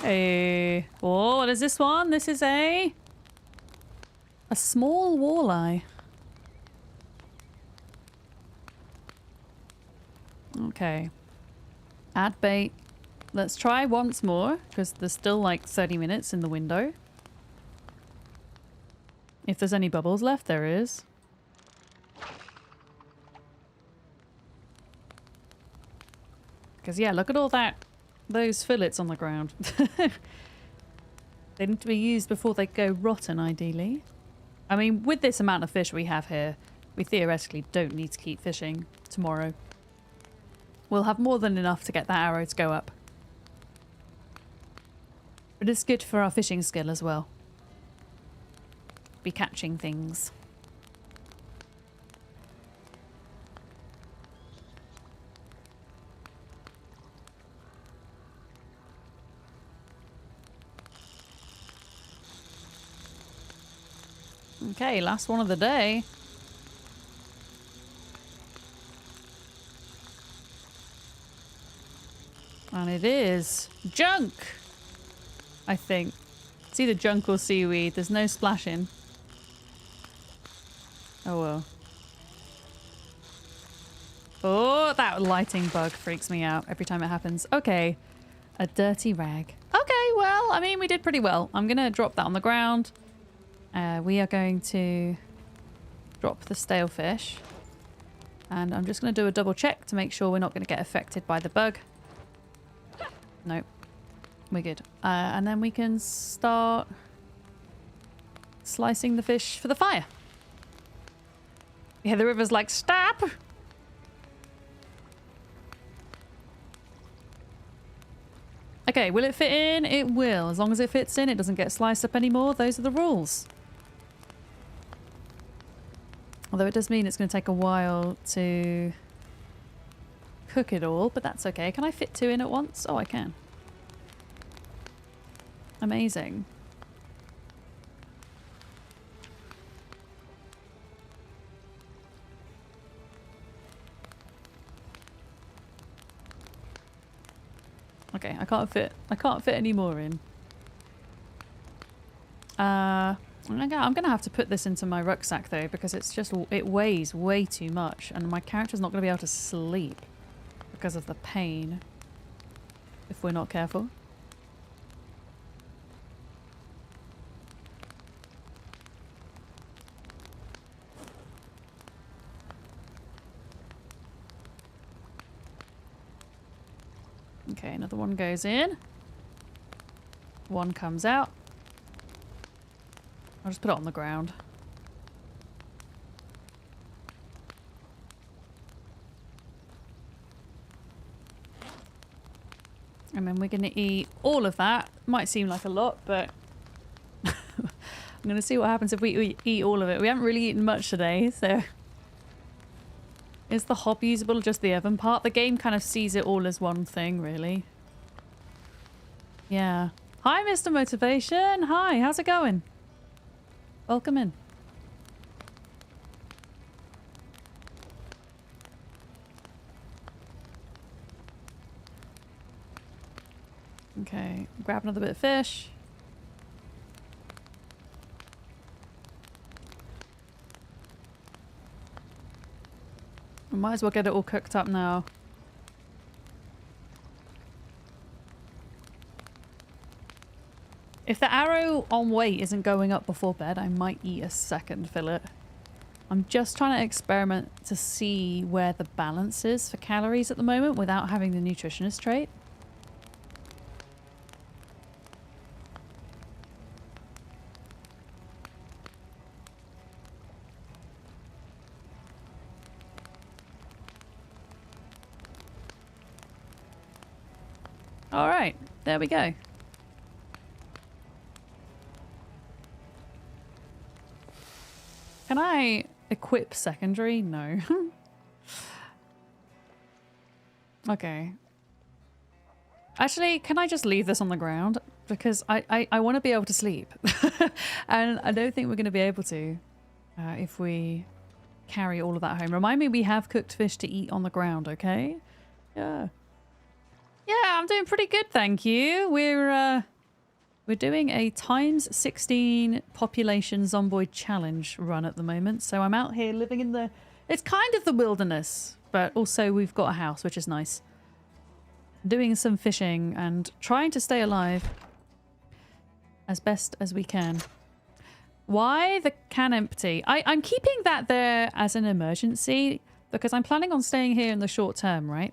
[SPEAKER 1] Hey. Oh, what is this one? This is a small walleye. Okay. Add bait. Let's try once more, because there's still like 30 minutes in the window. If there's any bubbles left, there is. Because yeah, look at all that. Those fillets on the ground. They need to be used before they go rotten, ideally. I mean, with this amount of fish we have here, we theoretically don't need to keep fishing tomorrow. We'll have more than enough to get that arrow to go up. But it's good for our fishing skill as well. Be catching things. Okay, last one of the day. And it is junk, I think. It's either junk or seaweed. There's no splashing. Oh well. Oh, that lighting bug freaks me out every time it happens. Okay, a dirty rag. Okay, well, I mean, we did pretty well. I'm going to drop that on the ground. We are going to drop the stale fish. And I'm just going to do a double check to make sure we're not going to get affected by the bug. Nope. We're good. And then we can start slicing the fish for the fire. Yeah, the river's like, stop! Okay, will it fit in? It will. As long as it fits in, it doesn't get sliced up anymore. Those are the rules. Although it does mean it's going to take a while to cook it all, but that's okay. Can I fit 2 in at once? Oh, I can. Amazing. Okay, I can't fit any more in. I'm gonna have to put this into my rucksack though, because it weighs way too much and my character's not gonna be able to sleep because of the pain if we're not careful. Okay, another one goes in. One comes out. I'll just put it on the ground. And then we're going to eat all of that. Might seem like a lot, but I'm going to see what happens if we eat all of it. We haven't really eaten much today, so Is the hob usable or just the oven part? The game kind of sees it all as one thing, really. Yeah. Hi, Mr. Motivation. Hi, how's it going? Welcome in. Okay, grab another bit of fish. We might as well get it all cooked up now. If the arrow on weight isn't going up before bed, I might eat a second fillet. I'm just trying to experiment to see where the balance is for calories at the moment without having the nutritionist trait. All right, there we go. Can I equip secondary? No. Okay. Actually, can I just leave this on the ground? Because I want to be able to sleep. And I don't think we're going to be able to if we carry all of that home. Remind me we have cooked fish to eat on the ground, okay? Yeah. Yeah, I'm doing pretty good, thank you. We're doing a ×16 population Zomboid challenge run at the moment. So I'm out here living in the... It's kind of the wilderness, but also we've got a house, which is nice. Doing some fishing and trying to stay alive as best as we can. Why the can empty? I'm keeping that there as an emergency because I'm planning on staying here in the short term, right?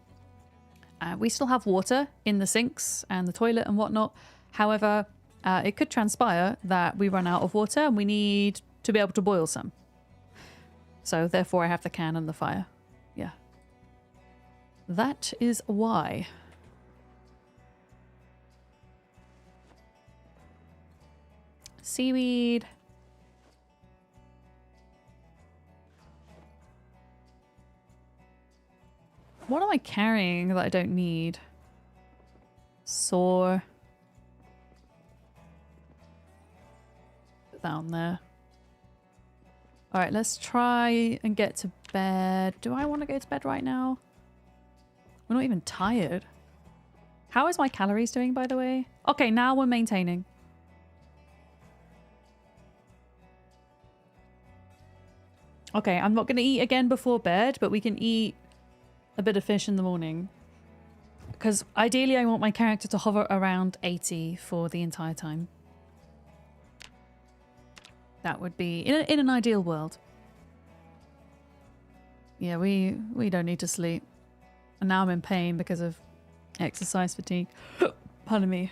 [SPEAKER 1] We still have water in the sinks and the toilet and whatnot. However, it could transpire that we run out of water and we need to be able to boil some. So therefore I have the can and the fire. Yeah. That is why. Seaweed. What am I carrying that I don't need? Saw. Put that on there. Alright, let's try and get to bed. Do I want to go to bed right now? We're not even tired. How is my calories doing, by the way? Okay, now we're maintaining. Okay, I'm not going to eat again before bed, but we can eat a bit of fish in the morning. Because ideally I want my character to hover around 80 for the entire time. That would be in an ideal world. Yeah, we don't need to sleep. And now I'm in pain because of exercise fatigue. Pardon me.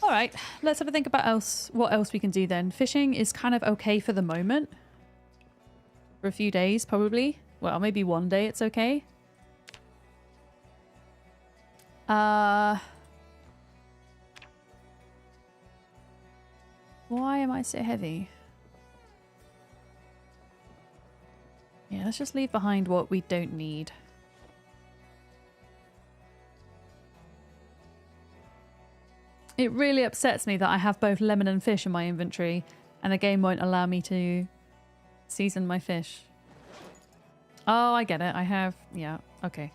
[SPEAKER 1] All right, let's have a think about what else we can do then. Fishing is kind of okay for the moment. For a few days, probably. Well, maybe one day it's okay. Why am I so heavy? Yeah, let's just leave behind what we don't need. It really upsets me that I have both lemon and fish in my inventory and the game won't allow me to season my fish. Oh, I get it. I have... Yeah, okay.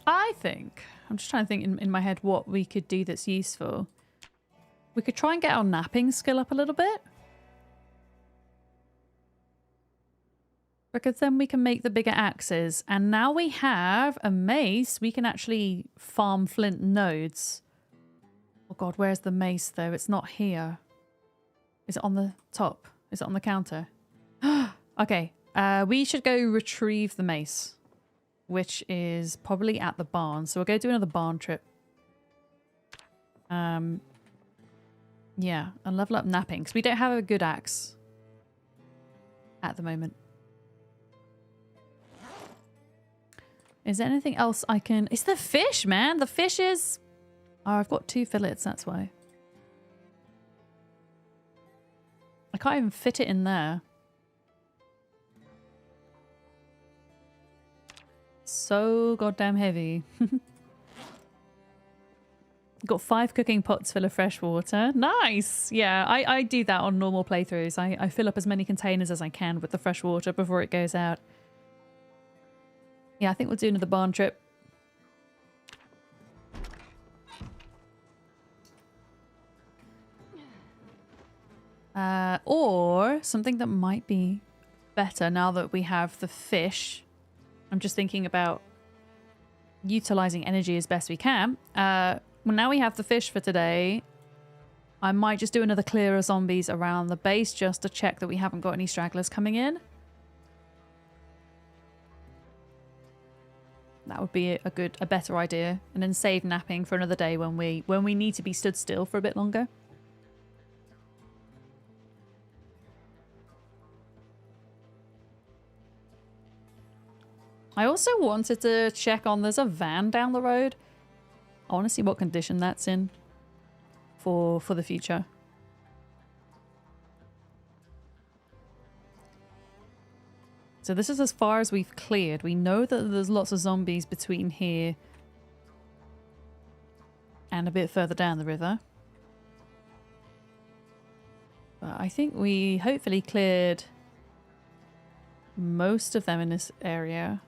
[SPEAKER 1] I think... I'm just trying to think in my head what we could do that's useful. We could try and get our napping skill up a little bit. Because then we can make the bigger axes. And now we have a mace. We can actually farm flint nodes. Oh god, where's the mace though? It's not here. Is it on the top? Is it on the counter? Okay, we should go retrieve the mace. Which is probably at the barn. So we'll go do another barn trip. Yeah, and level up napping, because we don't have a good axe at the moment. Is there anything else I can... It's the fish, man! The fish is... Oh, I've got 2 fillets, that's why. I can't even fit it in there. So goddamn heavy. Got 5 cooking pots full of fresh water. Nice! Yeah, I do that on normal playthroughs. I fill up as many containers as I can with the fresh water before it goes out. Yeah, I think we'll do another barn trip. Or something that might be better now that we have the fish. I'm just thinking about utilizing energy as best we can. Well, now we have the fish for today. I might just do another clear of zombies around the base just to check that we haven't got any stragglers coming in. That would be a better idea. And then save napping for another day when we need to be stood still for a bit longer. I also wanted to check on, there's a van down the road. I want to see what condition that's in for the future. So this is as far as we've cleared. We know that there's lots of zombies between here and a bit further down the river. But I think we hopefully cleared most of them in this area.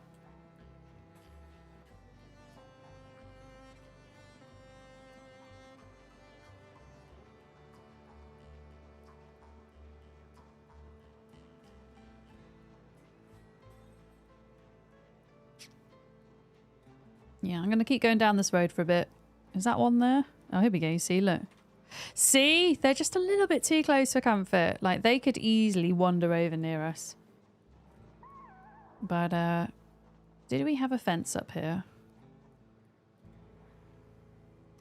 [SPEAKER 1] Yeah, I'm going to keep going down this road for a bit. Is that one there? Oh, here we go. You see, look. See? They're just a little bit too close for comfort. Like, they could easily wander over near us. But, did we have a fence up here?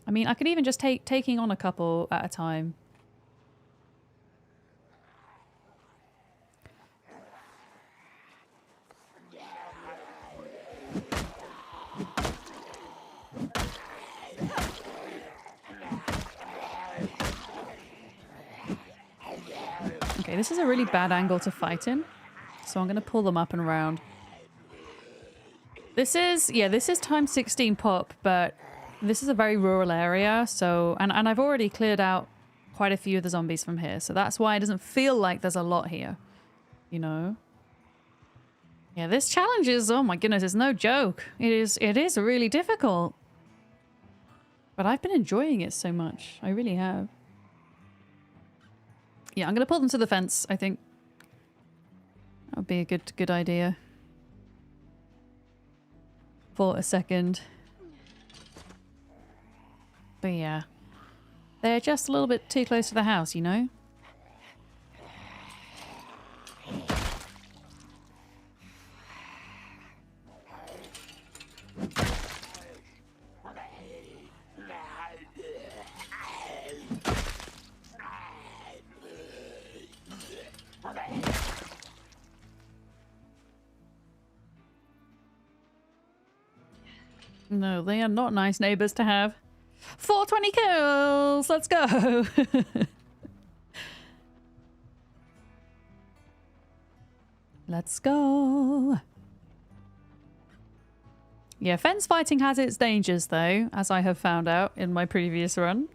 [SPEAKER 1] I mean, I could even just taking on a couple at a time. Okay, this is a really bad angle to fight in. So I'm going to pull them up and around. This is, yeah, this is times 16 pop, but this is a very rural area. So, and I've already cleared out quite a few of the zombies from here. So that's why it doesn't feel like there's a lot here, you know? Yeah, this challenge is, oh my goodness, it's no joke. It is really difficult. But I've been enjoying it so much. I really have. Yeah, I'm going to pull them to the fence, I think. That would be a good idea. For a second. But yeah. They're just a little bit too close to the house, you know? No, they are not nice neighbors to have. 420 kills! Let's go! Let's go! Yeah, fence fighting has its dangers though, as I have found out in my previous run.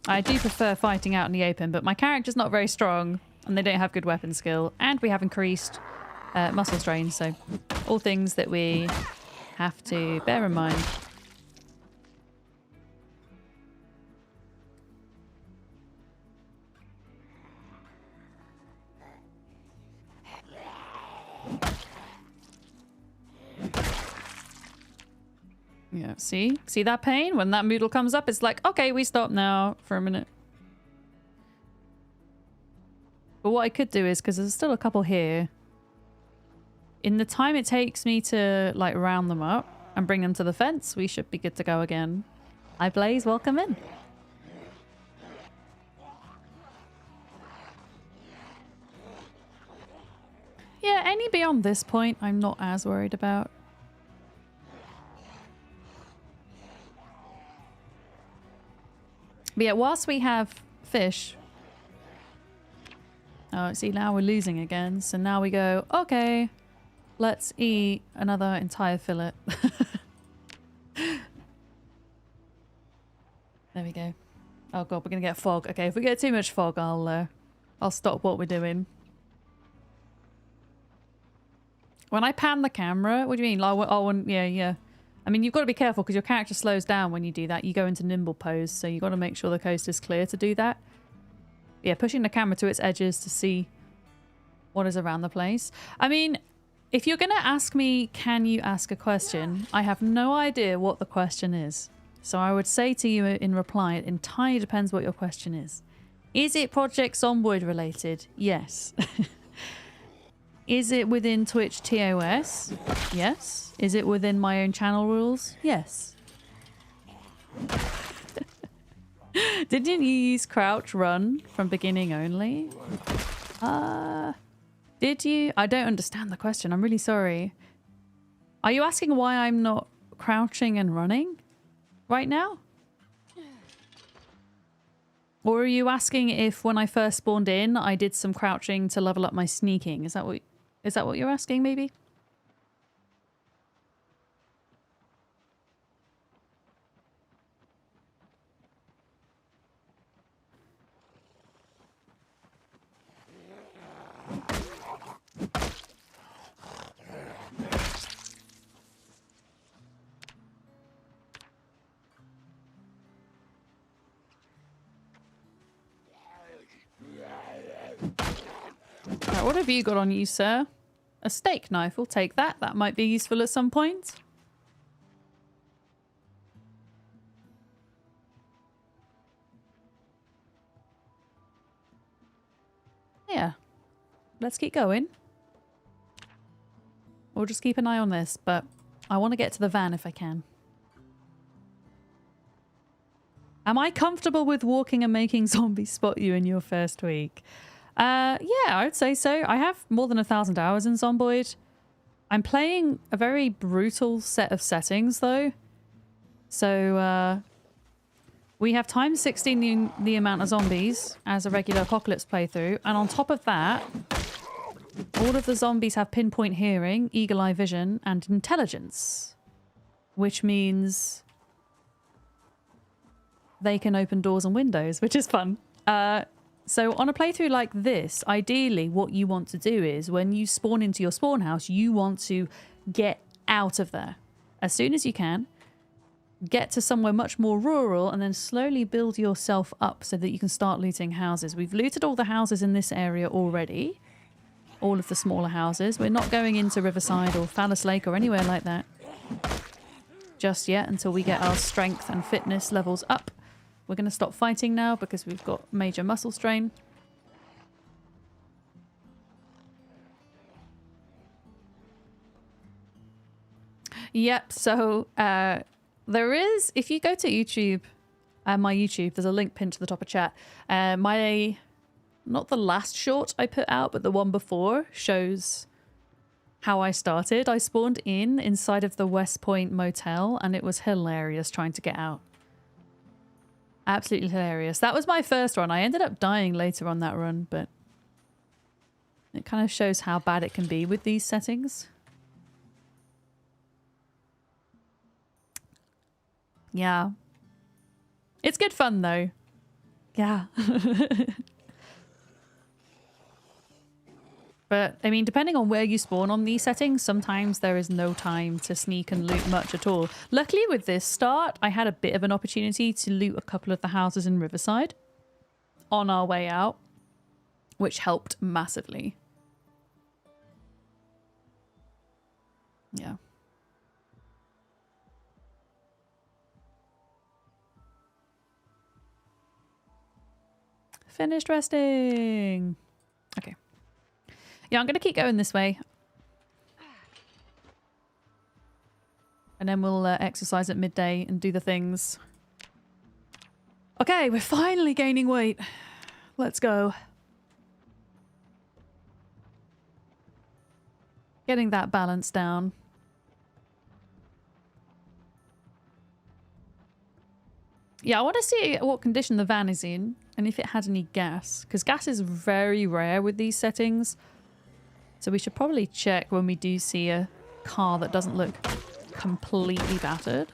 [SPEAKER 1] I do prefer fighting out in the open, but my character's not very strong. And they don't have good weapon skill. And we have increased muscle strain. So all things that we have to bear in mind. Yeah, see? See that pain? When that moodle comes up, it's like, okay, we stop now for a minute. But what I could do is, because there's still a couple here, in the time it takes me to like round them up, and bring them to the fence, we should be good to go again. Hi Blaze, welcome in. Yeah, any beyond this point, I'm not as worried about. But yeah, whilst we have fish... Oh, see, now we're losing again. So now we go, okay, let's eat another entire fillet. There we go. Oh god, we're gonna get fog. Okay, if we get too much fog, I'll stop what we're doing. When I pan the camera, what do you mean? Like, oh, yeah. I mean, you've got to be careful because your character slows down when you do that. You go into nimble pose, so you've got to make sure the coast is clear to do that. Yeah, pushing the camera to its edges to see what is around the place. I mean, if you're going to ask me, can you ask a question? I have no idea what the question is. So I would say to you in reply, it entirely depends what your question is. Is it Project Zomboid related? Yes. Is it within Twitch TOS? Yes. Is it within my own channel rules? Yes. Didn't you use crouch run from beginning only? Did you? I don't understand the question. I'm really sorry. Are you asking why I'm not crouching and running right now? Or are you asking if when I first spawned in, I did some crouching to level up my sneaking? Is that what you're asking, maybe? Right, what have you got on you, sir? A steak knife. We'll take that. That might be useful at some point. Yeah. Let's keep going. We'll just keep an eye on this, but I want to get to the van if I can. Am I comfortable with walking and making zombies spot you in your first week? Yeah, I would say so. I have more than 1,000 hours in Zomboid. I'm playing a very brutal set of settings, though. So, we have times 16 the amount of zombies as a regular apocalypse playthrough. And on top of that, all of the zombies have pinpoint hearing, eagle eye vision, and intelligence. Which means they can open doors and windows, which is fun. So on a playthrough like this, ideally what you want to do is when you spawn into your spawn house, you want to get out of there as soon as you can, get to somewhere much more rural, and then slowly build yourself up so that you can start looting houses. We've looted all the houses in this area already, all of the smaller houses. We're not going into Riverside or Phallus Lake or anywhere like that just yet until we get our strength and fitness levels up. We're going to stop fighting now because we've got major muscle strain. Yep, so there is, if you go to YouTube, my YouTube, there's a link pinned to the top of chat. Not the last short I put out, but the one before shows how I started. I spawned inside of the West Point Motel, and it was hilarious trying to get out. Absolutely hilarious. That was my first run. I ended up dying later on that run, but it kind of shows how bad it can be with these settings. Yeah. It's good fun, though. Yeah. But, I mean, depending on where you spawn on these settings, sometimes there is no time to sneak and loot much at all. Luckily, with this start, I had a bit of an opportunity to loot a couple of the houses in Riverside on our way out, which helped massively. Yeah. Finished resting. Okay. Yeah, I'm going to keep going this way. And then we'll exercise at midday and do the things. Okay, we're finally gaining weight. Let's go. Getting that balance down. Yeah, I want to see what condition the van is in and if it had any gas. Because gas is very rare with these settings. So we should probably check when we do see a car that doesn't look completely battered.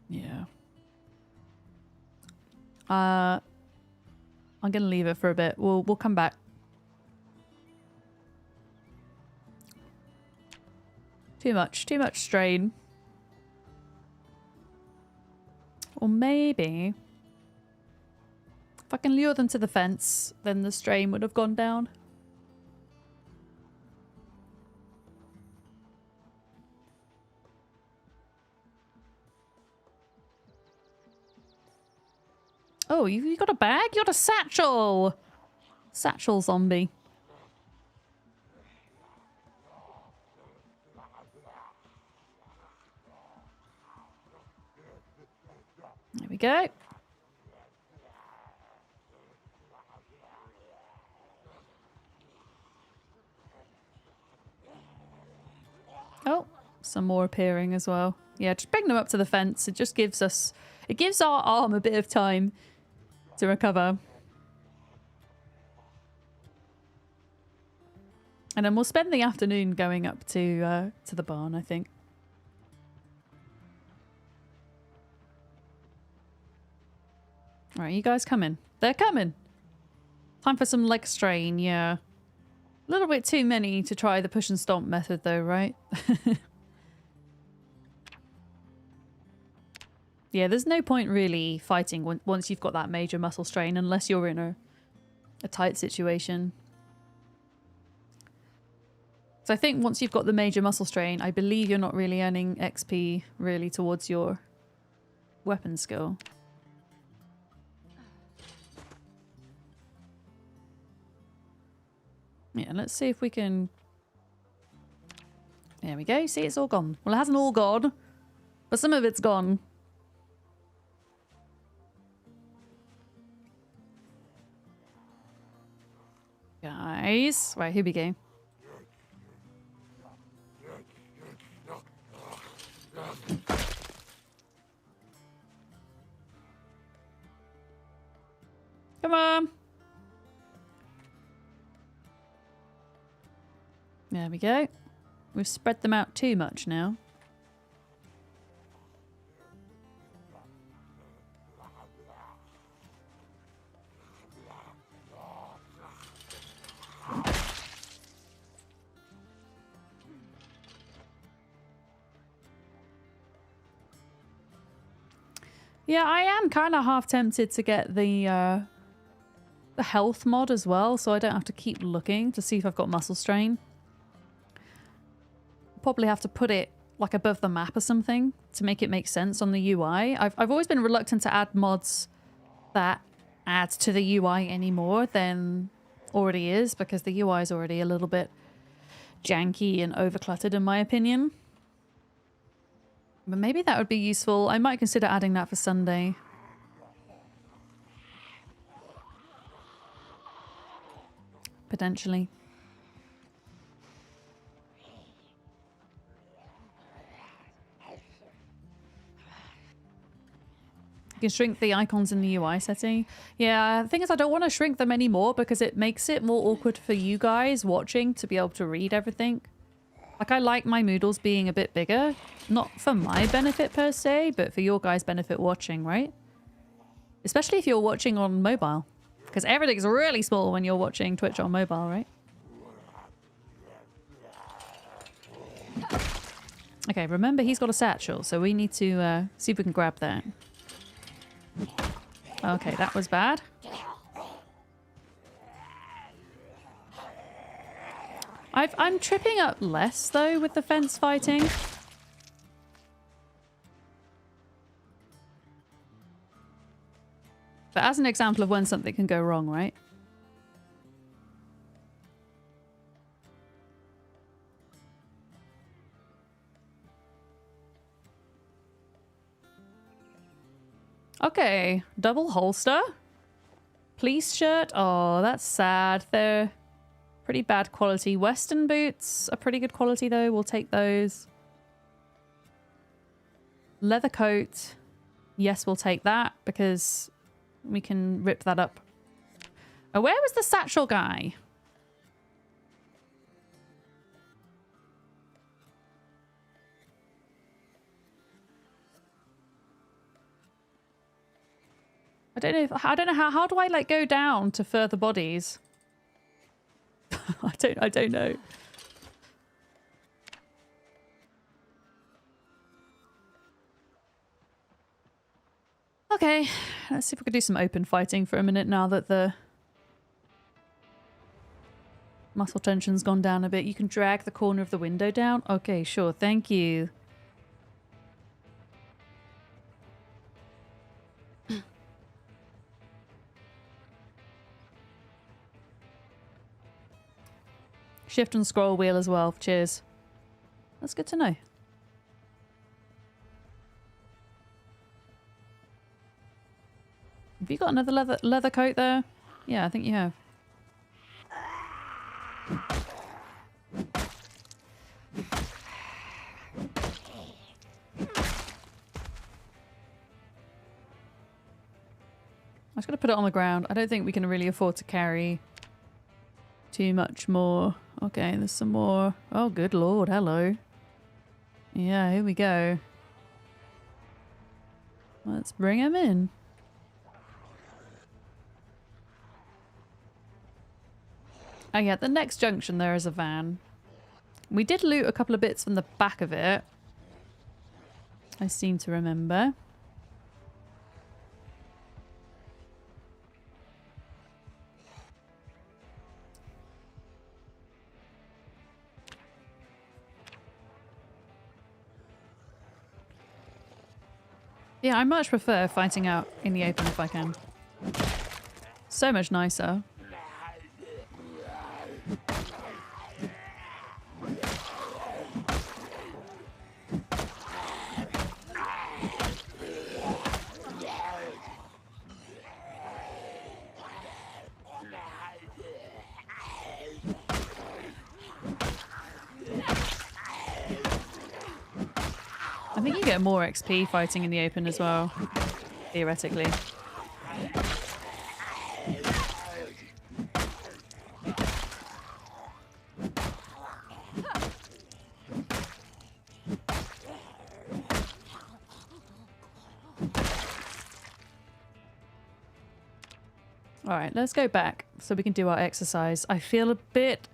[SPEAKER 1] Yeah. I'm gonna leave it for a bit. We'll come back. Too much strain. Or maybe if I can lure them to the fence, then the strain would have gone down. Oh, you got a bag? You got a satchel! Satchel zombie. There we go. Oh, some more appearing as well. Yeah, just bring them up to the fence. It just gives us... It gives our arm a bit of time to recover. And then we'll spend the afternoon going up to the barn, I think. Alright, you guys coming? They're coming! Time for some leg strain, yeah. A little bit too many to try the push and stomp method though, right? Yeah, there's no point really fighting once you've got that major muscle strain unless you're in a tight situation. So I think once you've got the major muscle strain, I believe you're not really earning XP really towards your weapon skill. Yeah, let's see if we can... There we go. See, it's all gone. Well, it hasn't all gone, but some of it's gone. Guys. Right, here we go. Come on. There we go. We've spread them out too much now. Yeah, I am kind of half tempted to get the health mod as well, so I don't have to keep looking to see if I've got muscle strain. Probably have to put it like above the map or something to make it make sense on the UI. I've always been reluctant to add mods that add to the UI any more than already is, because the UI is already a little bit janky and overcluttered in my opinion. But maybe that would be useful. I might consider adding that for Sunday. Potentially. You can shrink the icons in the UI setting. Yeah, the thing is I don't want to shrink them anymore because it makes it more awkward for you guys watching to be able to read everything. Like, I like my Moodles being a bit bigger. Not for my benefit per se, but for your guys' benefit watching, right? Especially if you're watching on mobile. Because everything's really small when you're watching Twitch on mobile, right? Okay, remember he's got a satchel, so we need to see if we can grab that. Okay, that was bad. I'm tripping up less, though, with the fence fighting. But as an example of when something can go wrong, right? Okay, double holster. Police shirt. Oh, that's sad. They're pretty bad quality. Western boots are pretty good quality, though. We'll take those. Leather coat. Yes, we'll take that because we can rip that up. Oh, where was the satchel guy? I don't know how do I like go down to further bodies? I don't know. Okay, let's see if we can do some open fighting for a minute now that the muscle tension's gone down a bit. You can drag the corner of the window down. Okay, sure, thank you. Shift and scroll wheel as well. Cheers. That's good to know. Have you got another leather coat there? Yeah, I think you have. I'm just going to put it on the ground. I don't think we can really afford to carry too much more. Okay, there's some more. Oh, good lord. Hello. Yeah, here we go. Let's bring him in. Oh yeah, the next junction there is a van. We did loot a couple of bits from the back of it. I seem to remember. Yeah, I much prefer fighting out in the open if I can. So much nicer. I think you get more XP fighting in the open as well, theoretically. Alright, let's go back so we can do our exercise. I feel a bit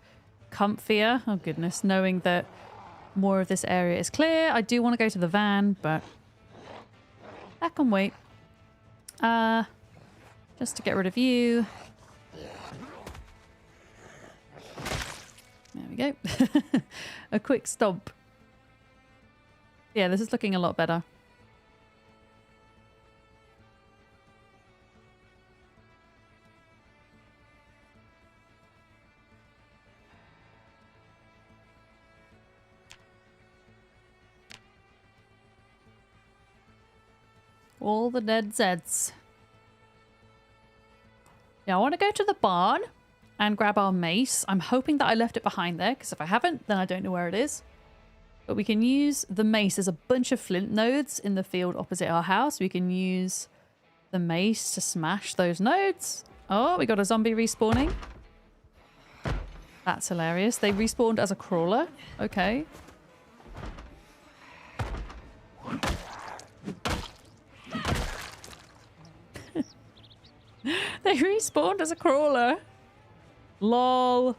[SPEAKER 1] comfier, oh goodness, knowing that more of this area is clear. I do want to go to the van, but that can wait. Just to get rid of you. There we go. A quick stomp. Yeah, this is looking a lot better. All the dead Zeds. Yeah, I want to go to the barn and grab our mace. I'm hoping that I left it behind there, because if I haven't, then I don't know where it is. But we can use the mace. There's a bunch of flint nodes in the field opposite our house. We can use the mace to smash those nodes. Oh, we got a zombie respawning. That's hilarious. They respawned as a crawler. Okay. They respawned as a crawler. Lol.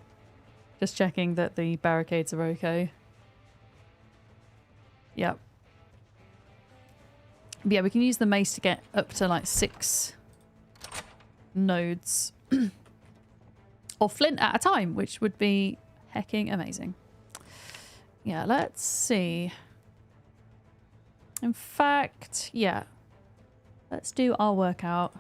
[SPEAKER 1] Just checking that the barricades are okay. Yep. Yeah, we can use the mace to get up to like 6 nodes. Or flint at a time, which would be hecking amazing. Yeah, let's see. In fact, yeah. Let's do our workout.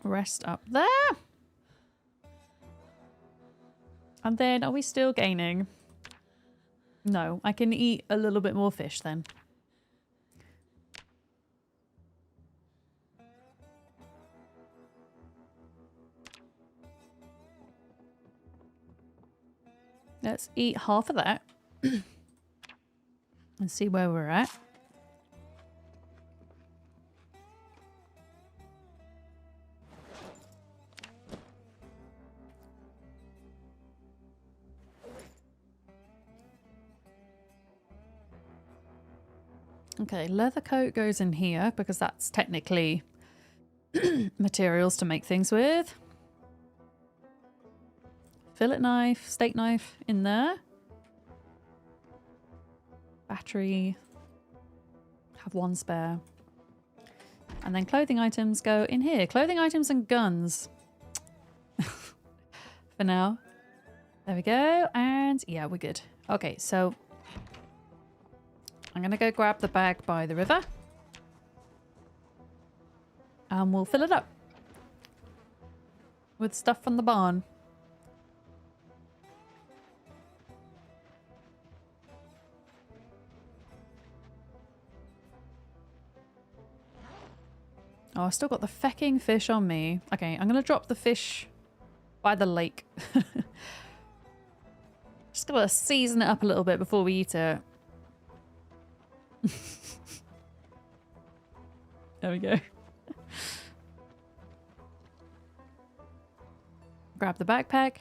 [SPEAKER 1] Rest up there. And then, are we still gaining? No, I can eat a little bit more fish then. Let's eat half of that. And see where we're at. Okay, leather coat goes in here because that's technically materials to make things with. Fillet knife, steak knife in there. Battery. Have one spare. And then clothing items go in here. Clothing items and guns. For now. There we go. And yeah, we're good. Okay, so I'm going to go grab the bag by the river. And we'll fill it up with stuff from the barn. Oh, I still got the fecking fish on me. Okay, I'm going to drop the fish by the lake. Just got to season it up a little bit before we eat it. There we go. Grab the backpack.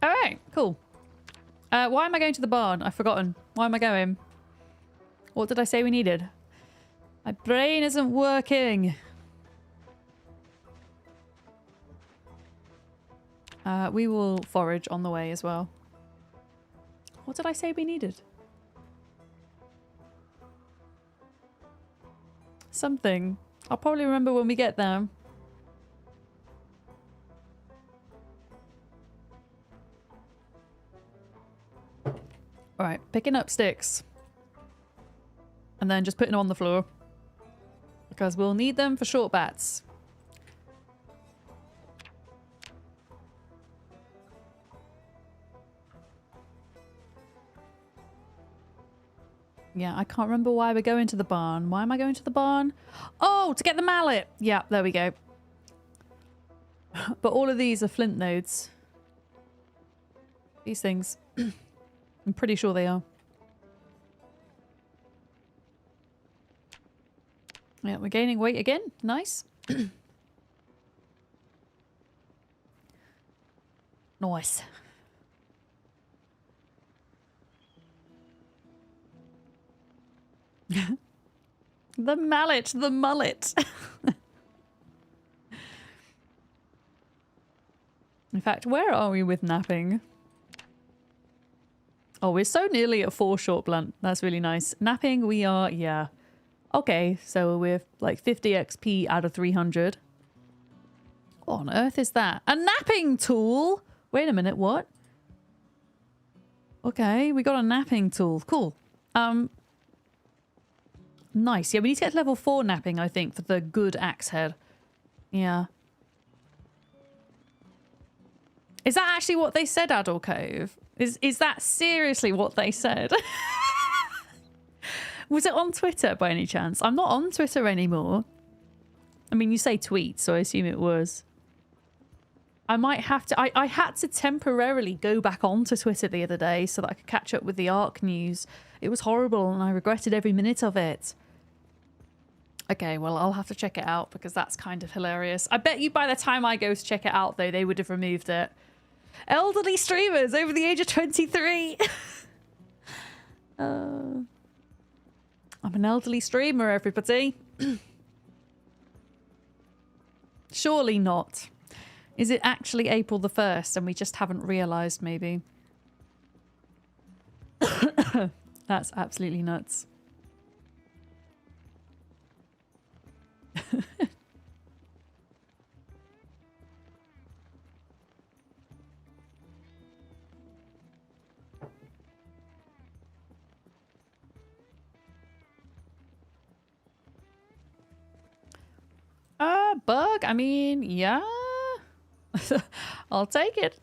[SPEAKER 1] All right, cool. Why am I going to the barn? I've forgotten. Why am I going? What did I say we needed? My brain isn't working. We will forage on the way as well. What did I say we needed? Something. I'll probably remember when we get there. Alright, picking up sticks. And then just putting them on the floor. Because we'll need them for short bats. Yeah, I can't remember why we're going to the barn. Why am I going to the barn? Oh, to get the mallet! Yeah, there we go. But all of these are flint nodes. These things. I'm pretty sure they are. Yeah, we're gaining weight again. Nice. Nice. The mallet, the mullet. In fact, where are we with napping? Oh, we're so nearly at 4 short blunt. That's really nice. Napping, we are, yeah. Okay, so we're like 50 XP out of 300. What on earth is that? A napping tool? Wait a minute, what? Okay, we got a napping tool. Cool. Nice. Yeah, we need to get to level 4 napping, I think, for the good axe head. Yeah. Is that actually what they said, Addle Cove? Is that seriously what they said? Was it on Twitter by any chance? I'm not on Twitter anymore. I mean, you say tweet, so I assume it was. I might have to... I had to temporarily go back onto Twitter the other day so that I could catch up with the ARC news. It was horrible and I regretted every minute of it. Okay, well, I'll have to check it out because that's kind of hilarious. I bet you by the time I go to check it out, though, they would have removed it. Elderly streamers over the age of 23. I'm an elderly streamer, everybody. Surely not. Is it actually April the 1st and we just haven't realised maybe? That's absolutely nuts. Bug? I mean, yeah. I'll take it.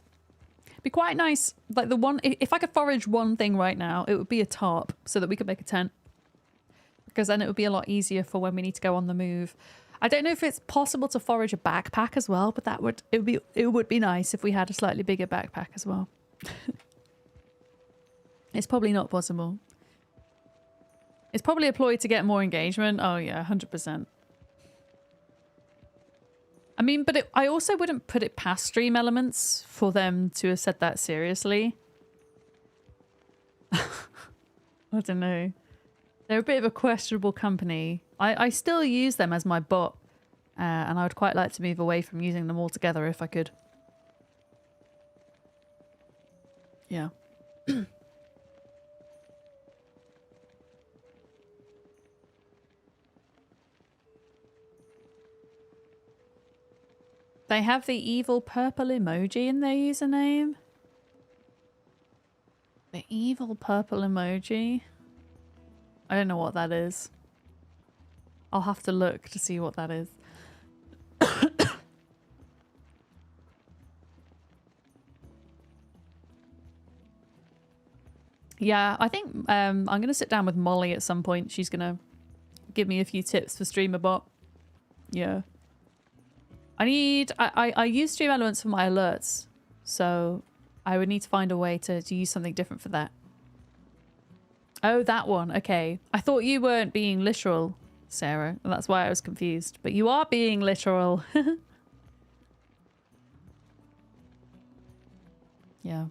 [SPEAKER 1] Be quite nice. Like the one, if I could forage one thing right now, it would be a tarp so that we could make a tent. Because then it would be a lot easier for when we need to go on the move. I don't know if it's possible to forage a backpack as well, but it would be nice if we had a slightly bigger backpack as well. It's probably not possible. It's probably a ploy to get more engagement. Oh yeah, 100%. I mean, but I also wouldn't put it past Stream Elements for them to have said that seriously. I don't know. They're a bit of a questionable company. I still use them as my bot, and I would quite like to move away from using them altogether if I could. Yeah. They have the evil purple emoji in their username. The evil purple emoji. I don't know what that is. I'll have to look to see what that is. Yeah, I think I'm going to sit down with Molly at some point. She's going to give me a few tips for StreamerBot. Yeah. I use Stream Elements for my alerts, so I would need to find a way to use something different for that. Oh, that one. Okay. I thought you weren't being literal, Sarah. And that's why I was confused. But you are being literal. Yeah.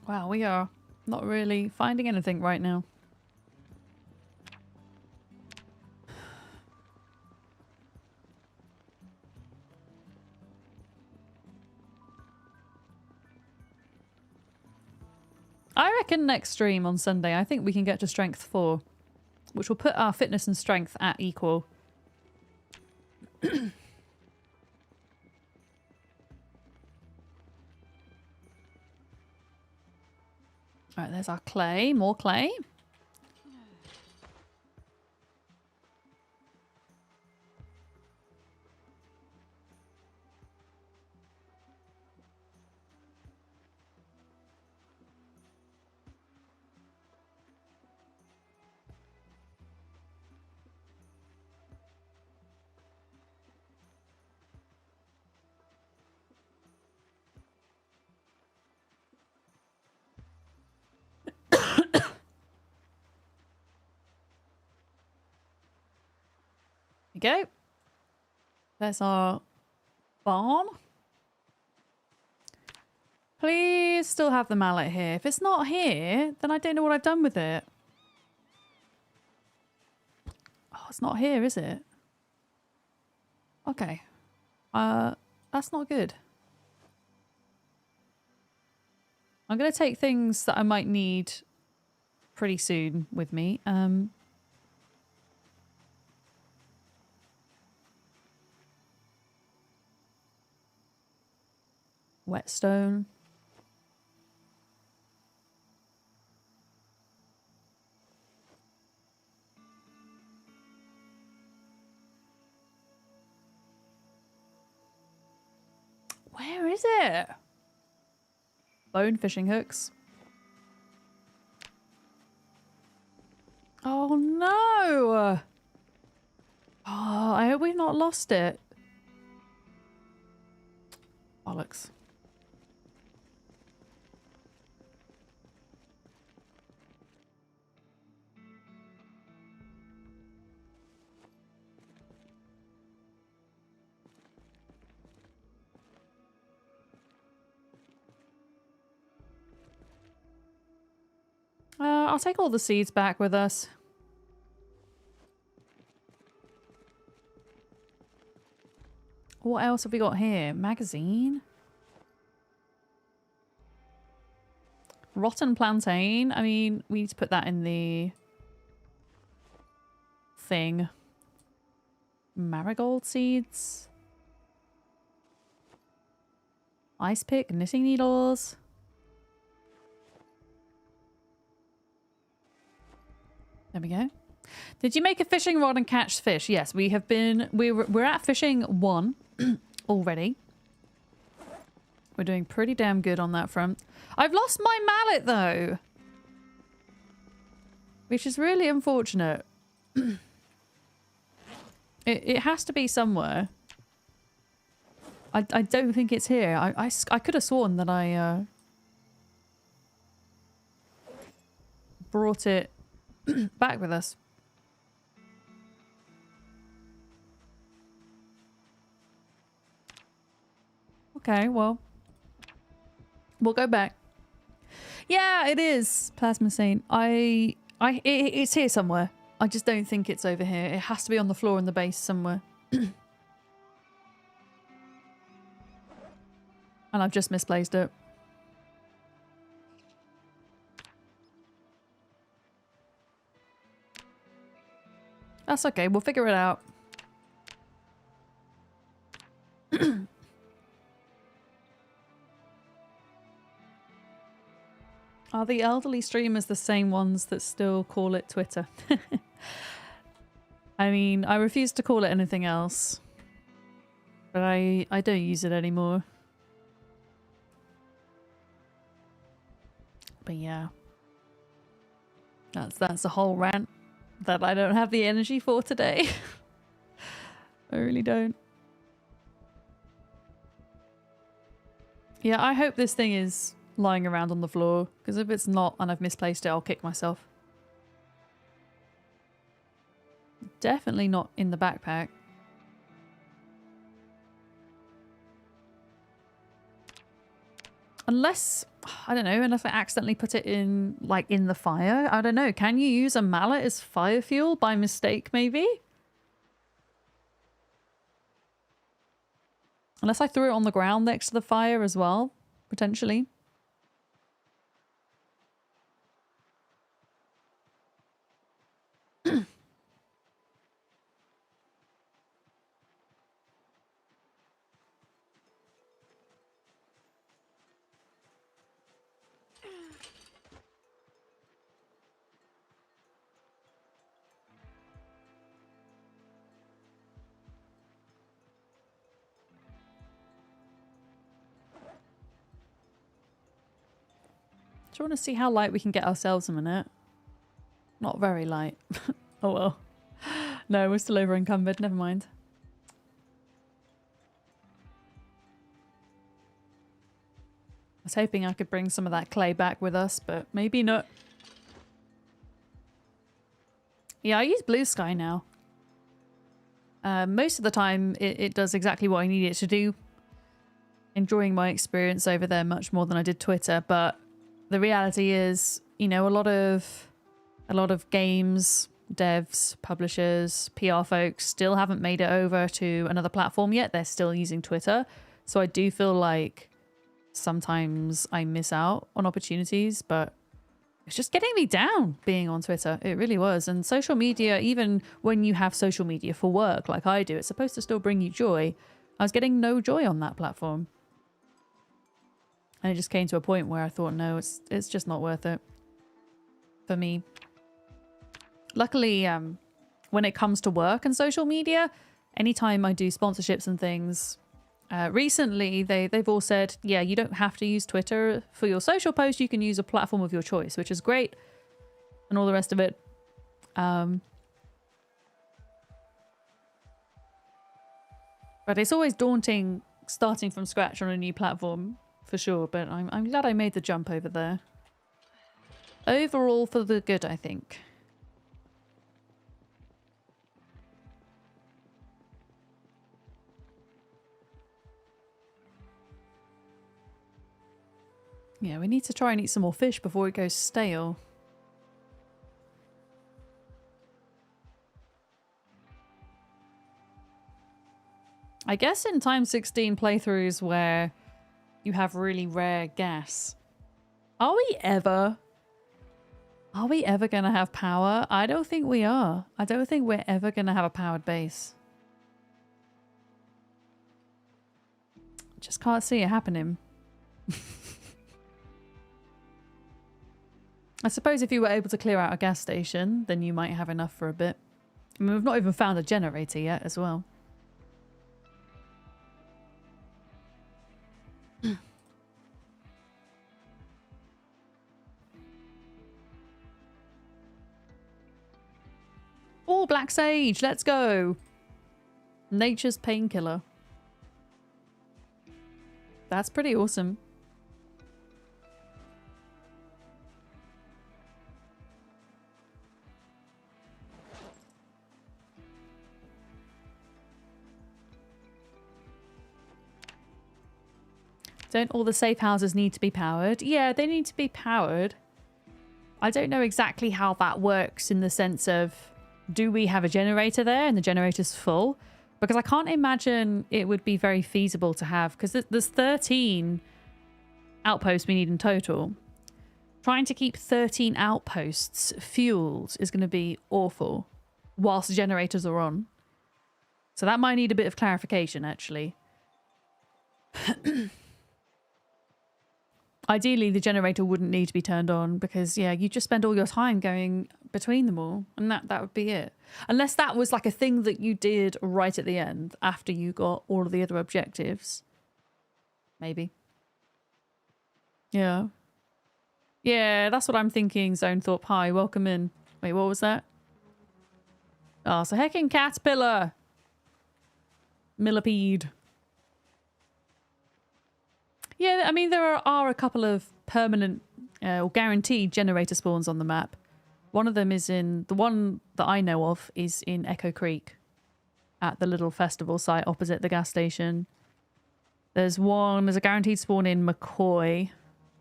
[SPEAKER 1] Wow, we are not really finding anything right now. I reckon next stream on Sunday, I think we can get to strength 4, which will put our fitness and strength at equal. Alright, there's our clay. More clay. Go. There's our barn. Please still have the mallet here. If it's not here, then I don't know what I've done with it. Oh, it's not here, is it? Okay. That's not good. I'm going to take things that I might need pretty soon with me. Whetstone. Where is it? Bone fishing hooks. Oh no! Oh, I hope we've not lost it. Bollocks. I'll take all the seeds back with us. What else have we got here? Magazine? Rotten plantain. I mean, we need to put that in the thing. Marigold seeds. Ice pick, knitting needles. There we go. Did you make a fishing rod and catch fish? Yes, we have been. We're at fishing 1 already. We're doing pretty damn good on that front. I've lost my mallet though, which is really unfortunate. It has to be somewhere. I don't think it's here. I could have sworn that I brought it back with us. Okay, well, we'll go back. Yeah, it is plasma saint. It's here somewhere. I just don't think it's over here. It has to be on the floor in the base somewhere. And I've just misplaced it. That's okay. We'll figure it out. Are the elderly streamers the same ones that still call it Twitter? I mean, I refuse to call it anything else. But I don't use it anymore. But yeah. That's a whole rant that I don't have the energy for today. I really don't. Yeah, I hope this thing is lying around on the floor, because if it's not and I've misplaced it, I'll kick myself. Definitely not in the backpack. Unless, I don't know, unless I accidentally put it in, like, in the fire. I don't know. Can you use a mallet as fire fuel by mistake, maybe? Unless I threw it on the ground next to the fire as well, potentially. Do you want to see how light we can get ourselves a minute? Not very light. Oh well. No, we're still over encumbered. Never mind. I was hoping I could bring some of that clay back with us, but maybe not. Yeah, I use Blue Sky now. Most of the time, it does exactly what I need it to do. Enjoying my experience over there much more than I did Twitter, but the reality is, you know, a lot of games, devs, publishers, PR folks still haven't made it over to another platform yet. They're still using Twitter. So I do feel like sometimes I miss out on opportunities, but it's just getting me down being on Twitter. It really was. And social media, even when you have social media for work like I do, it's supposed to still bring you joy. I was getting no joy on that platform. And it just came to a point where I thought, no, it's just not worth it for me. Luckily, when it comes to work and social media, anytime I do sponsorships and things, recently they've all said, yeah, you don't have to use Twitter for your social post. You can use a platform of your choice, which is great, and all the rest of it. But it's always daunting starting from scratch on a new platform, for sure. But I'm glad I made the jump over there. Overall, for the good, I think. Yeah, we need to try and eat some more fish before it goes stale. I guess in times 16 playthroughs where you have really rare gas, are we ever going to have power? I don't think we are. I don't think we're ever going to have a powered base. Just can't see it happening. I suppose if you were able to clear out a gas station, then you might have enough for a bit. I mean, we've not even found a generator yet as well. Oh, Black Sage, let's go. Nature's painkiller. That's pretty awesome. Don't all the safe houses need to be powered? Yeah, they need to be powered. I don't know exactly how that works in the sense of, do we have a generator there and the generator's full? Because I can't imagine it would be very feasible to have, because there's 13 outposts we need in total. Trying to keep 13 outposts fueled is going to be awful whilst the generators are on. So that might need a bit of clarification, actually. Ideally, the generator wouldn't need to be turned on because, yeah, you just spend all your time going between them all and that would be it. Unless that was like a thing that you did right at the end after you got all of the other objectives. Maybe. Yeah. Yeah, that's what I'm thinking, Zone Thorpe. Hi, welcome in. Wait, what was that? Oh, so heckin' caterpillar. Millipede. Yeah, I mean, there are a couple of permanent or guaranteed generator spawns on the map. One of them is in... The one that I know of is in Echo Creek at the little festival site opposite the gas station. There's a guaranteed spawn in McCoy.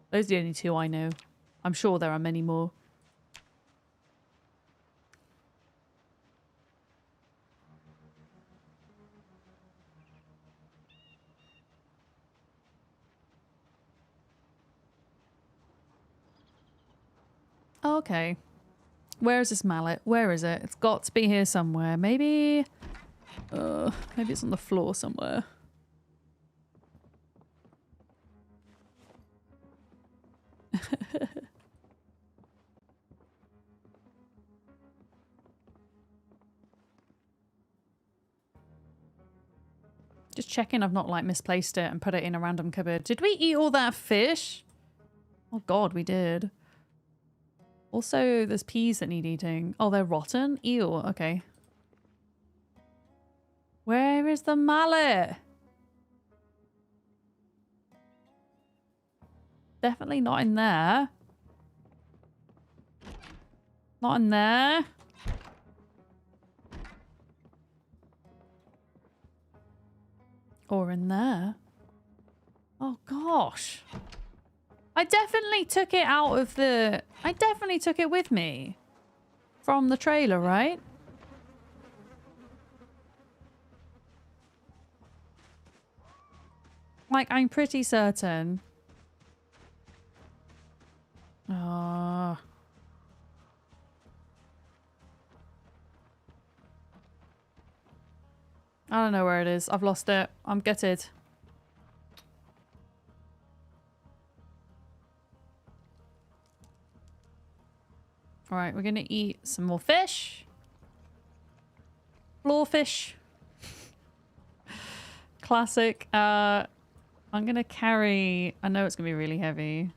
[SPEAKER 1] Those are the only two I know. I'm sure there are many more. Okay. Where is this mallet? Where is it? It's got to be here somewhere. Maybe it's on the floor somewhere. Just checking I've not like misplaced it and put it in a random cupboard. Did we eat all that fish? Oh god, we did. Also, there's peas that need eating. Oh, they're rotten? Ew, okay. Where is the mallet? Definitely not in there. Not in there. Or in there. Oh, gosh. I definitely took it out of the... I definitely took it with me. From the trailer, right? Like, I'm pretty certain. Oh. I don't know where it is. I've lost it. I'm gutted. Alright, we're gonna eat some more fish. Floor fish. Classic. I'm gonna carry... I know it's gonna be really heavy.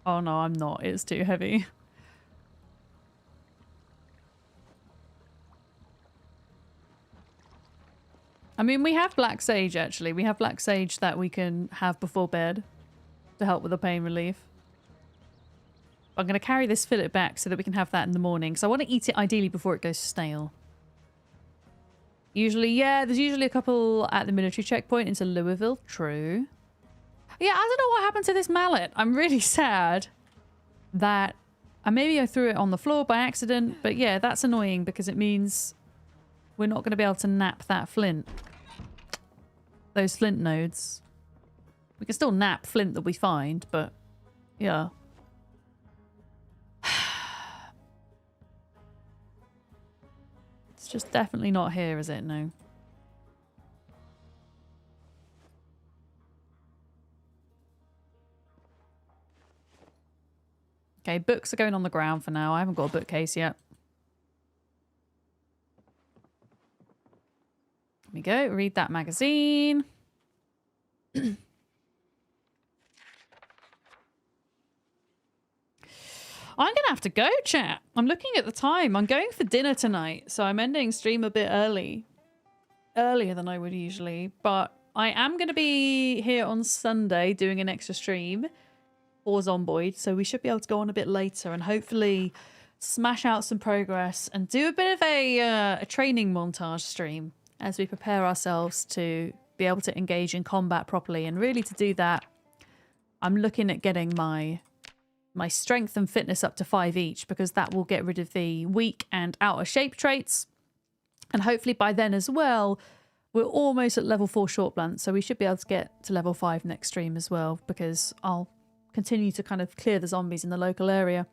[SPEAKER 1] Oh no, I'm not. It's too heavy. I mean, we have Black Sage, actually. We have Black Sage that we can have before bed to help with the pain relief. I'm going to carry this fillet back so that we can have that in the morning. Because I want to eat it ideally before it goes stale. Usually, yeah, there's usually a couple at the military checkpoint into Louisville. True. Yeah, I don't know what happened to this mallet. I'm really sad that... maybe I threw it on the floor by accident. But yeah, that's annoying because it means we're not going to be able to nap that flint. those flint nodes. We can still nap flint that we find, but yeah. It's just definitely not here, is it? No. Okay, books are going on the ground for now. I haven't got a bookcase yet. There we go. Read that magazine. I'm going to have to go, chat. I'm looking at the time. I'm going for dinner tonight, so I'm ending stream a bit early. Earlier than I would usually. But I am going to be here on Sunday doing an extra stream for Zomboid, so we should be able to go on a bit later and hopefully smash out some progress and do a bit of a training montage stream as we prepare ourselves to be able to engage in combat properly. And really to do that, I'm looking at getting my strength and fitness up to 5 each, because that will get rid of the weak and out of shape traits. And hopefully by then as well, we're almost at level 4 short blunt, so we should be able to get to level 5 next stream as well, because I'll continue to kind of clear the zombies in the local area.